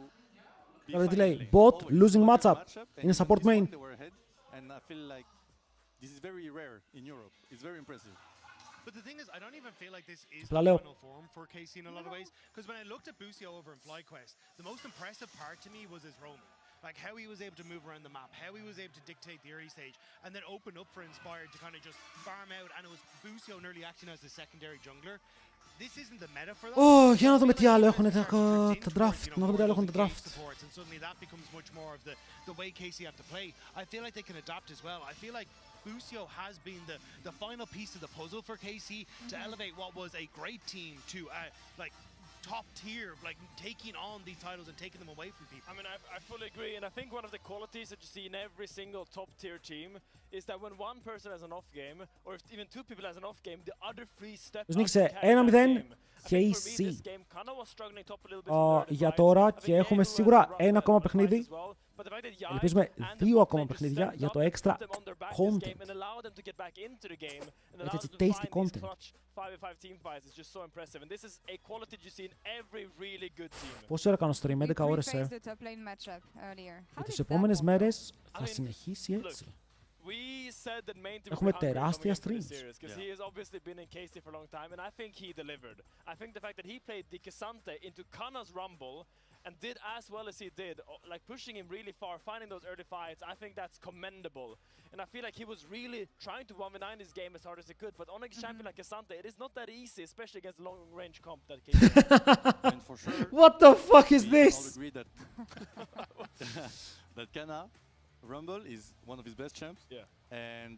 Bot losing matchup in a support main. They were ahead, and I feel like this is very rare in Europe. It's very impressive. But the thing is, I don't even feel like this is the final form for KC in a lot of ways. Because when I looked at Busio over in FlyQuest, the most impressive part to me was his roaming. Like how he was able to move around the map, how he was able to dictate the early stage, and then open up for Inspired to kind of just farm out. And it was Busio nearly acting as the secondary jungler. This isn't the meta for that. Για να δούμε τι άλλο έχουν τα draft. Να δούμε τι άλλο έχουν τα draft. And suddenly that becomes much more of the way KC have to play. I feel like they can adapt as well. I feel like Busio has been the final piece of the puzzle for KC to elevate what was a great team to like top tier, like taking on these titles and taking them away from people. I mean, I fully agree, and I think one of the qualities that you see in every single top tier team is that when one person has an off game, or if even two people has an off game, the other three step up Νίξε 1-0 KC. Για τώρα και έχουμε σίγουρα ένα ακόμα παιχνίδι. Ελπίζουμε 2 ακόμα παιχνίδια για το extra content. Έτσι, tasty content. Πόση ώρα κάνω stream? 11 ώρες, Και τις επόμενες μέρες θα συνεχίσει έτσι. Έχουμε τεράστια streams. Because he has obviously been in KC for a long time, and I think he delivered. I think the fact that he played decisive into Kana's Rumble and did as well as he did, like pushing him really far, finding those early fights, I think that's commendable. And I feel like he was really trying to 1v9 this game as hard as he could, but on a champion like Kasante, it is not that easy, especially against long-range comp that KC. And for sure, what the fuck is this? We all agree that that Kana Rumble is one of his best champs. Yeah. And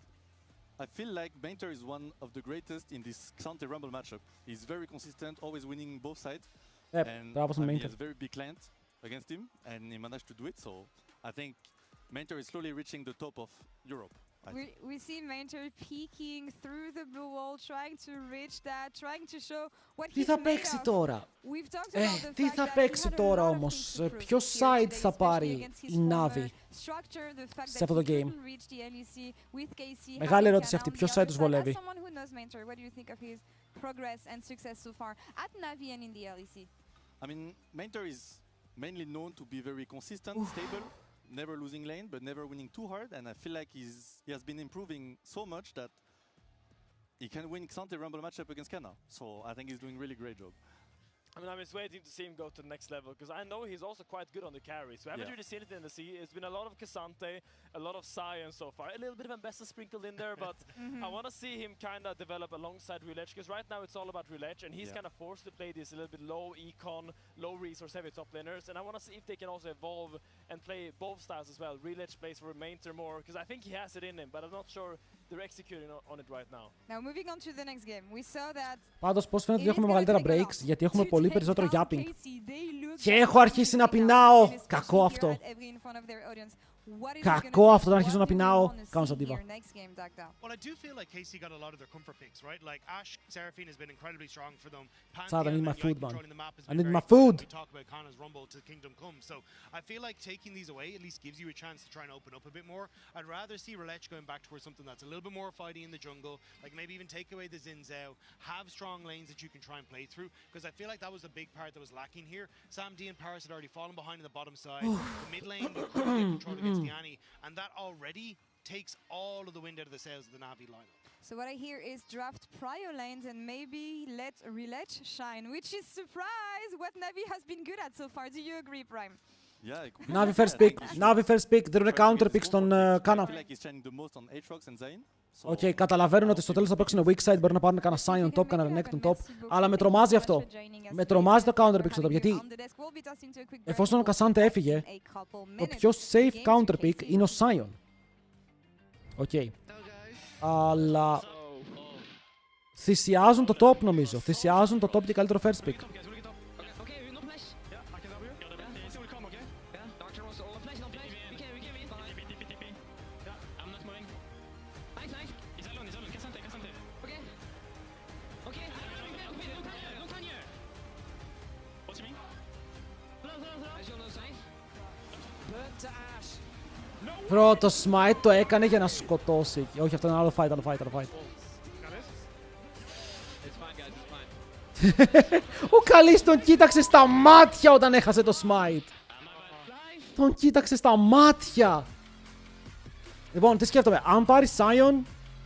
I feel like Bainter is one of the greatest in this Xante Rumble matchup. He's very consistent, always winning both sides. And he has a very big client against him, and he managed to do it. So I think Bainter is slowly reaching the top of Europe. We see Mainter peeking through the blue wall, trying to reach that, trying to show what he's θα made παίξει of. τώρα? We've talked about the Τι fact θα that παίξει he had a τώρα lot of όμως? push Ποιο here today, side θα especially πάρει against his η Navi structure, the fact σε that αυτό το he game? couldn't reach the LEC with KC. Μεγάλη having ερώτηση Kana αυτή. on Ποιο the side other τους side. βολεύει? As someone who knows Mainter, what do you think of his progress and success so far at Navi and in the LEC? I mean, Bainter is mainly known to be very consistent, stable, never losing lane, but never winning too hard. And I feel like he has been improving so much that he can win Xante Rumble matchup against Kana. So I think he's doing really great job. I mean, I'm just waiting to see him go to the next level because I know he's also quite good on the carries. We haven't really seen it in the sea. It's been a lot of Cassante, a lot of Sion so far. A little bit of Ambessa sprinkled in there, but I want to see him kind of develop alongside Rilech because right now it's all about Rilech and he's kind of forced to play these a little bit low econ, low resource heavy top laners. And I want to see if they can also evolve and play both styles as well. Rilech plays for Mainter more because I think he has it in him, but I'm not sure they're executing on it right now. Now moving on to the next game, we saw that. Πάντως πώς φαίνεται ότι έχουμε μεγαλύτερα breaks γιατί έχουμε πολύ περισσότερο yapping. Και έχω αρχίσει να πεινάω. Κακό αυτό. Κακό αυτό να αρχίσω να πεινάω. Κάνω σαν diva. Well, I do feel like KC got a lot of their comfort picks, right? Like Ash Seraphine has been incredibly strong for them. Sad, I need my food, man. I need my food. We talk about Kana's Rumble to Kingdom Come, so I feel like taking these away at least gives you a chance to try and open up a bit more. I'd rather see Rilech going back towards something that's a little bit more fighty in the jungle, like maybe even take away the Xin Zhao, have strong lanes that you can try and play through, because I feel like that was a big part that was lacking here. Sam D and Paris had already fallen behind in the bottom side. The mid lane we couldn't get control against the Annie, and that already takes all of the wind out of the sails of the Navi lineup. So what I hear is draft prio lanes and maybe let Rilech shine, which is surprise what Navi has been good at so far. Do you agree, Prime? Yeah, Navi first pick. Navi first pick. Δίνουν counter pick στον Κάνα. Οκ, καταλαβαίνουν ότι στο τέλος θα παίξουν weak side, μπορεί να πάρουν κανένα Sion top, κανένα Renekton top, αλλά με τρομάζει αυτό. Με τρομάζει το counter pick στο top, γιατί εφόσον ο Cassante έφυγε, το πιο safe counter pick είναι ο Sion. Οκ. Αλλά θυσιάζουν το top νομίζω, θυσιάζουν το top και καλύτερο first pick. Bro, το smite το έκανε για να σκοτώσει. Όχι, αυτό είναι άλλο fight, άλλο fight, άλλο fight. Ο Καλής τον κοίταξε στα μάτια όταν έχασε το smite. Τον κοίταξε στα μάτια. Λοιπόν, τι σκέφτομαι. Αν πάρει Sion,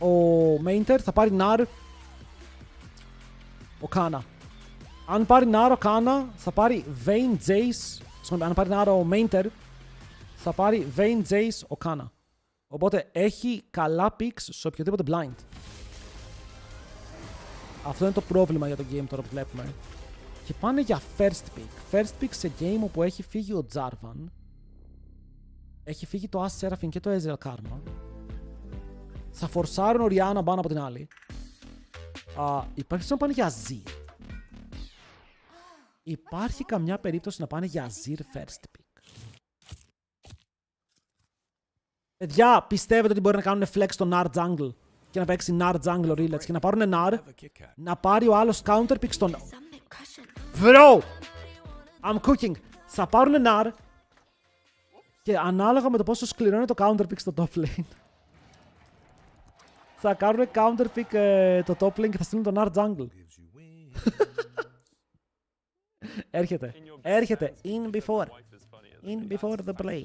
ο Mainter θα πάρει Nar, ο Kana. Αν πάρει Nar ο Kana, θα πάρει Vayne Jace. Αν πάρει Nar ο Mainter, θα πάρει Vayne Jace ο Kana. Οπότε έχει καλά picks σε οποιοδήποτε blind. Αυτό είναι το πρόβλημα για το game τώρα που βλέπουμε. Και πάνε για first pick. First pick σε game όπου έχει φύγει ο Jarvan. Έχει φύγει το Ash Seraphine και το Ezreal Karma. Θα φορσάρουν ο Rihanna πάνω από την άλλη. Υπάρχει να πάνε για Azir. Υπάρχει καμιά περίπτωση να πάνε για Azir first pick. Παιδιά, πιστεύετε ότι μπορεί να κάνουν flex στο Nar Jungle και να παίξει Nar Jungle ο Rilech και να πάρουν Nar, να πάρει ο άλλος counter pick στον... Bro! I'm cooking! Θα πάρουν Nar και ανάλογα με το πόσο σκληρό είναι το counter pick στο top lane θα κάνουν counter pick το top lane και θα στείλουν το Nar Jungle. Έρχεται. Έρχεται. In before the play.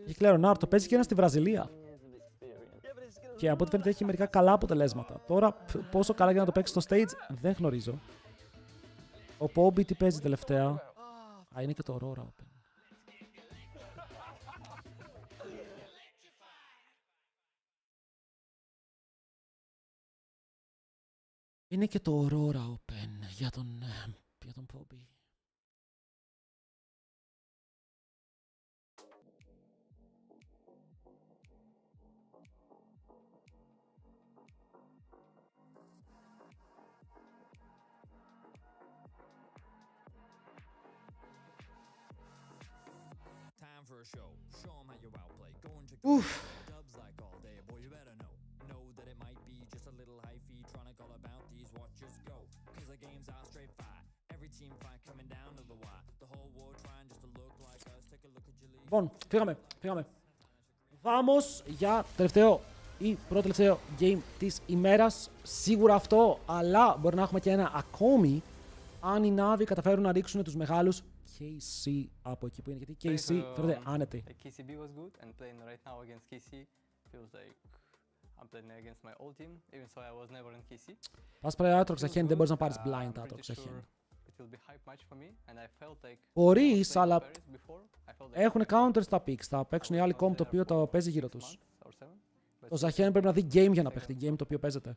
Και ξέρω, Νάρ, το παίζει και ένα στη Βραζιλία. Και από ό,τι φαίνεται έχει μερικά καλά αποτελέσματα. Τώρα, πόσο καλά για να το παίξει στο stage, δεν γνωρίζω. Ο Poby τι παίζει τελευταία. Είναι και το Aurora Open. Είναι και το Aurora Open για τον Poby. Oof. Λοιπόν, φύγαμε. Vamos για τελευταίο ή πρώτο τελευταίο game της ημέρας. Σίγουρα αυτό, αλλά μπορεί να έχουμε και ένα ακόμη αν οι Navi καταφέρουν να ρίξουν τους μεγάλους KC από εκεί που είναι. Γιατί KC φαίνεται άνετη. KCB was good and playing right now against KC Feels like I'm playing against my old team, even so I was never in KC. Πας πάει Aatrox Αχέν, δεν μπορείς να πάρεις blind Aatrox Αχέν. It will be hype match for me and I felt like μπορείς, αλλά έχουν counter στα picks, θα παίξουν οι άλλοι comp το οποίο το παίζει γύρω τους. Το Ζαχέν πρέπει να δει game για να παίξει, game το οποίο παίζεται.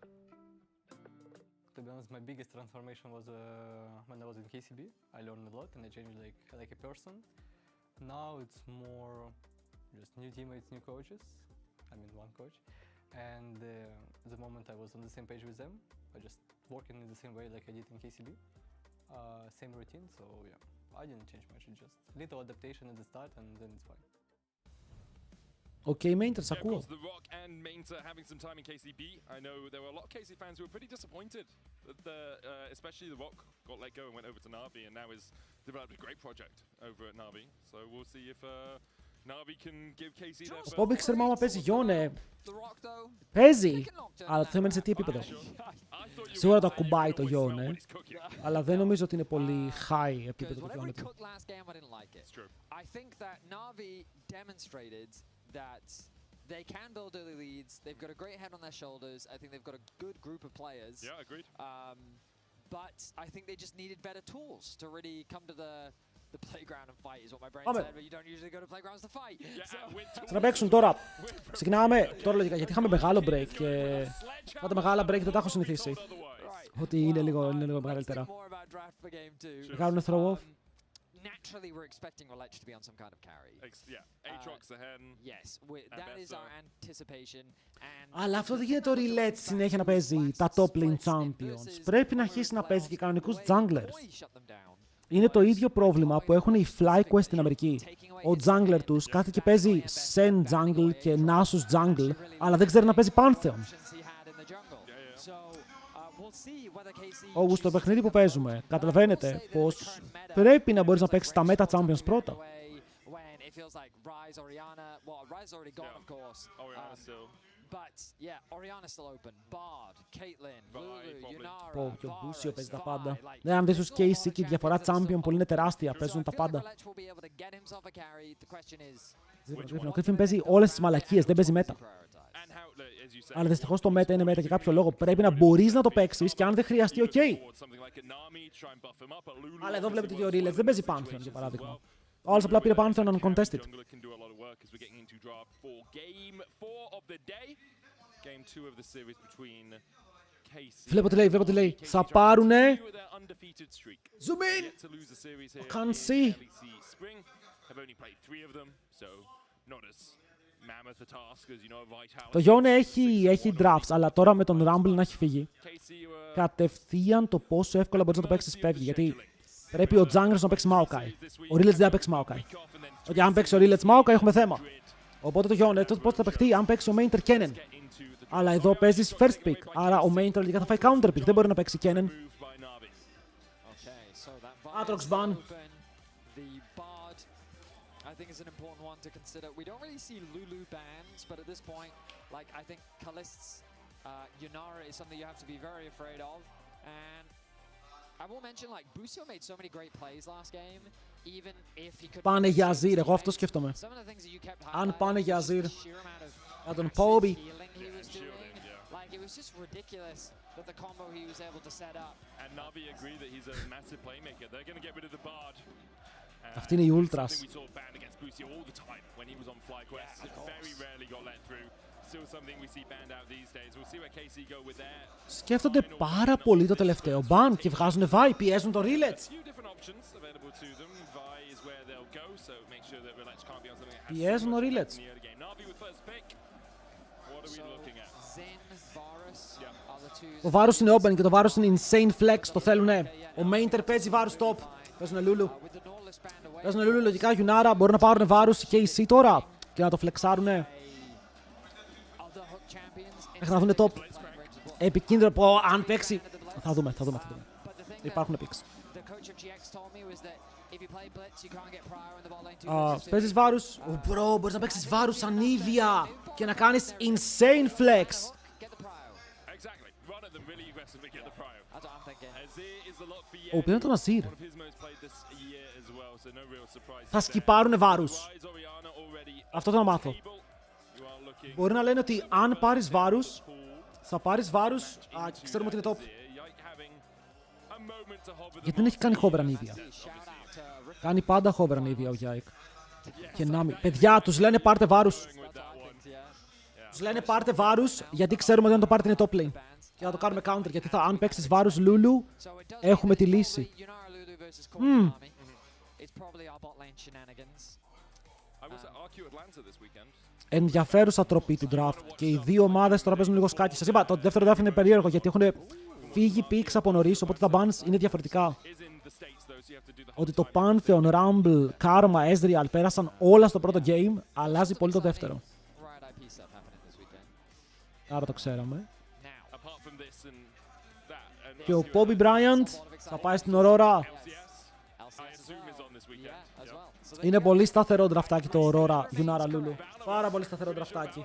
To be honest, my biggest transformation was when I was in KCB. I learned a lot and I changed like a person. Now it's more just new teammates, new coaches. I mean, one coach. And at the moment I was on the same page with them. I just working in the same way like I did in KCB. Same routine, so yeah, I didn't change much. It's just little adaptation at the start and then it's fine. Okay, Mainter, ακούω. The Rock and Mainter having some time in KCB. I know there were a lot of KC fans who were pretty disappointed that especially the Rock got let go and went over to Navi and now has developed a great project over at Navi. So we'll see if Navi can give KC their first. Όμπι ξέρουμε άμα παίζει Γιόνε. Παίζει, αλλά το θέμα είναι σε τι επίπεδο. Σίγουρα το ακουμπάει το Γιόνε, αλλά δεν νομίζω ότι είναι πολύ high επίπεδο το Γιόνε του. That they can build early leads. They've got a great head on their shoulders. I think they've got a good group of players. Yeah, agreed. But I think they just needed better tools to really come to the playground and fight, is what my brain said. But you don't usually go to playgrounds to fight. Θα παίξουν τώρα. Ξεκινάμε τώρα λογικά, γιατί είχαμε μεγάλο break και τα μεγάλα break δεν τα έχω συνηθίσει. Ότι είναι λίγο μεγαλύτερα. Κάνουν throw off. Naturally, we're expecting Roulette to be on some kind of carry. Yeah, Aatrox ahead. Yes, that is our anticipation. Αλλά αυτό δεν γίνεται ο Roulette συνέχεια να παίζει τα top lane champions. Πρέπει να αρχίσει να παίζει και κανονικούς junglers. Είναι το ίδιο πρόβλημα που έχουν οι FlyQuest στην Αμερική. Ο jungler τους κάθεται και παίζει Sen jungle και Nasus jungle, αλλά δεν ξέρει να παίζει Pantheon. Όπως στο παιχνίδι που παίζουμε, καταλαβαίνετε πως πρέπει να μπορείς να παίξεις τα Meta Champions πρώτα. Πω, και ο Μπούσιο παίζει τα πάντα. Ναι, αν δεις τους KC και η διαφορά Champion πολύ είναι τεράστια, παίζουν τα πάντα. Ο Griffin παίζει όλες τις μαλακίες, δεν παίζει Meta. Αλλά δυστυχώς το Meta είναι Meta για κάποιο λόγο. Πρέπει να μπορείς να το παίξεις και αν δεν χρειαστεί, ok. Αλλά εδώ βλέπετε ότι ο Roulette δεν παίζει Pantheon, για παράδειγμα. Ο άλλος απλά πήρε Pantheon uncontested. Βλέπω τι λέει, θα πάρουνε. Zoom in! Can't see. Το Γιόνε έχει drafts, αλλά τώρα με τον Rumble να έχει φύγει. Κατευθείαν το πόσο εύκολα μπορείς να το παίξεις φεύγει, γιατί πρέπει ο Jungler να παίξει Maokai. Ο Roulette δεν θα παίξει Maokai. Ότι αν παίξει ο Roulette Maokai έχουμε θέμα. Οπότε το Γιόνε τότε θα παιχτεί αν παίξει ο Mainter Kennen. Αλλά εδώ παίζεις first pick, άρα ο Mainter λογικά θα φάει counter pick, δεν μπορεί να παίξει Kennen. Aatrox ban. I think it's an important one to consider. We don't really see Lulu bans, but at this point, like, I think Kalist's Yunara is something you have to be very afraid of. And I will mention, like, Busio made so many great plays last game, even if he could... Πάνε για Azir, εγώ αυτό σκέφτομαι. Αν πάνε για Azir, για τον Poby. Like, it was just ridiculous that the combo he was able to set up. And Navi agree that he's a massive playmaker. They're going to get rid of the Bard. Αυτή είναι η Ultras. Σκέφτονται πάρα πολύ το τελευταίο ban και βγάζουν Vi, πιέζουν το Roulette. Πιέζουν το Roulette. Ο Varus είναι open και το Varus είναι insane flex, το θέλουνε. Ο Mainter παίζει Varus top. Παίζουνε Lulu. Παίζουνε Lulu, λογικά Yunara, μπορούν να πάρουν Varus και KC τώρα και να το φλεξάρουνε. Μέχρι να δούνε top. Επικίνδυνο που αν παίξει. Θα δούμε. Υπάρχουν picks. Παίζεις Varus. Bro, μπορείς να παίξεις Varus ανίβια και να κάνεις insane flex. Ο οποίος είναι τον Azir. Θα σκυπάρουνε Varus. Αυτό το να μάθω. Μπορεί να λένε ότι αν πάρεις βάρους, θα πάρεις βάρους και ξέρουμε ότι είναι top. Γιατί δεν έχει κάνει hover ανίδια. Κάνει πάντα hover ανίδια ο Yike. Και Nami. Παιδιά, τους λένε πάρτε βάρους. Τους λένε πάρτε βάρους γιατί ξέρουμε ότι αν το πάρετε είναι top lane. Και θα το κάνουμε counter γιατί αν παίξεις βάρους Lulu, έχουμε τη λύση. Ενδιαφέρουσα τροπή του draft και οι δύο ομάδες τώρα παίζουν λίγο σκάκι. Σας είπα, το δεύτερο draft είναι περίεργο γιατί έχουν φύγει picks από νωρίς, οπότε τα bans είναι διαφορετικά. Ότι το Pantheon, Rumble, Karma, Ezreal πέρασαν όλα στο πρώτο game, αλλάζει πολύ το δεύτερο. Άρα το ξέραμε. Και ο Bobby Bryant θα πάει στην Aurora. Είναι πολύ σταθερό ντραφτάκι το Aurora Yunara Lulu. Πάρα πολύ σταθερό ντραφτάκι.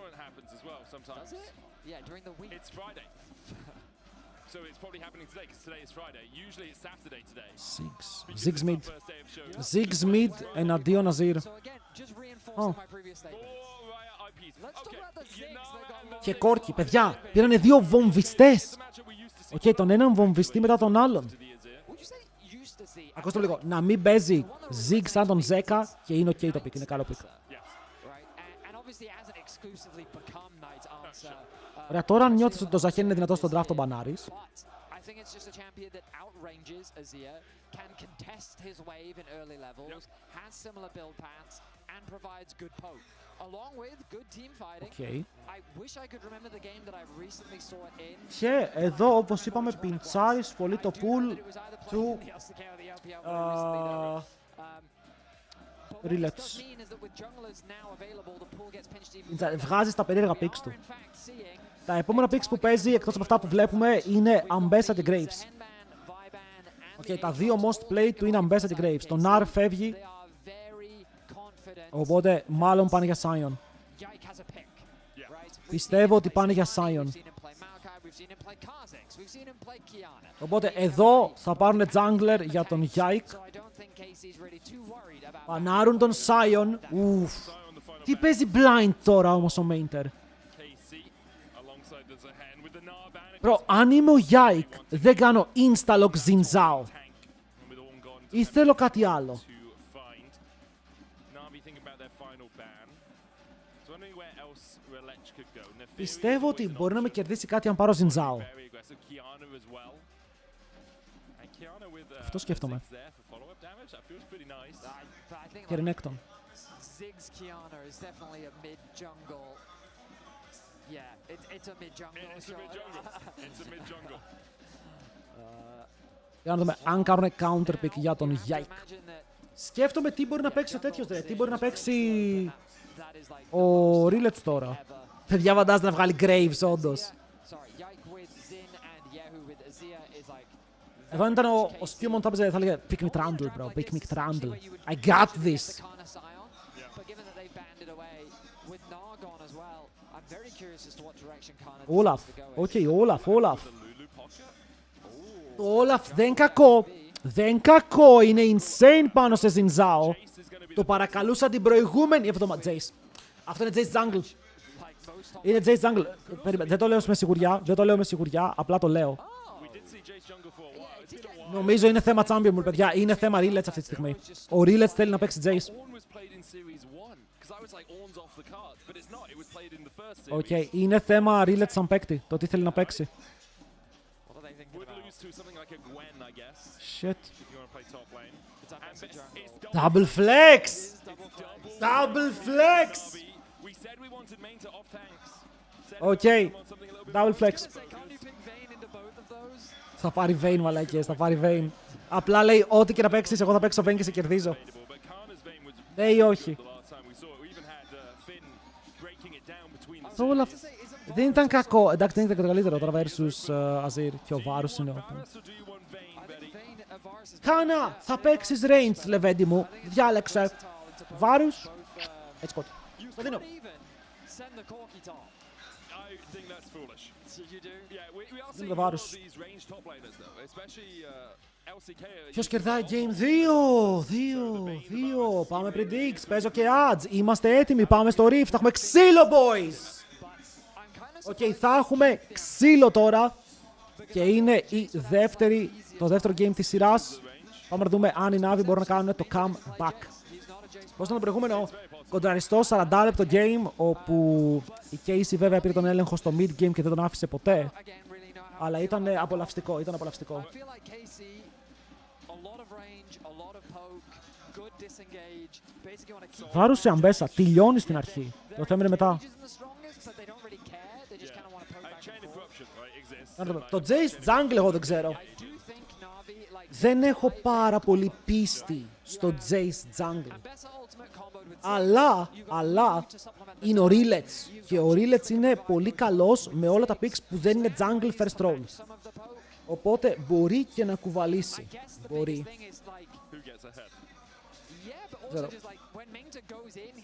Ziggs mid. Ziggs mid εναντίον Azir. Και Κόρκι, παιδιά, πήρανε δύο βομβιστές. Οκ, τον έναν βομβιστή μετά τον άλλον. Ακούστε λίγο, να μην παίζει Ziggs σαν τον Ζέκα και είναι ok το pick, είναι καλό pick. Ωραία, τώρα νιώθεις ότι το Ζαχέν είναι δυνατό στον draft τον μπανάρεις. Okay. Και εδώ, όπως είπαμε, πιντσάρεις πολύ το pool του Rillets. Βγάζεις τα περίεργα picks του. Τα επόμενα picks που παίζει, εκτός από αυτά που βλέπουμε, είναι Ambessa και Graves. Okay, τα δύο most played του είναι Ambessa και Graves. Το Nar φεύγει, οπότε μάλλον πάνε για Sion. Πιστεύω ότι πάνε για Sion. Οπότε εδώ θα πάρουν jungler για τον Yike. Πανάρουν τον Sion. Ουφ. Τι παίζει blind τώρα όμως ο Mainter. Bro, αν είμαι ο Yike, δεν κάνω insta-lock Xin Zhao. Ή θέλω κάτι άλλο. Πιστεύω ότι μπορεί να με κερδίσει κάτι αν πάρω Xin Zhao. Αυτό σκέφτομαι. Και Renekton. Για να δούμε αν κάνουν counter pick για τον Yike. Σκέφτομαι τι μπορεί να παίξει ο τέτοιος, τι μπορεί να παίξει ο Rillets τώρα. Παιδιά, φαντάζεται να βγάλει Graves, όντως. Εδώ αν ήταν ο Skewmon θα έλεγε Pick me Trundle, bro. Pick me Trundle. I got this. Olaf. Οκ, Olaf. Olaf δεν κακό. Δεν κακό. Είναι insane πάνω σε Xin Zhao. Το παρακαλούσα την προηγούμενη εβδομάδα. Jace. Αυτό είναι Jace Jungle. Είναι Jace Jungle. Δεν το λέω με σιγουριά. Απλά το λέω. Νομίζω είναι θέμα champion μου, παιδιά. Είναι θέμα Rillets αυτή τη στιγμή. Ο Rillets θέλει να παίξει Jace. Οκ, είναι θέμα Rillets σαν παίκτη. Το τι θέλει να παίξει. Shit. Double flex! Double flex! Οκ, double flex. Θα πάρει Vayne, μαλάκες, θα πάρει Vayne. Απλά λέει ό,τι και να παίξεις, εγώ θα παίξω Vayne και σε κερδίζω. Ναι ή όχι. Όλα δεν ήταν κακό. Εντάξει, δεν ήταν το καλύτερο τώρα versus Azir και ο Varus είναι open. Κάνα, θα παίξεις range, λεβέντη μου. Διάλεξε. Varus. Έτσι κότο. Το δίνω. I think that's foolish. You do? Yeah, we are Δεν seeing το more of βάρος. these range top laners though, especially LCK. Ποιος κερδάει game 2. Πάμε predicts, παίζω και ads. Είμαστε έτοιμοι, πάμε στο Rift. Θα έχουμε ξύλο, boys. Οκ, θα έχουμε ξύλο τώρα. Και είναι το δεύτερο game της σειράς. Πάμε να δούμε αν οι Navi μπορούν να κάνουν το comeback. Πώς ήταν το προηγούμενο κοντραριστό 40 λεπτό game, όπου η Casey βέβαια πήρε τον έλεγχο στο mid game και δεν τον άφησε ποτέ. Αλλά ήταν απολαυστικό, Βάρουσε αμπέσα, τελειώνει στην αρχή. Το θέμα είναι μετά. Το Jace Jungle εγώ δεν ξέρω. Δεν έχω πάρα πολύ πίστη στο Jace Jungle. Αλλά είναι ο Rillets. Και ο Rillets είναι πολύ καλός με όλα τα picks που δεν είναι Jungle first roll. Οπότε μπορεί και να κουβαλήσει. Μπορεί.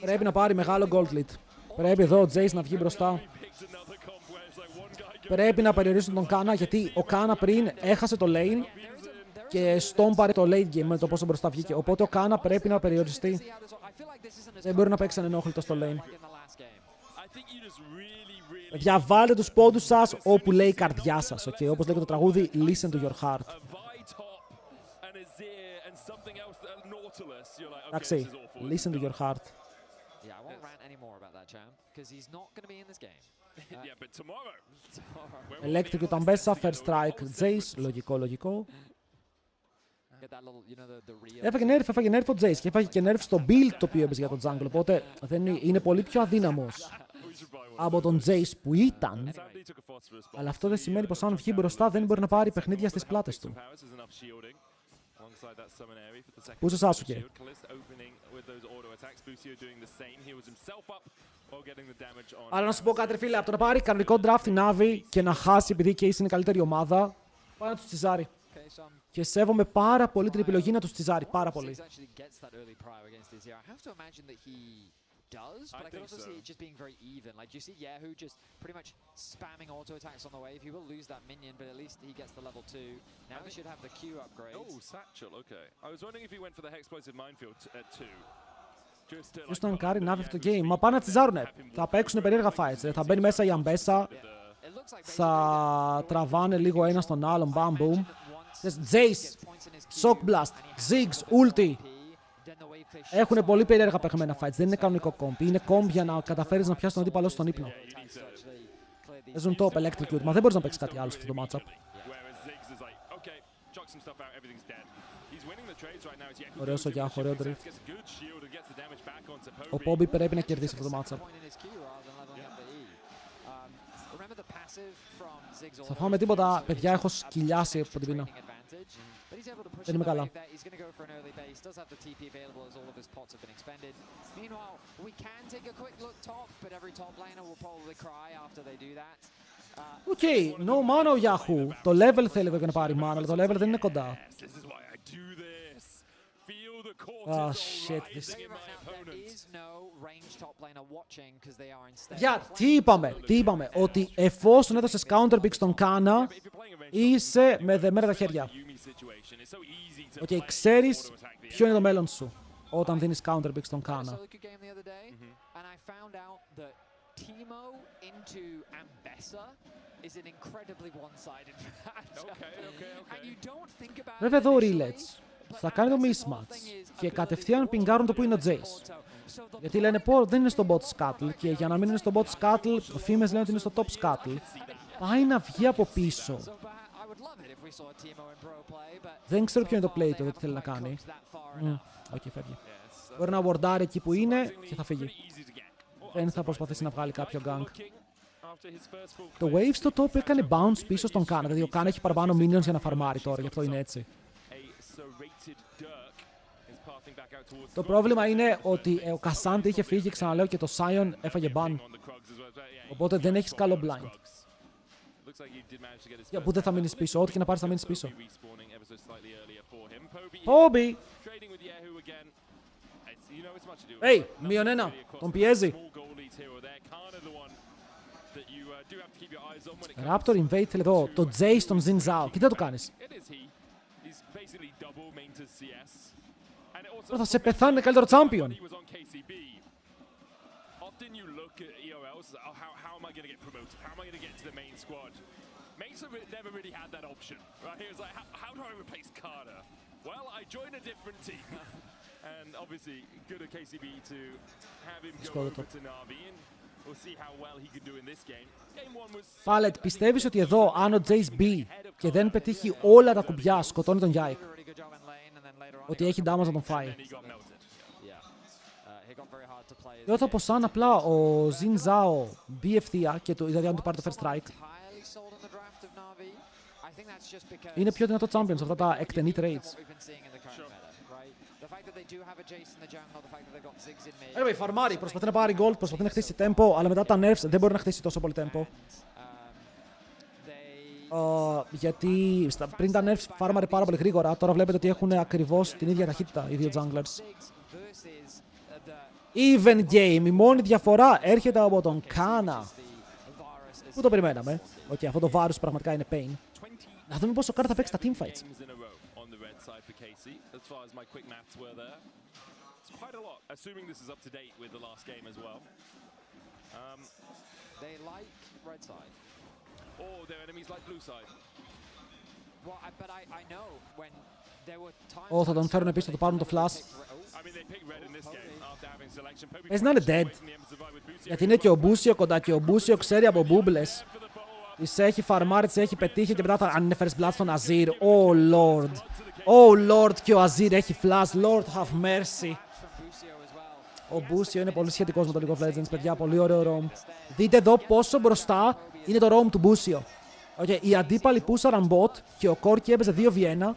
Πρέπει να πάρει μεγάλο gold lead. Πρέπει εδώ ο Jace να βγει μπροστά. Πρέπει να περιορίσουν τον Κάνα, γιατί ο Κάνα πριν έχασε το lane και στον πάρε το late game με το πόσο μπροστά βγήκε. Οπότε ο Κάνα πρέπει να περιοριστεί. Δεν μπορεί να παίξει ανενόχλητο στο lane. Διαβάλλετε τους πόντους σας όπου λέει η καρδιά σας. Okay? Όπως λέει και το τραγούδι Listen to your heart. Εντάξει, listen to your heart. Electric το Αμπέσα, first strike, Jace, λογικό. Έφαγε nerf ο Jace και έφαγε και nerf στο build το οποίο έπαιζε για τον jungle, οπότε είναι πολύ πιο αδύναμος από τον Jace που ήταν, αλλά αυτό δεν σημαίνει πως αν βγει μπροστά δεν μπορεί να πάρει παιχνίδια στις πλάτες του. Πού σε Σάσουκε. Αλλά να σου πω κάτι φίλε, από το να πάρει κανονικό draft η Navi και να χάσει επειδή η Case είναι η καλύτερη ομάδα, πάει να τους τσιζάρει. Και σέβομαι πάρα πολύ την επιλογή να τους τσιζάρει, πάρα πολύ. Does, but I can also see it just being very even. Like, you see Yahoo just pretty much spamming auto attacks on the wave. He will lose that minion, but at least he gets the level 2. Now he should have the Q upgrade. Oh, Satchel, okay. I was wondering if he went for the Hexplosive Minefield at 2. Ποιος τον κάνει Navi αυτό το game. Μα πάνε να τσιζάρουνε. Θα παίξουν περίεργα fights. Θα μπαίνει μέσα η Αμπέσα. Θα τραβάνε λίγο ένα στον άλλον. Bam, boom. Jace, Shock Blast, Ziggs, Ulti. Έχουν πολύ περίεργα παιγμένα fights. Δεν είναι κανονικό comp. Είναι comp για να καταφέρεις να πιάσεις τον αντίπαλο στον ύπνο. Παίζουν top electrocute. Μα δεν μπορείς να παίξεις κάτι άλλο σε αυτό το matchup. Ωραίος ο Γιάχο, ωραίο drift. Ο Bobby πρέπει να κερδίσει αυτό το matchup. Θα φάμε τίποτα, παιδιά, έχω σκυλιάσει από την πείνα. Δεν είμαι καλά. Οκ, no mana ο Yahoo. Το level θέλει εδώ και να πάρει mana, αλλά το level δεν είναι κοντά. Ah, shit. Τι είπαμε, ότι εφόσον έδωσες counter pick στον Κάνα, είσαι με δεμένα τα χέρια. Οκ, ξέρεις ποιο είναι το μέλλον σου όταν δίνεις counter pick στον Κάνα. Βέβαια εδώ ο Rillets θα κάνει το mismatch και κατευθείαν πιγκάρουν το που είναι ο Jace. Γιατί λένε πω δεν είναι στο bot scuttle και για να μην είναι στο bot scuttle, φήμες λένε ότι είναι στο top scuttle. Πάει να βγει από πίσω. Δεν ξέρω ποιο είναι το play του, τι θέλει να κάνει. Οκ, φεύγει. Μπορεί να wardάρει εκεί που είναι και θα φύγει. Δεν θα προσπαθήσει να βγάλει κάποιο gank. Το wave στο top έκανε bounce πίσω στον Κάνα, δηλαδή ο Κάνα έχει παραπάνω minions για να φαρμάρει τώρα, γι' αυτό είναι έτσι. Το πρόβλημα είναι ότι ο Κασάντη είχε φύγει και ξαναλέω και το Sion έφαγε ban. Οπότε δεν έχεις καλό blind. Για που δεν θα μείνεις πίσω, ό,τι και να πάρεις θα μείνεις πίσω. Hobby! Hey, -1, τον πιέζει. Raptor invade θέλει εδώ το Jace στον Xin Zhao. Κοίτα το κάνεις. Θα σε πεθάνει καλύτερο champion. Often you look at EOLs, how am I going to get promoted? How am I going to get to the main squad? Mesa never really had that option, right? He was like, how do I replace Carter? Well, I join a different team. And obviously, good at KCB to have him go over to Navi, and we'll see how well he can do in this game. Game 1 was... Pallet, πιστεύεις ότι εδώ, αν ο Jace μπει και δεν πετύχει όλα τα κουμπιά, σκοτώνει τον Yike? Ότι έχει damage να τον φάει? Νιώθω πως αν απλά ο Xin Zhao μπει ευθεία και δηλαδή αν του πάρει το first strike, είναι πιο δυνατό champion σε αυτά τα εκτενή trades. Anyway, φαρμάρει, προσπαθεί να πάρει gold, προσπαθεί να χτίσει tempo, αλλά μετά τα nerfs δεν μπορεί να χτίσει τόσο πολύ tempo. Γιατί πριν τα nerfs φάρμαρε πάρα πολύ γρήγορα, τώρα βλέπετε ότι έχουν ακριβώς την ίδια ταχύτητα οι δύο junglers. Even game, η μόνη διαφορά έρχεται από τον Kana. Πού το περιμέναμε. Οκ, αυτό το βάρος πραγματικά είναι pain. Να δούμε πόσο Kana θα παίξει τα teamfights. Θα τον φέρουν επίσης, θα το πάρουν το flash. Πες να είναι dead. Γιατί είναι και ο Μπούσιο κοντά και ο Μπούσιο ξέρει από μπούμπλες. Της έχει φαρμάρει, της έχει πετύχει και μετά αν είναι first blood στον Azir. Oh Lord. Oh Lord, και ο Azir έχει flash. Lord have mercy. Ο Μπούσιο είναι πολύ σχετικός με το League of Legends, παιδιά. Πολύ ωραίο roam. Δείτε εδώ πόσο μπροστά είναι το roam του Μπούσιο. Okay, οι αντίπαλοι πούσαραν bot και ο Corki έπαιζε 2v1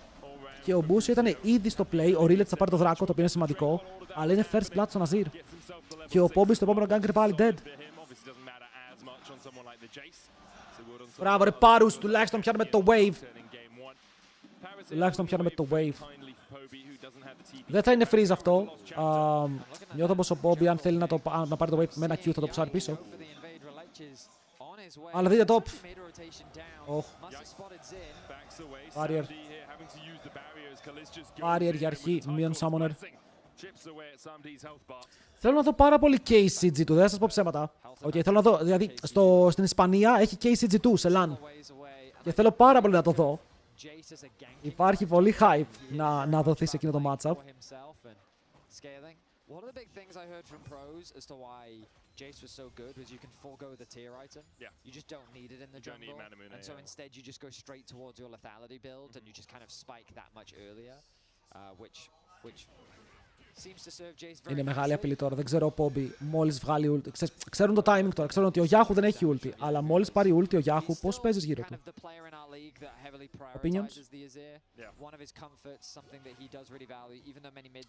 και ο Μπούσιο ήταν ήδη στο play. Ο Rillet θα πάρει το δράκο, το οποίο είναι σημαντικό. Αλλά είναι first blood στον Azir. Και ο Poppy στο επόμενο gank είναι πάλι dead. Μπράβο ρε Πάρους, τουλάχιστον πιάνουμε το wave. Τουλάχιστον πιάνουμε το wave. Δεν θα είναι freeze αυτό. Νιώθω πως ο Poppy αν θέλει να πάρει το wave με ένα Q θα το ψάρει πίσω. Αλλά δείτε top. Barrier. Barrier για αρχή, μείον summoner. Θέλω να δω πάρα πολύ KCG2, δεν θα σας πω ψέματα. Okay, θέλω να δω, δηλαδή στην Ισπανία έχει KCG2 σε LAN. Και θέλω πάρα πολύ να το δω. Υπάρχει πολύ hype να δοθεί σε εκείνο το matchup. One of the big things I heard from pros as to why Jace was so good was you can forego the tier item. Yeah. You just don't need it in the jungle. And so instead you just go straight towards your lethality build and you just kind of spike that much earlier, which seems to serve Jace very Είναι μεγάλη απειλή τώρα. Δεν ξέρω ο Poppy μόλις βγάλει ulti. Ξέρουν το timing τώρα. Ξέρουν ότι ο Yahoo δεν έχει ulti. Αλλά μόλις πάρει ulti ο Yahoo, πώς παίζεις γύρω του? Opinions?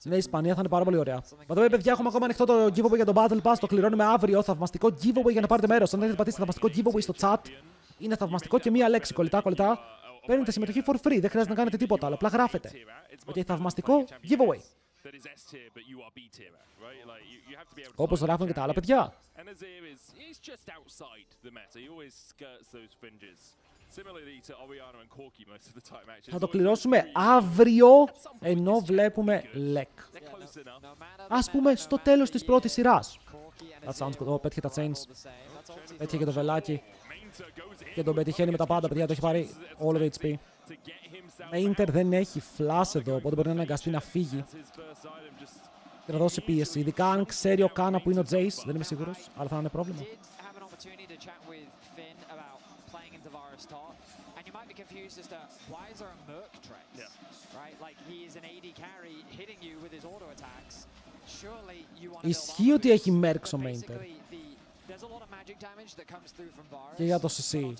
Ναι, η Ισπανία θα είναι πάρα πολύ ωραία. Μα εδώ παιδιά, έχουμε ακόμα ανοιχτό το giveaway για το Battle Pass. Το κληρώνουμε αύριο. Θαυμαστικό giveaway για να πάρετε μέρος. Αν έχετε πατήσει θαυμαστικό giveaway στο chat, είναι θαυμαστικό και μία λέξη. Κολλητά. Παίρνετε συμμετοχή for free. Δεν χρειάζεται να κάνετε τίποτα άλλο. Απλά γράφετε. Okay, θαυμαστικό giveaway. Όπως γράφουν και τα άλλα παιδιά. Θα το κληρώσουμε αύριο, ενώ βλέπουμε LEC. Ας πούμε στο τέλος της πρώτης σειράς. That sounds good. Πέτυχε τα chains. Πέτυχε και το βελάκι. Και τον πετυχαίνει με τα πάντα, παιδιά. Το έχει πάρει όλο το HP. Mainter δεν έχει flash εδώ, οπότε μπορεί να αναγκαστεί να φύγει και να δώσει πίεση. Ειδικά αν ξέρει ο Kana που είναι ο Jace, δεν είμαι σίγουρος, αλλά θα είναι πρόβλημα. Ισχύει ότι έχει Mercs ο Mainter. Και για το CC.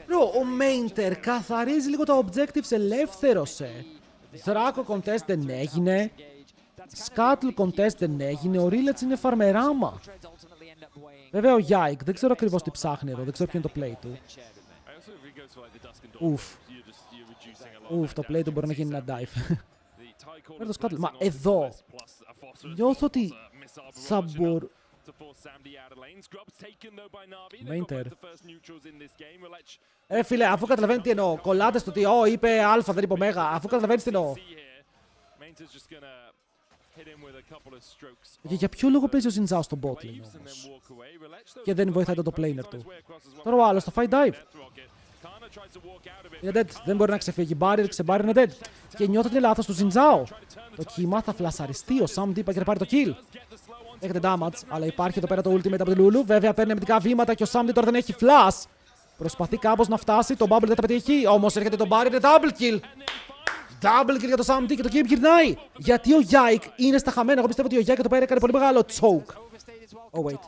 Ο Mainter καθαρίζει λίγο τα objectives, ελεύθερωσε. Δράκο contest δεν έγινε. Scuttle contest δεν έγινε. Ο Rillet είναι φαρμεράμα. Βέβαια ο Yike δεν ξέρω ακριβώς τι ψάχνει εδώ. Δεν ξέρω ποιο είναι το play του. Ουφ, το play του μπορεί να γίνει ένα dive. Μα εδώ νιώθω ότι θα μπορούσε. Mainter. Φίλε, αφού καταλαβαίνει τι εννοώ. Κολλάτε στο ότι είπε Α, δεν είπε Ω. Αφού καταλαβαίνει τι εννοώ. Και για ποιο λόγο παίζει ο Ζιντζάο στον bot lane όμως. Και δεν βοηθάει το planer του. Τώρα ο άλλος θα φάει dive. Είναι dead. Δεν μπορεί να ξεφύγει. Barrier, ξεμπάρει, είναι dead. Και νιώθω ότι είναι λάθος του Ζιντζάο. Το κύμα θα φλασαριστεί. Ο Sam Deep και να πάρει το kill. Έχετε damage, αλλά υπάρχει εδώ πέρα το ultimate από την Lulu. Βέβαια παίρνει αμυντικά βήματα και ο Sam Deep τώρα δεν έχει flash. Προσπαθεί κάπως να φτάσει. Το bubble δεν θα πετύχει. Όμως έρχεται το barrier, είναι double kill. Double kill για το Sam D και το game γυρνάει. Γιατί ο Yike είναι στα χαμένα. Εγώ πιστεύω ότι ο Yike εδώ πέρα έκανε πολύ μεγάλο choke. Oh wait.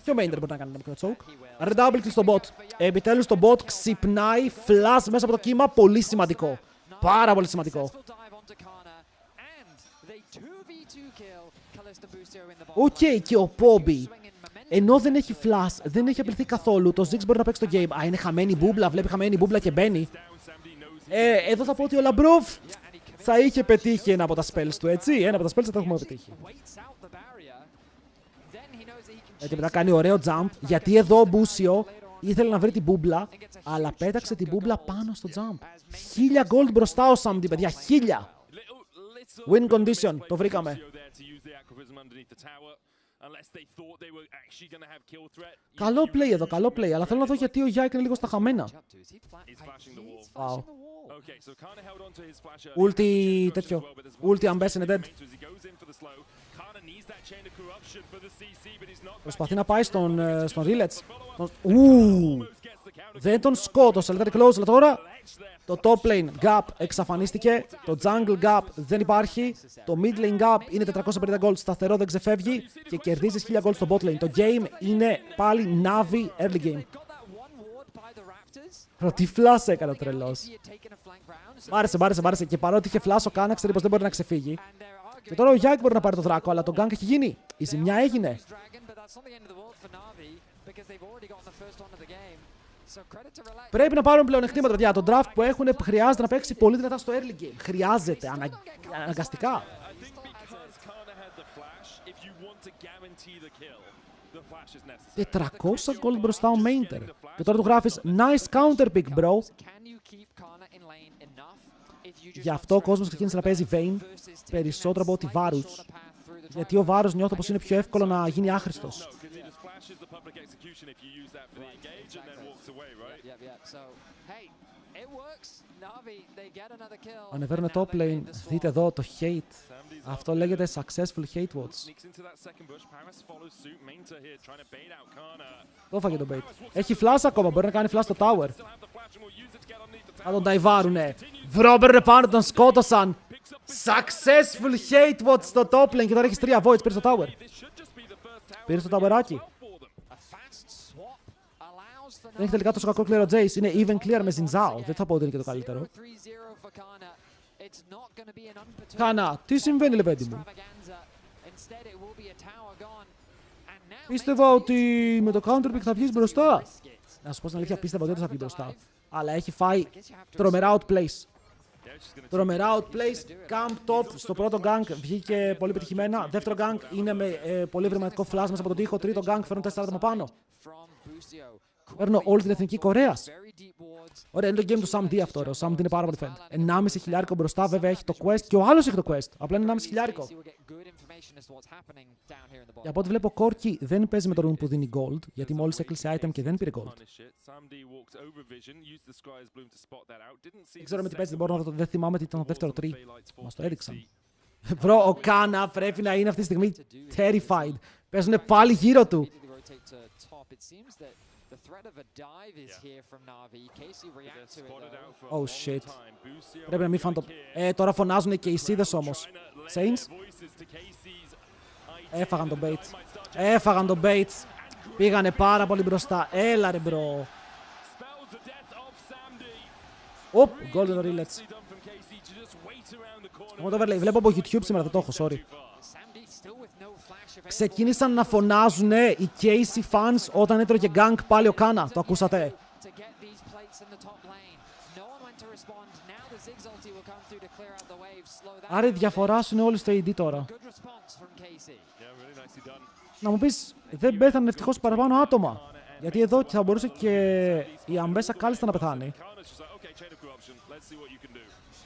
Και ο Mainter μπορεί να κάνει ένα μικρό choke. Άρα double kill στο bot. Επιτέλους το bot ξυπνάει. Flash μέσα από το κύμα. Πολύ σημαντικό. Πάρα πολύ σημαντικό. Οκ, και ο Poby. Ενώ δεν έχει flash, δεν έχει απειληθεί καθόλου. Το Ziggs μπορεί να παίξει το game. Α, είναι χαμένη μπούμπλα. Βλέπει χαμένη μπούμπλα και μπαίνει. Εδώ θα πω ότι ο Λαμπρόβ θα είχε πετύχει ένα από τα spells του, έτσι. Ένα από τα spells θα το έχουμε πετύχει. Γιατί μετά κάνει ωραίο jump. Γιατί εδώ ο Μπούσιο ήθελε να βρει την μπούμπλα, αλλά πέταξε την μπούμπλα πάνω στο jump. 1000 gold μπροστά ο Sam, παιδιά. 1000. Win condition. Το βρήκαμε. Καλό play εδώ, καλό play. Αλλά θέλω να δω γιατί ο Yike είναι λίγο στα χαμένα. Wow. Ulti τέτοιο. Ulti Ambess είναι dead. Προσπαθεί να πάει στον Rillets. Δεν τον σκότωσε, αλλά ήταν close. Αλλά τώρα το top lane gap εξαφανίστηκε. Το jungle gap δεν υπάρχει. Το mid lane gap είναι 450 gold σταθερό, δεν ξεφεύγει. Και κερδίζεις 1000 gold στο bot lane. Το game είναι πάλι Navi early game. Τι flash έκανε ο τρελός. Μ' άρεσε. Και παρότι είχε flash ο Κάνα, ξέρει πως δεν μπορεί να ξεφύγει. Και τώρα ο Yike μπορεί να πάρει το δράκο, αλλά το gank έχει γίνει. Η ζημιά έγινε. Πρέπει να πάρουν πλεονεκτήματα, παιδιά. Το draft που έχουν χρειάζεται να παίξει πολύ δυνατά στο early game. Χρειάζεται, αναγκαστικά. 400 gold μπροστά ο Mainter. Και τώρα του γράφεις nice counter pick, bro. Γι' αυτό ο κόσμος ξεκίνησε να παίζει Vayne περισσότερο από ότι Varus. Γιατί ο Varus νιώθω πως είναι πιο εύκολο να γίνει άχρηστος. Ανεβαίνουν top lane. Δείτε εδώ το hate. Αυτό λέγεται successful hate watch. Το έφαγε το bait. Έχει flash ακόμα, μπορεί να κάνει flash στο tower. Θα τον ταϊβάρουνε. Βρώμπερνε πάνω, τον σκότωσαν. Successful hate watch στο top lane και τώρα έχεις 3 voids, πήρε στο tower. Πήρε στο towerάκι. Δεν έχει τελικά τόσο κακό clear ο Jace, είναι even clear με Ζιντζάο. Δεν θα πω ότι είναι και το καλύτερο. Κάνα, τι συμβαίνει λεβέντη μου. Πίστευα ότι με το counter pick θα βγεις μπροστά. Να σου πω στην αλήθεια, πίστευα ότι δεν θα βγει μπροστά. Αλλά έχει φάει τρομερά outplace. Τρομερά outplace, camp top στο πρώτο gank βγήκε πολύ πετυχημένα. Δεύτερο gank είναι με πολύ ευρηματικό flash μέσα από τον τοίχο. Τρίτο gank φέρνουν 4 άτομα πάνω. Παίρνω όλη την εθνική Κορέας. Ωραία, είναι το game του Sam D αυτό. Ο Sam D είναι πάρα πολύ fed. 1,5 χιλιάρικο μπροστά, βέβαια έχει το quest και ο άλλος έχει το quest. Απλά είναι 1,5 χιλιάρικο. Και από ό,τι βλέπω, ο Corki δεν παίζει με τον room που δίνει gold, γιατί μόλις έκλεισε item και δεν πήρε gold. Δεν ξέρω με τι παίζει, δεν θυμάμαι τι ήταν το δεύτερο tree. Μας το έδειξαν. Bro, ο Κάνα πρέπει να είναι αυτή τη στιγμή terrified. Παίζουν πάλι γύρω του. Oh shit. Πρέπει να μην φάνε το... τώρα φωνάζουν και οι σίδες όμως. Saints. Έφαγαν τον bait. Έφαγαν τον bait. Πήγανε πάρα πολύ μπροστά. Έλα ρε μπρο. Οπ, golden rillets. Εγώ το overlay. Βλέπω από YouTube σήμερα, δεν το έχω, sorry. Ξεκίνησαν να φωνάζουν οι Casey fans όταν έτρωγε gank πάλι ο Κάνα. Το ακούσατε. Άρα η διαφορά σου είναι όλοι στο AD τώρα. Να μου πεις, δεν πέθανε ευτυχώς παραπάνω άτομα. Γιατί εδώ θα μπορούσε και η Αμπέσα κάλλιστα να πεθάνει.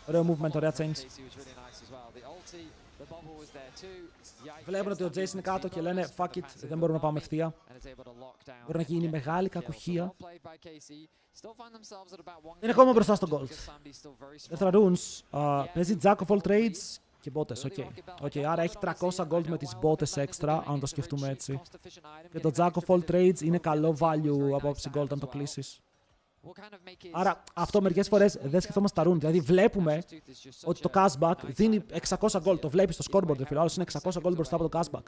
Ωραίο movement, ωραία change. Βλέπουν ότι ο Jace είναι κάτω και λένε fuck it, δεν μπορούμε να πάμε ευθεία. Μπορεί να γίνει μεγάλη κακουχία. Είναι ακόμα μπροστά στο gold. Δεύτερα runes, παίζει Jack of all trades και μπότες, οκ. Άρα έχει 300 gold με τις μπότες extra, αν το σκεφτούμε έτσι. Και το Jack of all trades είναι καλό value από άποψη gold αν το κλείσεις. Άρα αυτό μερικές φορές δεν σκεφτόμαστε τα rune. Δηλαδή βλέπουμε ότι το cashback δίνει 600 gold. Το βλέπεις στο scoreboard, φίλο. Άλλος είναι 600 gold μπροστά από το cashback.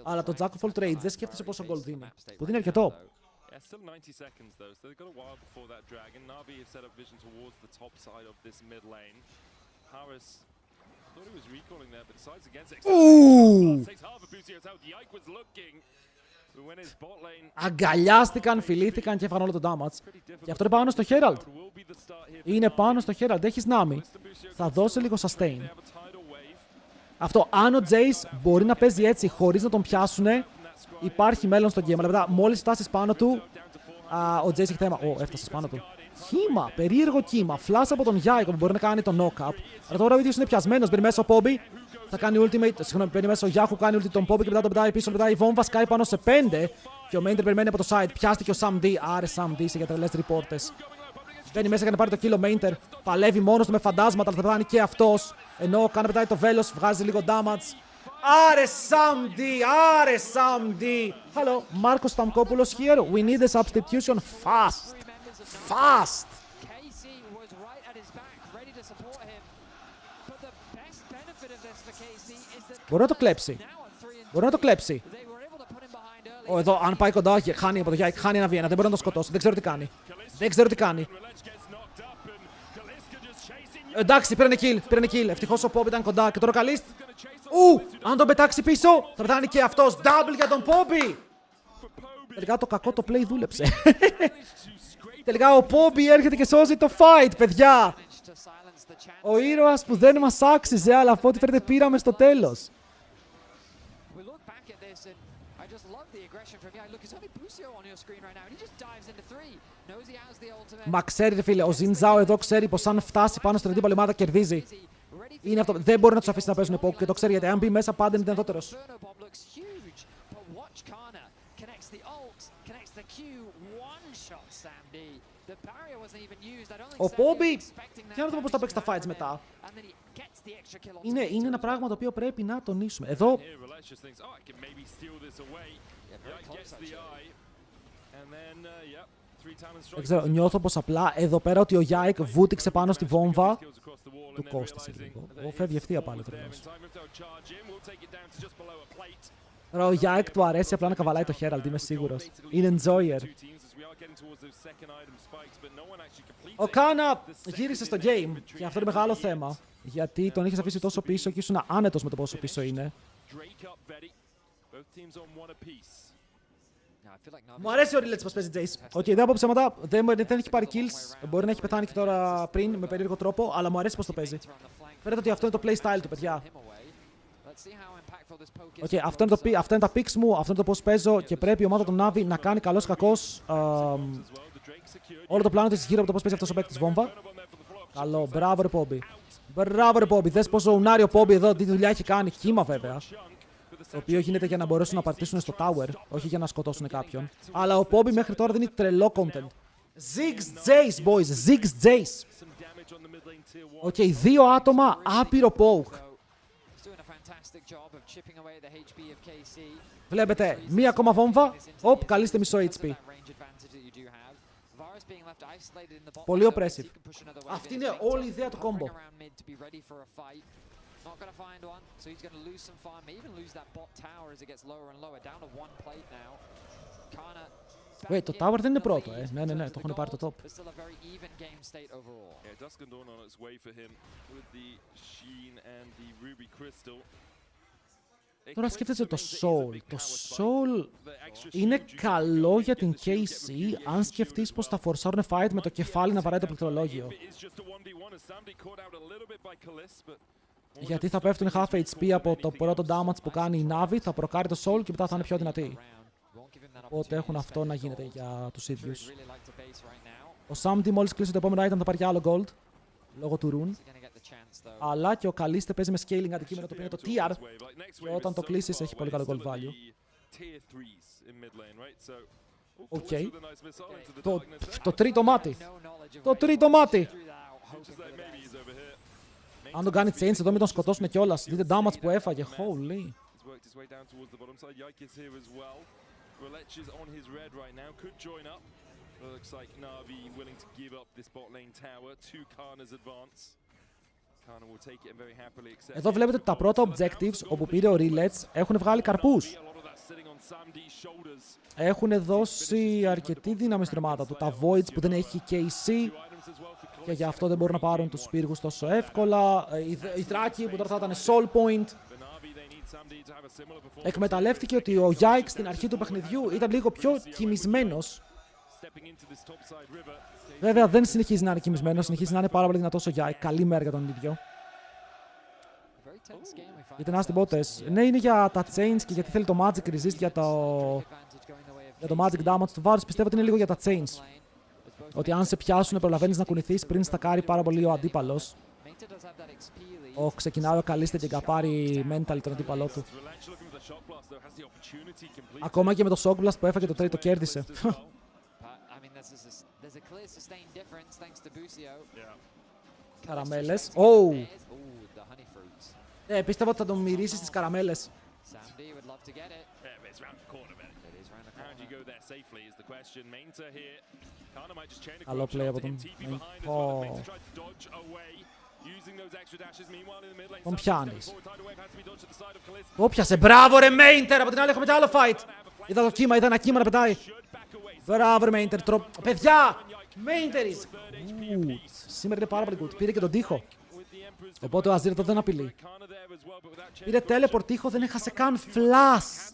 Αλλά το Jack of all trades δεν σκέφτεσαι πόσο gold δίνει. Που δίνει αρκετό. Still 90 seconds though, so they've got a while before that dragon. Navi have set up vision towards the top side of this mid lane. Harris thought he was recalling there, but decides against it. Ooh! Takes half a boost here, how Yike was looking. When his bot lane. Αγκαλιάστηκαν, φιλήθηκαν και έφαγαν όλο το damage. Και αυτό είναι πάνω στο Herald. Είναι πάνω στο Herald, έχεις Nami. Θα δώσει λίγο sustain. Αυτό, αν ο Jace μπορεί να παίζει έτσι χωρίς να τον πιάσουνε, υπάρχει μέλλον στο game. Αλλά μετά, μόλις φτάσεις πάνω του, ο Jace έχει θέμα. Έφτασες πάνω του. Κύμα, περίεργο κύμα. Flash από τον Yike που μπορεί να κάνει το knock-up. Αλλά τώρα ο ίδιος είναι πιασμένος. Μπαίνει μέσα ο Poppy. Θα κάνει ultimate. Συγγνώμη, μπαίνει μέσα ο Yahoo, κάνει ultimate τον Poppy και μετά τον πετάει πίσω. Μετά η βόμβα σκάει πάνω σε 5. Και ο Mainter περιμένει από το side. Πιάστηκε ο Sam D. Άρε Sam D σε για τρελές reporters. Μπαίνει μέσα για να πάρει το kill ο Mainter. Παλεύει μόνος του με φαντάσματα, αλλά θα πεθάνει και αυτός. Ενώ κάνει πετάει το βέλος, βγάζει λίγο damage. Άρε Sam D, άρε Sam D. Hello, Marcos Stamkopoulos here. We need a substitution fast. Fast. Μπορεί να το κλέψει. Μπορεί να το κλέψει. Εδώ, αν πάει κοντά, χάνει από το Yike, χάνει ένα Βιένα. Δεν μπορεί να το σκοτώσει. Δεν ξέρω τι κάνει. Δεν ξέρω τι κάνει. Εντάξει, πήρανε kill. Ευτυχώς ο Poppy ήταν κοντά και τώρα ο Καλίστ. Αν τον πετάξει πίσω, θα πετάνει και αυτός. Double για τον Poppy. Τελικά το κακό το play δούλεψε. Τελικά ο Poppy έρχεται και σώζει το fight, παιδιά. Ο ήρωας που δεν μας άξιζε, αλλά από ό,τι φαίνεται πήραμε στο τέλος. Μα ξέρετε φίλε, ο Ζινζάο εδώ ξέρει πως αν φτάσει πάνω στην αντίπαλη ομάδα κερδίζει. Είναι αυτό. Δεν μπορεί να τους αφήσει να παίζουν poke και το ξέρει γιατί αν μπει μέσα πάντα είναι δυνατότερος. Ο Poppy, για να δούμε πώς θα παίξει τα fights μετά. Είναι ένα πράγμα το οποίο πρέπει να τονίσουμε. Εδώ δεν ξέρω, νιώθω πως απλά εδώ πέρα ότι ο Yike βούτυξε πάνω στη βόμβα. Του κόστησε λίγο. Φεύγει ευθεία πάλι το Τώρα ο Yike του αρέσει απλά να καβαλάει το Herald, είμαι σίγουρος. Είναι enjoyer. Ο Κάνα γύρισε στο game και αυτό είναι μεγάλο θέμα. Γιατί τον είχες αφήσει τόσο πίσω και ήσουν άνετος με το πόσο πίσω είναι. Μου αρέσει ο Ρίλετς πως παίζει Jace. Δεν από ψέματα, δεν έχει πάρει kills. Μπορεί να έχει πεθάνει και τώρα πριν με περίεργο τρόπο, αλλά μου αρέσει πως το παίζει. Φαίνεται ότι αυτό είναι το playstyle του, παιδιά. Αυτό είναι τα picks μου, αυτό είναι το πώς παίζω και πρέπει η ομάδα του Navi να κάνει καλός κακός όλο το πλάνο της γύρω από το πώς παίζει αυτός ο παίκτης βόμβα. Καλό, μπράβο ρε Poppy. Μπράβο ρε Poppy, δες πόσο ουνάρει ο Poppy εδώ, τι δουλειά έχει κάνει, κύμα βέβαια. Το οποίο γίνεται για να μπορέσουν να πατήσουν στο tower, όχι για να σκοτώσουν κάποιον. Αλλά ο Poppy μέχρι τώρα δίνει τρελό content. Ziggs Jace, boys, Ziggs Jace. Δύο άτομα, άπειρο poke. Βλέπετε, μία ακόμα βόμβα. Καλείστε μισό HP. Πολύ oppressive. Αυτή είναι όλη η ιδέα του combo. Not going to find one, so he's going to lose some farm, may even lose that bot tower as it gets lower and lower, down to one plate now. Kana. Wait, το tower δεν είναι πρώτο, Ναι, το έχουν πάρει το top. Yeah, Dusk and Dawn on its way for him with the Sheen and the Ruby Crystal. Τώρα σκέφτεσαι το Soul. Το Soul είναι καλό για την KC αν σκεφτείς πως θα φορσάρουν fight με το κεφάλι να βαράει το πληκτρολόγιο. Γιατί θα πέφτουν half HP από το πρώτο damage που κάνει η Navi, θα προκάρει το soul και μετά θα είναι πιο δυνατή. Οπότε έχουν αυτό να γίνεται για τους ίδιους. Ο Samdi μόλις κλείσει το επόμενο item θα πάρει και άλλο gold, λόγω του rune. Αλλά και ο Καλίστε παίζει με scaling αντικείμενο το οποίο είναι το TR και όταν το κλείσεις έχει πολύ καλό gold value. Οκ. Το τρίτο μάτι. Το τρίτο μάτι. Αν τον κάνει change εδώ μην τον σκοτώσουν κιόλας. Δείτε damage που έφαγε. Holy. Looks like Navi willing to give up this bot lane tower to Karna's advance. Karna will take it and very happily accept. Εδώ βλέπετε ότι τα πρώτα objectives όπου πήρε ο Relets έχουν βγάλει καρπούς. Έχουν δώσει αρκετή δύναμη στην ομάδα του. Τα Voids που δεν έχει KC και γι' αυτό δεν μπορούν να πάρουν τους πύργους τόσο εύκολα. Οι Δράκοι που τώρα θα ήταν Soul Point. Εκμεταλλεύτηκε ότι ο Yike στην αρχή του παιχνιδιού ήταν λίγο πιο κοιμισμένος. Βέβαια δεν συνεχίζει να είναι κοιμισμένος, συνεχίζει να είναι πάρα πολύ δυνατός ο Yike. Καλή μέρα για τον ίδιο. Γιατί να στην πότες. Ναι, είναι για τα chains και γιατί θέλει το magic resist για το magic damage του Varus. Πιστεύω ότι είναι λίγο για τα chains. Ότι αν σε πιάσουν προλαβαίνεις να κουνηθείς πριν στακάρει πάρα πολύ ο αντίπαλος. Ξεκινάει ο Καλίστε και καπάρει mental τον αντίπαλό του. Ακόμα και με το Shock Blast που έφαγε το trade το κέρδισε. Καραμέλες. Oh! Πίστευα ότι θα τον μυρίσεις τις καραμέλες. Καλό play από τον. Τον πιάνεις. Το πιάσε. Μπράβο ρε Mainter. Από την άλλη έχουμε άλλο fight. Είδα το κύμα, είδα ένα κύμα να πετάει. Μπράβο ρε Mainter. Παιδιά! Mainteris. Σήμερα είναι πάρα πολύ good. Πήρε και τον τοίχο. Οπότε ο Azir εδώ δεν απειλεί. Πήρε teleport τοίχο, δεν έχασε καν flash.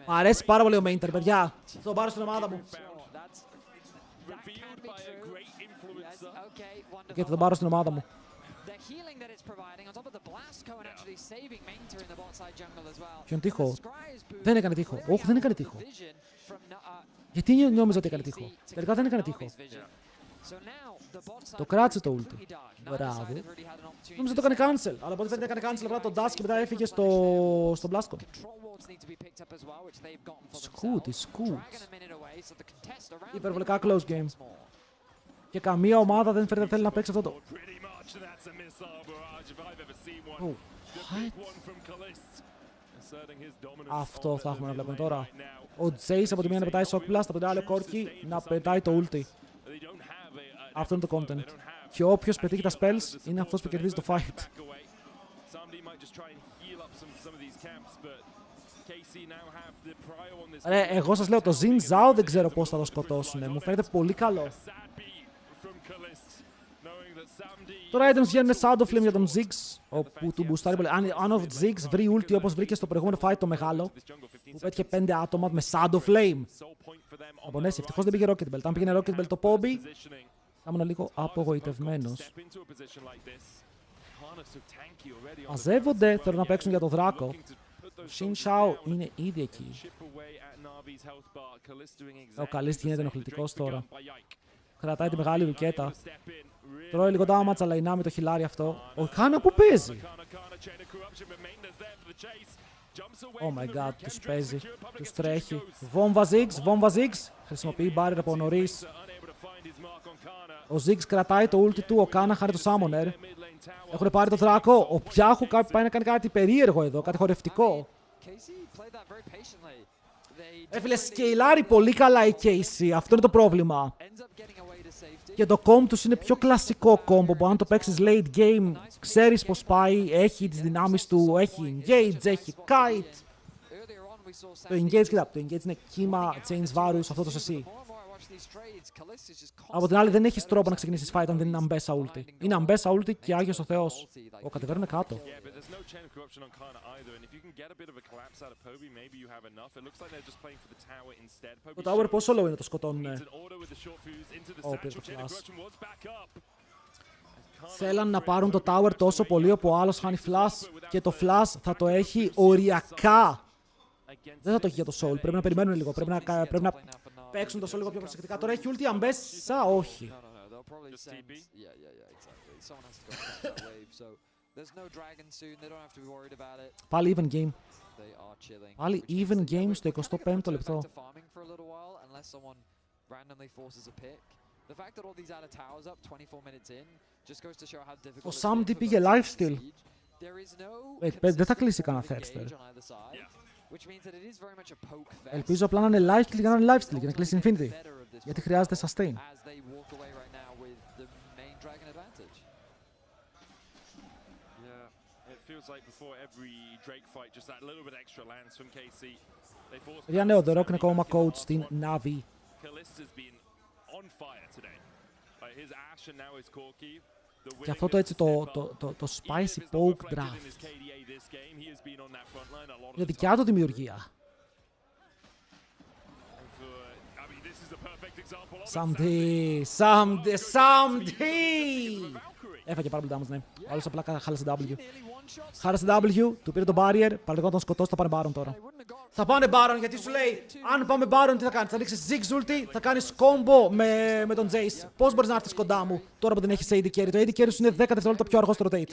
Μ' αρέσει πάρα πολύ ο Mainter, παιδιά. Θα τον πάρω στην ομάδα μου. Και θα τον πάρω στην ομάδα μου. Ποιον τοίχο? Δεν έκανε τοίχο. Όχι, δεν έκανε τοίχο. Γιατί νόμιζα ότι έκανε τοίχο? Τελικά δεν έκανε τοίχο. Το κράτησε το ulti. Μπράβο. Νόμιζα το έκανε cancel. Αλλά από ό,τι φαίνεται έκανε cancel απλά το dash και μετά έφυγε στο blastcon. Σκούτ. Υπερβολικά close game. Και καμία ομάδα δεν φαίνεται θέλει να παίξει αυτό το. Αυτό θα έχουμε να βλέπουμε τώρα. Ο Jace από τη μία να πετάει Shock Blast, από την άλλη ο Corki να πετάει το ulti. Αυτό είναι το content. Και όποιος πετύχει τα spells είναι αυτός που κερδίζει το fight. Εγώ σας λέω, το Xin Zhao δεν ξέρω πώς θα το σκοτώσουν. Μου φαίνεται πολύ καλό. Τώρα items βγαίνουν Shadow Flame για τον Ziggs, όπου του μπουστάρει πολύ. Αν ο Ziggs βρει ulti όπως βρήκε στο προηγούμενο fight το μεγάλο, που πέτυχε 5 άτομα με Shadow Flame. Θα πονέσει, ευτυχώς δεν πήγε Rocket Belt. Αν πήγαινε Rocket Belt το Pobby, θα ήμουν λίγο απογοητευμένος. Μαζεύονται, θέλουν να παίξουν για το Δράκο. Ο Xin Zhao είναι ήδη εκεί. Ο Καλίστη γίνεται ενοχλητικός τώρα. Κρατάει τη μεγάλη ρουκέτα. Τρώει λίγο damage, αλλά η Navi το χιλάρι αυτό. Ο Κάνα που παίζει. Oh my god, τους παίζει. Τους τρέχει. Βόμβα Ziggs. Χρησιμοποιεί barrier από νωρίς. Ο Ziggs κρατάει το ulti του, ο Κάνα χάνει το summoner. Έχουν πάρει το Δράκο. Ο Πιάχου πάει να κάνει κάτι περίεργο εδώ, κάτι χορευτικό. Έφυλε σκεϊλάρει πολύ καλά η Casey, αυτό είναι το πρόβλημα. Και το comp τους είναι πιο κλασικό combo που αν το παίξεις late game ξέρεις πως πάει, έχει τις δυνάμεις του, έχει engage, έχει kite. Το engage, κοίτα, το engage είναι κύμα change βάρους, αυτό το σε εσύ. Από την άλλη, δεν έχεις τρόπο να ξεκινήσεις fight αν δεν είναι αμπέσα ulti. Είναι αμπέσα ulti και Άγιος ο Θεός. Ο κατεβαίνουν κάτω. Το tower πόσο low είναι το σκοτώνουνε. Πήρε το flash. Θέλαν να πάρουν το tower τόσο πολύ όπου ο άλλος χάνει flash και το flash θα το έχει οριακά. Δεν θα το έχει για το soul, πρέπει να περιμένουν λίγο, πρέπει να παίξουν το soul λίγο πιο προσεκτικά. Τώρα έχει ulti αμπέσα, όχι. Πάλι even game. Πάλι even game στο 25ο λεπτό. Ο Samdi πήγε lifesteal. Δεν θα κλείσει κανένα thirster. Ελπίζω απλά να είναι lifesteal για να είναι lifesteal, για να κλείσει infinity. Γιατί χρειάζεται sustain. Για νέο, The Rock είναι ακόμα coach στην Navi. Και αυτό το έτσι το spicy poke draft είναι δικιά του δημιουργία. Samdi! Έφαγε πάρα πολύ damage, ναι. Ο άλλος απλά χάλασε W. Χάλασε W, του πήρε το barrier, παραδείγμα τον σκοτώσει, θα πάνε Baron τώρα. Θα πάνε Baron γιατί σου λέει, αν πάμε Baron τι θα κάνεις, θα ρίξεις Ziggs ulti, θα κάνεις combo με τον Jace. Πώς μπορείς να έρθεις κοντά μου τώρα που δεν έχεις AD carry. Το AD carry σου είναι 10 δευτερόλεπτα πιο αργό στο rotate.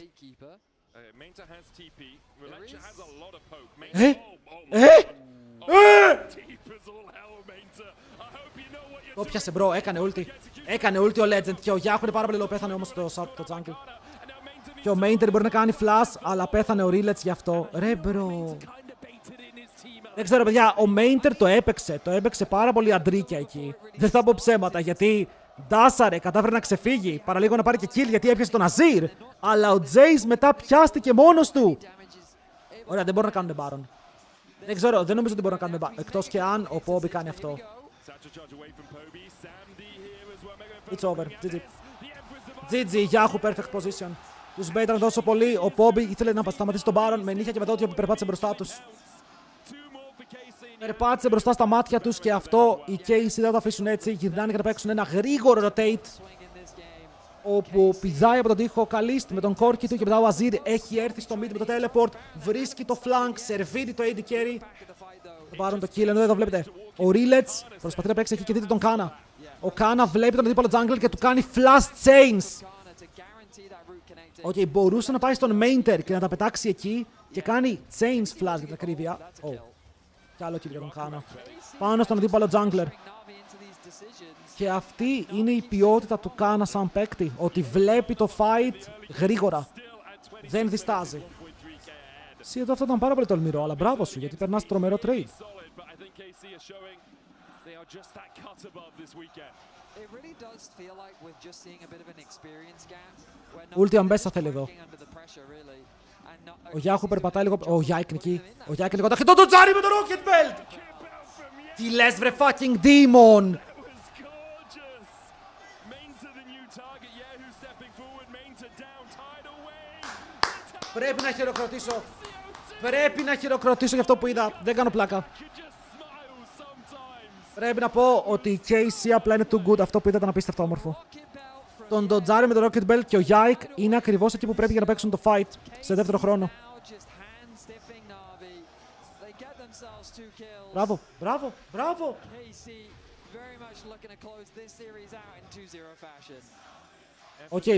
Το πιάσε μπρο, έκανε ulti. Έκανε ulti ο Legend και ο Yahoo είναι πάρα πολύ low, πέθανε όμως το jungle. Και ο Mainter μπορεί να κάνει flash, αλλά πέθανε ο Rillets γι' αυτό. Ρε μπρο. Δεν ξέρω παιδιά, ο Mainter το έπαιξε πάρα πολύ αντρίκια εκεί. Δεν θα πω ψέματα γιατί ντάσαρε, κατάφερε να ξεφύγει. Παραλίγο να πάρει και kill γιατί έπιασε τον Azir. Αλλά ο Jace μετά πιάστηκε μόνος του. Ωραία, δεν μπορούν να κάνουν Baron. Δεν ξέρω, δεν νομίζω ότι μπορούν να κάνουν Baron. Εκτός και αν ο Poby κάνει αυτό. It's over. GG. GG, Yahoo, perfect position. Τους μπέιτραν τόσο πολύ. Ο Poby ήθελε να σταματήσει τον Baron με νύχια και με δόντια που περπάτησε μπροστά τους. Περπάτησε μπροστά στα μάτια τους και αυτό οι KC δεν το αφήσουν έτσι. Γυρνάνε και να παίξουν ένα γρήγορο rotate. Όπου πηδάει από τον τοίχο ο Kalist με τον Corki του και μετά ο Azir έχει έρθει στο mid με το teleport. Βρίσκει το flank, σερβίρει το AD carry. Θα πάρουν το kill, ενώ εδώ βλέπετε. Ο Rillets προσπαθεί να παίξει εκεί και δείτε τον Kana. Ο Kana βλέπει τον αντίπαλο jungle και του κάνει flash chains. Μπορούσε να πάει στον Mainter και να τα πετάξει εκεί και κάνει chains flash για την ακρίβεια. Κι άλλο kill για τον Kana. Πάνω στον αντίπαλο jungler. Και αυτή είναι η ποιότητα του Kana σαν παίκτη. Ότι βλέπει το fight γρήγορα. Δεν διστάζει. Εδώ αυτό ήταν πάρα πολύ τολμηρό, αλλά μπράβο σου γιατί περνάς τρομερό trade. Ulti αμπέσα θέλει εδώ. Ο Yahoo περπατάει λίγο. Ο Yike είναι εκεί. Ο Yike είναι λίγο. Ταχυτό το τζάρι με το Rocket Belt! Τι λες βρε fucking demon! Πρέπει να χειροκροτήσω. Πρέπει να χειροκροτήσω για αυτό που είδα. Δεν κάνω πλάκα. Πρέπει να πω ότι η KC απλά είναι too good. Αυτό που είδα ήταν απίστευτο όμορφο. Τον ντοτζάρι με το Rocket Belt και ο Yike είναι ακριβώς εκεί που πρέπει για να παίξουν το fight σε δεύτερο χρόνο. Μπράβο, μπράβο, μπράβο!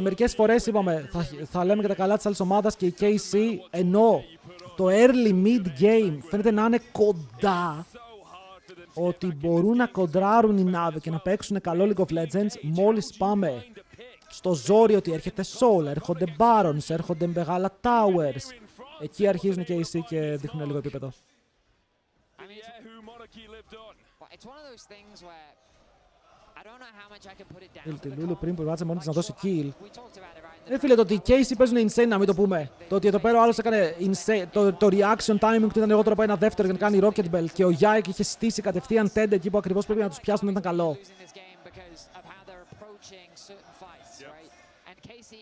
Μερικές φορές είπαμε θα λέμε και τα καλά της άλλης ομάδας και η KC ενώ το early mid game φαίνεται να είναι κοντά ότι μπορούν να κοντράρουν οι Navi και να παίξουν καλό League of Legends μόλις πάμε στο ζόρι ότι έρχεται Soul, έρχονται Barons, έρχονται μεγάλα Towers. Εκεί αρχίζουν οι KC και δείχνουν λίγο επίπεδο. Τη Λούλου πριν προσπάθησε μόνη της να δώσει kill. Φίλε, το ότι οι KC παίζουν insane να μην το πούμε. Το ότι εδώ πέρα ο άλλος έκανε insane. Το reaction timing του ήταν λιγότερο από ένα δεύτερο για να κάνει Rocket Belt και ο Yike είχε στήσει κατευθείαν 10 εκεί που ακριβώς πρέπει να τους πιάσουν, δεν ήταν καλό.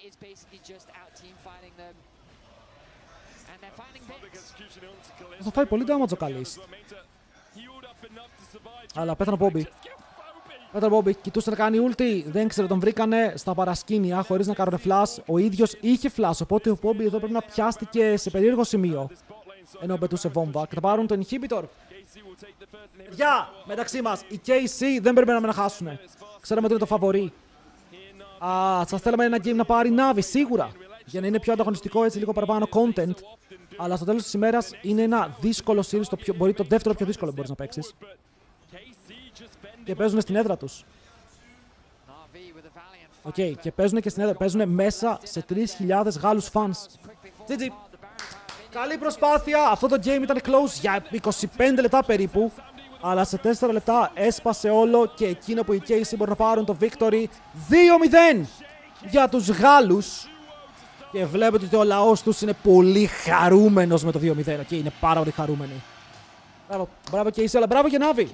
is basically just out team fighting them. And they're finding bits. Θα φάει πολύ damage ο Καλίστ. Αλλά πέθανε ο Bobby. Πέθανε ο Bobby. Κοιτούσε να κάνει ulti. Δεν ξέρω, τον βρήκανε στα παρασκήνια χωρίς να κάνουν flash. Ο ίδιος είχε flash. Οπότε ο Bobby εδώ πρέπει να πιάστηκε σε περίεργο σημείο. Ενώ πετούσε βόμβα. Και θα πάρουν το inhibitor. Παιδιά, μεταξύ μας, οι KC δεν περιμέναμε να χάσουν. Ξέραμε ότι είναι το φαβορί. Θα θέλαμε ένα game να πάρει Navi, σίγουρα. Για να είναι πιο ανταγωνιστικό, έτσι λίγο παραπάνω content. Αλλά στο τέλος της ημέρας είναι ένα δύσκολο series. Μπορεί το δεύτερο πιο δύσκολο που μπορείς να παίξεις. Και παίζουν στην έδρα τους. Και παίζουν και στην έδρα. Παίζουν μέσα σε 3.000 Γάλλους fans. GG. Καλή προσπάθεια. Αυτό το game ήταν close για 25 λεπτά περίπου. Αλλά σε 4 λεπτά έσπασε όλο και εκείνο που οι KC μπορούν να πάρουν το victory 2-0 για τους Γάλλους. Και βλέπετε ότι ο λαός τους είναι πολύ χαρούμενος με το 2-0. Είναι πάρα πολύ χαρούμενοι. Μπράβο KC, αλλά μπράβο και Navi.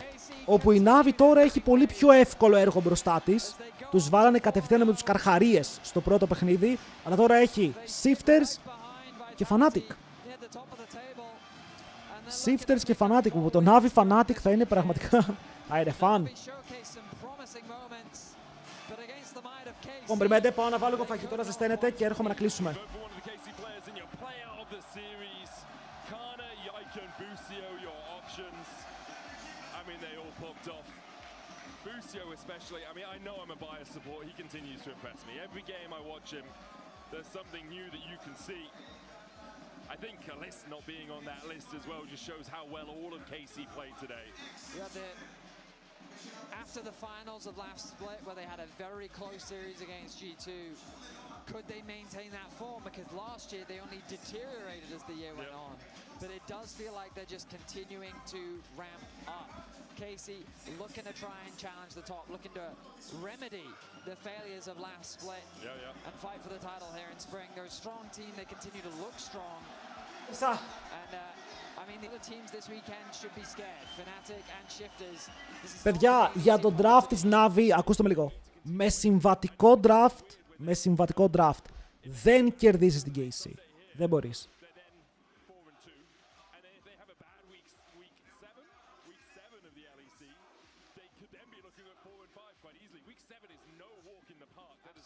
Όπου η Navi τώρα έχει πολύ πιο εύκολο έργο μπροστά της. Τους βάλανε κατευθείαν με τους καρχαρίες στο πρώτο παιχνίδι. Αλλά τώρα έχει Shifters και Fnatic. Shifters και Fnatic, που το Navi Fnatic θα είναι πραγματικά... θα είναι fun. Λοιπόν, περιμένετε, πάω να βάλω λίγο φαγητό να ζεσταίνεται και έρχομαι να κλείσουμε. Especially, I mean, I know I'm a biased support. He continues to impress me. Every game I watch him, there's something new that you can see. I think Analyst not being on that list as well just shows how well all of KC played today. After the finals of last split, where they had a very close series against G2, could they maintain that form? Because last year they only deteriorated as the year went on. But it does feel like they're just continuing to ramp up. KC looking to try and challenge the top, looking to remedy the failures of last split and fight for the title here in spring. They're a strong team, they continue to look strong. And I mean, the other teams this weekend should be scared. Fnatic and Shifters. Παιδιά, για το draft της Navi, ακούστε με λίγο. Με συμβατικό draft, δεν κερδίζεις την KC. Δεν μπορείς.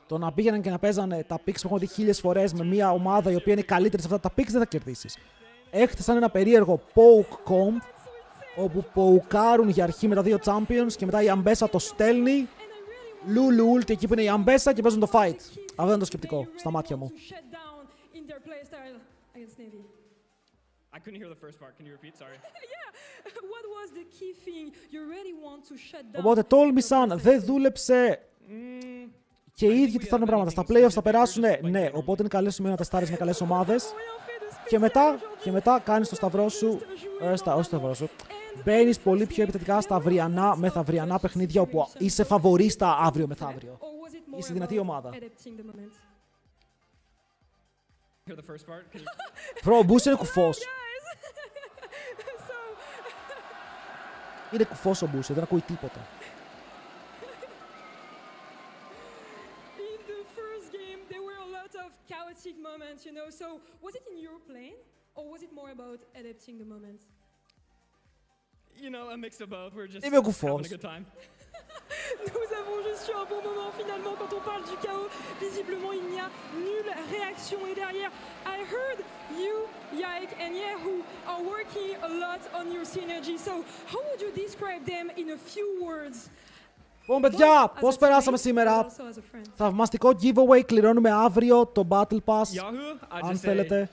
Το να πήγαιναν και να παίζανε τα picks που έχουν δει 1000 φορές με μια ομάδα η οποία είναι καλύτερη σε αυτά τα picks, δεν θα κερδίσεις. Έχτισαν ένα περίεργο poke comp, όπου ποουκάρουν για αρχή με τα δύο champions και μετά η Αμπέσα το στέλνει. Λουλου ulti εκεί που είναι η Αμπέσα και παίζουν το fight. Αυτό είναι το σκεπτικό στα μάτια μου. I couldn't hear the first part. Can you repeat? Sorry. What was the key thing you really want to shut down? Οπότε τόλμησαν, δεν δούλεψε. Και οι ίδιοι τι θέλουν πράγματα. Στα playoffs θα περάσουν, ναι. Οπότε είναι καλές σημείο να τεστάρεις με καλές ομάδες. Και μετά κάνεις το σταυρό σου. Όχι το σταυρό σου. Μπαίνεις πολύ πιο επιθετικά στα αυριανά, μεθαυριανά παιχνίδια όπου είσαι φαβορίστα αύριο μεθαύριο. Είσαι δυνατή ομάδα. Μπρο, ο Μπούς είναι κουφός. Είναι κουφός ο Μπούς, δεν ακούει τίποτα. Chaotic moments, you know. So, was it in your plan, or was it more about adapting the moment? You know, a mix of both. We're just having a good time. Nous avons juste eu un bon moment finalement quand on parle du chaos. Visiblement, il n'y a nulle réaction. Et derrière, I heard you, Yaik, and Yehu are working a lot on your synergy. So, how would you describe them in a few words? Λοιπόν, παιδιά, πώς περάσαμε σήμερα. Θαυμαστικό giveaway, κληρώνουμε αύριο το Battle Pass, αν θέλετε.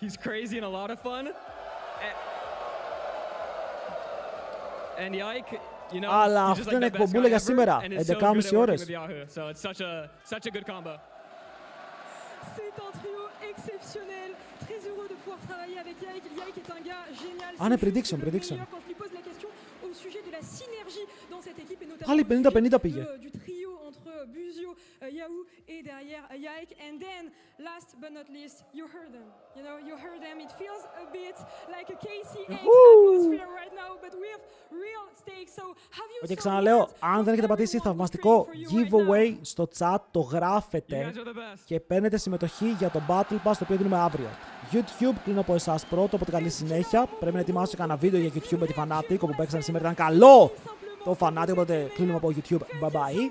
Αλλά αυτή είναι εκπομπούλα για σήμερα, 11.30 ώρες. C'est un trio exceptionnel. Très heureux de pouvoir travailler travailler avec Yaik. Yaik est un gars génial. Ah, ναι, prediction. Quand je lui pose la question au sujet de la synergie dans cette équipe et notamment Πάλι 50-50 πήγε. du trio entre Buzio, Yahoo et derrière Yaik. And then, last but not least, you heard them. You know, you heard them. It feels a bit like a KC8 atmosphere right now, but with real stakes. So, have you Και ξαναλέω, αν δεν έχετε πατήσει θαυμαστικό giveaway στο chat, το γράφετε και παίρνετε συμμετοχή για το Battle Pass, το οποίο δίνουμε αύριο. YouTube, κλείνω από εσάς πρώτο, οπότε καλή συνέχεια. Πρέπει να ετοιμάσω κανένα βίντεο για YouTube με τη Fnatic, όπου παίξαν σήμερα. Ήταν καλό το Fnatic, οπότε κλείνουμε από YouTube. Bye bye.